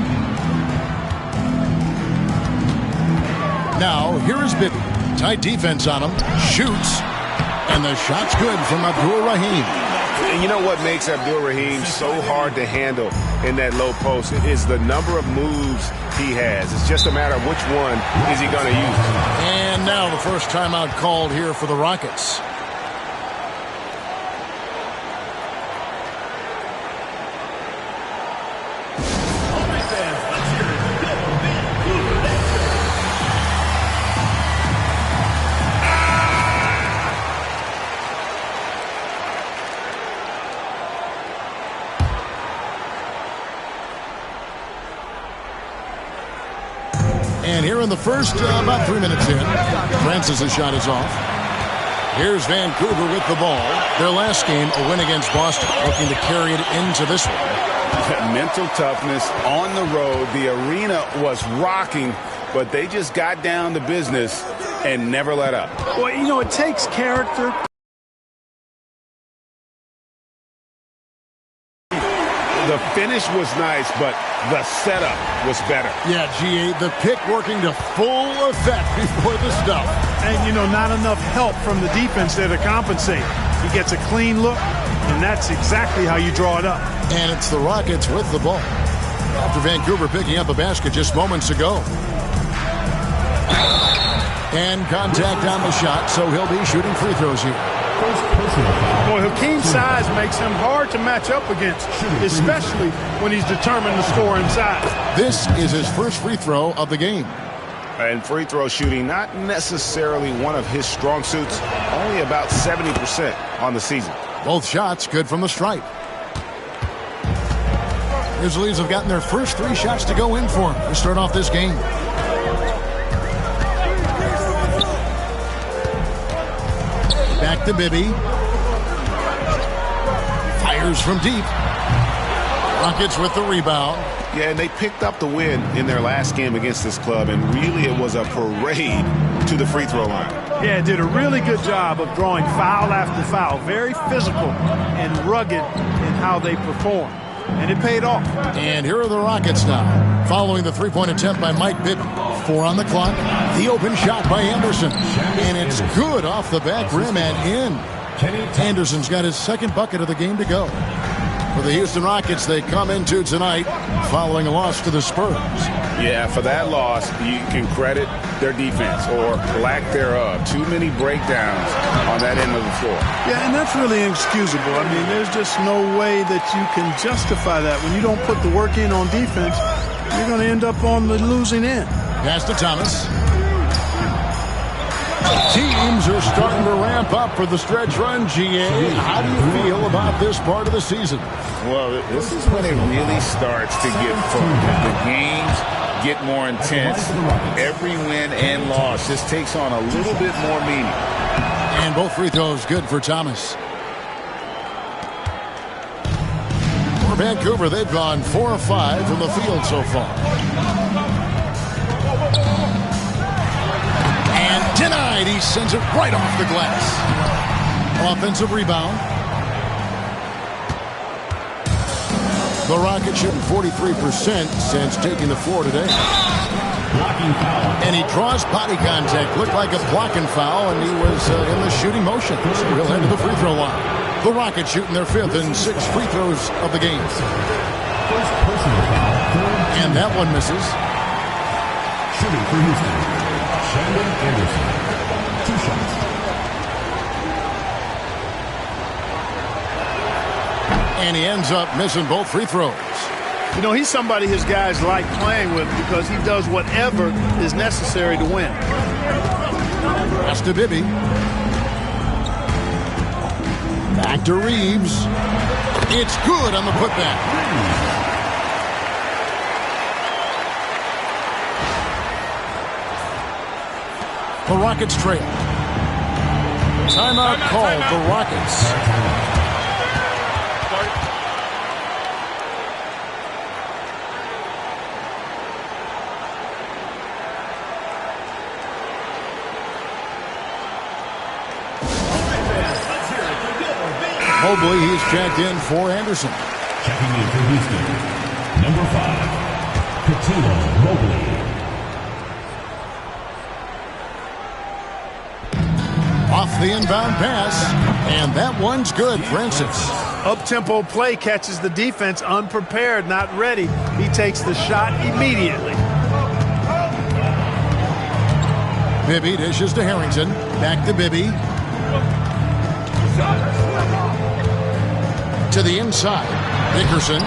Now, here is Bibby. Tight defense on him. Shoots. And the shot's good from Abdul-Rahim. And you know what makes Abdul-Rahim so hard to handle in that low post is the number of moves he has. It's just a matter of which one is he going to use. And now the first timeout called here for the Rockets. And here in the first, about 3 minutes in, Francis' shot is off. Here's Vancouver with the ball. Their last game, a win against Boston, looking to carry it into this one. Mental toughness on the road. The arena was rocking, but they just got down to business and never let up. Well, you know, it takes character. The finish was nice, but the setup was better. Yeah, GA, the pick working to full effect before the stuff. And, not enough help from the defense there to compensate. He gets a clean look, and that's exactly how you draw it up. And it's the Rockets with the ball. After Vancouver picking up a basket just moments ago. And contact on the shot, so he'll be shooting free throws here. Boy, Hakeem's size makes him hard to match up against, especially when he's determined to score inside. This is his first free throw of the game. And free throw shooting, not necessarily one of his strong suits, only about 70% on the season. Both shots good from the stripe. Grizzlies have gotten their first 3 shots to go in for him to start off this game. Back to Bibby. Fires from deep. Rockets with the rebound. Yeah, and they picked up the win in their last game against this club, and really it was a parade to the free throw line. Yeah, it did a really good job of drawing foul after foul. Very physical and rugged in how they perform. And it paid off. And here are the Rockets now. Following the three-point attempt by Mike Bibby. 4 on the clock. The open shot by Anderson. And it's good off the back rim and in. Anderson's got his second bucket of the game to go. For the Houston Rockets, they come into tonight following a loss to the Spurs. Yeah, for that loss, you can credit their defense or lack thereof. Too many breakdowns on that end of the floor. Yeah, and that's really inexcusable. I mean, there's just no way that you can justify that. When you don't put the work in on defense, you're going to end up on the losing end. Pass to Thomas. Teams are starting to ramp up for the stretch run, GA. How do you feel about this part of the season? Well, this is when it really starts to get fun. The games get more intense. Every win and loss just takes on a little bit more meaning. And both free throws good for Thomas. For Vancouver, they've gone 4 of 5 from the field so far. And denied. He sends it right off the glass. Offensive rebound. The Rockets shooting 43% since taking the floor today. And he draws body contact. Looked like a blocking foul, and he was in the shooting motion. So he'll head to the free throw line. The Rockets shooting their 5th and 6th free throws of the game. And that one misses. Shooting for Houston, Shandon Anderson. 2 shots. And he ends up missing both free throws. You know, he's somebody his guys like playing with because he does whatever is necessary to win. Pass to Bibby. Back to Reeves. It's good on the putback. The Rockets trail. Timeout called. The Rockets. Mobley, he's checked in for Anderson. Checking in for Houston, number 5, Cuttino Mobley. Off the inbound pass, and that one's good. Francis. Up-tempo play catches the defense unprepared, not ready. He takes the shot immediately. Bibby dishes to Harrington. Back to Bibby. To the inside. Dickerson.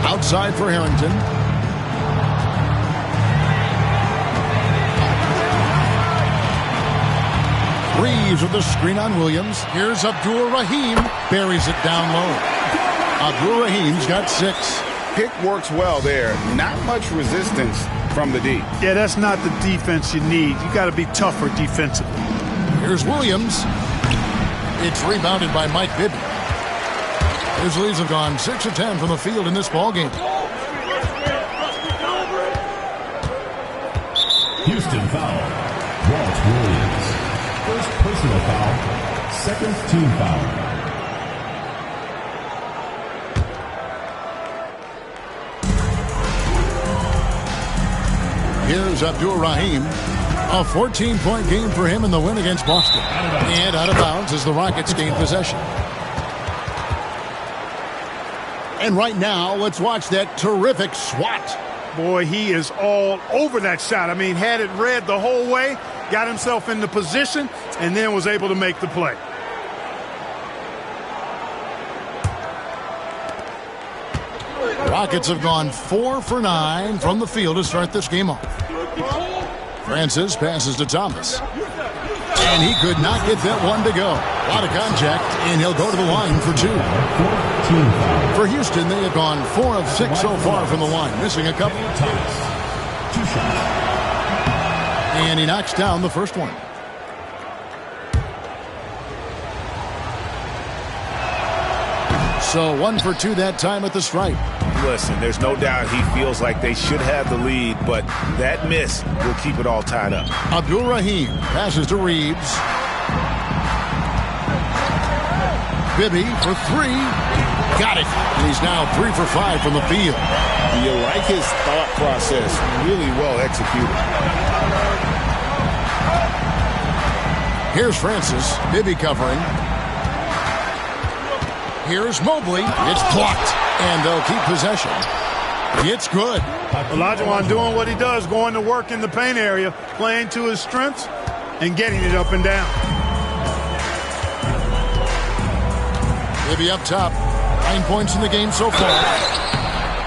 Outside for Harrington. Reeves with the screen on Williams. Here's Abdul Rahim. Buries it down low. Abdul Rahim's got 6. Pick works well there. Not much resistance from the D. Yeah, that's not the defense you need. You got to be tougher defensively. Here's Williams. It's rebounded by Mike Bibby. Grizzlies have gone 6 of 10 from the field in this ballgame. Houston foul. Walt Williams. First personal foul. Second team foul. Here's Abdur-Rahim. A 14-point game for him in the win against Boston. And out of bounds as the Rockets gain possession. And right now, let's watch that terrific swat. Boy, he is all over that shot. I mean, had it read the whole way, got himself into position, and then was able to make the play. Rockets have gone 4 for 9 from the field to start this game off. Francis passes to Thomas. And he could not get that one to go. A lot of contact, and he'll go to the line for 2. For Houston, they have gone 4 of 6 so far from the line, missing a couple. And he knocks down the first one. So 1 for 2 that time at the stripe. Listen, there's no doubt he feels like they should have the lead, but that miss will keep it all tied up. Abdur-Rahim passes to Reeves. Bibby for 3. Got it. And he's now 3 for 5 from the field. You like his thought process. Really well executed. Here's Francis. Bibby covering. Here's Mobley. It's blocked. And they'll keep possession. It's good. Olajuwon doing what he does, going to work in the paint area, playing to his strengths, and getting it up and down. Bibby up top. 9 points in the game so far.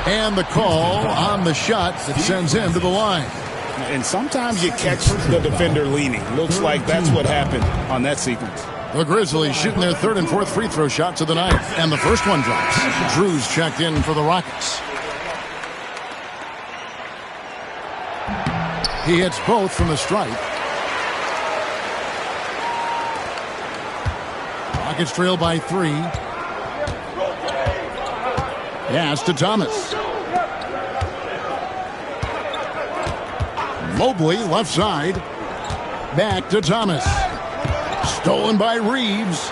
And the call on the shot that sends him to the line. And sometimes you catch the defender leaning. Looks like that's what happened on that sequence. The Grizzlies shooting their 3rd and 4th free throw shots of the night. And the first one drops. Drew's checked in for the Rockets. He hits both from the stripe. Rockets trail by 3. Pass to Thomas. Mobley left side. Back to Thomas. Stolen by Reeves.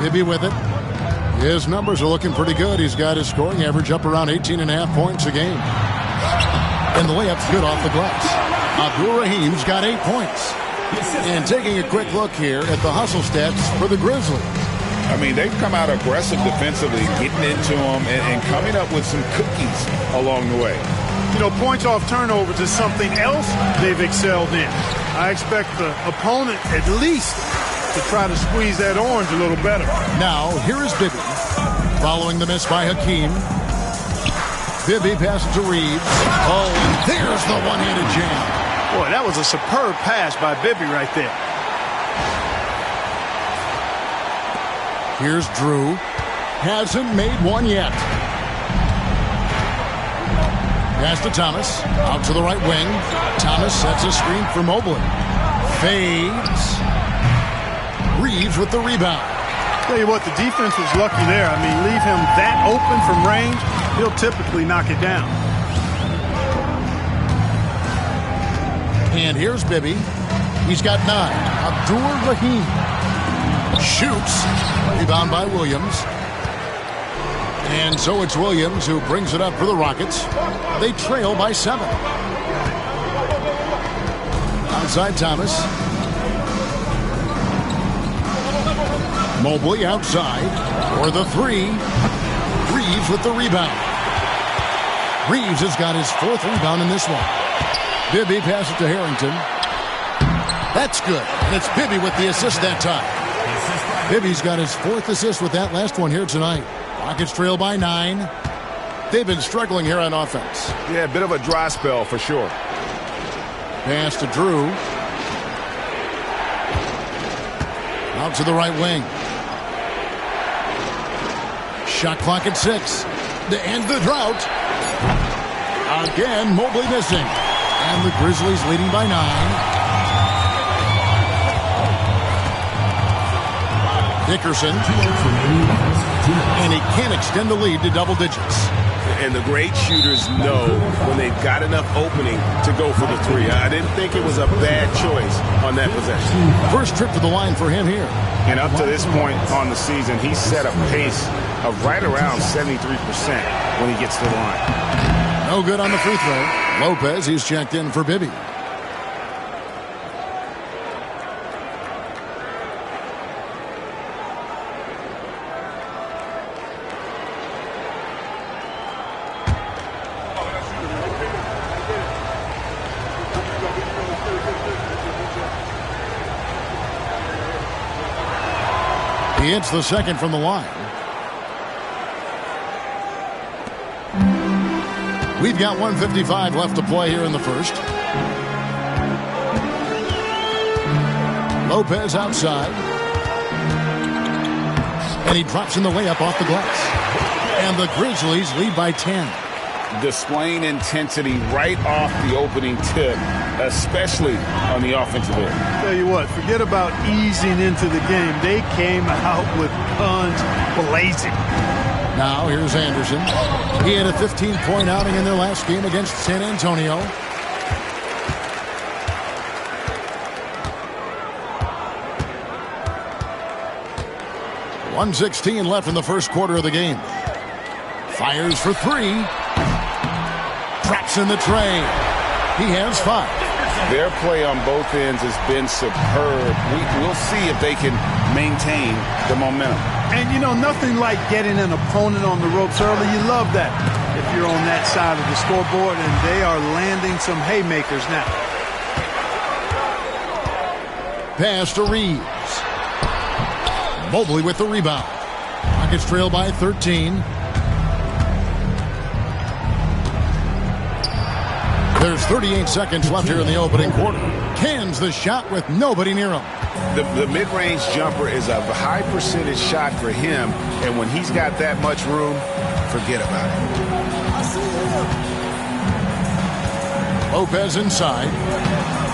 Bibby with it. His numbers are looking pretty good. He's got his scoring average up around 18.5 points a game. And the layup's good off the glass. Abdur-Rahim's got 8 points. And taking a quick look here at the hustle stats for the Grizzlies. I mean, they've come out aggressive defensively, getting into them and coming up with some cookies along the way. You know, points off turnovers is something else they've excelled in. I expect the opponent at least to try to squeeze that orange a little better. Now, here is Bibby. Following the miss by Hakeem. Bibby passes to Reeves. Oh, and there's the one-handed jam. Boy, that was a superb pass by Bibby right there. Here's Drew. Hasn't made one yet. Pass to Thomas. Out to the right wing. Thomas sets a screen for Mobley. Fades. Reeves with the rebound. Tell you what, the defense was lucky there. I mean, leave him that open from range, he'll typically knock it down. And here's Bibby. He's got 9. Abdur-Rahim shoots. Rebound by Williams. And so it's Williams who brings it up for the Rockets. They trail by 7. Outside Thomas. Mobley outside for the 3. Reeves with the rebound. Reeves has got his 4th rebound in this one. Bibby passes to Harrington. That's good. And it's Bibby with the assist that time. Bibby's got his 4th assist with that last one here tonight. Rockets trail by 9. They've been struggling here on offense. Yeah, a bit of a dry spell for sure. Pass to Drew. Out to the right wing. Shot clock at 6. To end the drought. Again, Mobley missing. And the Grizzlies leading by 9. Dickerson. And he can't extend the lead to double digits. And the great shooters know when they've got enough opening to go for the three. I didn't think it was a bad choice on that possession. First trip to the line for him here. And up to this point on the season, he's set a pace of right around 73% when he gets to the line. No good on the free throw. Lopez, he's checked in for Bibby. He hits the second from the line. We've got 1:55 left to play here in the first. Lopez outside. And he drops in the layup off the glass. And the Grizzlies lead by 10. Displaying intensity right off the opening tip, especially on the offensive end. Tell you what, forget about easing into the game. They came out with guns blazing. Now here's Anderson. He had a 15-point outing in their last game against San Antonio. .116 left in the first quarter of the game. Fires for three. Drops in the tray. He has 5. Their play on both ends has been superb. We'll see if they can maintain the momentum. And, you know, nothing like getting an opponent on the ropes early. You love that if you're on that side of the scoreboard, and they are landing some haymakers now. Pass to Reeves. Mobley with the rebound. Rockets trail by 13. There's 38 seconds left here in the opening quarter. Cans the shot with nobody near him. The mid-range jumper is a high percentage shot for him, and when he's got that much room, forget about it. Lopez inside.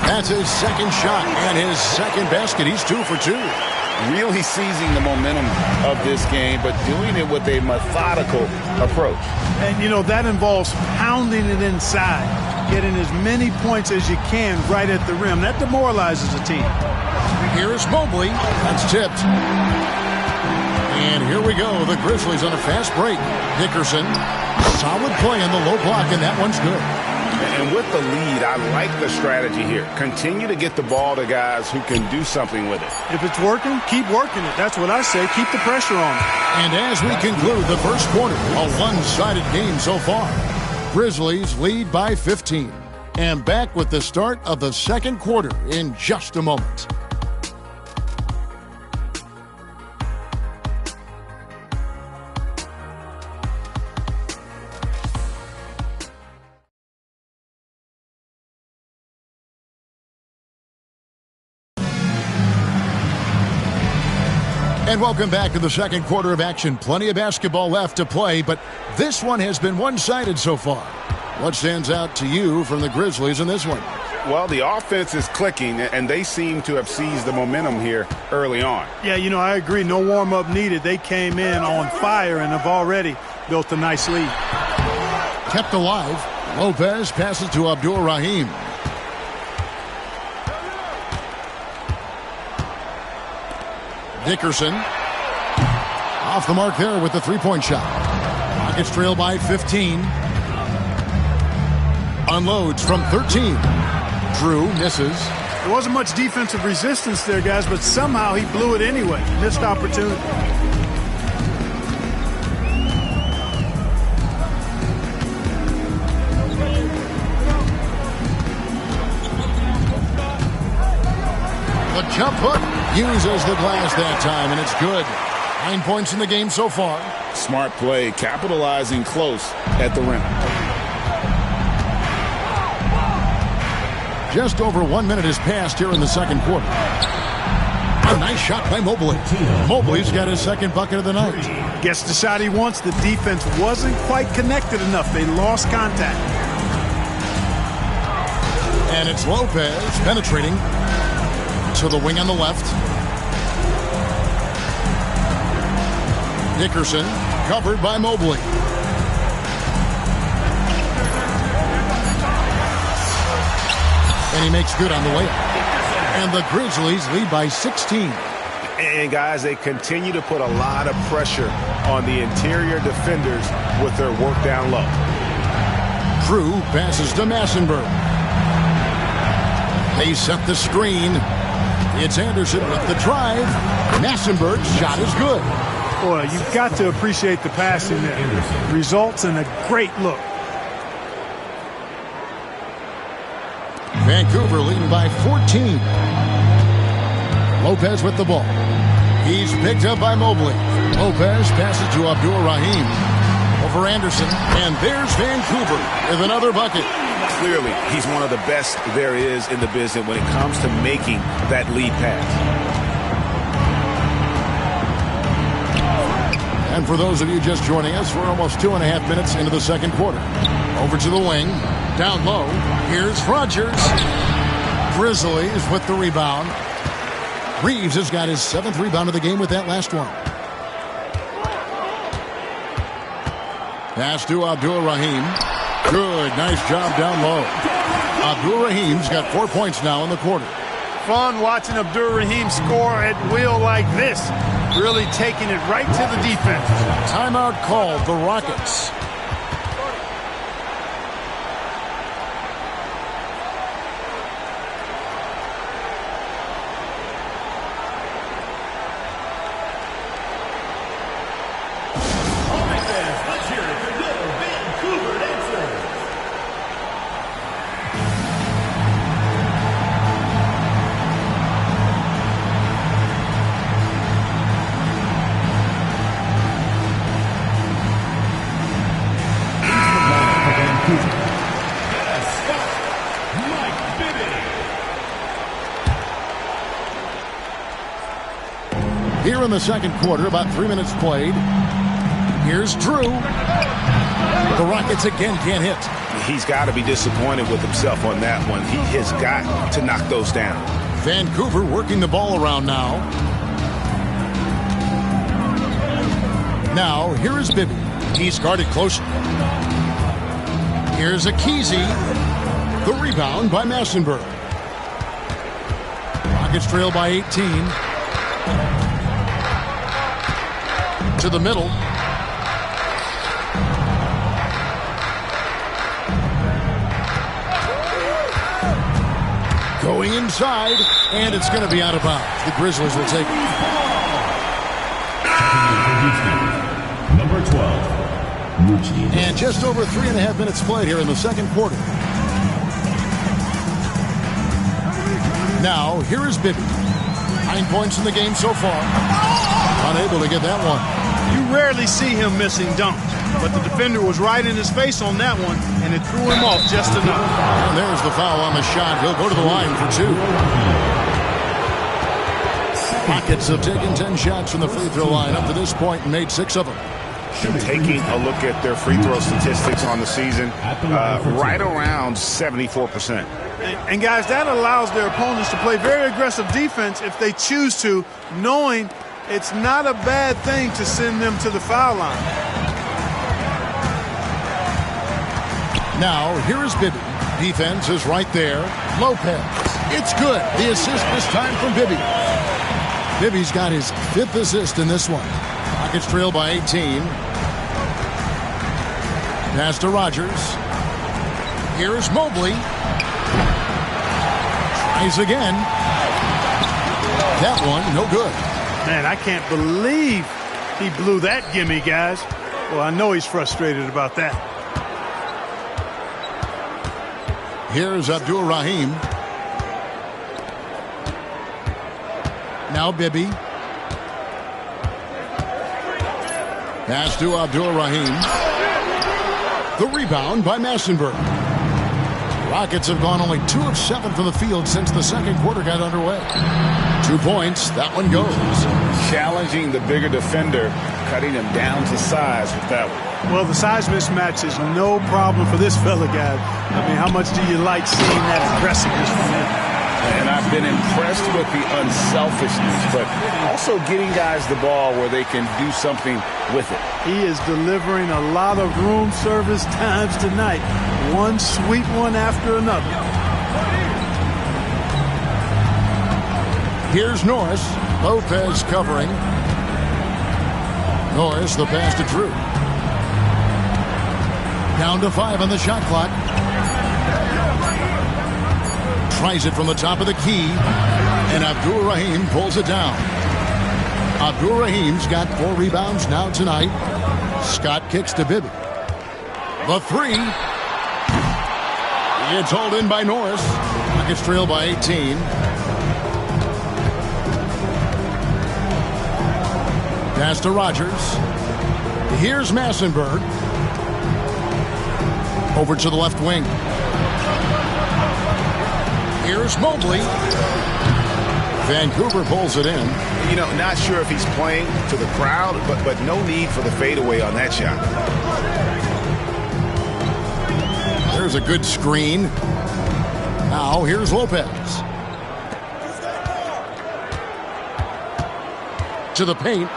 That's his second shot and his second basket. He's 2 for 2. Really seizing the momentum of this game, but doing it with a methodical approach. And, you know, that involves pounding it inside, getting as many points as you can right at the rim. That demoralizes a team. Here's Mobley. That's tipped. And here we go. The Grizzlies on a fast break. Dickerson. Solid play in the low block, and that one's good. And with the lead, I like the strategy here. Continue to get the ball to guys who can do something with it. If it's working, keep working it. That's what I say. Keep the pressure on it. And as we conclude the first quarter, a one-sided game so far. Grizzlies lead by 15. And back with the start of the second quarter in just a moment. And welcome back to the second quarter of action. Plenty of basketball left to play, but this one has been one-sided so far. What stands out to you from the Grizzlies in this one? Well, the offense is clicking, and they seem to have seized the momentum here early on. Yeah, you know, I agree. No warm-up needed. They came in on fire and have already built a nice lead. Kept alive. Lopez passes to Abdul Rahim. Dickerson off the mark there with the three-point shot. Rockets trail by 15. Unloads from 13. Drew misses. There wasn't much defensive resistance there, guys, but somehow he blew it anyway. Missed opportunity. The jump hook uses the glass that time, and it's good. 9 points in the game so far. Smart play, capitalizing close at the rim. Just over 1 minute has passed here in the second quarter. A nice shot by Mobley. Mobley's got his second bucket of the night. Gets the shot he wants. The defense wasn't quite connected enough. They lost contact. And it's Lopez penetrating to the wing on the left. Dickerson covered by Mobley. And he makes good on the layup. And the Grizzlies lead by 16. And, guys, they continue to put a lot of pressure on the interior defenders with their work down low. Drew passes to Massenberg. They set the screen. It's Anderson with the drive. Massenberg's shot is good. Boy, you've got to appreciate the passing there. Results in a great look. Vancouver leading by 14. Lopez with the ball. He's picked up by Mobley. Lopez passes to Abdul-Rahim. Over Anderson. And there's Vancouver with another bucket. Clearly, he's one of the best there is in the business when it comes to making that lead pass. And for those of you just joining us, we're almost 2.5 minutes into the second quarter. Over to the wing. Down low. Here's Rogers. Grizzlies with the rebound. Reeves has got his 7th rebound of the game with that last one. Pass to Abdul-Rahim. Good. Nice job down low. Abdul-Rahim's got 4 points now in the quarter. Fun watching Abdul-Rahim score at will like this. Really taking it right to the defense. Timeout called the Rockets. Here in the second quarter, about 3 minutes played. Here's Drew. The Rockets again can't hit. He's got to be disappointed with himself on that one. He has got to knock those down. Vancouver working the ball around now. Now, here is Bibby. He's guarded closely. Here's Akizi. The rebound by Massenberg. Rockets trail by 18. To the middle. Going inside, and it's going to be out of bounds. The Grizzlies will take it. Number 12, Mucci. And just over 3.5 minutes played here in the second quarter. Now, here is Bibby. 9 points in the game so far. Unable to get that one. You rarely see him missing dunks, but the defender was right in his face on that one, and it threw him off just enough. And there's the foul on the shot. He'll go to the line for 2. Rockets have taken 10 shots from the free throw line up to this point and made 6 of them. Taking a look at their free throw statistics on the season, right around 74%. And guys, that allows their opponents to play very aggressive defense if they choose to, knowing it's not a bad thing to send them to the foul line. Now, here is Bibby. Defense is right there. Lopez. It's good. The assist this time from Bibby. Bibby's got his 5th assist in this one. Rockets trail by 18. Pass to Rogers. Here's Mobley. Tries again. That one, no good. Man, I can't believe he blew that gimme, guys. Well, I know he's frustrated about that. Here's Abdul-Rahim. Now Bibby. Pass to Abdul-Rahim. The rebound by Massenberg. Rockets have gone only 2 of 7 from the field since the second quarter got underway. 2 points. That one goes. Challenging the bigger defender, cutting him down to size with that one. Well, the size mismatch is no problem for this fella, guys. I mean, how much do you like seeing that aggressiveness from him? And I've been impressed with the unselfishness, but also getting guys the ball where they can do something with it. He is delivering a lot of room service times tonight. One sweet one after another. Here's Norris. Lopez covering. Norris, the pass to Drew. Down to 5 on the shot clock. Tries it from the top of the key. And Abdur-Rahim pulls it down. Abdur-Rahim's got 4 rebounds now tonight. Scott kicks to Bibby. The 3. It's hauled in by Norris. Nuggets trail by 18. Pass to Rogers. Here's Massenberg. Over to the left wing. Here's Mobley. Vancouver pulls it in. You know, not sure if he's playing to the crowd, but no need for the fadeaway on that shot. There's a good screen. Now here's Lopez. To the paint.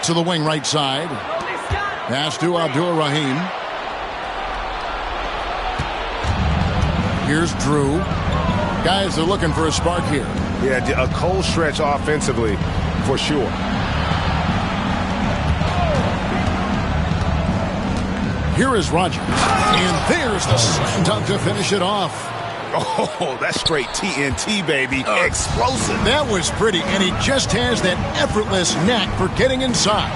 To the wing right side. Pass to Abdur-Rahim. Here's Drew. Guys, they're looking for a spark here. Yeah, a cold stretch offensively for sure. Here is Rogers. And there's the slam dunk to finish it off. Oh, that's straight TNT, baby. Explosive. That was pretty, and he just has that effortless knack for getting inside.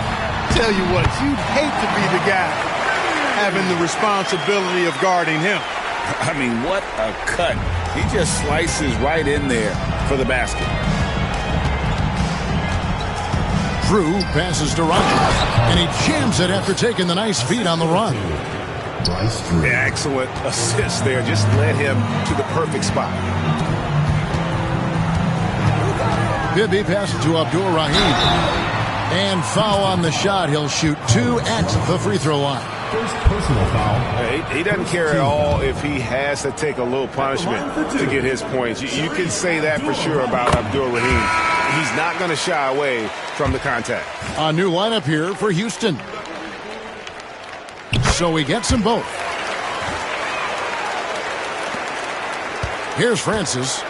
Tell you what, you'd hate to be the guy having the responsibility of guarding him. I mean, what a cut. He just slices right in there for the basket. Drew passes to Rogers, and he jams it after taking the nice feed on the run. Yeah, excellent assist there. Just led him to the perfect spot. Bibby passes to Abdur-Rahim. And foul on the shot. He'll shoot 2 at the free throw line. First personal foul. He doesn't care at all if he has to take a little punishment to get his points. You can say that for sure about Abdur-Rahim. He's not going to shy away from the contact. A new lineup here for Houston. So he gets them both. Here's Francis.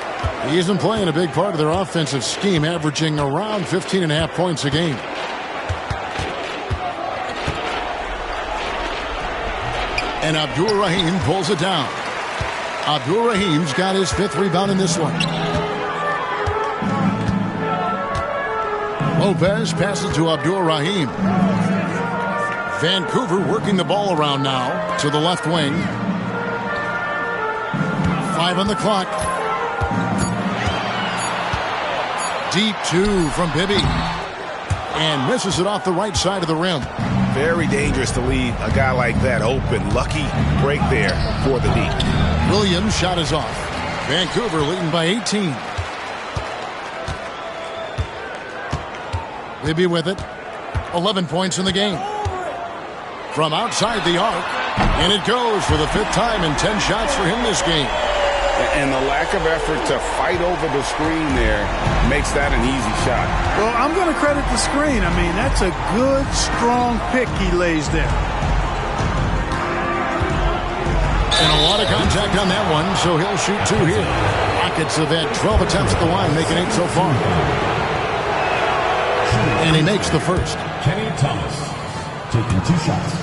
He isn't playing a big part of their offensive scheme, averaging around 15.5 points a game. And Abdur-Rahim pulls it down. Abdur-Rahim's got his 5th rebound in this one. Lopez passes to Abdur-Rahim. Vancouver working the ball around now to the left wing. 5 on the clock. Deep 2 from Bibby. And misses it off the right side of the rim. Very dangerous to leave a guy like that open. Lucky break there for the D. Williams' shot is off. Vancouver leading by 18. Bibby with it. 11 points in the game. From outside the arc. And it goes for the 5th time in 10 shots for him this game. And the lack of effort to fight over the screen there makes that an easy shot. Well, I'm going to credit the screen. I mean, that's a good, strong pick he lays there. And a lot of contact on that one, so he'll shoot 2 here. Rockets have had 12 attempts at the line, making 8 so far. And he makes the first. Kenny Thomas taking 2 shots.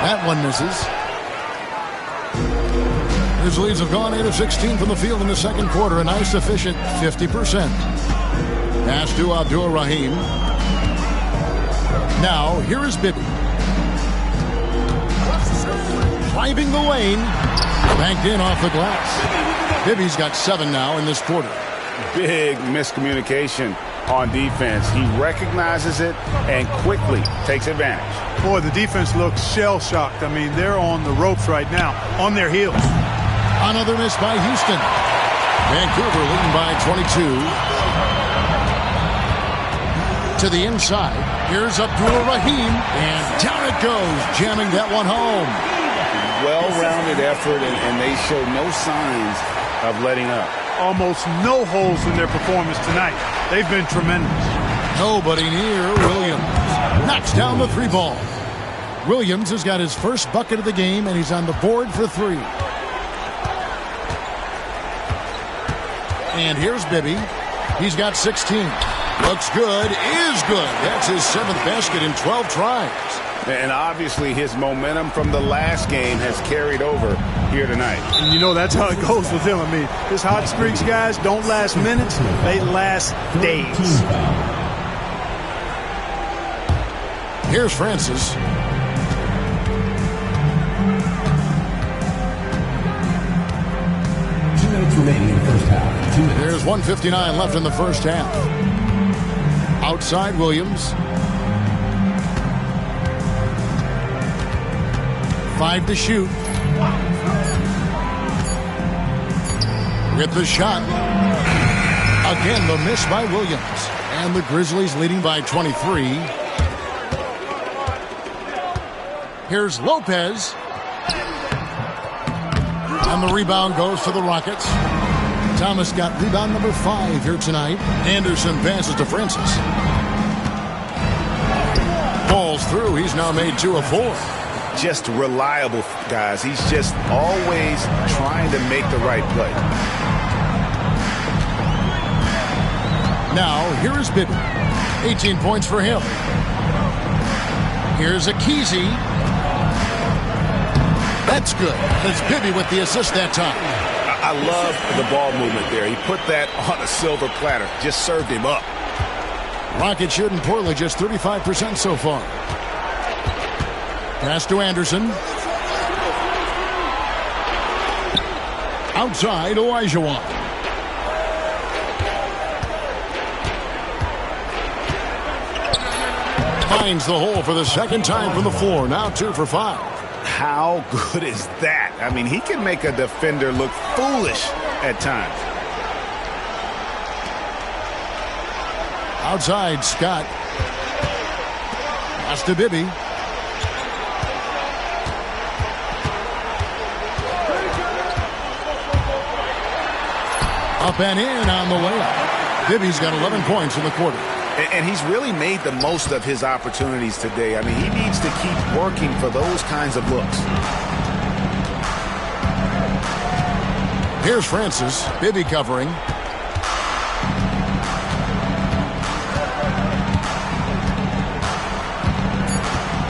That one misses. His leads have gone 8 of 16 from the field in the second quarter. A nice, efficient 50%. Pass to Abdur-Rahim. Now, here is Bibby. Driving the lane. Banked in off the glass. Bibby's got 7 now in this quarter. Big miscommunication on defense. He recognizes it and quickly takes advantage. Boy, the defense looks shell-shocked. I mean, they're on the ropes right now, on their heels. Another miss by Houston. Vancouver leading by 22. To the inside. Here's Abdur-Rahim. And down it goes, jamming that one home. Well-rounded effort, and they show no signs of letting up. Almost no holes in their performance tonight. They've been tremendous. Nobody near Williams. Knocks down the 3 ball. Williams has got his first bucket of the game, and he's on the board for 3. And here's Bibby. He's got 16. Looks good, is good. That's his 7th basket in 12 tries. And obviously his momentum from the last game has carried over here tonight. And you know that's how it goes with him. I mean, his hot streaks, guys, don't last minutes. They last days. Here's Francis. Remaining in the first half. 2 minutes. There's 1:59 left in the first half. Outside Williams. 5 to shoot. With the shot. Again, the miss by Williams. And the Grizzlies leading by 23. Here's Lopez. And the rebound goes to the Rockets. Thomas got rebound number 5 here tonight. Anderson passes to Francis. Falls through. He's now made 2 of 4. Just reliable, guys. He's just always trying to make the right play. Now, here is Bibby. 18 points for him. Here's Akizi. That's good. It's Bibby with the assist that time. I love the ball movement there. He put that on a silver platter. Just served him up. Rockets shooting poorly, just 35% so far. Pass to Anderson. Outside, Olajuwon. Finds the hole for the second time from the floor. Now 2 for 5. How good is that? I mean, he can make a defender look foolish at times. Outside, Scott. Pass to Bibby. Up and in on the layup. Bibby's got 11 points in the quarter. And he's really made the most of his opportunities today. I mean, he needs to keep working for those kinds of looks. Here's Francis. Bibby covering.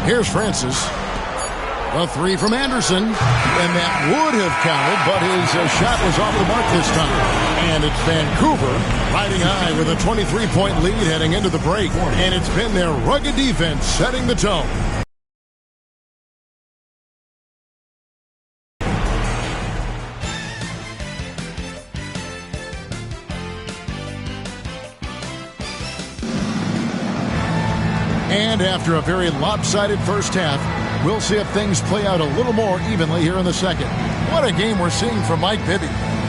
Here's Francis. A 3 from Anderson. And that would have counted, but his shot was off the mark this time. And it's Vancouver riding high with a 23-point lead heading into the break. And it's been their rugged defense setting the tone. And after a very lopsided first half, we'll see if things play out a little more evenly here in the second. What a game we're seeing from Mike Bibby.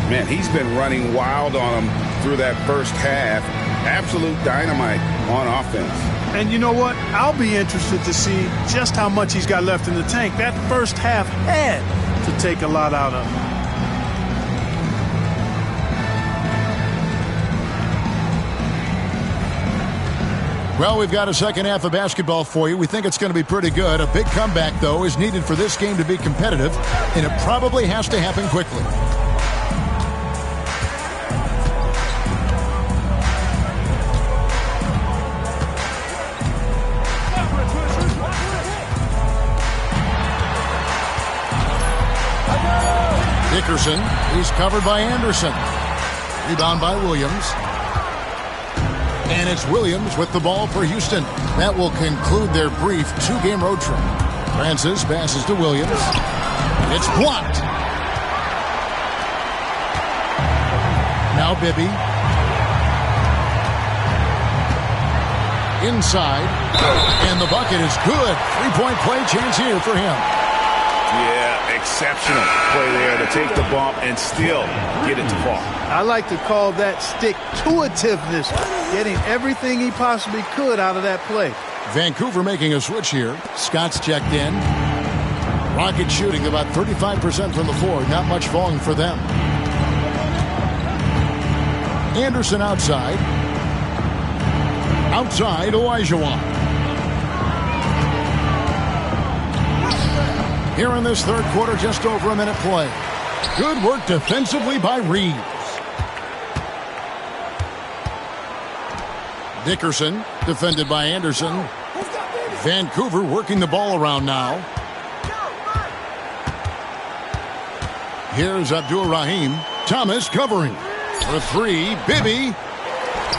Man, he's been running wild on him through that first half. Absolute dynamite on offense. And you know what? I'll be interested to see just how much he's got left in the tank. That first half had to take a lot out of him. Well, we've got a second half of basketball for you. We think it's going to be pretty good. A big comeback, though, is needed for this game to be competitive, and it probably has to happen quickly. Dickerson, he's covered by Anderson. Rebound by Williams. And it's Williams with the ball for Houston. That will conclude their brief 2-game road trip. Francis passes to Williams. It's blocked. Now Bibby. Inside. And the bucket is good. 3-point play chance here for him. Yeah, exceptional play there to take the bump and still get it to fall. I like to call that stick-to-itiveness, getting everything he possibly could out of that play. Vancouver making a switch here. Scott's checked in. Rockets shooting about 35% from the floor. Not much falling for them. Anderson outside. Outside, Olajuwon. Here in this third quarter, just over a minute play. Good work defensively by Reeves. Dickerson, defended by Anderson. Vancouver working the ball around now. Here's Abdul-Rahim. Thomas covering. For three, Bibby.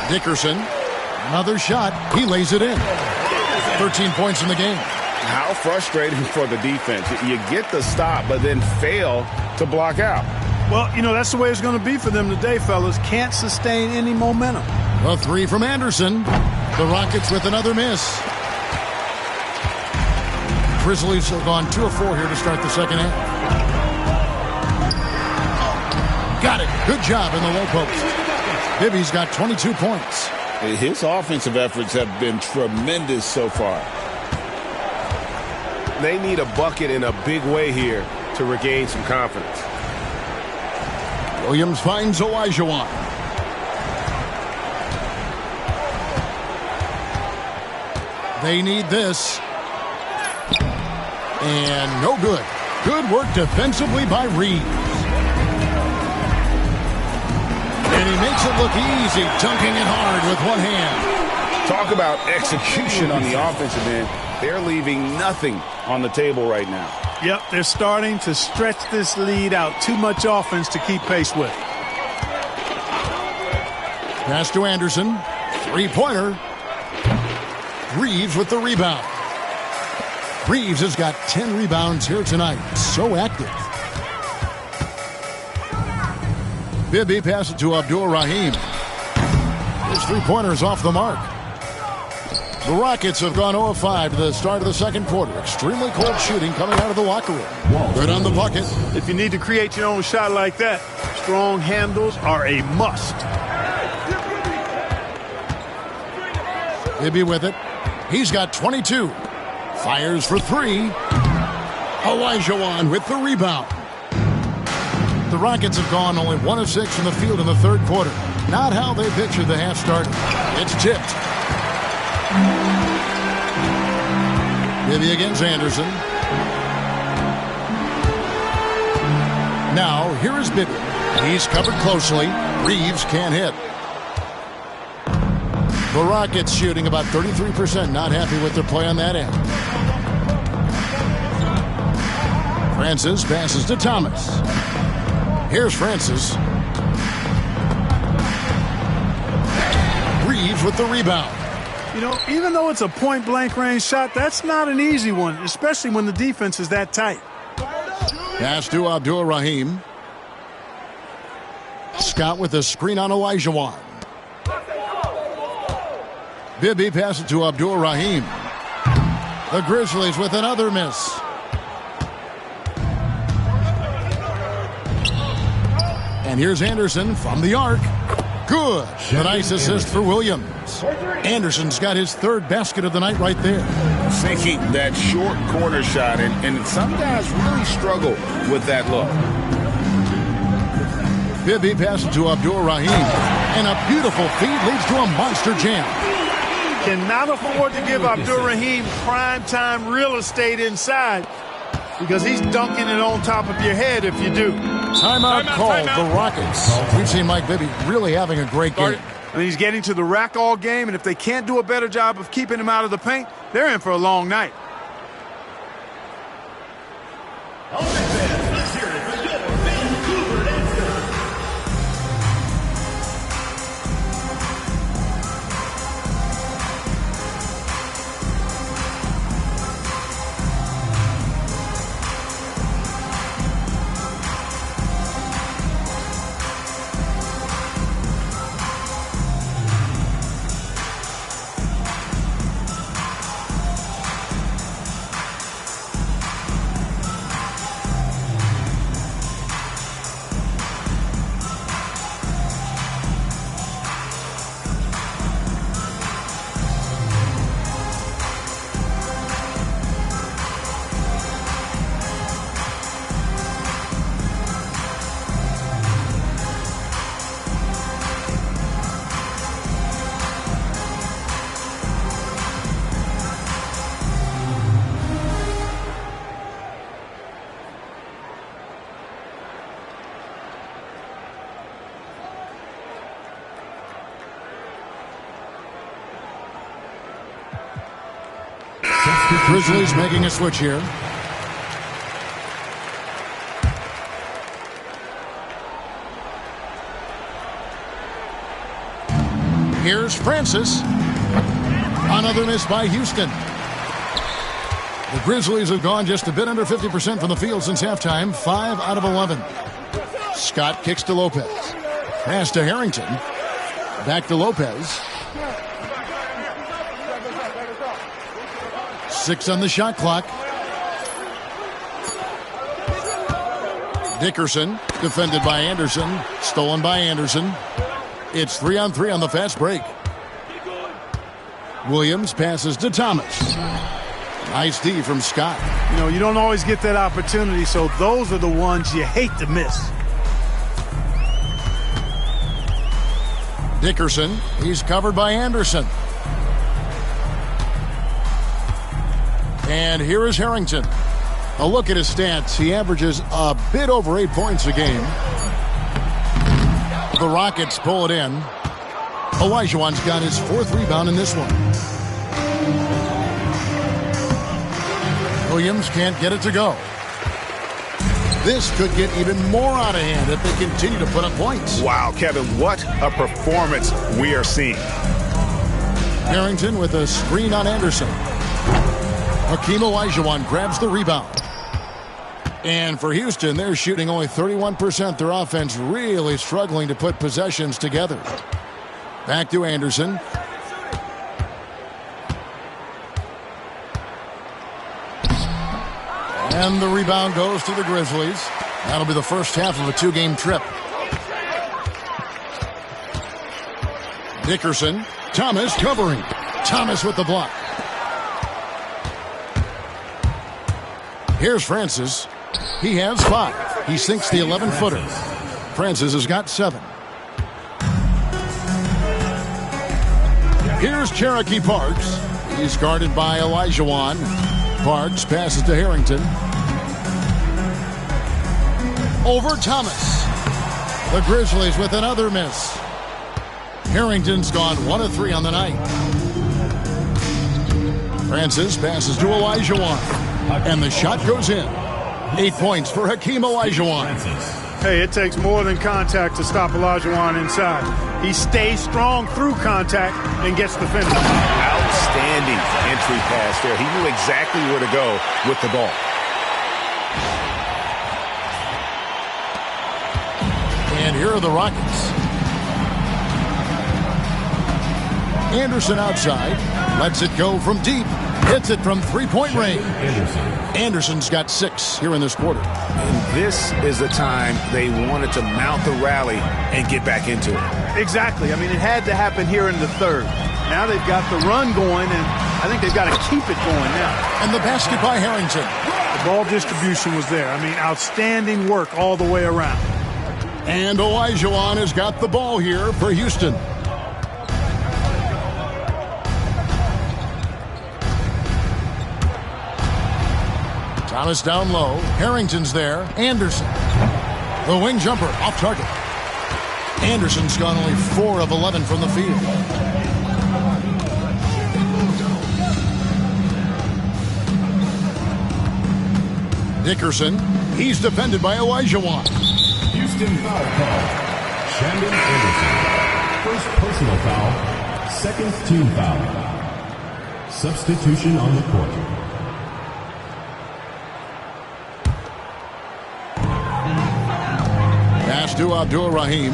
Dickerson. Another shot. He lays it in. 13 points in the game. How frustrating for the defense. You get the stop, but then fail to block out. Well, that's the way it's going to be for them today, fellas. Can't sustain any momentum. A three from Anderson. The Rockets with another miss. Grizzlies have gone 2 of 4 here to start the second half. Got it. Good job in the low post. Bibby's got 22 points. His offensive efforts have been tremendous so far. They need a bucket in a big way here to regain some confidence. Williams finds Olajuwon. They need this. And no good. Good work defensively by Reeves. And he makes it look easy, dunking it hard with one hand. Talk about execution on the offensive end. They're leaving nothing on the table right now. Yep, they're starting to stretch this lead out. Too much offense to keep pace with. Pass to Anderson. Three-pointer. Reeves with the rebound. Reeves has got 10 rebounds here tonight. So active. Bibby passes to Abdul-Rahim. His three-pointer is off the mark. The Rockets have gone 0 of 5 to the start of the second quarter. Extremely cold shooting coming out of the locker room. Good on the bucket. If you need to create your own shot like that, strong handles are a must. Bibby with it. He's got 22. Fires for three. Olajuwon with the rebound. The Rockets have gone only 1 of 6 from the field in the third quarter. Not how they pictured the half started. It's tipped. Bibby against Anderson. Now, here is Bibby. He's covered closely. Reeves can't hit. The Rockets shooting about 33%. Not happy with their play on that end. Francis passes to Thomas. Here's Francis. Reeves with the rebound. Even though it's a point-blank range shot, that's not an easy one, especially when the defense is that tight. Pass to Abdul-Rahim. Scott with the screen on Olajuwon. Bibby passes to Abdul-Rahim. The Grizzlies with another miss. And here's Anderson from the arc. Good. A nice assist for Williams. Anderson's got his third basket of the night right there. Sinking that short corner shot, and some guys really struggle with that look. Bibby passes to Abdul-Rahim. And a beautiful feed leads to a monster jam. Cannot afford to give Abdul-Rahim prime-time real estate inside because he's dunking it on top of your head if you do. Timeout called the Rockets. We've seen Mike Bibby really having a great game. And he's getting to the rack all game, and if they can't do a better job of keeping him out of the paint, they're in for a long night. Grizzlies making a switch here. Here's Francis. Another miss by Houston. The Grizzlies have gone just a bit under 50% from the field since halftime. 5 out of 11. Scott kicks to Lopez. Pass to Harrington. Back to Lopez. 6 on the shot clock. Dickerson, defended by Anderson. Stolen by Anderson. It's 3-on-3 on the fast break. Williams passes to Thomas. Nice D from Scott. You know, you don't always get that opportunity, so those are the ones you hate to miss. Dickerson, he's covered by Anderson. And here is Harrington. A look at his stats. He averages a bit over 8 points a game. The Rockets pull it in. Olajuwon's got his 4th rebound in this one. Williams can't get it to go. This could get even more out of hand if they continue to put up points. Wow, Kevin, what a performance we are seeing. Harrington with a screen on Anderson. Hakeem Olajuwon grabs the rebound. And for Houston, they're shooting only 31%. Their offense really struggling to put possessions together. Back to Anderson. And the rebound goes to the Grizzlies. That'll be the first half of a 2-game trip. Dickerson. Thomas covering. Thomas with the block. Here's Francis. He has 5. He sinks the 11-footer. Francis has got 7. Here's Cherokee Parks. He's guarded by Olajuwon. Parks passes to Harrington. Over Thomas. The Grizzlies with another miss. Harrington's gone 1 of 3 on the night. Francis passes to Olajuwon. And the shot goes in. 8 points for Hakeem Olajuwon. Hey, it takes more than contact to stop Olajuwon inside. He stays strong through contact and gets the finish. Outstanding entry pass there. He knew exactly where to go with the ball. And here are the Rockets. Anderson outside. Lets it go from deep. Hits it from 3-point range. Anderson's got 6 here in this quarter. And this is the time they wanted to mount the rally and get back into it. Exactly. I mean, it had to happen here in the 3rd. Now they've got the run going, and I think they've got to keep it going now. And the basket by Harrington. The ball distribution was there. I mean, outstanding work all the way around. And Olajuwon has got the ball here for Houston. Thomas down low. Harrington's there. Anderson. The wing jumper off target. Anderson's gone only 4 of 11 from the field. Dickerson. He's defended by Olajuwon. Houston foul call. Shandon Anderson. First personal foul. Second team foul. Substitution on the court. Pass to Abdul-Rahim.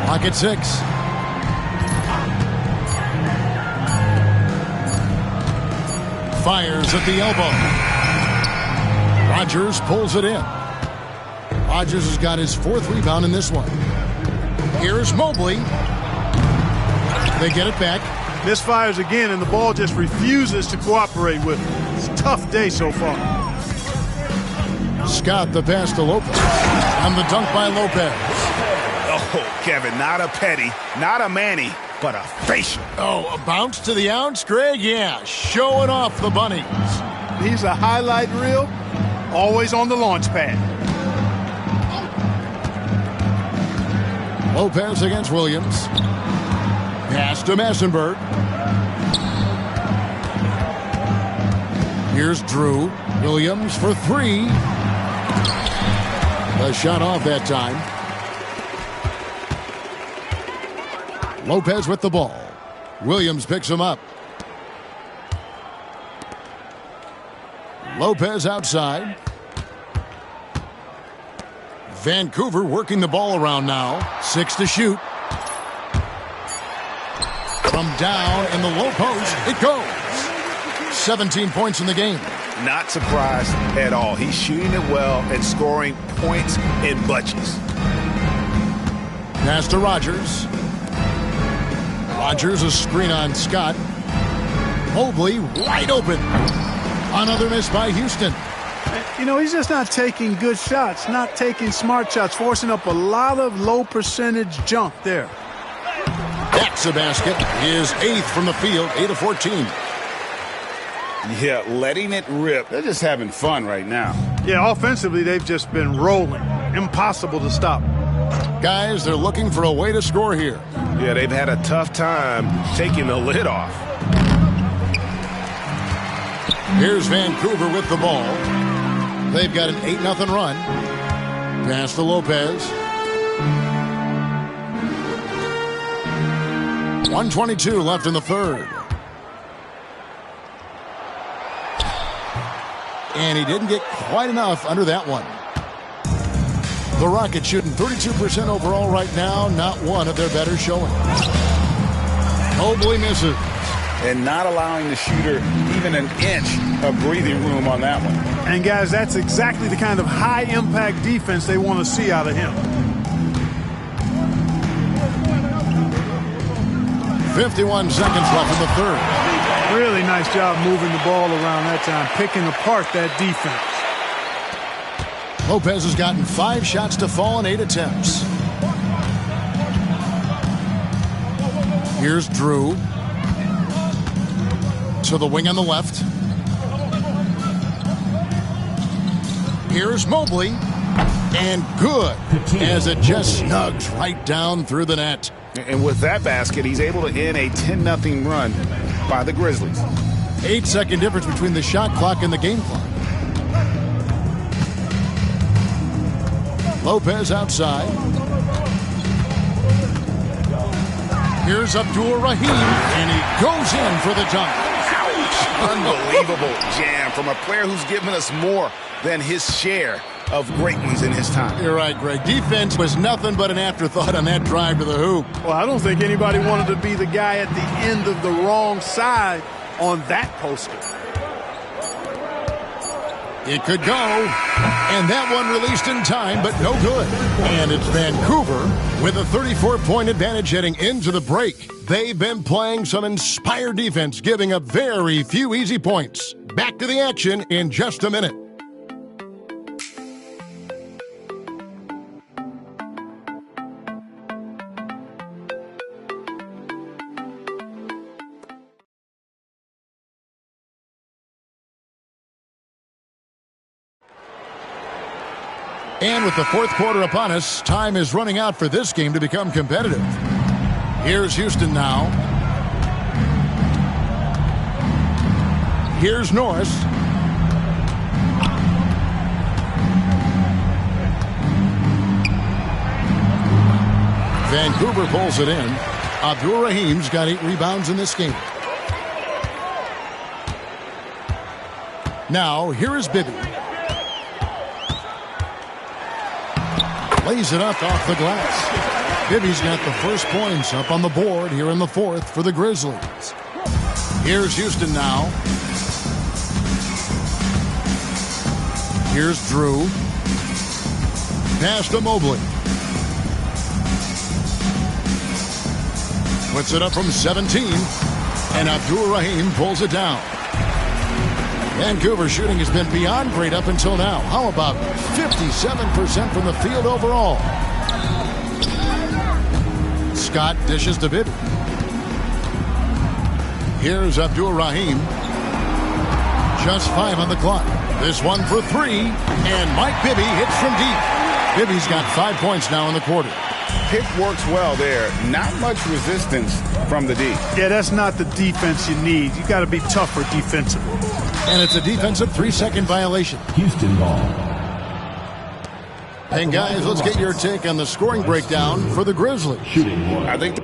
Clock at 6. Fires at the elbow. Rodgers pulls it in. Rodgers has got his 4th rebound in this one. Here's Mobley. They get it back. Misfires again, and the ball just refuses to cooperate with it. It's a tough day so far. Scott the pass to Lopez. And the dunk by Lopez. Oh, Kevin, not a petty, not a Manny, but a facial. Oh, a bounce to the ounce, Greg? Yeah, showing off the bunnies. He's a highlight reel, always on the launch pad. Lopez against Williams. Pass to Massenberg. Here's Drew. Williams for three. The shot off that time. Lopez with the ball. Williams picks him up. Lopez outside. Vancouver working the ball around now. 6 to shoot. From down in the low post, it goes. 17 points in the game. Not surprised at all. He's shooting it well and scoring points in bunches. Pass to Rogers. Rogers a screen on Scott. Mobley wide open. Another miss by Houston. You know, he's just not taking good shots, not taking smart shots, forcing up a lot of low percentage junk there. That's a basket. His 8th from the field, 8 of 14. Yeah, letting it rip. They're just having fun right now. Yeah, offensively, they've just been rolling. Impossible to stop. Guys, they're looking for a way to score here. Yeah, they've had a tough time taking the lid off. Here's Vancouver with the ball. They've got an 8-0 run. Pass to Lopez. 1:22 left in the third. And he didn't get quite enough under that one. The Rockets shooting 32% overall right now. Not one of their better showings. Mobley misses. And not allowing the shooter even an inch of breathing room on that one. And, guys, that's exactly the kind of high-impact defense they want to see out of him. 51 seconds left in the third. Really nice job moving the ball around that time, picking apart that defense. Lopez has gotten 5 shots to fall in 8 attempts. Here's Drew. To the wing on the left. Here's Mobley. And good, as it just snugs right down through the net. And with that basket, he's able to end a 10-0 run by the Grizzlies. 8-second difference between the shot clock and the game clock. Lopez outside. Here's Abdul Rahim, and he goes in for the dunk. Unbelievable jam from a player who's given us more than his share of great ones in his time. You're right, Greg. Defense was nothing but an afterthought on that drive to the hoop. Well, I don't think anybody wanted to be the guy at the end of the wrong side on that poster. It could go, and that one released in time, but no good. And it's Vancouver with a 34-point advantage heading into the break. They've been playing some inspired defense, giving up very few easy points. Back to the action in just a minute. And with the fourth quarter upon us, time is running out for this game to become competitive. Here's Houston now. Here's Norris. Vancouver pulls it in. Abdul Rahim's got 8 rebounds in this game. Now, here is Bibby. Lays it up off the glass. Bibby's got the first points up on the board here in the fourth for the Grizzlies. Here's Houston now. Here's Drew. Pass to Mobley. Puts it up from 17. And Abdul Rahim pulls it down. Vancouver shooting has been beyond great up until now. How about 57% from the field overall? Scott dishes to Bibby. Here's Abdul Rahim. Just 5 on the clock. This one for 3. And Mike Bibby hits from deep. Bibby's got 5 points now in the quarter. Pick works well there. Not much resistance from the D. Yeah, that's not the defense you need. You got to be tougher defensively. And it's a defensive 3-second violation. Houston ball. And guys, let's get your take on the scoring breakdown for the Grizzlies. Shooting one. I think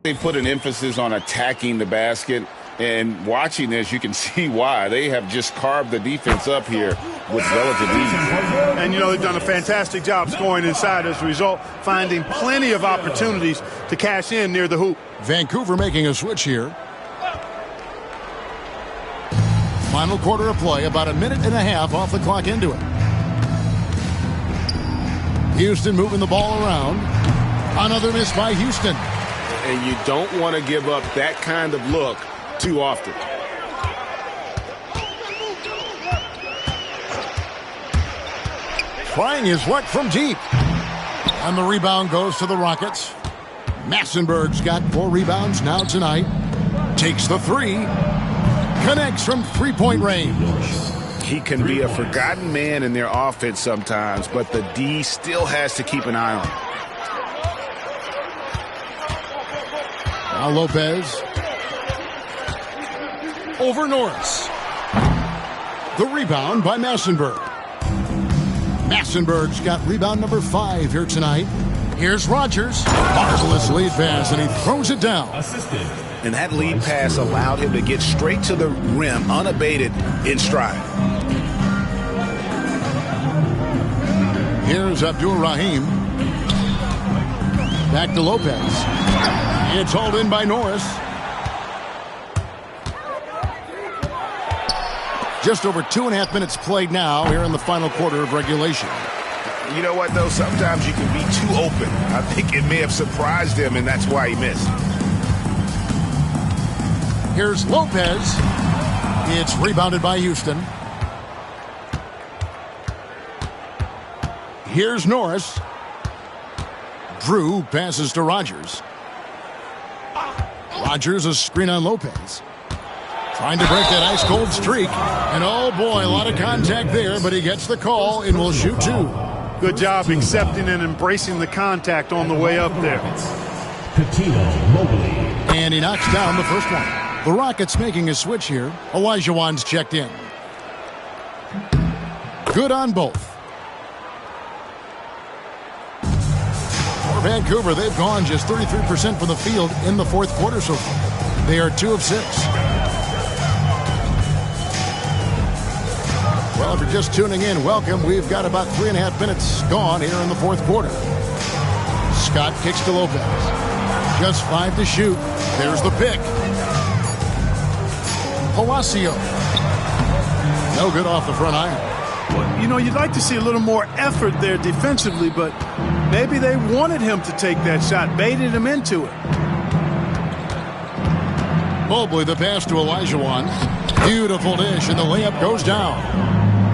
they put an emphasis on attacking the basket. And watching this, you can see why. They have just carved the defense up here with relative ease. And, you know, they've done a fantastic job scoring inside as a result, finding plenty of opportunities to cash in near the hoop. Vancouver making a switch here. Final quarter of play, about a minute and a half off the clock into it. Houston moving the ball around. Another miss by Houston. And you don't want to give up that kind of look too often. Trying his luck from deep. And the rebound goes to the Rockets. Massenberg's got 4 rebounds now tonight. Takes the 3. Connects from 3-point range. He can be a forgotten man in their offense sometimes, but the D still has to keep an eye on him. Now Lopez. Over Norris. The rebound by Massenberg. Massenberg's got rebound number 5 here tonight. Here's Rogers. Marvelous lead pass, and he throws it down. Assisted. And that lead pass allowed him to get straight to the rim, unabated, in stride. Here's Abdur-Rahim. Back to Lopez. It's hauled in by Norris. Just over 2.5 minutes played now here in the final quarter of regulation. You know what, though? Sometimes you can be too open. I think it may have surprised him, and that's why he missed. Here's Lopez. It's rebounded by Houston. Here's Norris. Drew passes to Rogers. Rogers, a screen on Lopez. Trying to break that ice-cold streak. And oh boy, a lot of contact there, but he gets the call and will shoot 2. Good job accepting and embracing the contact on the way up there. Coutinho Mobley. And he knocks down the first one. The Rockets making a switch here. Olajuwon's checked in. Good on both. For Vancouver, they've gone just 33% from the field in the fourth quarter so far. They are 2 of 6. Well, if you're just tuning in, welcome. We've got about 3.5 minutes gone here in the fourth quarter. Scott kicks to Lopez. Just 5 to shoot. There's the pick. Palacio. No good off the front iron. Well, you know, you'd like to see a little more effort there defensively, but maybe they wanted him to take that shot, baited him into it. Mobley, the pass to Olajuwon. Beautiful dish, and the layup goes down.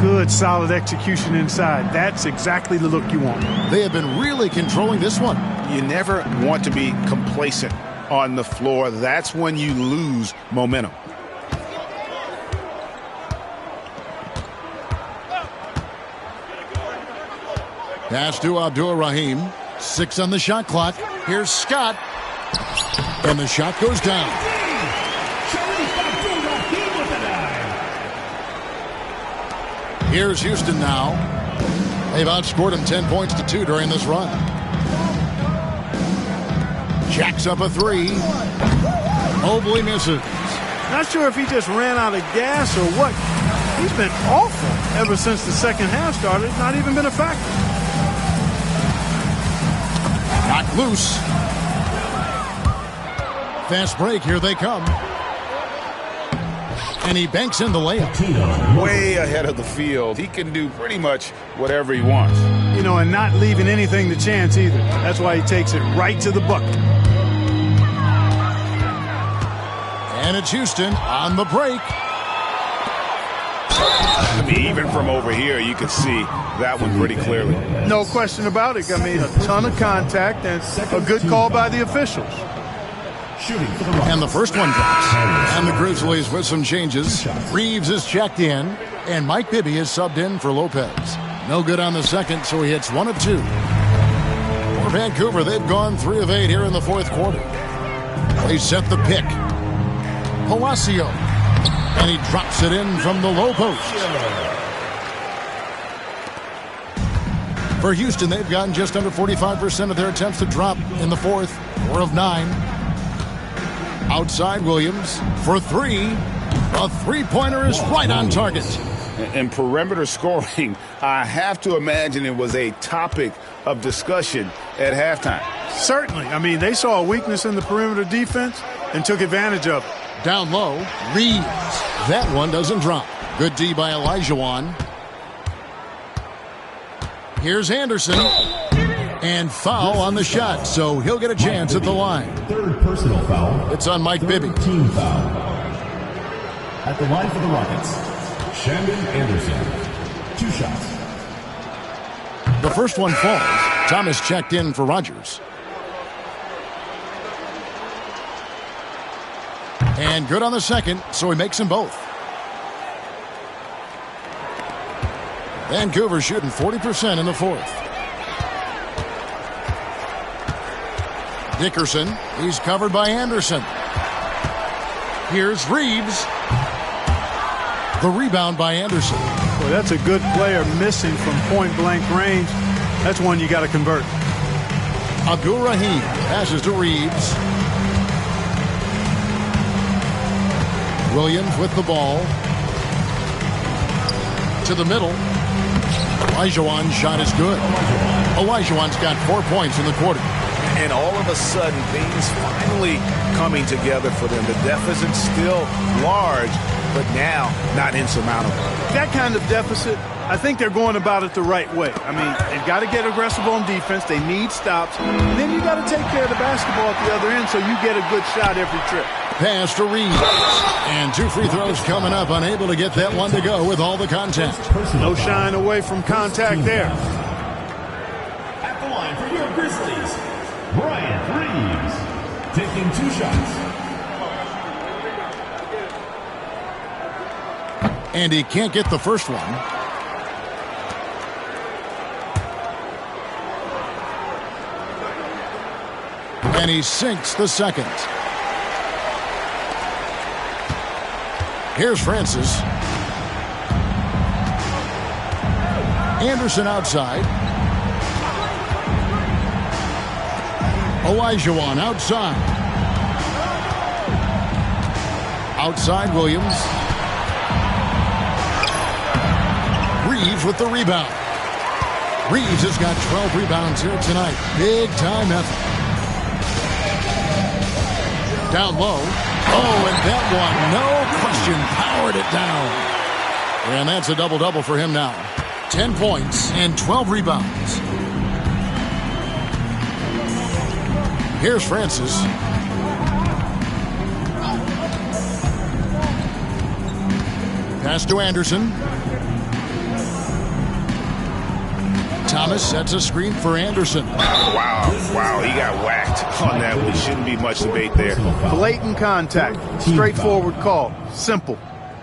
Good, solid execution inside. That's exactly the look you want. They have been really controlling this one. You never want to be complacent on the floor. That's when you lose momentum. Pass to Abdur-Rahim. 6 on the shot clock. Here's Scott. And the shot goes down. Here's Houston now. They've outscored him 10 points to 2 during this run. Jacks up a 3. Mobley misses. Not sure if he just ran out of gas or what. He's been awful ever since the second half started. Not even been a factor. Knocked loose. Fast break. Here they come. And he banks in the layup. Way ahead of the field. He can do pretty much whatever he wants. You know, and not leaving anything to chance either. That's why he takes it right to the bucket. And it's Houston on the break. I mean, even from over here, you can see that one pretty clearly. No question about it. I mean, a ton of contact and a good call by the officials. And the first one drops. And the Grizzlies with some changes. Reeves is checked in, and Mike Bibby is subbed in for Lopez. No good on the second, so he hits 1 of 2. For Vancouver, they've gone 3 of 8 here in the fourth quarter. They set the pick. Palacio And he drops it in from the low post. For Houston, they've gotten just under 45% of their attempts to drop in the fourth. 4 of 9. Outside Williams for 3. A three-pointer is right on target. And perimeter scoring, I have to imagine it was a topic of discussion at halftime. Certainly. I mean, they saw a weakness in the perimeter defense and took advantage of it. Down low, Reeves. That one doesn't drop. Good D by Olajuwon. Here's Anderson. And foul on the shot, so he'll get a chance at the line. Third personal foul. It's on Mike Bibby. Team foul. At the line for the Rockets, Shandon Anderson. 2 shots. The first one falls. Thomas checked in for Rogers. And good on the second, so he makes them both. Vancouver shooting 40% in the fourth. Dickerson, he's covered by Anderson. Here's Reeves. The rebound by Anderson. Boy, that's a good player missing from point-blank range. That's one you got to convert. Abdul Rahim passes to Reeves. Williams with the ball. To the middle. Olajuwon's shot is good. Olajuwon's got 4 points in the quarter. And all of a sudden, things finally coming together for them. The deficit's still large, but now not insurmountable. That kind of deficit, I think they're going about it the right way. I mean, they've got to get aggressive on defense. They need stops. And then you got to take care of the basketball at the other end so you get a good shot every trip. Pass to Reeves. And 2 free throws coming up. Unable to get that one to go with all the contact. No shying away from contact there. At the line for your Grizzlies, Bryant Reeves. Taking 2 shots. And he can't get the first one. And he sinks the second. Here's Francis. Anderson outside. Olajuwon outside. Outside Williams. Reeves with the rebound. Reeves has got 12 rebounds here tonight. Big time effort. Down low. Oh, and that one, no question, powered it down. And that's a double-double for him now. 10 points and 12 rebounds. Here's Francis. Pass to Anderson. Thomas sets a screen for Anderson. Wow, he got whacked on that one. Shouldn't be much debate there. Blatant contact. Straightforward call. Simple.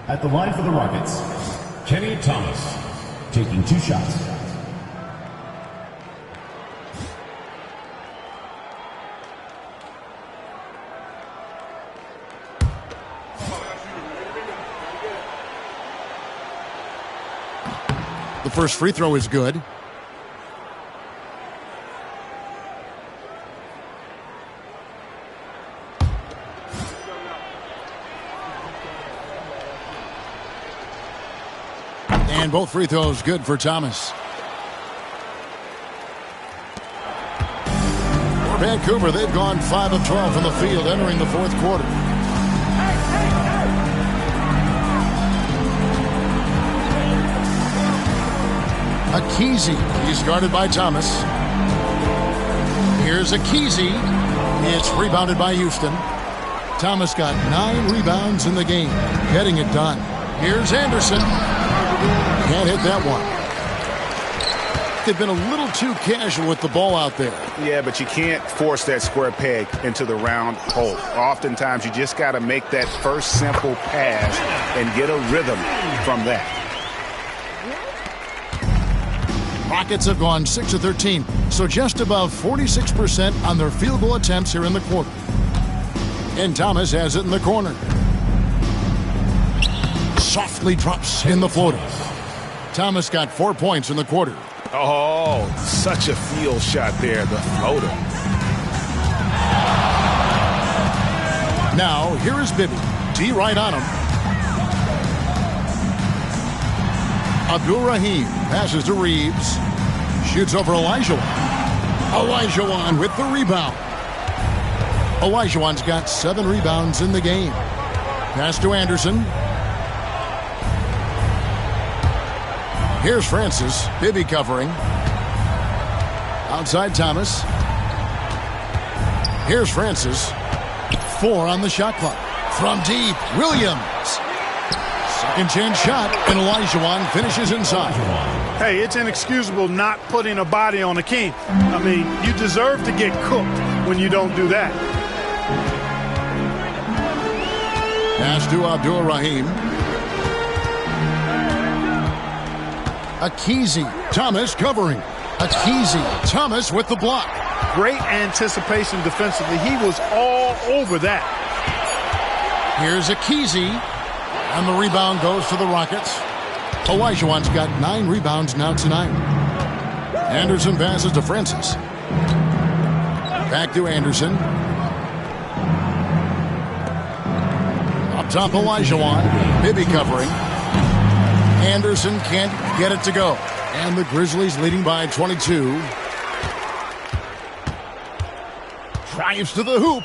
At the line for the Rockets, Kenny Thomas. Taking 2 shots. The first free throw is good. And both free throws good for Thomas. For Vancouver, they've gone 5 of 12 from the field entering the fourth quarter. Akizi, he's guarded by Thomas. Here's Akizi. It's rebounded by Houston. Thomas got 9 rebounds in the game, getting it done. Here's Anderson. Can't hit that one. They've been a little too casual with the ball out there. Yeah, but you can't force that square peg into the round hole. Oftentimes, you just got to make that first simple pass and get a rhythm from that. Rockets have gone 6 of 13, so just above 46% on their field goal attempts here in the quarter. And Thomas has it in the corner. softly drops in the floater. Thomas got 4 points in the quarter. Oh, such a field shot there, the floater. Now, here is Bibby. D right on him. Abdul-Rahim passes to Reeves. Shoots over Olajuwon. Olajuwon with the rebound. Olajuwon's got 7 rebounds in the game. Pass to Anderson. Here's Francis. Bibby covering. Outside Thomas. Here's Francis. 4 on the shot clock. From deep, Williams. Second chance shot, and Olajuwon finishes inside. Hey, it's inexcusable not putting a body on a king. I mean, you deserve to get cooked when you don't do that. Pass to Abdul-Rahim. Akizi. Thomas covering. Akizi. Thomas with the block. Great anticipation defensively. He was all over that. Here's Akizi. And the rebound goes to the Rockets. Olajuwon's got 9 rebounds now tonight. Anderson passes to Francis. Back to Anderson. Up top, Olajuwon. Bibby covering. Anderson can't get it to go. And the Grizzlies leading by 22. Drives to the hoop.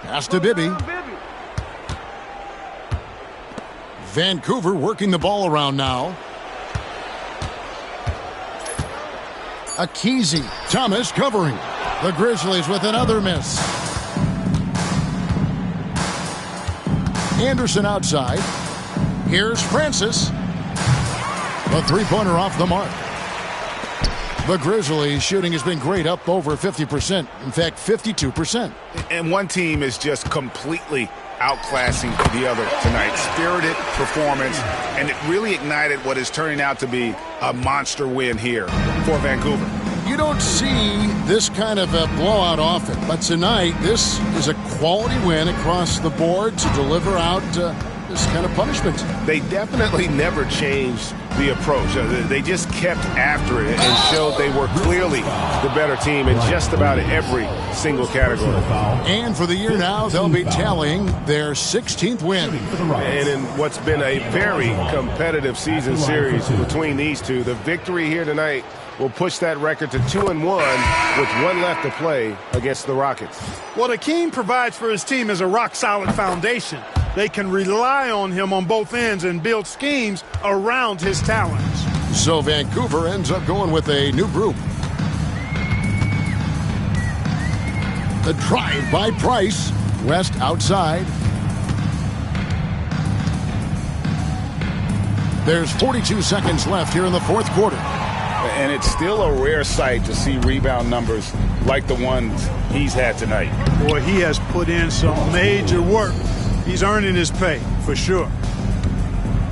Pass to Bibby. Vancouver working the ball around now. Akizi. Thomas covering. The Grizzlies with another miss. Anderson outside. Here's Francis. The three-pointer off the mark. The Grizzlies shooting has been great, up over 50%. In fact, 52%. And one team is just completely outclassing the other tonight. Spirited performance, and it really ignited what is turning out to be a monster win here for Vancouver. You don't see this kind of a blowout often, but tonight this is a quality win across the board to deliver out this kind of punishment. They definitely never changed the approach. They just kept after it and showed they were clearly the better team in just about every single category. And for the year now, they'll be tallying their 16th win. And in what's been a very competitive season series between these two, the victory here tonight will push that record to 2-1 with 1 left to play against the Rockets. What Akeem provides for his team is a rock-solid foundation. They can rely on him on both ends and build schemes around his talents. So Vancouver ends up going with a new group. The drive by Price. West outside. There's 42 seconds left here in the fourth quarter. And it's still a rare sight to see rebound numbers like the ones he's had tonight. Boy, he has put in some major work. He's earning his pay, for sure.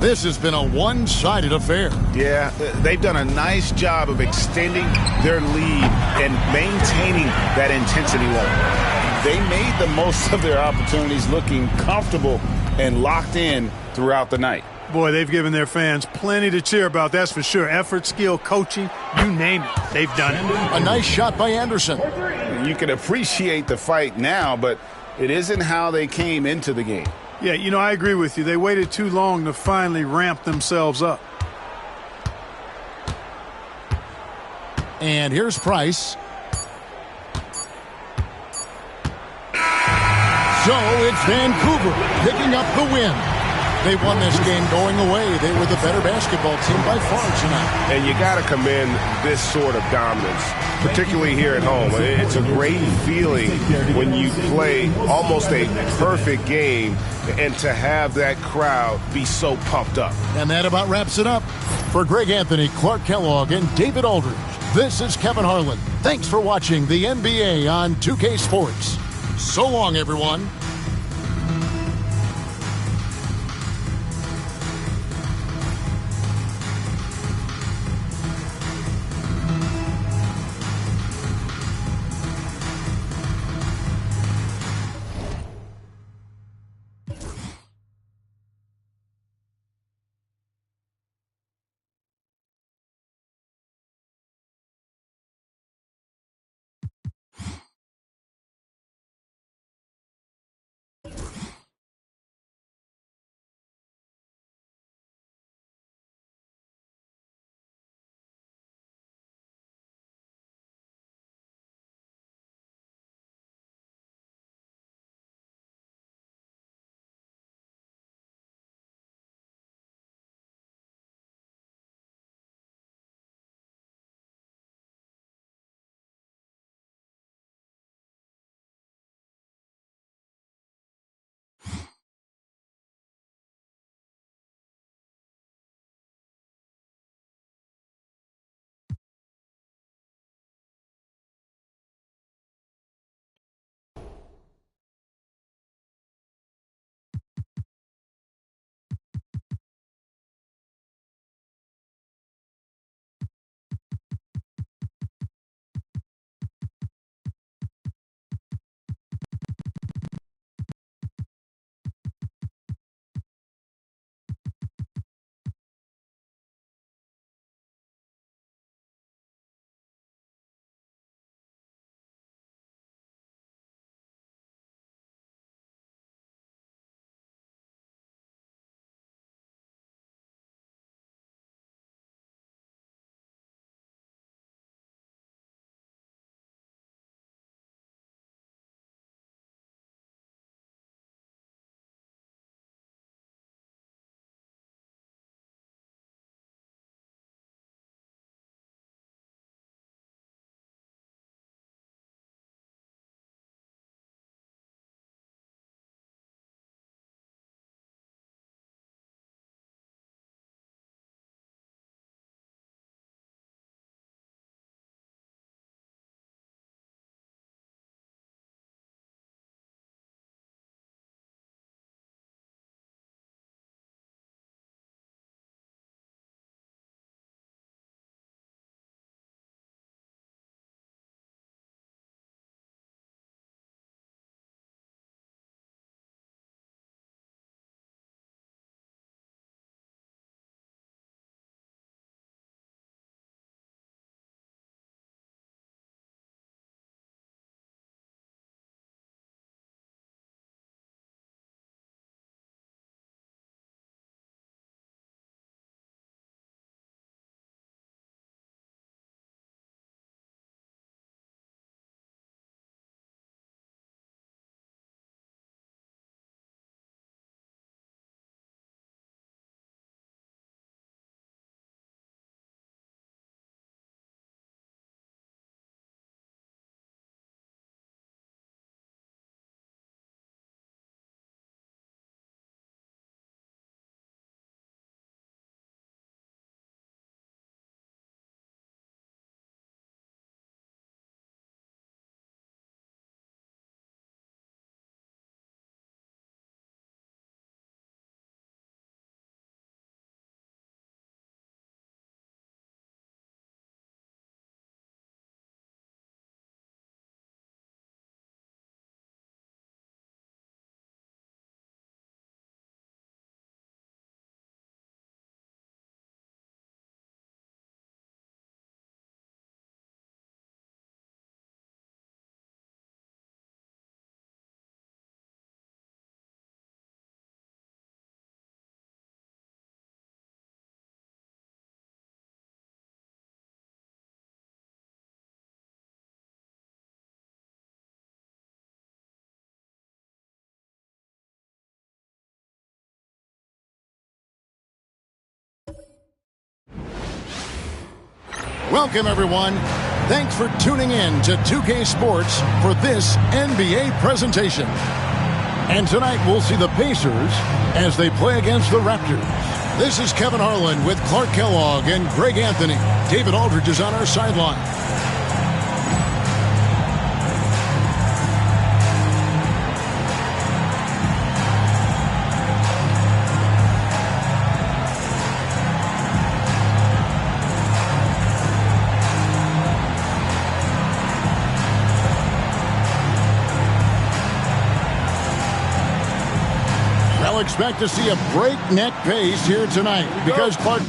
This has been a one-sided affair. Yeah, they've done a nice job of extending their lead and maintaining that intensity level. They made the most of their opportunities, looking comfortable and locked in throughout the night. Boy, they've given their fans plenty to cheer about, that's for sure. Effort, skill, coaching, you name it, they've done it. A nice shot by Anderson. You can appreciate the fight now, but it isn't how they came into the game. Yeah, you know, I agree with you. They waited too long to finally ramp themselves up. And here's Price. So it's Vancouver picking up the win. They won this game going away. They were the better basketball team by far tonight. And you got to commend this sort of dominance, particularly here at home. It's a great feeling when you play almost a perfect game and to have that crowd be so pumped up. And that about wraps it up. For Greg Anthony, Clark Kellogg, and David Aldridge, this is Kevin Harlan. Thanks for watching the NBA on 2K Sports. So long, everyone. Welcome, everyone. Thanks for tuning in to 2K Sports for this NBA presentation. And tonight we'll see the Pacers as they play against the Raptors. This is Kevin Harlan with Clark Kellogg and Greg Anthony. David Aldridge is on our sideline. I'll expect to see a breakneck pace here tonight because Clark,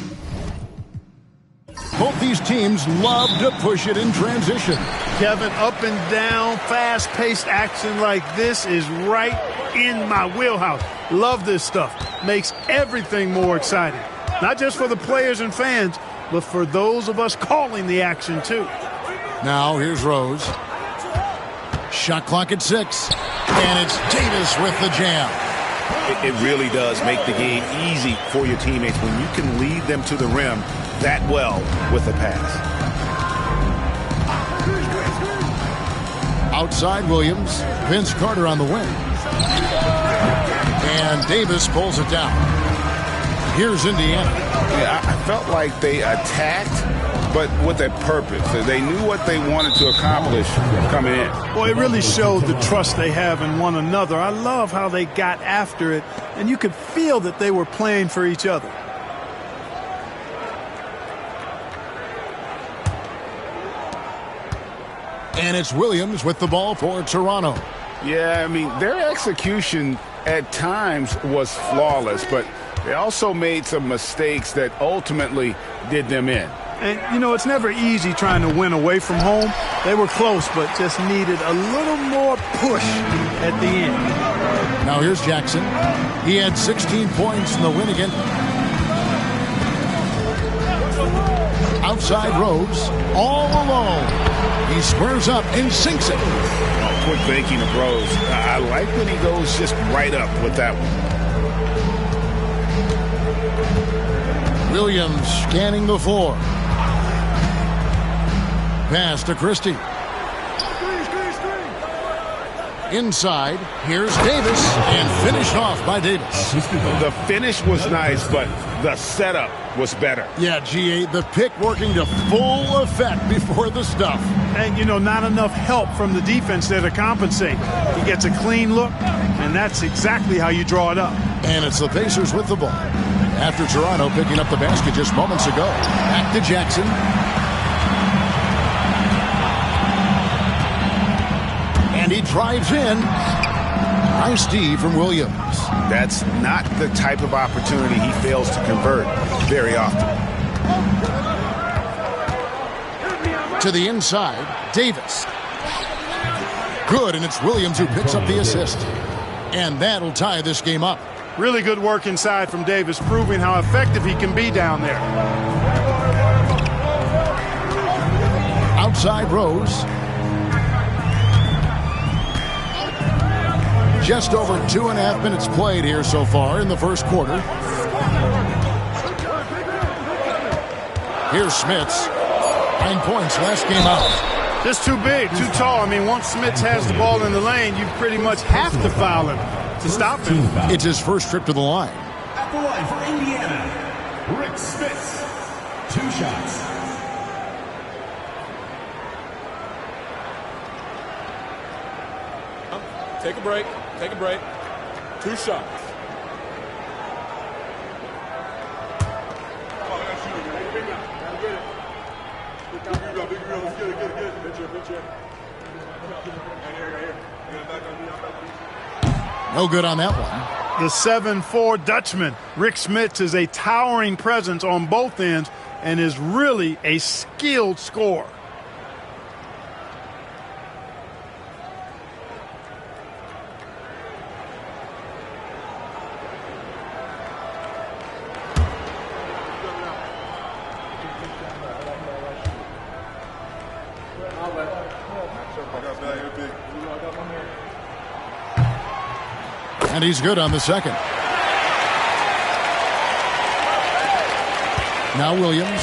both these teams love to push it in transition. Kevin, up and down, fast-paced action like this is right in my wheelhouse. Love this stuff. Makes everything more exciting. Not just for the players and fans, but for those of us calling the action too. Now here's Rose. Shot clock at 6. And it's Davis with the jam. It really does make the game easy for your teammates when you can lead them to the rim that well with a pass. Outside Williams, Vince Carter on the wing. And Davis pulls it down. Here's Indiana. Yeah, I felt like they attacked, but with a purpose. They knew what they wanted to accomplish coming in. Well, it really showed the trust they have in one another. I love how they got after it, and you could feel that they were playing for each other. And it's Williams with the ball for Toronto. Yeah, I mean, their execution at times was flawless, but they also made some mistakes that ultimately did them in. And, you know, it's never easy trying to win away from home. They were close, but just needed a little more push at the end. Now here's Jackson. He had 16 points in the win again. Outside Rose, all alone. He squares up and sinks it. Oh, quick thinking of Rose. I like when he goes just right up with that one. Williams scanning the floor. Pass to Christie. Inside, here's Davis, and finished off by Davis. The finish was nice, but the setup was better. Yeah, G8, the pick working to full effect before the stuff. And, you know, not enough help from the defense there to compensate. He gets a clean look, and that's exactly how you draw it up. And it's the Pacers with the ball. After Toronto picking up the basket just moments ago. Back to Jackson. And he drives in. Nice D from Williams. That's not the type of opportunity he fails to convert very often. To the inside, Davis. Good, and it's Williams who picks up the assist. And that'll tie this game up. Really good work inside from Davis, proving how effective he can be down there. Outside Rose. Just over 2.5 minutes played here so far in the first quarter. Here's Smits. 9 points last game out. Just too big, too tall. I mean, once Smits has the ball in the lane, you pretty much have to foul him to stop him. It's his first trip to the line. At the line for Indiana, Rick Smits. 2 shots. Take a break. Take a break. 2 shots. No good on that one. The 7'4" Dutchman, Rick Smits, is a towering presence on both ends and is really a skilled scorer. And he's good on the second. Now Williams.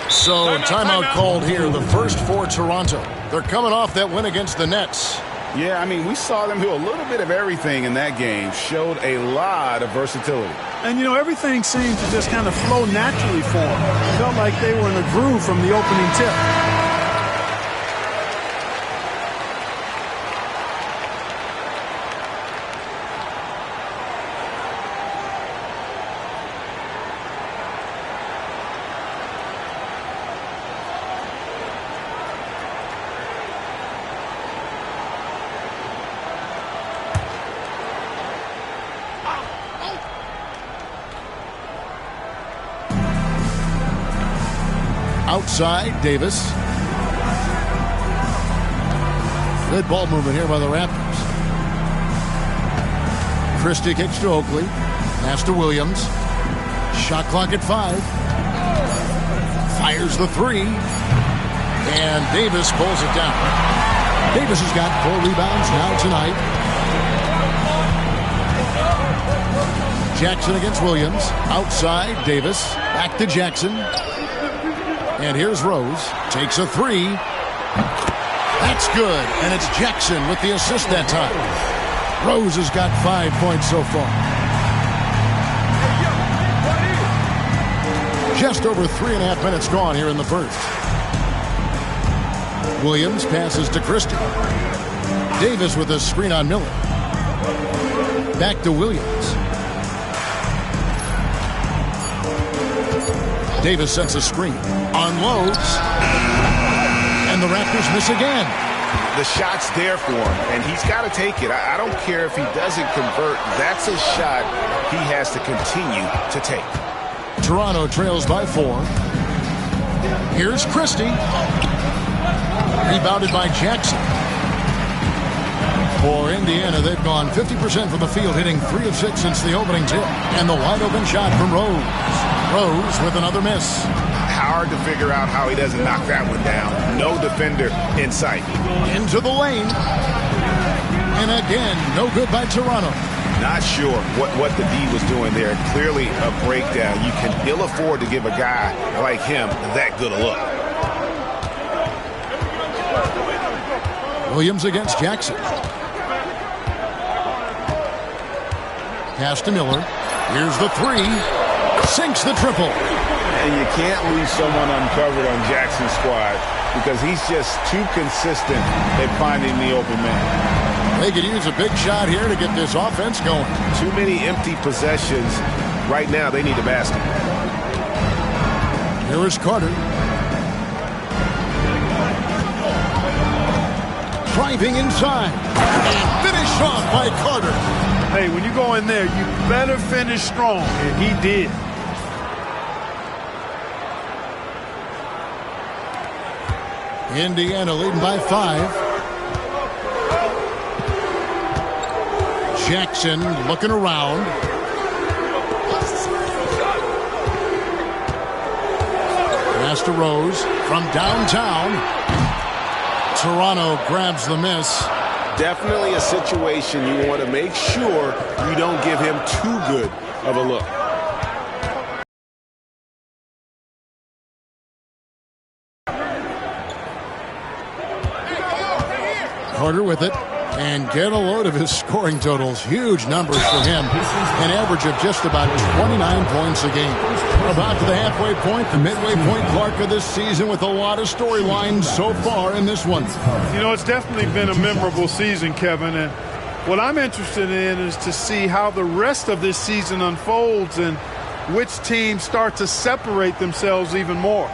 So timeout called here, the first for Toronto. They're coming off that win against the Nets. Yeah, I mean, we saw them do a little bit of everything in that game. Showed a lot of versatility. And, everything seemed to just kind of flow naturally for them. It felt like they were in a groove from the opening tip. Outside, Davis. Good ball movement here by the Raptors. Christie kicks to Oakley. Pass to Williams. Shot clock at 5. Fires the 3. And Davis pulls it down. Davis has got 4 rebounds now tonight. Jackson against Williams. Outside, Davis. Back to Jackson. And here's Rose. Takes a 3. That's good. And it's Jackson with the assist that time. Rose has got 5 points so far. Just over 3.5 minutes gone here in the first. Williams passes to Christie. Davis with a screen on Miller. Back to Williams. Davis sets a screen. Unloads. And the Raptors miss again. The shot's there for him, and he's got to take it. I don't care if he doesn't convert. That's a shot he has to continue to take. Toronto trails by 4. Here's Christie. Rebounded by Jackson. For Indiana, they've gone 50% from the field, hitting 3 of 6 since the opening tip. And the wide open shot from Rose. Rose with another miss. Hard to figure out how he doesn't knock that one down. No defender in sight. Into the lane. And again, no good by Toronto. Not sure what the D was doing there. Clearly a breakdown. You can ill afford to give a guy like him that good a look. Williams against Jackson. Pass to Miller. Here's the 3. Sinks the triple. And you can't leave someone uncovered on Jackson's squad because he's just too consistent at finding the open man. They could use a big shot here to get this offense going. Too many empty possessions. Right now, they need a basket. Here is Carter. Driving inside. And finished off by Carter. Hey, when you go in there, you better finish strong. And he did. Indiana leading by 5. Jackson looking around. Pass to Rose from downtown. Toronto grabs the miss. Definitely a situation you want to make sure you don't give him too good of a look. Carter with it. And get a load of his scoring totals. Huge numbers for him. An average of just about 29 points a game. About to the halfway point, the midway point Clark of this season with a lot of storylines so far in this one. It's definitely been a memorable season, Kevin. And what I'm interested in is to see how the rest of this season unfolds and which teams start to separate themselves even more.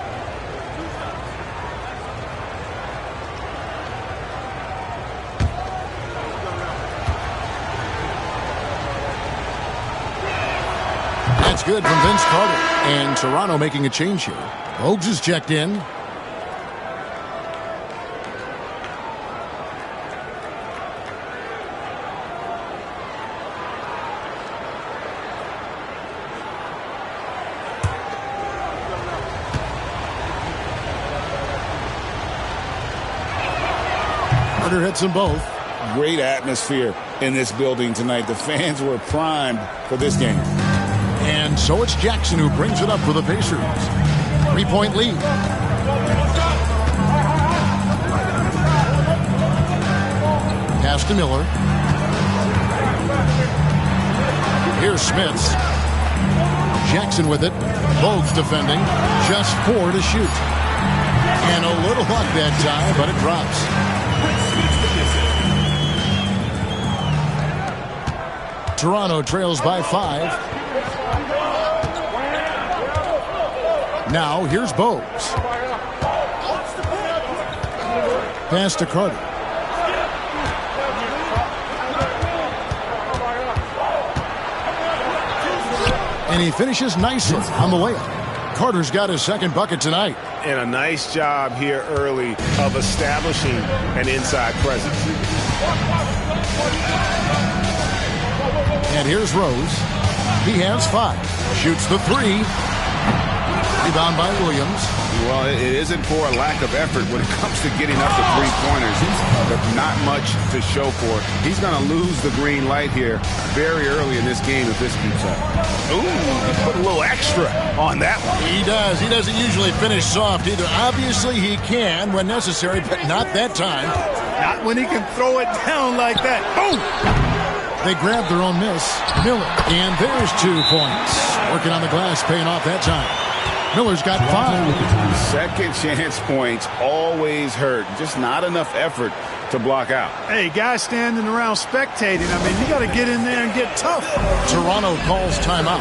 That's good from Vince Carter. And Toronto making a change here. Bogues is checked in. Carter hits them both. Great atmosphere in this building tonight. The fans were primed for this game. And so it's Jackson who brings it up for the Pacers. 3-point lead. Pass to Miller. Here's Smits. Jackson with it. Both defending. Just 4 to shoot. And a little luck that time, but it drops. Toronto trails by 5. Now here's Bogues. Pass to Carter. And he finishes nicely on the layup. Carter's got his second bucket tonight. And a nice job here early of establishing an inside presence. And here's Rose. He has 5. Shoots the 3. Rebound by Williams. Well, it isn't for a lack of effort when it comes to getting up to three-pointers. There's not much to show for it. He's going to lose the green light here very early in this game if this keeps up. Ooh, he put a little extra on that one. He does. He doesn't usually finish soft either. Obviously, he can when necessary, but not that time. Not when he can throw it down like that. Boom! They grabbed their own miss. Miller. And there's 2 points. Working on the glass, paying off that time. Miller's got 5. Second chance points always hurt. Just not enough effort to block out. Hey, guys standing around spectating. I mean, you got to get in there and get tough. Toronto calls timeout.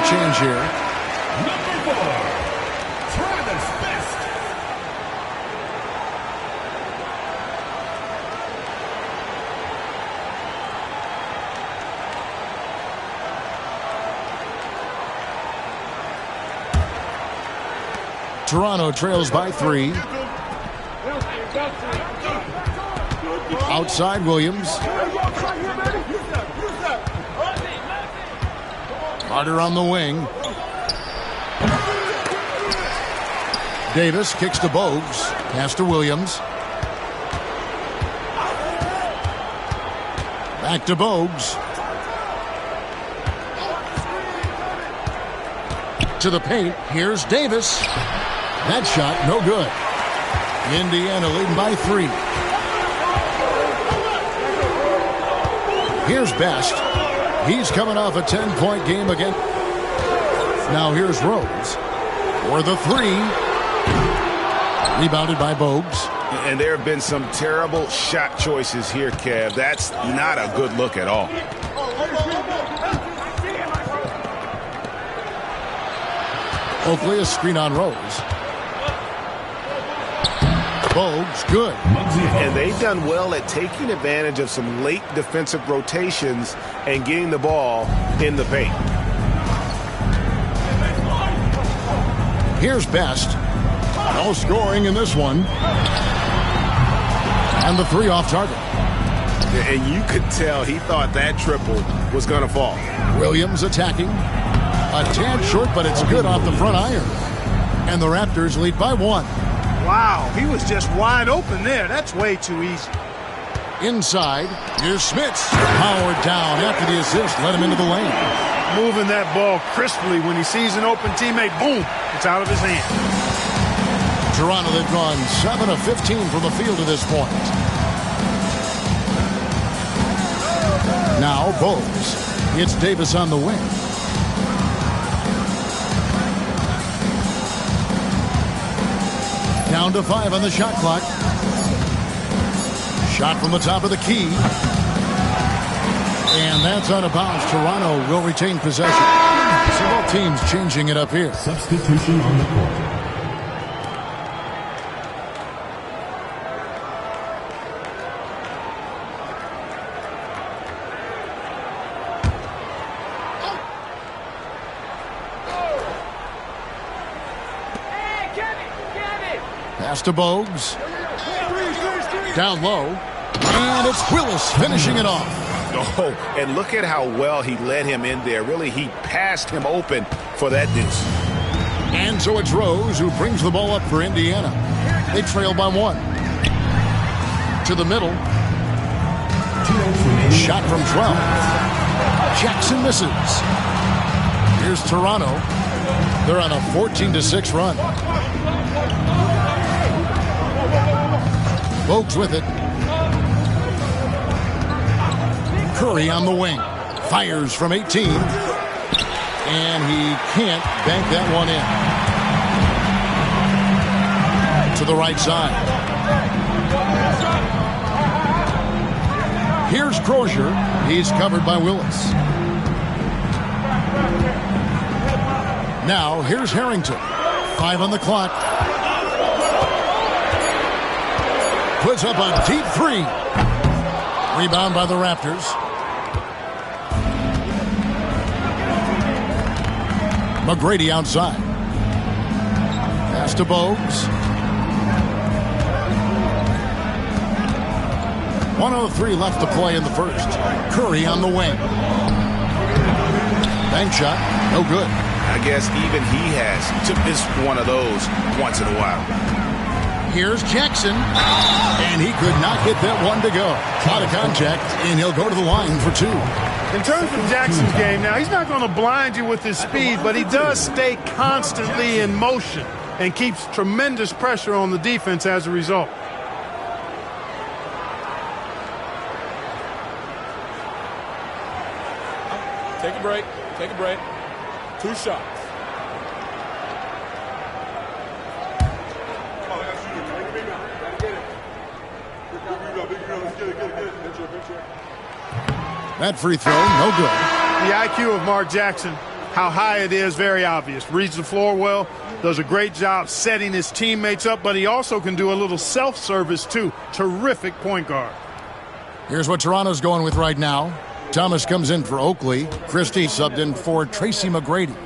Change here. Number 4, Travis Best. Toronto trails by 3. Outside Williams. Carter on the wing. Davis kicks to Bogues. Pass to Williams. Back to Bogues. To the paint. Here's Davis. That shot no good. Indiana leading by 3. Here's Best. He's coming off a 10-point game again. Now here's Rose for the 3. Rebounded by Bogues. And there have been some terrible shot choices here, Kev. That's not a good look at all. Oakley, a screen on Rose. Bogues, good. And they've done well at taking advantage of some late defensive rotations and getting the ball in the paint. Here's Best. No scoring in this one. And the 3 off target. And you could tell he thought that triple was going to fall. Williams attacking. A tad short, but it's good off the front iron. And the Raptors lead by 1. Wow, he was just wide open there. That's way too easy. Inside, here's Smits. Powered down after the assist. Let him into the lane. Moving that ball crisply. When he sees an open teammate, boom, it's out of his hand. Toronto, they've gone 7 of 15 from the field to this point. Now Bogues. It's Davis on the wing. Down Down to 5 on the shot clock. Shot from the top of the key. And that's out of bounds. Toronto will retain possession. So both teams changing it up here. Substitution on the court. Pass to Bogues. Down low. And it's Willis finishing it off. Oh, and look at how well he led him in there. Really, he passed him open for that deuce. And so it's Rose who brings the ball up for Indiana. They trail by 1. To the middle. Shot from 12. Jackson misses. Here's Toronto. They're on a 14-6 run. Bogues with it. Curry on the wing. Fires from 18. And he can't bank that one in. To the right side. Here's Crozier. He's covered by Willis. Now, here's Harrington. 5 on the clock. Puts up a deep 3. Rebound by the Raptors. McGrady outside. Pass to Bogues. 1:03 left to play in the first. Curry on the wing. Bank shot. No good. I guess even he has to miss one of those once in a while. Here's Jackson. And he could not get that one to go. Out of contact, and he'll go to the line for 2. In terms of Jackson's game, now he's not going to blind you with his speed, but he does stay constantly in motion and keeps tremendous pressure on the defense as a result. Take a break. Take a break. 2 shots. That free throw, no good. The IQ of Mark Jackson, how high it is, very obvious. Reads the floor well, does a great job setting his teammates up, but he also can do a little self-service too. Terrific point guard. Here's what Toronto's going with right now. Thomas comes in for Oakley. Christie subbed in for Tracy McGrady.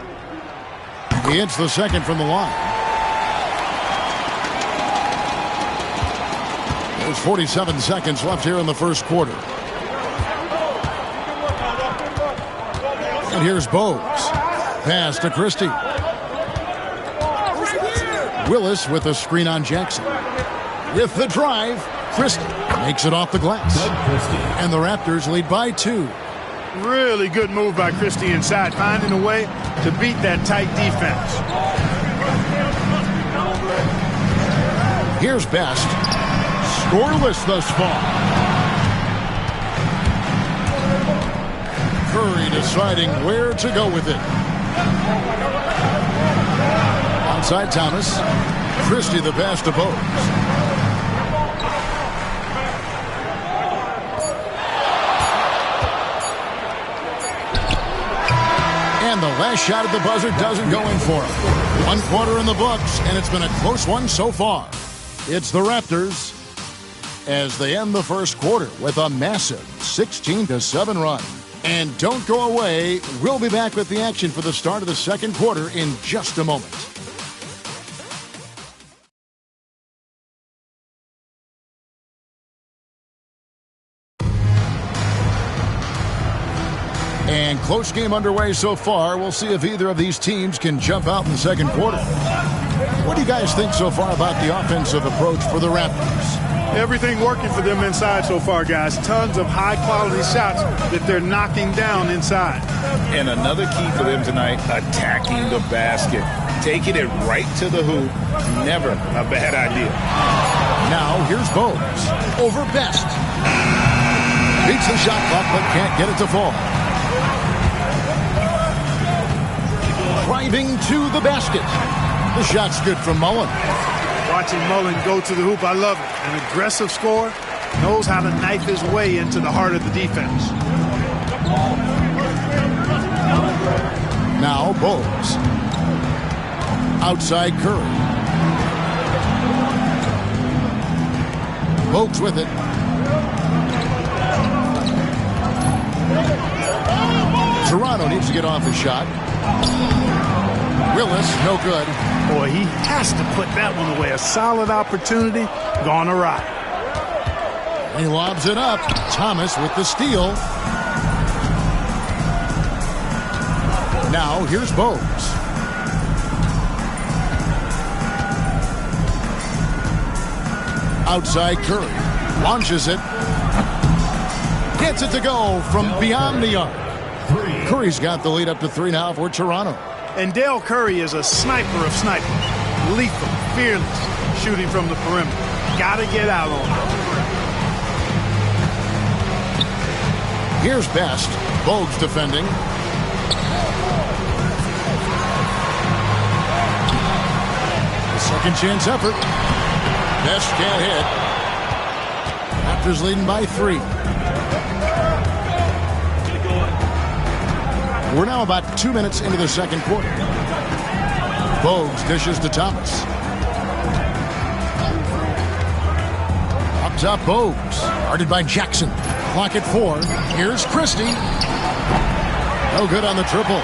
He hits the second from the line. There's 47 seconds left here in the first quarter. And here's Bogues. Pass to Christie. Willis with a screen on Jackson. With the drive, Christie makes it off the glass. And the Raptors lead by 2. Really good move by Christie inside, finding a way to beat that tight defense. Here's Best. Scoreless thus far. Curry deciding where to go with it. Outside Thomas. Christie the pass to Bogues. And the last shot at the buzzer doesn't go in for him. 1 quarter in the books, and it's been a close one so far. It's the Raptors as they end the first quarter with a massive 16-7 run. And don't go away. We'll be back with the action for the start of the second quarter in just a moment. And close game underway so far. We'll see if either of these teams can jump out in the second quarter. What do you guys think so far about the offensive approach for the Raptors? Everything working for them inside so far, guys. Tons of high-quality shots that they're knocking down inside. And another key for them tonight, attacking the basket. Taking it right to the hoop, never a bad idea. Now, here's Bogues. Over Best. Beats the shot clock, but can't get it to fall. Driving to the basket. The shot's good from Mullen. Watching Mullen go to the hoop, I love it. An aggressive scorer, knows how to knife his way into the heart of the defense. Now Bogues. Outside Curry. Bogues with it. Toronto needs to get off his shot. Willis, no good. Boy, he has to put that one away. A solid opportunity, gone awry. He lobs it up. Thomas with the steal. Now here's Bogues. Outside Curry. Launches it. Gets it to go from beyond the arc. Curry's got the lead up to 3 now for Toronto. And Dale Curry is a sniper of snipers. Lethal, fearless, shooting from the perimeter. Gotta get out on him. Here's Best. Bogues defending. The second chance effort. Best can't hit. Raptors leading by 3. We're now about 2 minutes into the second quarter. Bogues dishes to Thomas. Up top, Bogues. Guarded by Jackson. Clock at 4. Here's Christie. No good on the triple.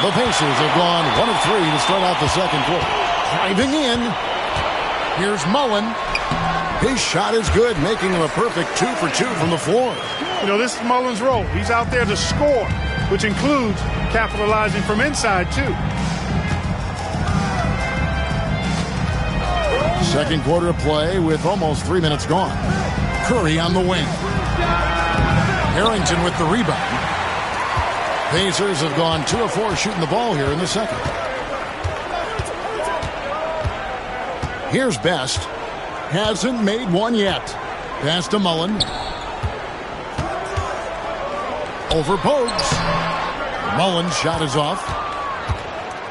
The Pacers have gone 1 of 3 to start out the second quarter. Driving in. Here's Mullen. His shot is good, making him a perfect 2 for 2 from the floor. You know, this is Mullen's role. He's out there to score, which includes capitalizing from inside, too. Second quarter of play with almost 3 minutes gone. Curry on the wing. Harrington with the rebound. Pacers have gone 2 of 4 shooting the ball here in the second. Here's Best. Hasn't made one yet. Pass to Mullen. Over Bogues. Mullen's shot is off.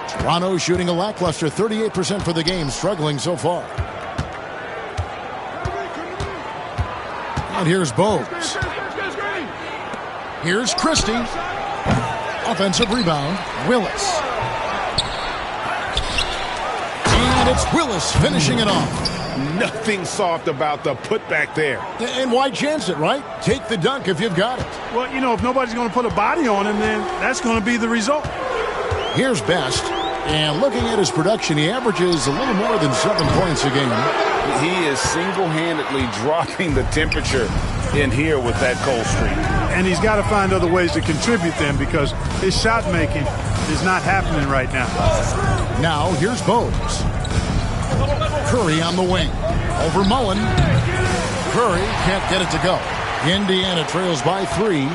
Toronto shooting a lackluster 38% for the game, struggling so far. And here's Bogues. Here's Christie. Offensive rebound, Willis. And it's Willis finishing it off. Nothing soft about the putback there. And why chance it, right? Take the dunk if you've got it. Well, you know, if nobody's going to put a body on him, then that's going to be the result. Here's Best. And looking at his production, he averages a little more than 7 points a game. He is single-handedly dropping the temperature in here with that cold streak. And he's got to find other ways to contribute then, because his shot making is not happening right now. Now here's Bogues. Curry on the wing. Over Mullen. Curry can't get it to go. Indiana trails by 3.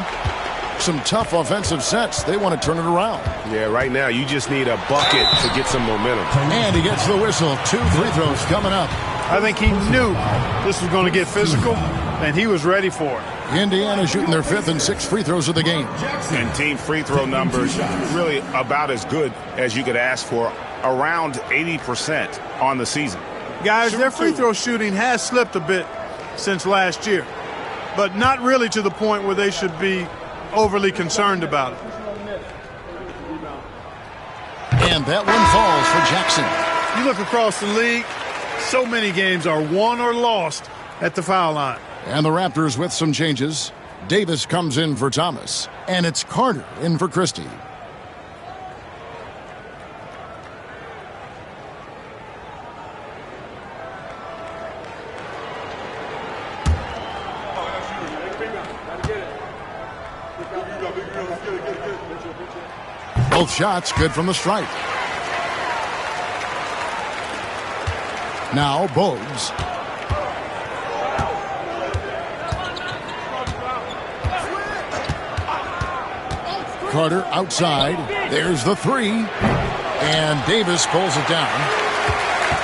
Some tough offensive sets. They want to turn it around. Yeah, right now you just need a bucket to get some momentum. And he gets the whistle. 2 free throws coming up. I think he knew this was going to get physical, and he was ready for it. Indiana shooting their 5th and 6th free throws of the game. And team free throw numbers really about as good as you could ask for, around 80% on the season. Guys, their free throw shooting has slipped a bit since last year, but not really to the point where they should be overly concerned about it. And that one falls for Jackson. You look across the league, so many games are won or lost at the foul line. And the Raptors with some changes. Davis comes in for Thomas. And it's Carter in for Christie. Both shots good from the stripe. Now Bogues. Carter outside. There's the 3. And Davis pulls it down.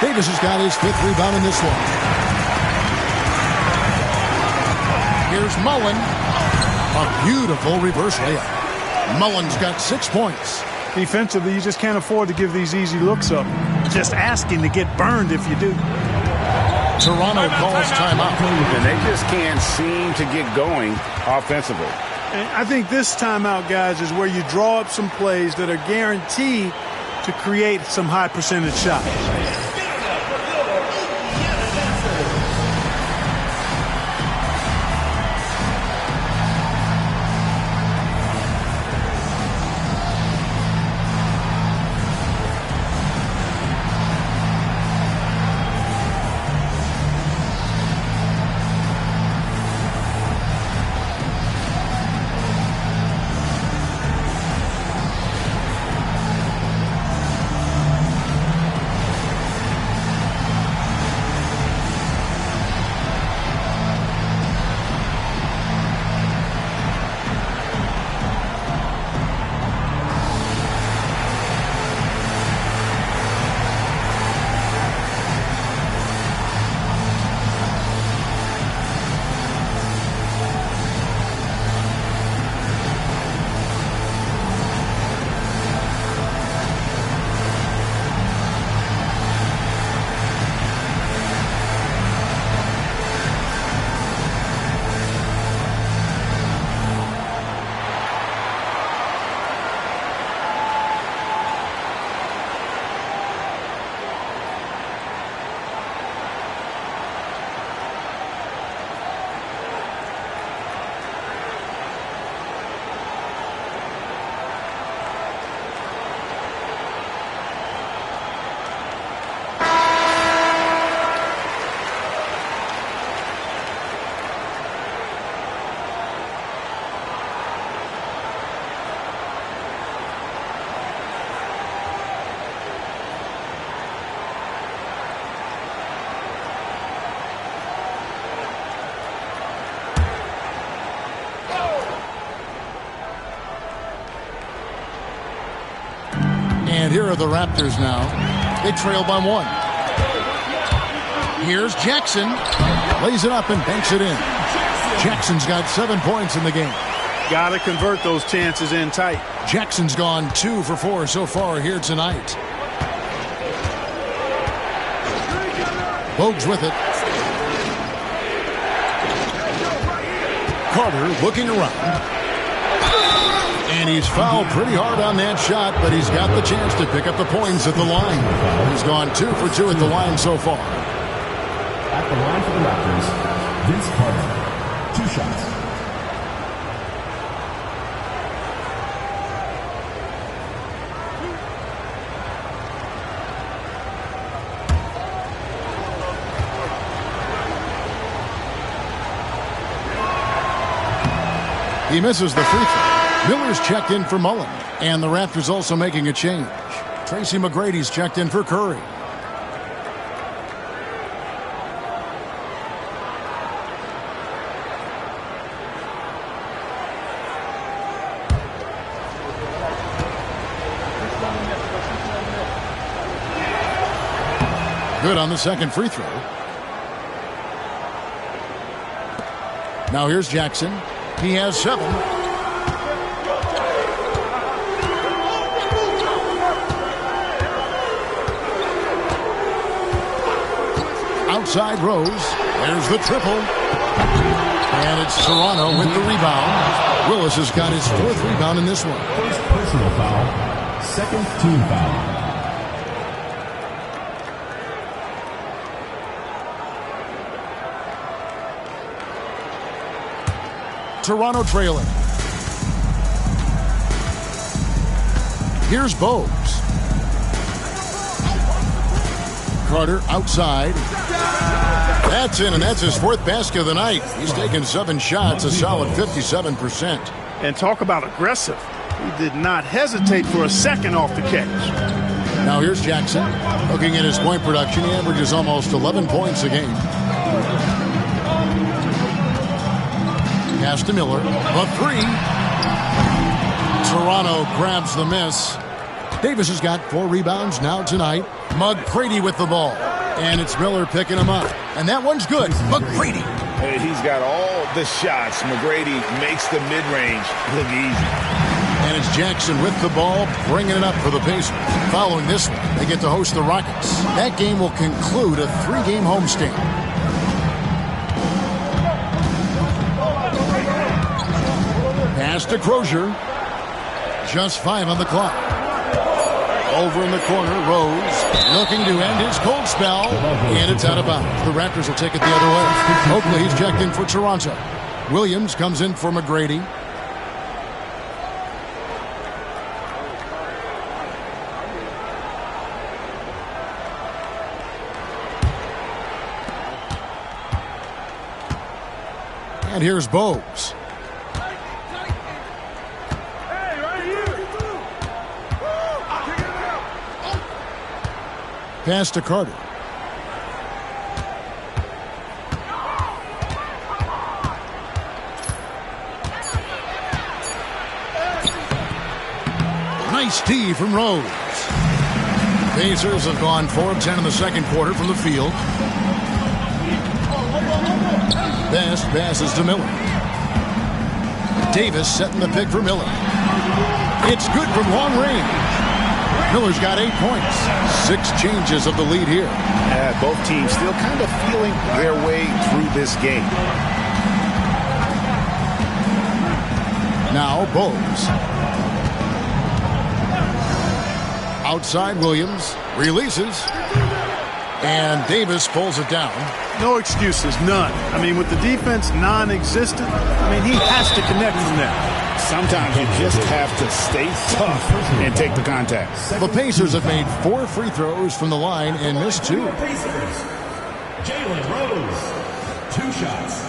Davis has got his 5th rebound in this one. Here's Mullen. A beautiful reverse layup. Mullen's got 6 points. Defensively, you just can't afford to give these easy looks up. just asking to get burned if you do. Toronto calls timeout. And they just can't seem to get going offensively. And I think this timeout, guys, is where you draw up some plays that are guaranteed to create some high percentage shots. And here are the Raptors now. They trail by 1. Here's Jackson. Lays it up and banks it in. Jackson's got 7 points in the game. Got to convert those chances in tight. Jackson's gone 2 for 4 so far here tonight. Bogues with it. Carter looking around. And he's fouled pretty hard on that shot, but he's got the chance to pick up the points at the line. He's gone 2 for 2 at the line so far. At the line for the Raptors, Vince Carter. 2 shots. He misses the free throw. Miller's checked in for Mullen. And the Raptors also making a change. Tracy McGrady's checked in for Curry. Good on the second free throw. Now here's Jackson. He has 7. Outside Rose. There's the triple. And it's Toronto with the rebound. Willis has got his 4th rebound in this one. First personal foul. Second team foul. Toronto trailing. Here's Bogues. Carter outside. That's in, and that's his 4th basket of the night. He's taken 7 shots, a solid 57%. And talk about aggressive. He did not hesitate for a second off the catch. Now here's Jackson. Looking at his point production, he averages almost 11 points a game. Pass to Miller. A 3. Toronto grabs the miss. Davis has got 4 rebounds now tonight. McGrady with the ball. And it's Miller picking him up. And that one's good. McGrady. Hey, he's got all the shots. McGrady makes the mid-range look easy. And it's Jackson with the ball, bringing it up for the Pacers. Following this one, they get to host the Rockets. That game will conclude a 3-game homestand. Pass to Crozier. Just 5 on the clock. Over in the corner, Rose looking to end his cold spell, and it's out of bounds. The Raptors will take it the other way. Oakley's checked in for Toronto. Williams comes in for McGrady. And here's Bogues. Pass to Carter. Nice D from Rose. Pacers have gone 4 of 10 in the second quarter from the field. Best passes to Miller. Davis setting the pick for Miller. It's good from long range. Miller's got 8 points. 6 changes of the lead here. Both teams still kind of feeling their way through this game. Now Bogues. Outside Williams. Releases. And Davis pulls it down. No excuses, none. I mean, with the defense non-existent, I mean, he has to connect from there. Sometimes you just have to stay tough and take the contact. The Pacers have made 4 free throws from the line and missed 2. Jalen Rose, 2 shots.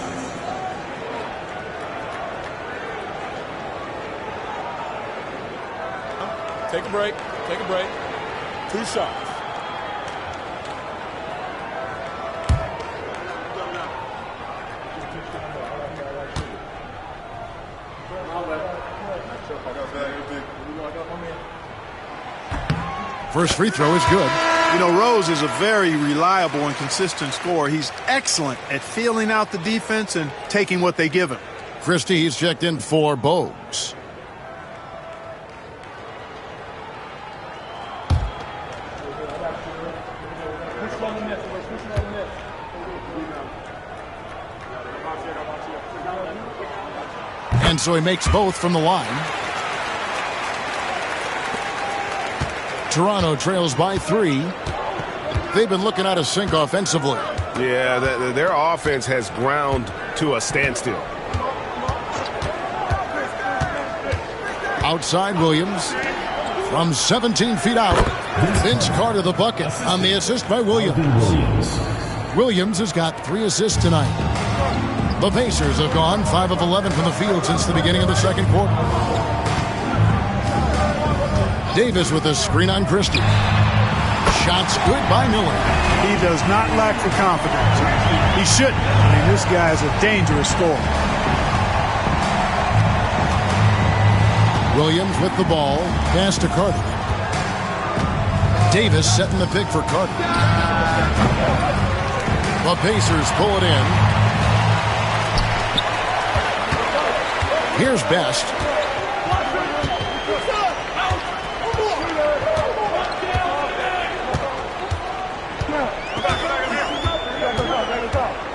Take a break. Take a break. 2 shots. First free throw is good. You know, Rose is a very reliable and consistent scorer. He's excellent at feeling out the defense and taking what they give him. Christie, he's checked in for Bogues. And so he makes both from the line. Toronto trails by 3. They've been looking out of sync offensively. Yeah, their offense has ground to a standstill. Outside Williams from 17 feet out. Vince Carter the bucket on the assist by Williams. Williams has got 3 assists tonight. The Pacers have gone 5 of 11 from the field since the beginning of the second quarter. Davis with a screen on Christie. Shots good by Miller. He does not lack for confidence. He shouldn't. I mean, this guy is a dangerous scorer. Williams with the ball. Pass to Carter. Davis setting the pick for Carter. The Pacers pull it in. Here's Best.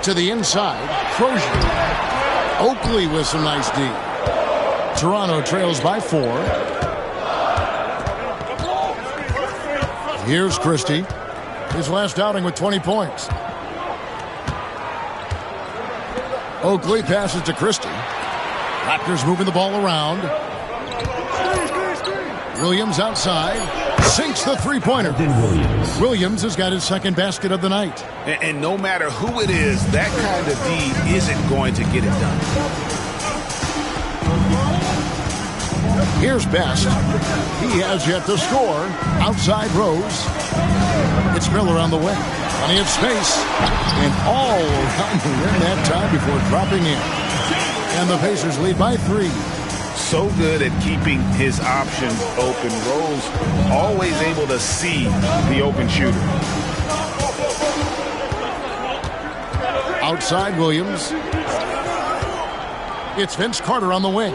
To the inside, Crozier. Oakley with some nice D. Toronto trails by 4. Here's Christie. His last outing with 20 points. Oakley passes to Christie. Raptors moving the ball around. Williams outside. Sinks the three-pointer. Williams has got his second basket of the night. And no matter who it is, that kind of D isn't going to get it done. Here's Best. He has yet to score. Outside Rose. It's Miller on the way. Plenty of space. And all around the rim that time before dropping in. And the Pacers lead by 3. So good at keeping his options open. Rose always able to see the open shooter. Outside Williams. It's Vince Carter on the wing.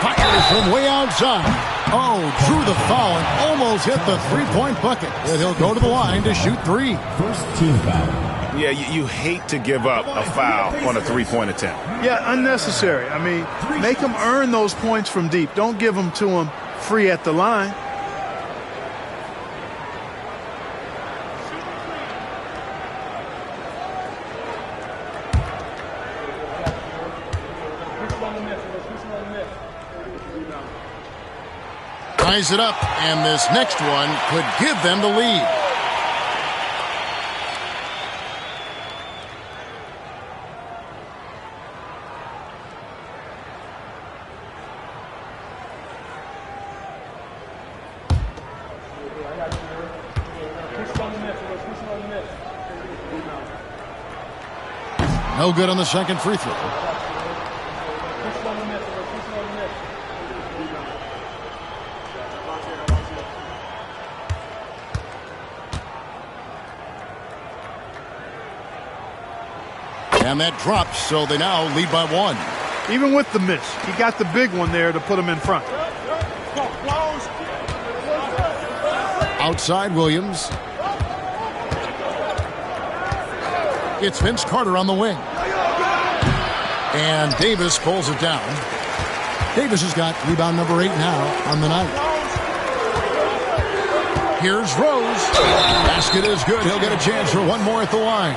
Fires from way outside. Oh, drew the foul and almost hit the three-point bucket. And he'll go to the line to shoot three. First team foul. Yeah, you hate to give up a foul on a three-point attempt. Yeah, unnecessary. I mean, make them earn those points from deep. Don't give them to them free at the line. Ties it up, and this next one could give them the lead. No good on the second free throw. And that drops, so they now lead by one. Even with the miss, he got the big one there to put him in front. Outside Williams. It's Vince Carter on the wing. And Davis pulls it down. Davis has got rebound number 8 now on the night. Here's Rose. Basket is good. He'll get a chance for one more at the line.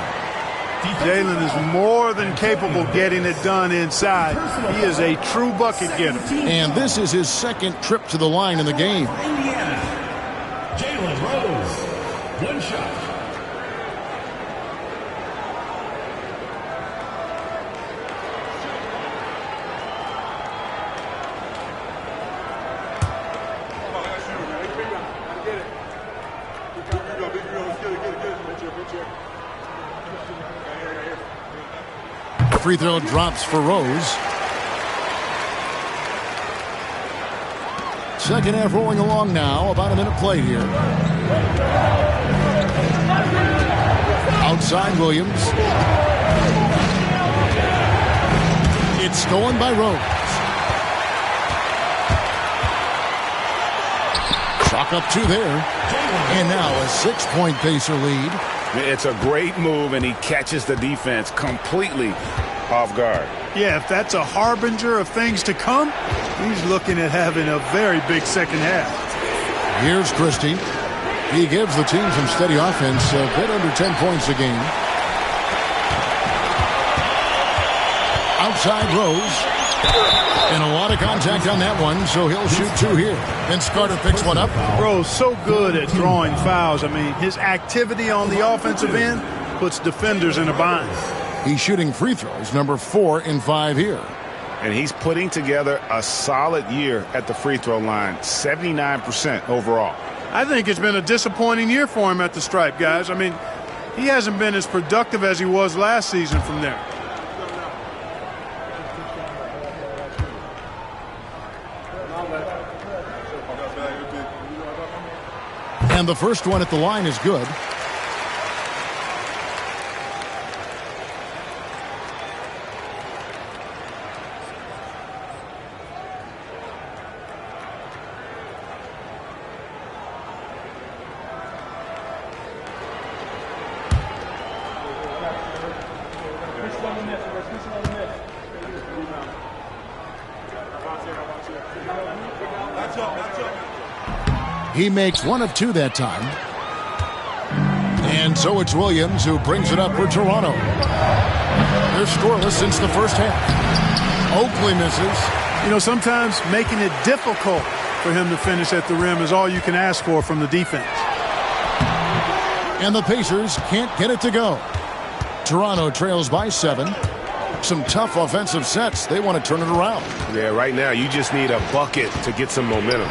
Jalen is more than capable getting it done inside. He is a true bucket getter. And this is his second trip to the line in the game. Indiana. Jalen Rose. One shot. Free throw drops for Rose. Second half rolling along now. About a minute played here. Outside Williams. It's stolen by Rose. Chalk up 2 there. And now a 6-point Pacer lead. It's a great move, and he catches the defense completely off guard. Yeah, if that's a harbinger of things to come, he's looking at having a very big second half. Here's Christie. He gives the team some steady offense, a bit under 10 points a game. Outside Rose. And a lot of contact on that one, so he'll shoot 2 here. And Carter picks one up. Rose so good at drawing fouls. I mean, his activity on the offensive end puts defenders in a bind. He's shooting free throws, number 4 in 5 here. And he's putting together a solid year at the free throw line, 79% overall. I think it's been a disappointing year for him at the stripe, guys. I mean, he hasn't been as productive as he was last season from there. And the first one at the line is good. He makes 1 of 2 that time. And so it's Williams who brings it up for Toronto. They're scoreless since the first half. Oakley misses. You know, sometimes making it difficult for him to finish at the rim is all you can ask for from the defense. And the Pacers can't get it to go. Toronto trails by 7. Some tough offensive sets. They want to turn it around. Yeah, right now you just need a bucket to get some momentum.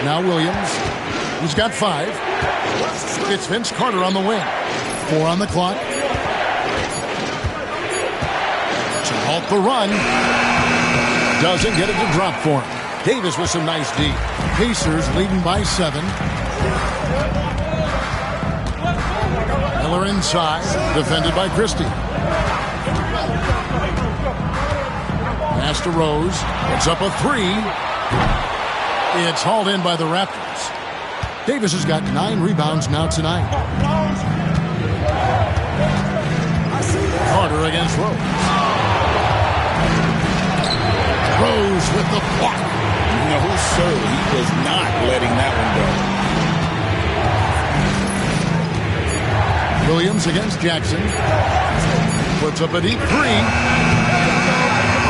Now Williams. He's got 5. It's Vince Carter on the wing. 4 on the clock. To halt the run. Doesn't get it to drop for him. Davis with some nice D. Pacers leading by 7. Miller inside. Defended by Christie. Pass to Rose. It's up a three. It's hauled in by the Raptors. Davis has got 9 rebounds now tonight. Carter against Rose. Rose with the block. No, sir. He was not letting that one go. Williams against Jackson. Puts up a deep three.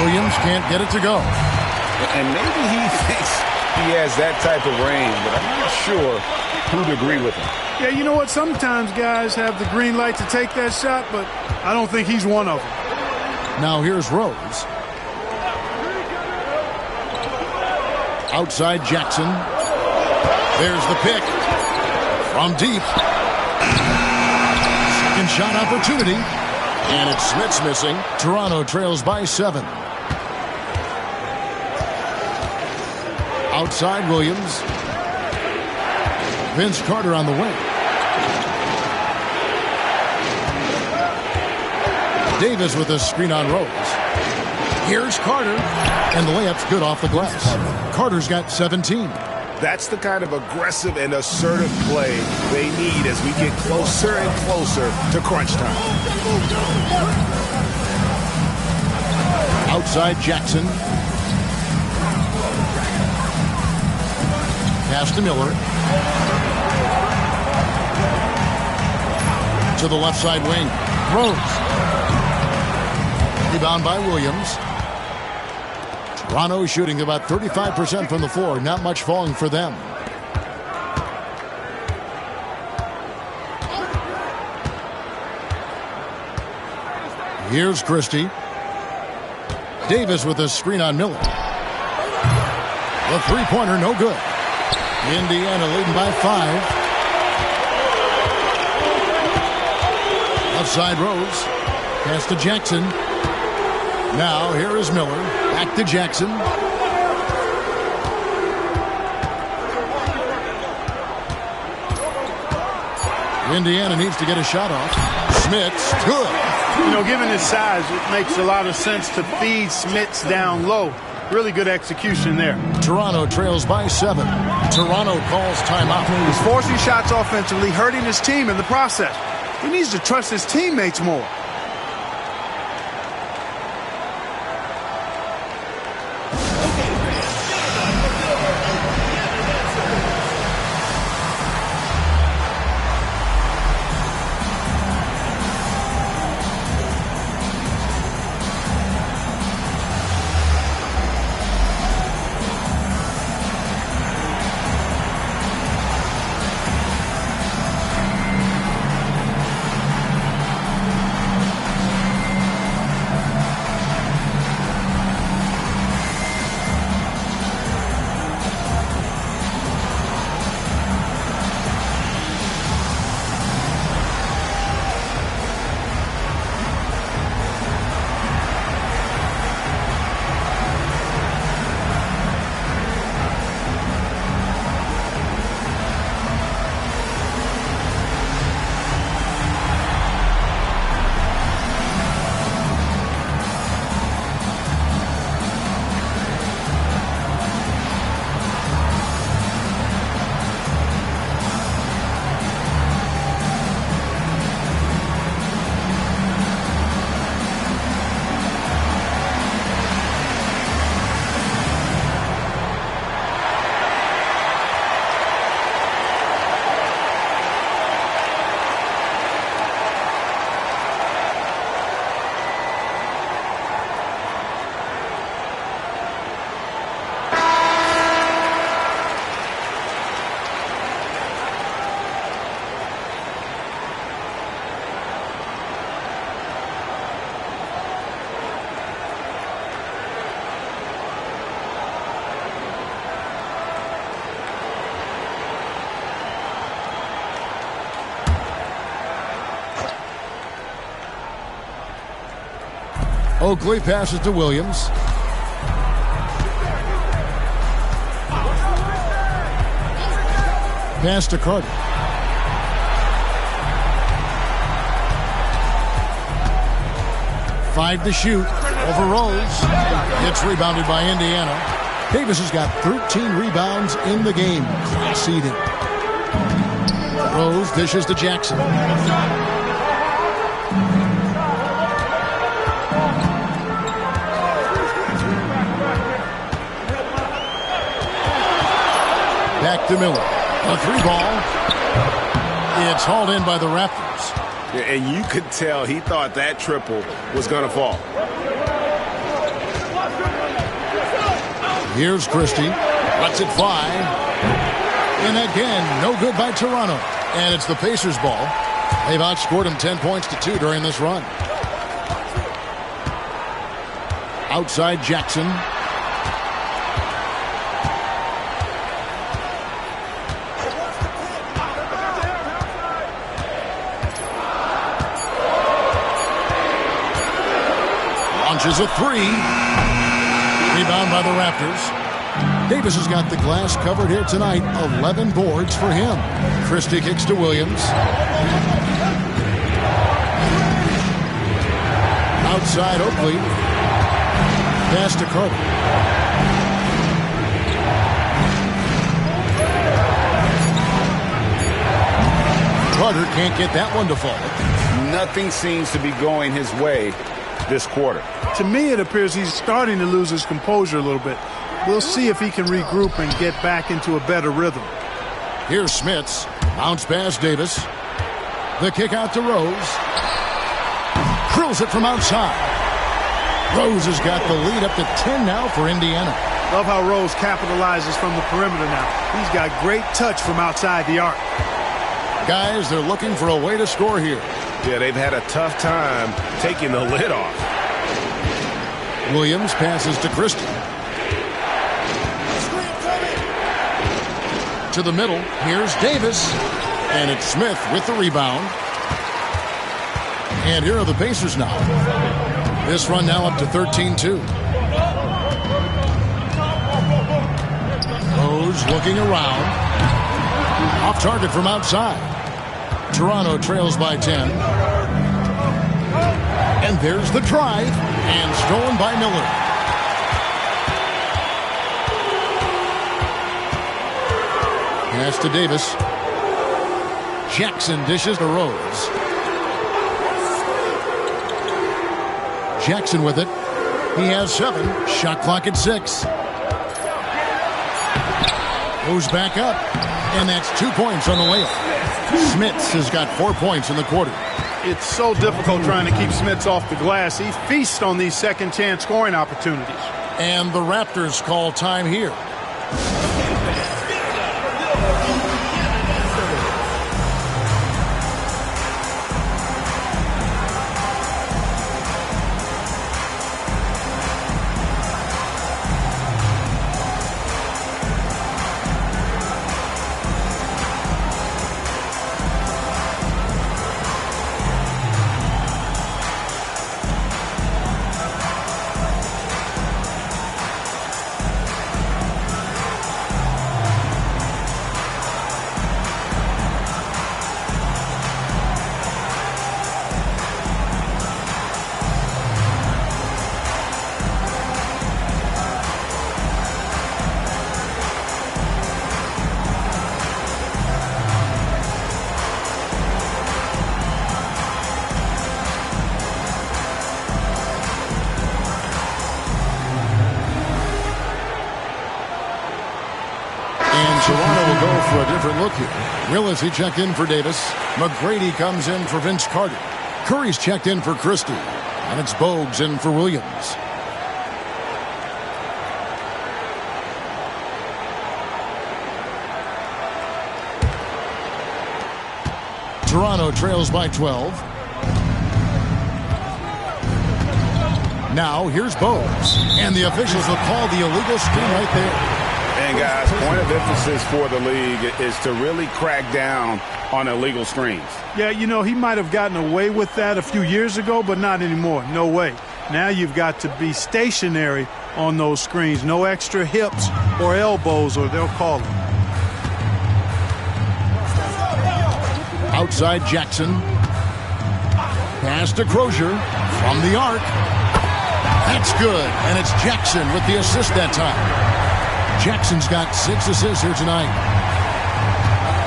Williams can't get it to go. And maybe he thinks he has that type of range, but I'm not sure who'd agree with him. Yeah, you know what? Sometimes guys have the green light to take that shot, but I don't think he's one of them. Now here's Rose. Outside Jackson. There's the pick. From deep. Second shot opportunity. And it's Smith's missing. Toronto trails by 7. Outside Williams. Vince Carter on the wing. Davis with a screen on Rose. Here's Carter. And the layup's good off the glass. Carter's got 17. That's the kind of aggressive and assertive play they need as we get closer and closer to crunch time. Outside Jackson. Pass to Miller. To the left side wing. Rose. Rebound by Williams. Toronto shooting about 35% from the floor. Not much falling for them. Here's Christie. Davis with a screen on Miller. The three-pointer no good. Indiana leading by 5. Outside Rose. Pass to Jackson. Now here is Miller. Back to Jackson. Indiana needs to get a shot off. Smith's good. You know, given his size, it makes a lot of sense to feed Smiths down low. Really good execution there. Toronto trails by 7. Toronto calls timeout. He's forcing shots offensively, hurting his team in the process. He needs to trust his teammates more. Oakley passes to Williams. Pass to Carter. Five to shoot. Over Rose. It's rebounded by Indiana. Davis has got 13 rebounds in the game. Class eating. Rose dishes to Jackson. Back to Miller. A 3-ball. It's hauled in by the Raptors. And you could tell he thought that triple was going to fall. Here's Christie. Lets it fly. And again, no good by Toronto. And it's the Pacers' ball. They've outscored them 10 points to 2 during this run. Outside Jackson. Launches a 3. Rebound by the Raptors. Davis has got the glass covered here tonight. 11 boards for him. Christie kicks to Williams. Outside Oakley. Pass to Carter. Carter can't get that one to fall. Nothing seems to be going his way this quarter. To me, it appears he's starting to lose his composure a little bit. We'll see if he can regroup and get back into a better rhythm. Here's Smits. Bounce pass Davis. The kick out to Rose. Drills it from outside. Rose has got the lead up to 10 now for Indiana. Love how Rose capitalizes from the perimeter now. He's got great touch from outside the arc. Guys, they're looking for a way to score here. Yeah, they've had a tough time taking the lid off. Williams passes to Christie. To the middle. Here's Davis. And it's Smith with the rebound. And here are the Pacers now. This run now up to 13-2. Rose looking around. Off target from outside. Toronto trails by 10. And there's the drive. And stolen by Miller. Pass to Davis. Jackson dishes to Rose. Jackson with it. He has 7. Shot clock at 6. Goes back up. And that's 2 points on the way up. Smits has got 4 points in the quarter. It's so difficult trying to keep Smits off the glass. He feasts on these second-chance scoring opportunities. And the Raptors call time here. Toronto will go for a different look here. Willis, he checked in for Davis. McGrady comes in for Vince Carter. Curry's checked in for Christie. And it's Bogues in for Williams. Toronto trails by 12. Now here's Bogues. And the officials will call the illegal screen right there. And guys, point of emphasis for the league is to really crack down on illegal screens. Yeah, you know, he might have gotten away with that a few years ago, but not anymore. No way. Now you've got to be stationary on those screens. No extra hips or elbows, or they'll call them. Outside Jackson. Pass to Crozier from the arc. That's good, and it's Jackson with the assist that time. Jackson's got 6 assists here tonight.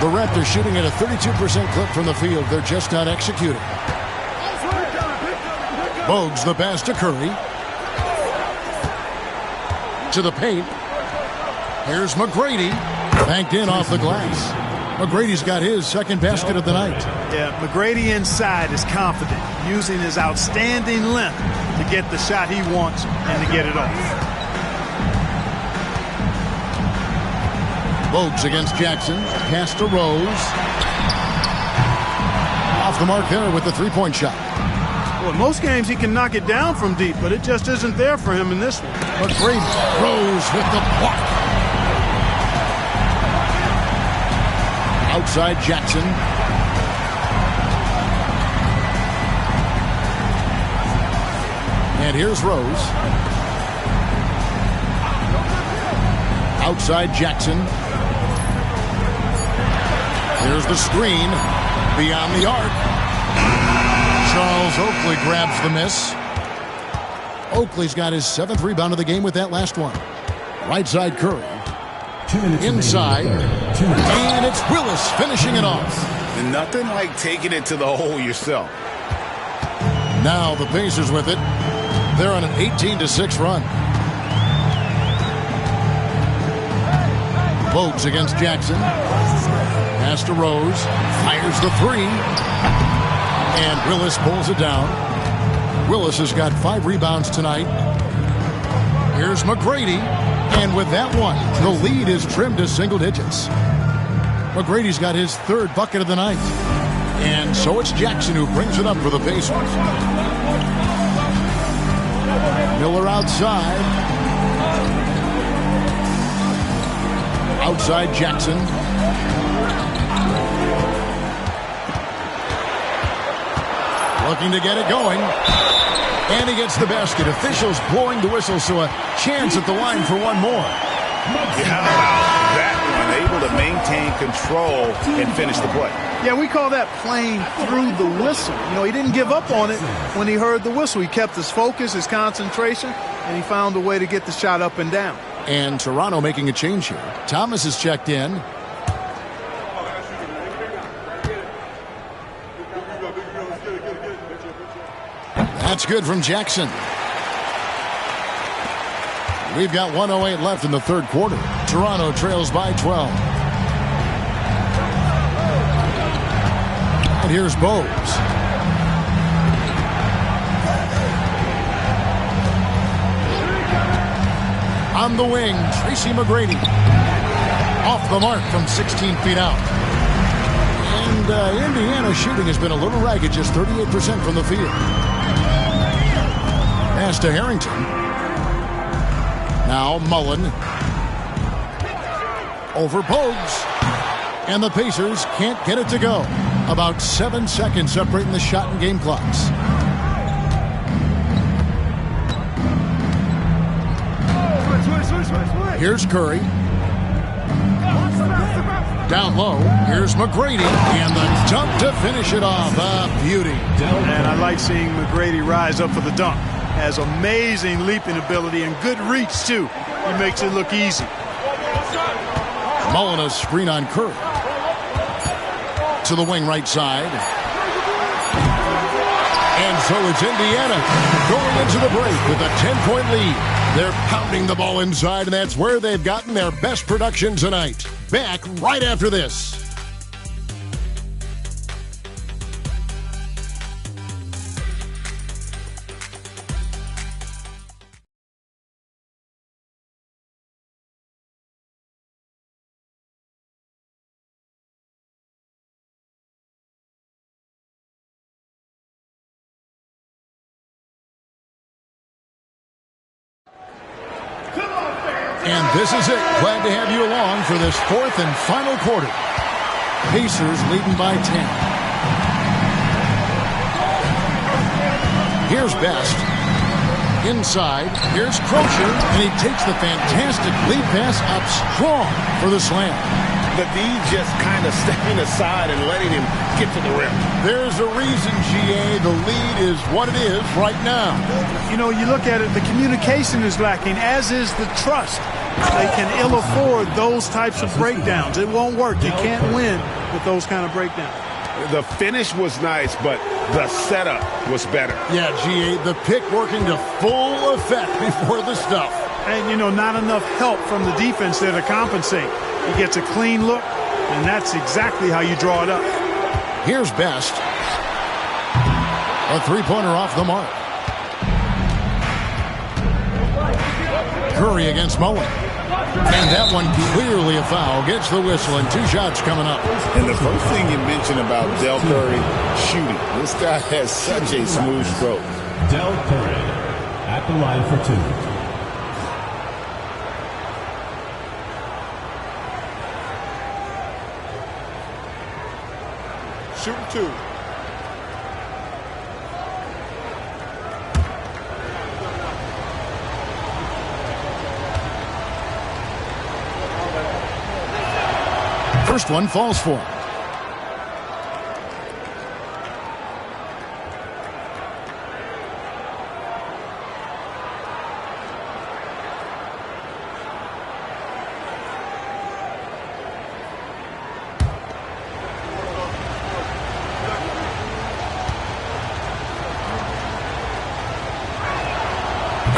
The Raptors shooting at a 32% clip from the field. They're just not executing. Bogues the pass to Curry. To the paint. Here's McGrady. Banked in off the glass. McGrady's got his second basket of the night. Yeah, McGrady inside is confident, using his outstanding length to get the shot he wants and to get it off. Bogues against Jackson. Pass to Rose. Off the mark there with the three-point shot. Well, in most games he can knock it down from deep, but it just isn't there for him in this one. McGrady. Rose with the block. Outside Jackson. And here's Rose. Outside Jackson. Here's the screen. Beyond the arc. Charles Oakley grabs the miss. Oakley's got his 7th rebound of the game with that last one. Right side Curry. Inside. And it's Willis finishing it off. And nothing like taking it to the hole yourself. Now the Pacers with it. They're on an 18-6 run. Bogues against Jackson. Pass to Rose. Fires the three. And Willis pulls it down. Willis has got 5 rebounds tonight. Here's McGrady. And with that one, the lead is trimmed to single digits. McGrady's got his 3rd bucket of the night. And so it's Jackson who brings it up for the Pacers. Miller outside. Outside Jackson. Looking to get it going. And he gets the basket. Officials blowing the whistle, so a chance at the line for one more. How about that one? Able to maintain control and finish the play. Yeah, we call that playing through the whistle. You know, he didn't give up on it when he heard the whistle. He kept his focus, his concentration, and he found a way to get the shot up and down. And Toronto making a change here. Thomas is checked in. That's good from Jackson. We've got 1:08 left in the 3rd quarter. Toronto trails by 12. And here's Bogues. On the wing, Tracy McGrady. Off the mark from 16 feet out. And Indiana's shooting has been a little ragged, just 38% from the field. Pass to Harrington. Now Mullen. Over Bogues. And the Pacers can't get it to go. About 7 seconds separating the shot and game clocks. Here's Curry. Down low. Here's McGrady. And the dunk to finish it off. A beauty. And I like seeing McGrady rise up for the dunk. Has amazing leaping ability and good reach, too. He makes it look easy. Mullen a screen on Curry. To the wing right side. And so it's Indiana going into the break with a 10-point lead. They're pounding the ball inside, and that's where they've gotten their best production tonight. Back right after this. And this is it. Glad to have you along for this 4th and final quarter. Pacers leading by 10. Here's Best. Inside. Here's Crozier. And he takes the fantastic lead pass up strong for the slam. the D just kind of stepping aside and letting him get to the rim. There's a reason, GA, the lead is what it is right now. You know, you look at it, the communication is lacking, as is the trust. They can ill afford those types of breakdowns. It won't work. You can't win with those kind of breakdowns. The finish was nice, but the setup was better. Yeah, GA, the pick working to full effect before the stuff. And, you know, not enough help from the defense there to compensate. He gets a clean look, and that's exactly how you draw it up. Here's Best. A three-pointer off the mark. Curry against Mullen. And that one clearly a foul. Gets the whistle, and 2 shots coming up. And the first thing you mentioned about Del Curry shooting. This guy has such a smooth stroke. Del Curry at the line for 2. Shooting 2. First one falls for him.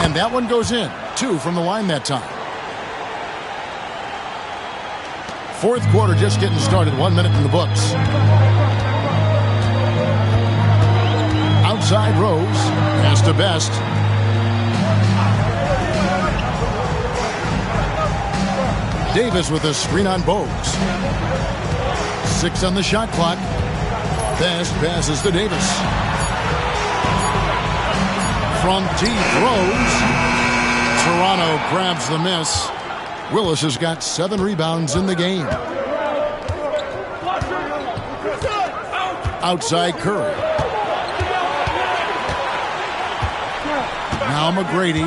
And that one goes in. 2 from the line that time. Fourth quarter just getting started. 1 minute in the books. Outside Rose. Pass to Best. Davis with a screen on Bogues. 6 on the shot clock. Best passes to Davis. From deep throws. Toronto grabs the miss. Willis has got 7 rebounds in the game. Outside Curry. Now McGrady.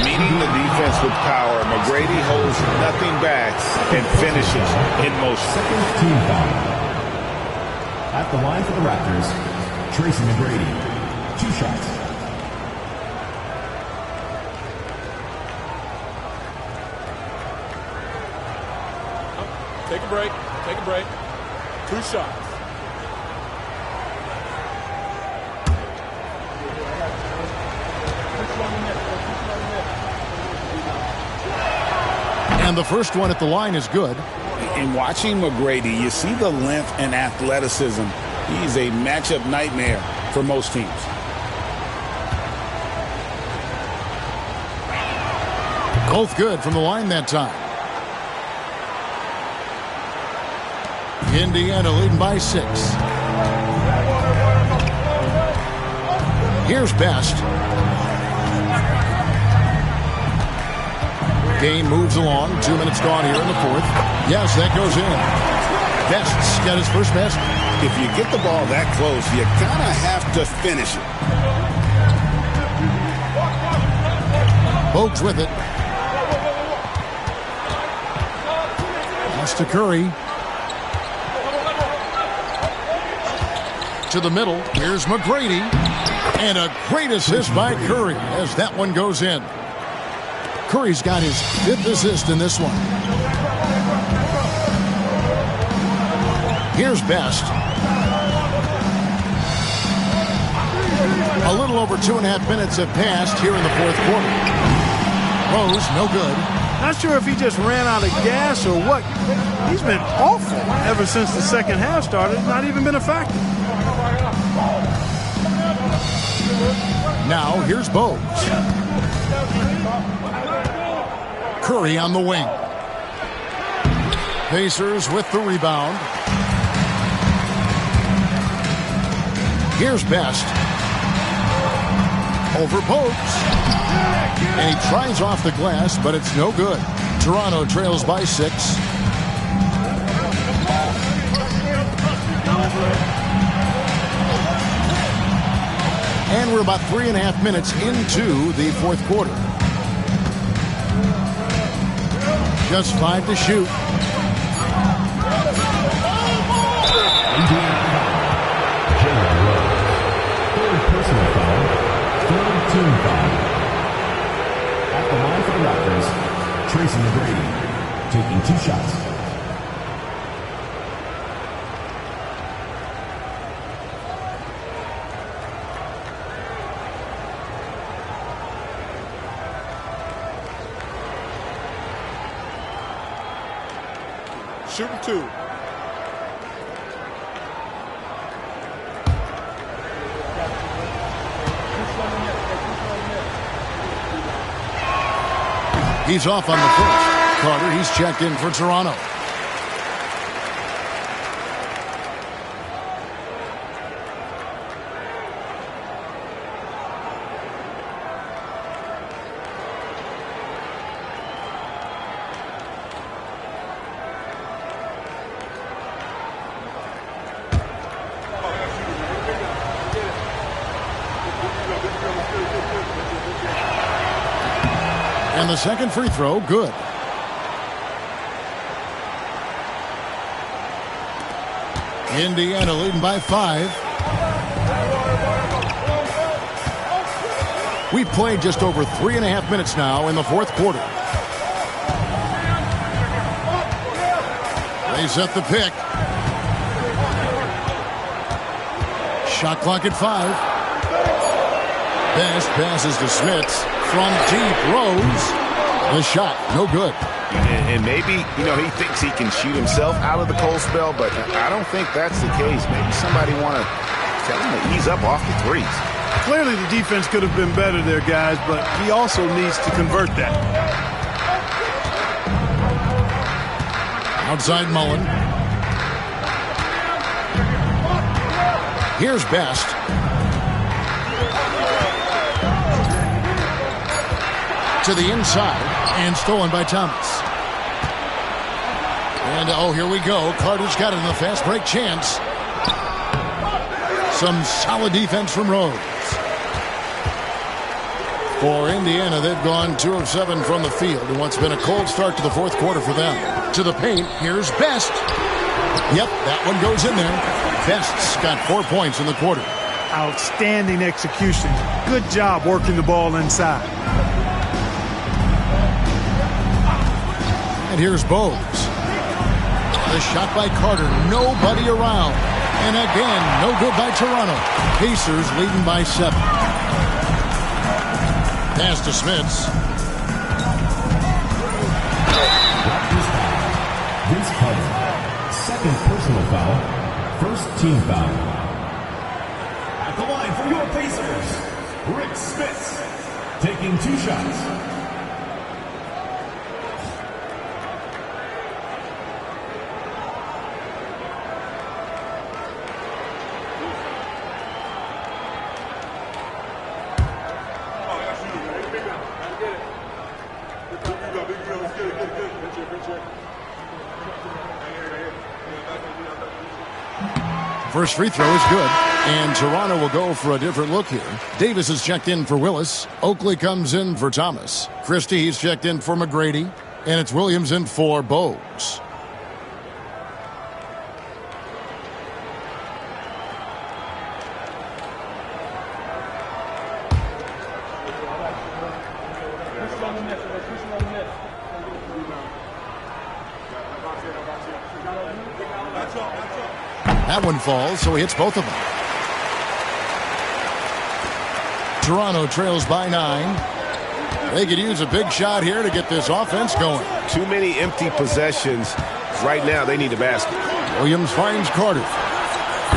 Meeting the defense with power, McGrady holds nothing back and finishes in motion. Second team foul. At the line for the Raptors, Tracy McGrady. 2 shots. Take a break. Take a break. 2 shots. And the first one at the line is good. In watching McGrady, you see the length and athleticism. He's a matchup nightmare for most teams. Both good from the line that time. Indiana leading by 6. Here's Best. Game moves along. 2 minutes gone here in the fourth. Yes, that goes in. Best's got his first basket. If you get the ball that close, you kind of have to finish it. Bogues with it. Pass to Curry. To the middle. Here's McGrady. And a great assist by Curry as that one goes in. Curry's got his 5th assist in this one. Here's Best. A little over 2.5 minutes have passed here in the fourth quarter. Rose, no good. Not sure if he just ran out of gas or what. He's been awful ever since the second half started. Not even been a factor. Now here's Bogues. Curry on the wing. Pacers with the rebound. Here's Best. Over Bogues. And he tries off the glass, but it's no good. Toronto trails by 6. And we're about 3.5 minutes into the fourth quarter. Just 5 to shoot. Indiana foul. Jalen Rose. Third personal foul. Third team foul. At the line for the Raptors, Tracy McGrady, taking 2 shots. Shooting 2. He's off on the first. Carter, he's checked in for Toronto. And the second free throw, good. Indiana leading by 5. We've played just over 3.5 minutes now in the fourth quarter. They set the pick. Shot clock at 5. Best passes to Smits. From deep, Rose. The shot, no good. And maybe, he thinks he can shoot himself out of the cold spell, but I don't think that's the case. Maybe somebody want to tell him to ease up off the threes. Clearly the defense could have been better there, guys, but he also needs to convert that. Outside Mullen. Here's Best. To the inside and stolen by Thomas. And here we go. Carter's got it in the fast break chance. Some solid defense from Rose. For Indiana, they've gone 2 of 7 from the field in what's been a cold start to the fourth quarter for them. To the paint, here's Best. Yep, that one goes in there. Best's got 4 points in the quarter. Outstanding execution. Good job working the ball inside. And here's Bowes. The shot by Carter. Nobody around. And again, no good by Toronto. Pacers leading by 7. Pass to Smits. Vince Carter. Second personal foul. First team foul. At the line for your Pacers, Rick Smits. Taking 2 shots. First free throw is good, and Toronto will go for a different look here. Davis is checked in for Willis. Oakley comes in for Thomas. Christie, he's checked in for McGrady, and it's Williams in for Bowes. That one falls, so he hits both of them. Toronto trails by 9. They could use a big shot here to get this offense going. Too many empty possessions. Right now, they need a basket. Williams finds Carter.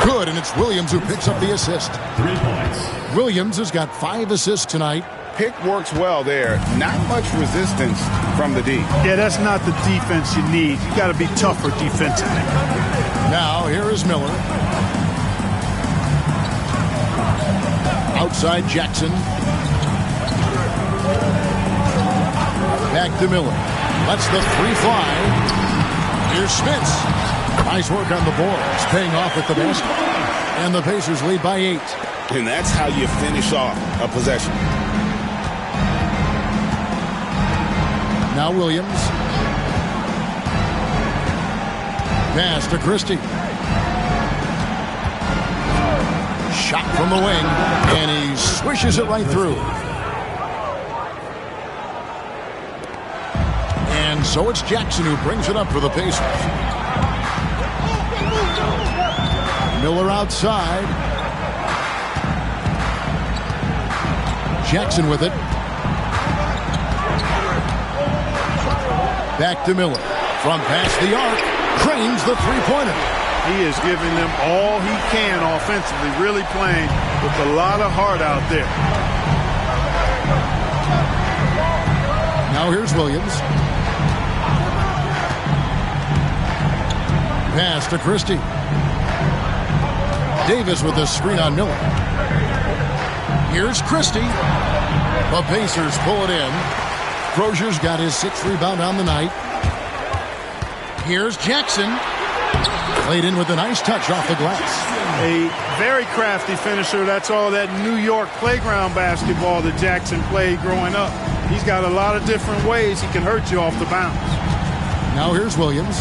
Good, and it's Williams who picks up the assist. 3 points. Williams has got 5 assists tonight. Pick works well there. Not much resistance from the D. Yeah, that's not the defense you need. You got to be tougher defensively. Now, here is Miller. Outside Jackson. Back to Miller. Lets the 3 fly. Here's Smits. Nice work on the boards. Paying off at the basket. And the Pacers lead by 8. And that's how you finish off a possession. Now Williams. Pass to Christie. Shot from the wing, and he swishes it right through. And so it's Jackson who brings it up for the Pacers. Miller outside. Jackson with it. Back to Miller. From past the arc, cranes the three-pointer. He is giving them all he can offensively, really playing with a lot of heart out there. Now here's Williams. Pass to Christie. Davis with the screen on Miller. Here's Christie. The Pacers pull it in. Crozier's got his 6th rebound on the night. Here's Jackson. Played in with a nice touch off the glass. A very crafty finisher. That's all that New York playground basketball that Jackson played growing up. He's got a lot of different ways he can hurt you off the bounce. Now here's Williams.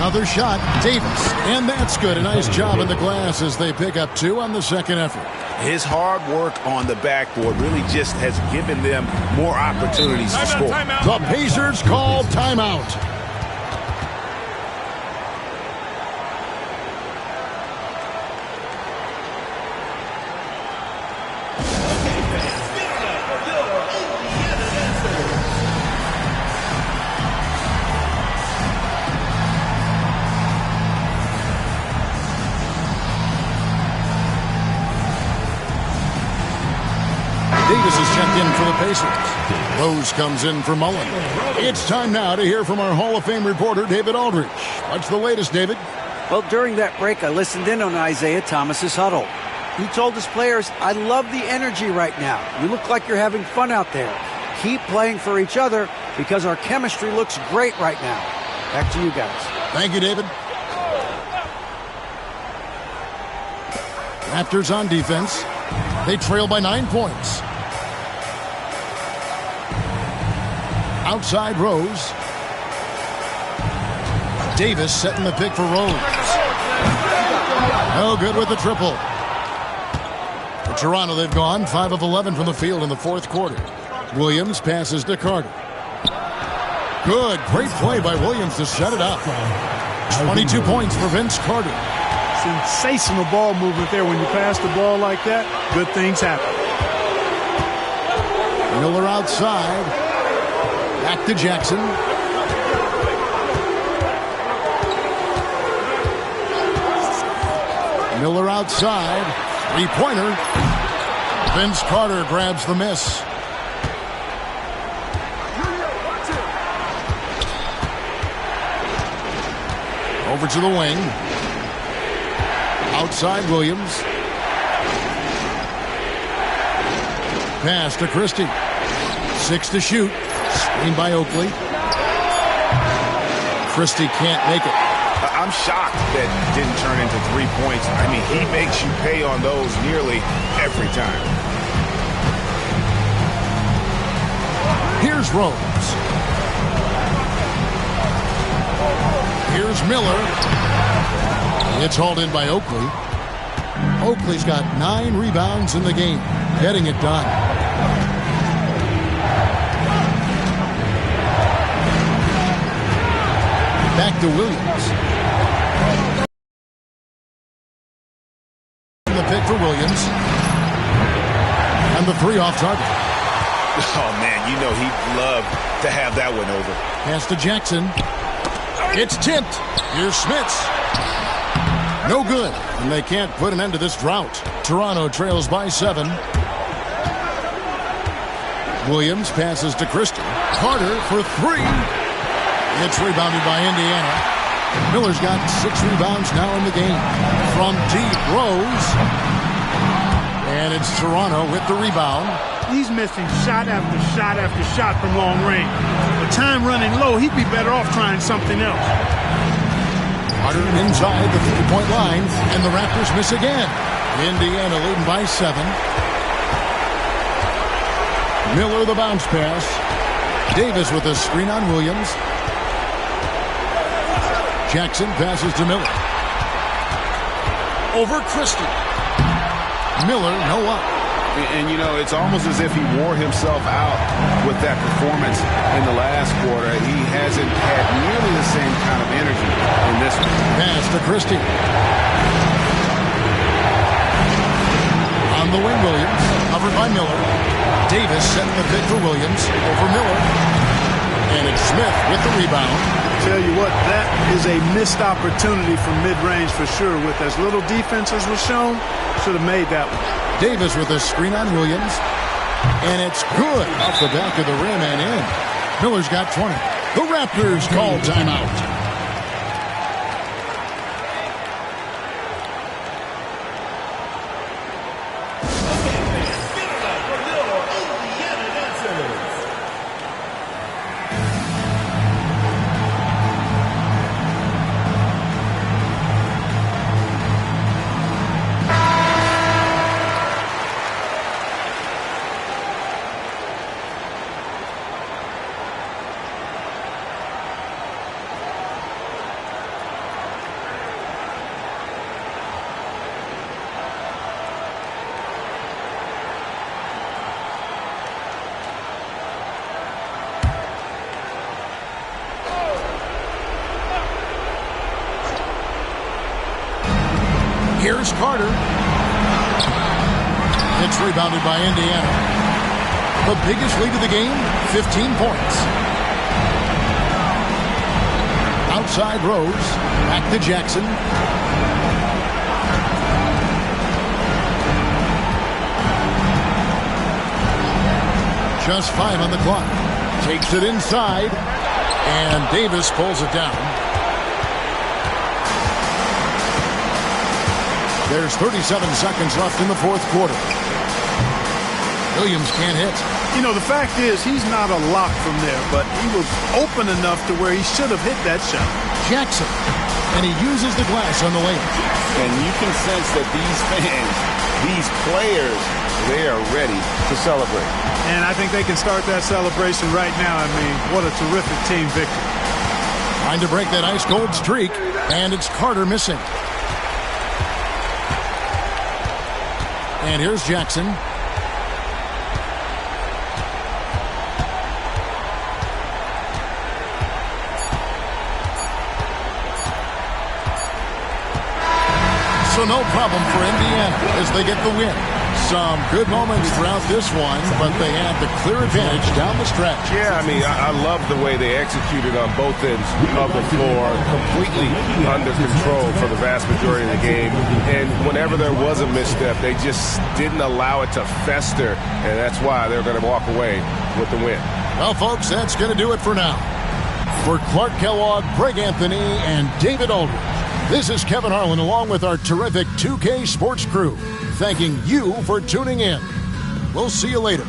Another shot, Davis, and that's good. A nice job in the glass as they pick up 2 on the second effort. His hard work on the backboard really just has given them more opportunities to score. The Pacers call timeout. Davis is checked in for the Pacers. Rose comes in for Mullen. It's time now to hear from our Hall of Fame reporter, David Aldridge. What's the latest, David? Well, during that break, I listened in on Isaiah Thomas's huddle. He told his players, I love the energy right now. You look like you're having fun out there. Keep playing for each other because our chemistry looks great right now. Back to you guys. Thank you, David. Raptors on defense. They trail by 9 points. Outside Rose. Davis setting the pick for Rose. No good with the triple. For Toronto, they've gone 5 of 11 from the field in the fourth quarter. Williams passes to Carter. Good, great play by Williams to set it up. 22 points for Vince Carter. Sensational ball movement there. When you pass the ball like that, good things happen. Miller outside. Back to Jackson. Miller outside. Three-pointer. Vince Carter grabs the miss. Over to the wing. Outside Williams. Pass to Christie. 6 to shoot. Screen by Oakley. Christie can't make it. I'm shocked that didn't turn into 3 points. I mean, he makes you pay on those nearly every time. Here's Rose. Here's Miller. It's hauled in by Oakley. Oakley's got 9 rebounds in the game, getting it done. Back to Williams. The pick for Williams. And the 3 off target. Oh, man, you know he'd love to have that one over. Pass to Jackson. It's tipped. Here's Smits. No good. And they can't put an end to this drought. Toronto trails by 7. Williams passes to Christie. Carter for 3. It's rebounded by Indiana. Miller's got 6 rebounds now in the game. From deep, Rose. And it's Toronto with the rebound. He's missing shot after shot after shot from long range. With time running low, he'd be better off trying something else. Carter inside the 3-point line, and the Raptors miss again. Indiana leading by 7. Miller the bounce pass. Davis with a screen on Williams. Jackson passes to Miller. Over Christie. Miller, no up. And, you know, it's almost as if he wore himself out with that performance in the last quarter. He hasn't had nearly the same kind of energy in this one. Pass to Christie. On the wing, Williams. Covered by Miller. Davis setting the pick for Williams. Over Miller. And it's Smith with the rebound. Tell you what, that is a missed opportunity from mid-range for sure. With as little defense as was shown, should have made that one. Davis with a screen on Williams. And it's good off the back of the rim and in. Miller's got 20. The Raptors call timeout. Here's Carter. It's rebounded by Indiana. The biggest lead of the game, 15 points. Outside Rose. Back to Jackson. Just 5 on the clock. Takes it inside. And Davis pulls it down. There's 37 seconds left in the fourth quarter. Williams can't hit. You know, the fact is he's not a lock from there, but he was open enough to where he should have hit that shot. Jackson, and he uses the glass on the layup. And you can sense that these fans, these players, they are ready to celebrate. And I think they can start that celebration right now. I mean, what a terrific team victory. Trying to break that ice-cold streak, and it's Carter missing. And here's Jackson. So no problem for Indiana as they get the win. Some good moments throughout this one, but they had the clear advantage down the stretch. Yeah, I mean, I love the way they executed on both ends of the floor, completely under control for the vast majority of the game. And whenever there was a misstep, they just didn't allow it to fester, and that's why they're going to walk away with the win. Well, folks, that's going to do it for now. For Clark Kellogg, Greg Anthony, and David Aldridge, this is Kevin Harlan along with our terrific 2K Sports crew, thanking you for tuning in. We'll see you later.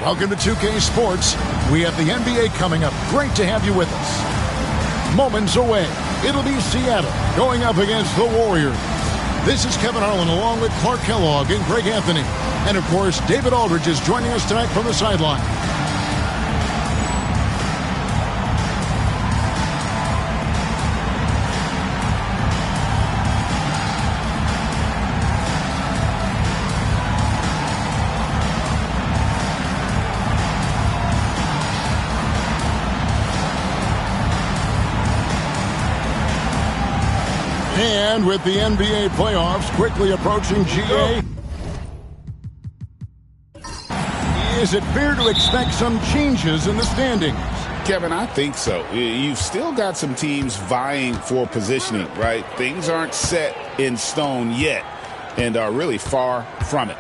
Welcome to 2K Sports. We have the NBA coming up. Great to have you with us. Moments away, it'll be Seattle going up against the Warriors. This is Kevin Harlan along with Clark Kellogg and Greg Anthony. And, of course, David Aldridge is joining us tonight from the sideline. And with the NBA playoffs quickly approaching, GA, is it fair to expect some changes in the standings? Kevin, I think so. You've still got some teams vying for positioning, right? Things aren't set in stone yet and are really far from it.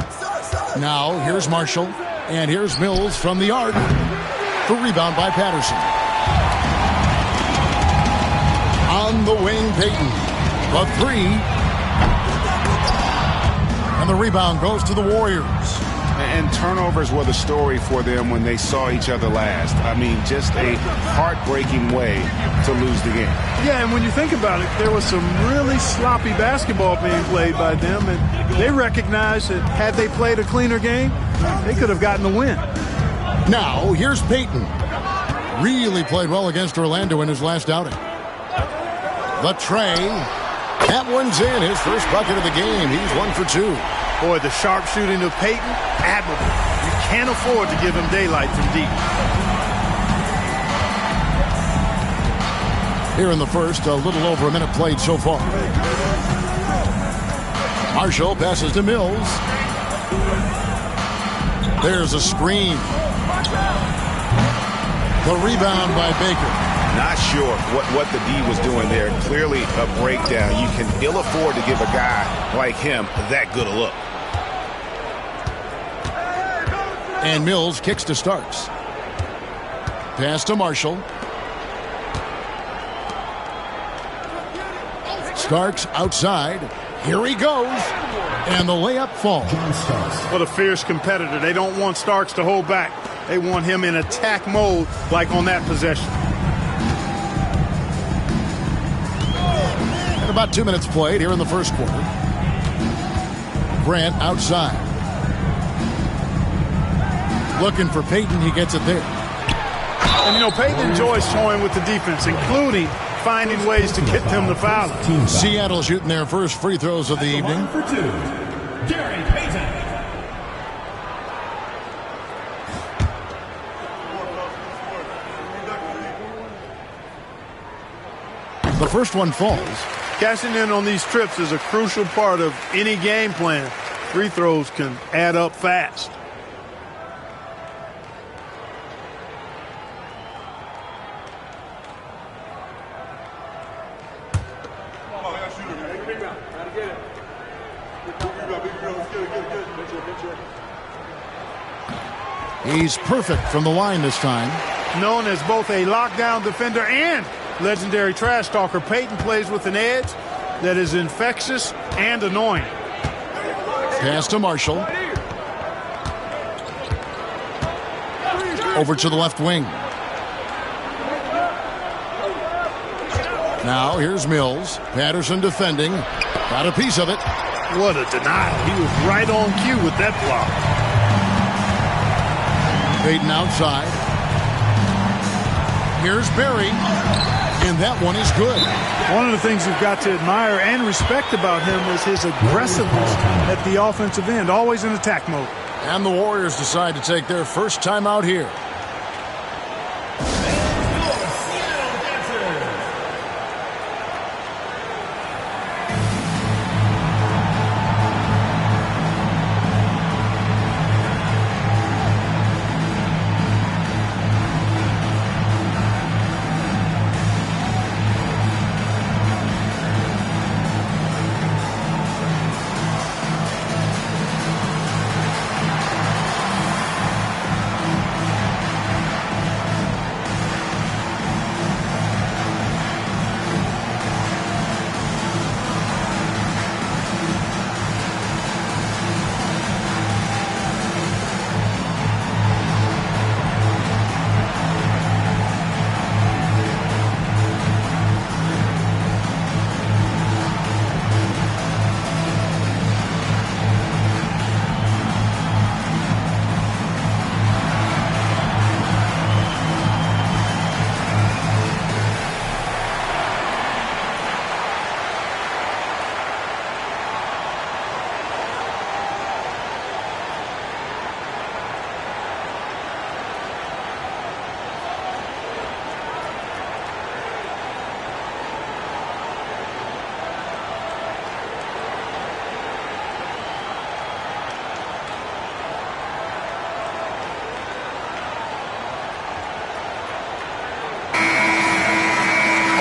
Now, here's Marshall, and here's Mills from the arc. The rebound by Patterson. On the wing, Payton. A three. And the rebound goes to the Warriors. And turnovers were the story for them when they saw each other last. I mean, just a heartbreaking way to lose the game. Yeah, and when you think about it, there was some really sloppy basketball being played by them, and they recognized that had they played a cleaner game, they could have gotten the win. Now, here's Payton. Really played well against Orlando in his last outing. The tray. That one's in. His first bucket of the game. He's 1 for 2. Boy, the sharp shooting of Payton, admirable. You can't afford to give him daylight from deep. Here in the first, a little over a minute played so far. Marshall passes to Mills. There's a screen. The rebound by Baker. Not sure what the D was doing there. Clearly a breakdown. You can ill afford to give a guy like him that good a look. And Mills kicks to Starks. Pass to Marshall. Starks outside. Here he goes. And the layup falls. What a fierce competitor. They don't want Starks to hold back. They want him in attack mode like on that possession. And about 2 minutes played here in the first quarter. Grant outside. Looking for Payton. He gets it there. And, you know, Payton enjoys showing with the defense, including finding ways to get them to foul him. Seattle shooting their first free throws of the evening. 1 for 2, Gary Payton. The first one falls. Cashing in on these trips is a crucial part of any game plan. Free throws can add up fast. He's perfect from the line this time. Known as both a lockdown defender and legendary trash talker, Payton plays with an edge that is infectious and annoying. Pass to Marshall. Over to the left wing. Now here's Mills. Patterson defending. Got a piece of it. What a denial. He was right on cue with that block. Payton outside. Here's Barry. And that one is good. One of the things you've got to admire and respect about him is his aggressiveness at the offensive end, always in attack mode. And the Warriors decide to take their first time out here.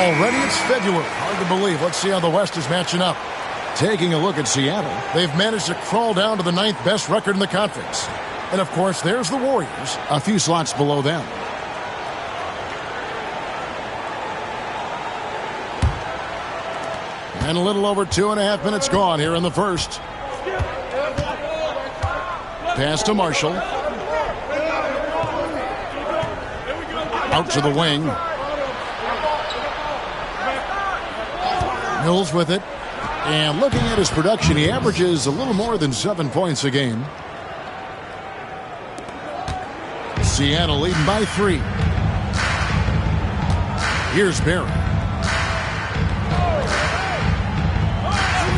Already it's February. Hard to believe. Let's see how the West is matching up. Taking a look at Seattle, they've managed to crawl down to the 9th best record in the conference. And, of course, there's the Warriors, a few slots below them. And a little over 2.5 minutes gone here in the first. Pass to Marshall. Out to the wing. Mills with it. And looking at his production, he averages a little more than 7 points a game. Seattle leading by 3. Here's Barry.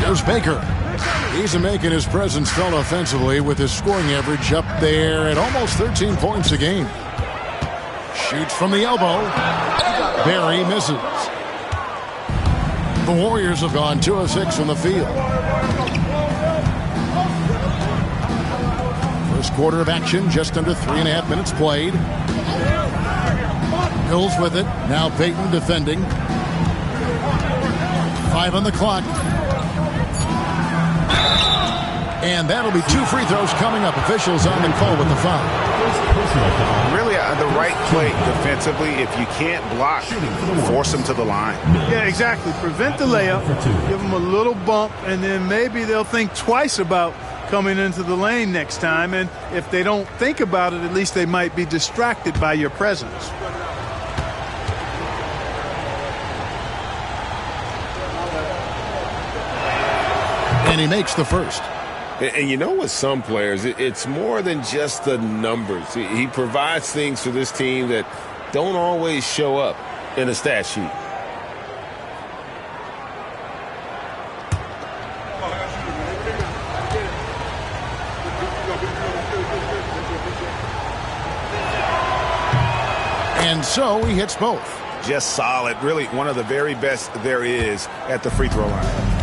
There's Baker. He's making his presence felt offensively with his scoring average up there at almost 13 points a game. Shoots from the elbow. Barry misses. The Warriors have gone 2 of 6 from the field. First quarter of action, just under 3.5 minutes played. Mills with it. Now Payton defending. 5 on the clock. And that'll be 2 free throws coming up. Officials on the call with the foul. Really the right play defensively. If you can't block, force them to the line. Yeah, exactly. Prevent the layup, give them a little bump, and then maybe they'll think twice about coming into the lane next time. And if they don't think about it, at least they might be distracted by your presence. And he makes the first. And you know, with some players, it's more than just the numbers. He provides things for this team that don't always show up in a stat sheet. And so he hits both. Just solid. Really one of the very best there is at the free throw line.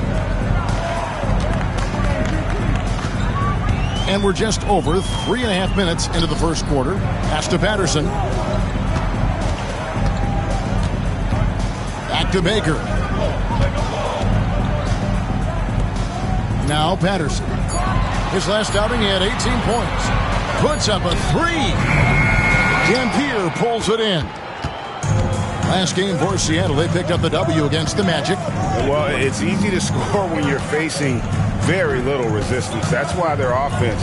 And we're just over 3.5 minutes into the first quarter. Pass to Patterson. Back to Baker. Now Patterson. His last outing, he had 18 points. Puts up a 3. Dampier pulls it in. Last game for Seattle, they picked up the W against the Magic. Well, it's easy to score when you're facing very little resistance. That's why their offense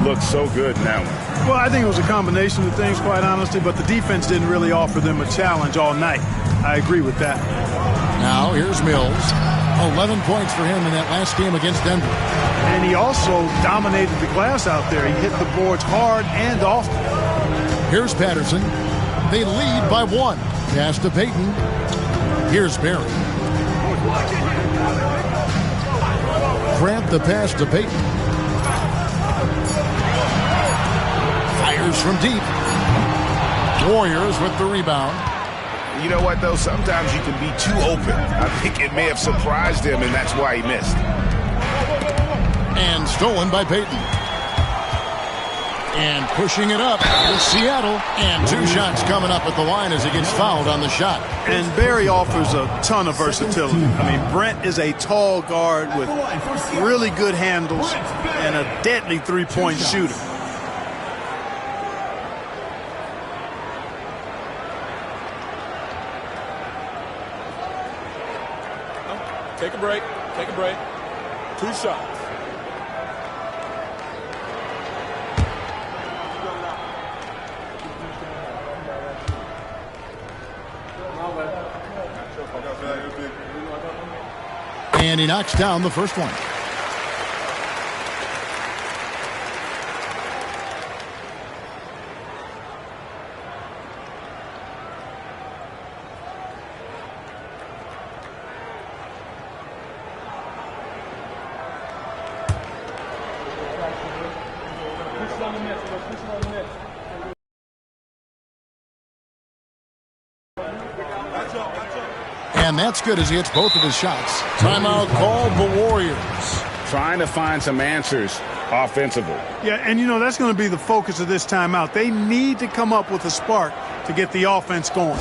looks so good in that one. Well, I think it was a combination of things, quite honestly, but the defense didn't really offer them a challenge all night. I agree with that. Now, here's Mills. 11 points for him in that last game against Denver. And he also dominated the glass out there. He hit the boards hard and often. Here's Patterson. They lead by 1. Pass to Payton. Here's Barry. Grant the pass to Payton. Fires from deep. Warriors with the rebound. You know what, though? Sometimes you can be too open. I think it may have surprised him, and that's why he missed. And stolen by Payton. And pushing it up with Seattle. And 2 shots coming up at the line as he gets fouled on the shot. And Barry offers a ton of versatility. I mean, Brent is a tall guard with really good handles and a deadly three-point shooter. Take a break. Take a break. 2 shots. And he knocks down the first one. And that's good as he hits both of his shots. Timeout called the Warriors. Trying to find some answers offensively. Yeah, and you know, that's going to be the focus of this timeout. They need to come up with a spark to get the offense going.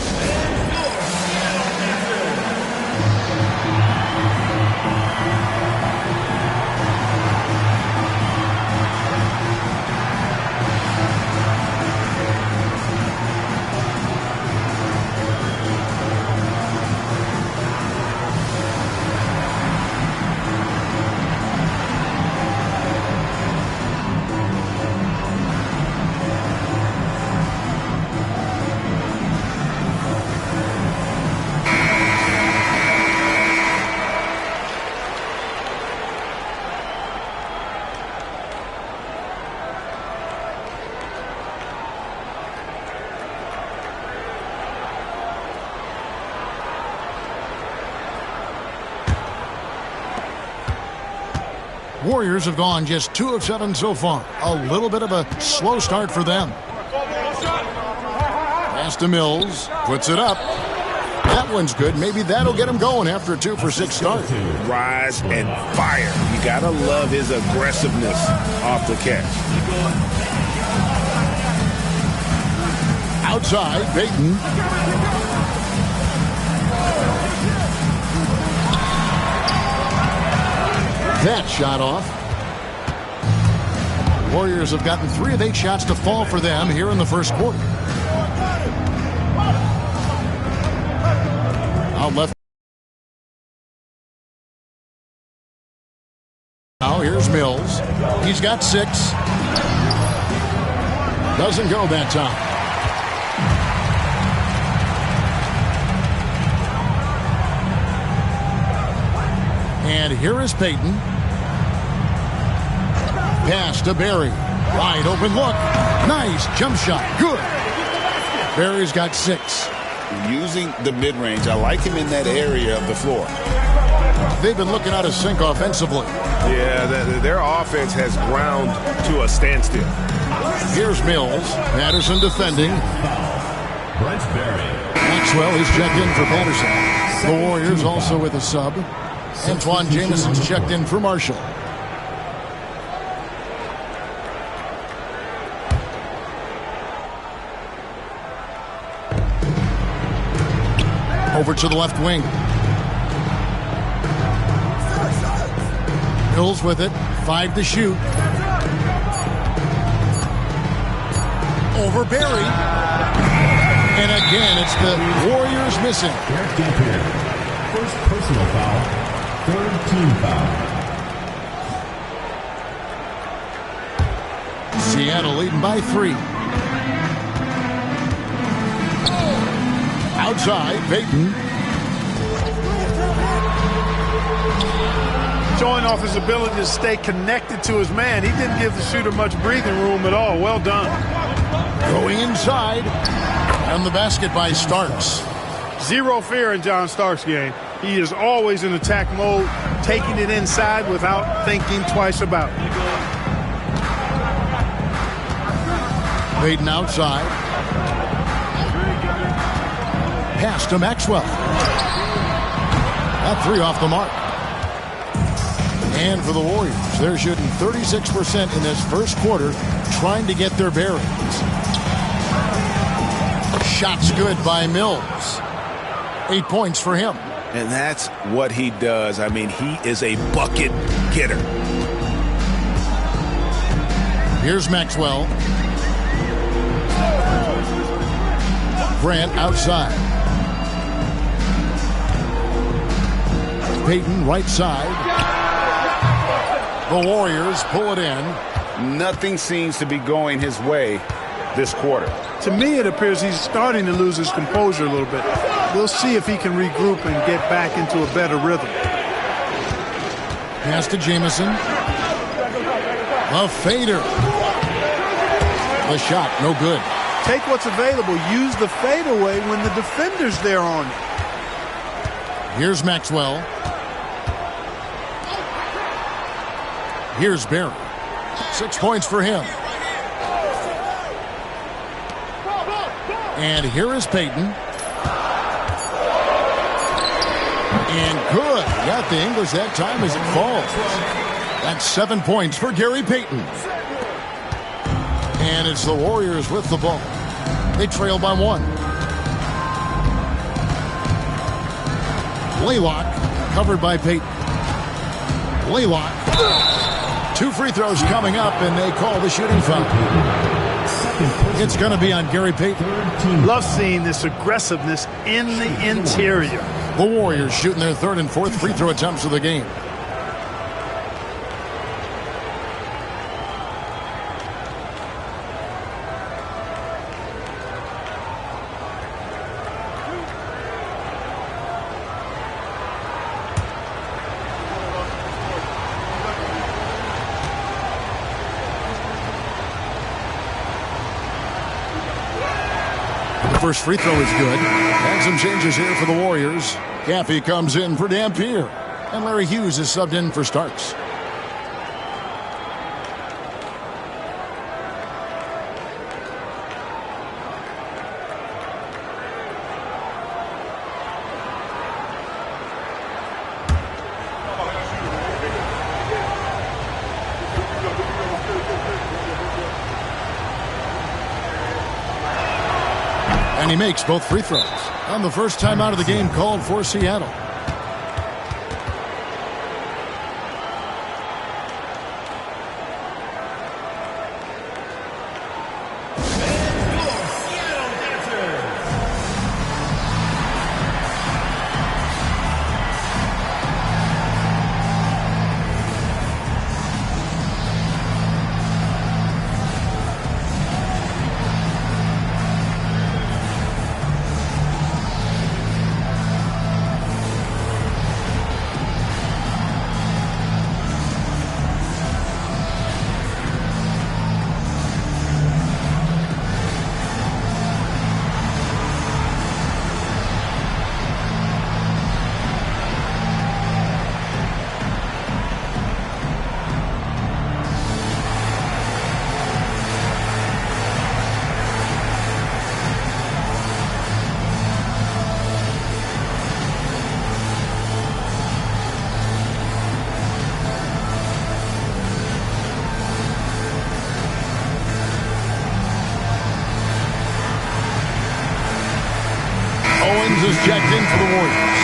Warriors have gone just 2 of 7 so far. A little bit of a slow start for them. Pass to Mills. Puts it up. That one's good. Maybe that'll get him going after a 2 for 6 start. Rise and fire. You got to love his aggressiveness off the catch. Outside, Payton. That shot off. Warriors have gotten 3 of 8 shots to fall for them here in the first quarter. Out left. Now here's Mills. He's got 6. Doesn't go that time. And here is Payton. Pass to Barry. Wide open look. Nice jump shot. Good. Barry's got 6. Using the mid-range, I like him in that area of the floor. They've been looking out of sync offensively. Yeah, their offense has ground to a standstill. Here's Mills. Patterson defending. Maxwell is checked in for Patterson. The Warriors also with a sub. Antoine Jameson's checked in for Marshall. Over to the left wing. Mills with it. 5 to shoot. Over Barry. And again, it's the Warriors missing. First personal foul. 3rd team foul. Seattle leading by 3. Outside, Payton. Showing off his ability to stay connected to his man. He didn't give the shooter much breathing room at all. Well done. Going inside. And the basket by Starks. Zero fear in John Starks' game. He is always in attack mode, taking it inside without thinking twice about it. Payton outside. Pass to Maxwell. That 3 off the mark. And for the Warriors, they're shooting 36% in this first quarter, trying to get their bearings. Shot's good by Mills. 8 points for him. And that's what he does. I mean, he is a bucket getter. Here's Maxwell. Grant outside. Payton right side. The Warriors pull it in. Nothing seems to be going his way this quarter. To me, it appears he's starting to lose his composure a little bit. We'll see if he can regroup and get back into a better rhythm. Pass to Jamison. A fader. The shot, no good. Take what's available. Use the fadeaway when the defender's there on it. Here's Maxwell. Here's Barry. 6 points for him. And here is Payton. And good. Got the English that time as it falls. That's 7 points for Gary Payton. And it's the Warriors with the ball. They trail by 1. Laylock covered by Payton. Laylock. 2 free throws coming up, and they call the shooting foul. It's going to be on Gary Payton. Love seeing this aggressiveness in the interior. The Warriors shooting their 3rd and 4th free throw attempts of the game. First free throw is good. And some changes here for the Warriors. Caffey comes in for Dampier. And Larry Hughes is subbed in for Starks. And he makes both free throws on the first time out of the game called for Seattle. Owens is checked in for the Warriors.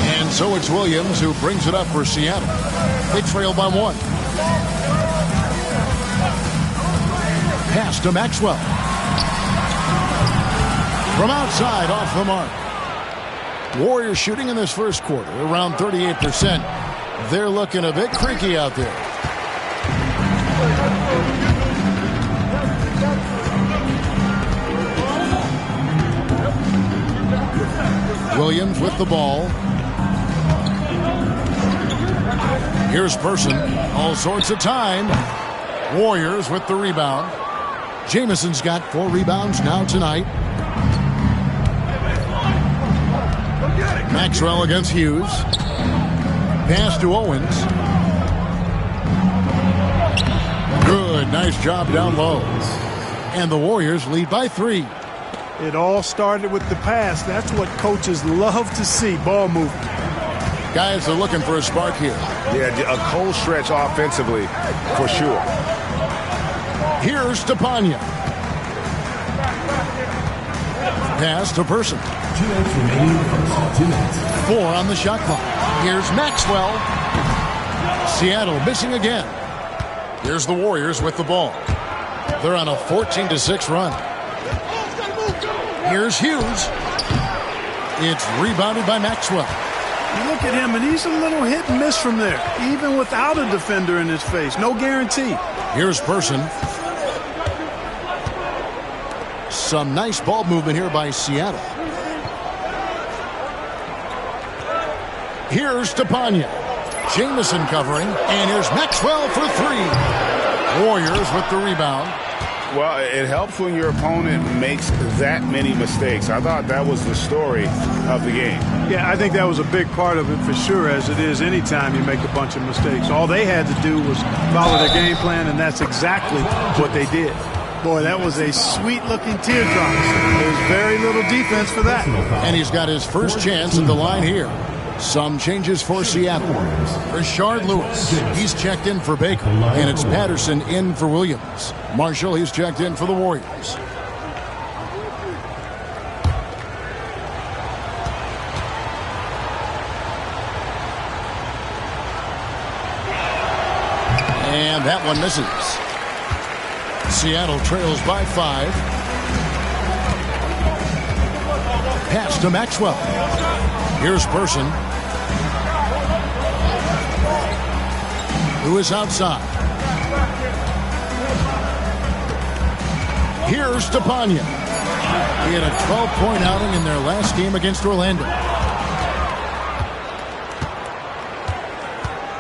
And so it's Williams who brings it up for Seattle. They trail by 1. Pass to Maxwell. From outside, off the mark. Warriors shooting in this first quarter around 38%. They're looking a bit creaky out there. Williams with the ball. Here's Person. All sorts of time. Warriors with the rebound. Jamison's got 4 rebounds now tonight. Maxwell against Hughes. Pass to Owens. Good, nice job down low. And the Warriors lead by 3. It all started with the pass. That's what coaches love to see, ball movement. Guys are looking for a spark here. Yeah, a cold stretch offensively, for sure. Here's Stepanya. Pass to Person. 2 minutes remaining in the first. 2 minutes. 4 on the shot clock. Here's Maxwell. Seattle missing again. Here's the Warriors with the ball. They're on a 14-6 run. Here's Hughes. It's rebounded by Maxwell. You look at him, and he's a little hit and miss from there, even without a defender in his face. No guarantee. Here's Person. Some nice ball movement here by Seattle. Here's Stepanya. Jamison covering. And here's Maxwell for 3. Warriors with the rebound. Well, it helps when your opponent makes that many mistakes. I thought that was the story of the game. Yeah, I think that was a big part of it for sure, as it is anytime you make a bunch of mistakes. All they had to do was follow their game plan, and that's exactly what they did. Boy, that was a sweet-looking teardrop. There's very little defense for that. And he's got his first chance at the line here. Some changes for Seattle. Rashard Lewis, he's checked in for Baker. And it's Patterson in for Williams. Marshall, he's checked in for the Warriors. And that one misses. Seattle trails by 5. Pass to Maxwell. Here's Person. Who is outside. Here's Stepanya. He had a 12-point outing in their last game against Orlando.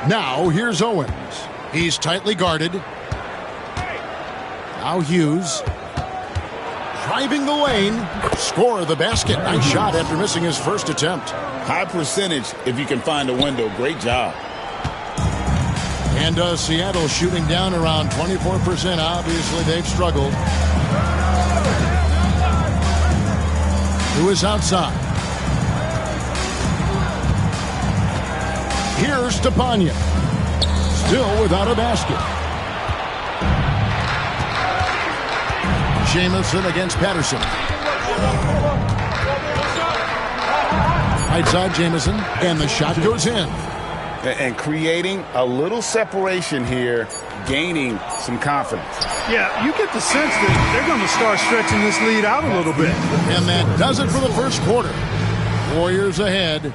Now here's Owens. He's tightly guarded. Now Hughes. Driving the lane. Score the basket. Nice shot after missing his first attempt. High percentage if you can find a window. Great job. And Seattle shooting down around 24%. Obviously, they've struggled. Who is outside? Here's Stepanya. Still without a basket. Jamison against Patterson. Right side Jamison, and the shot goes in. And creating a little separation here, gaining some confidence. Yeah, you get the sense that they're going to start stretching this lead out a little bit. And that does it for the first quarter. Warriors ahead.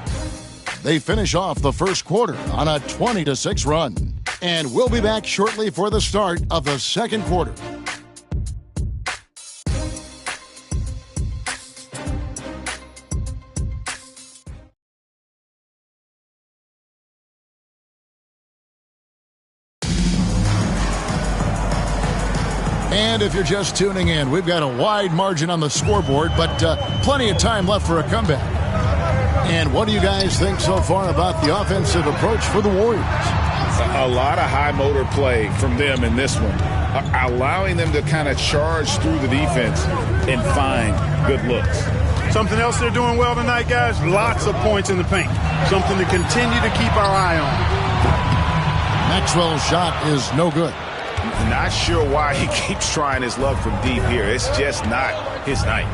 They finish off the first quarter on a 20-6 run. And we'll be back shortly for the start of the second quarter. And if you're just tuning in, we've got a wide margin on the scoreboard, but plenty of time left for a comeback. And what do you guys think so far about the offensive approach for the Warriors? A lot of high motor play from them in this one, allowing them to kind of charge through the defense and find good looks. Something else they're doing well tonight, guys, lots of points in the paint. Something to continue to keep our eye on. Maxwell's shot is no good. Not sure why he keeps trying his luck from deep here. It's just not his night.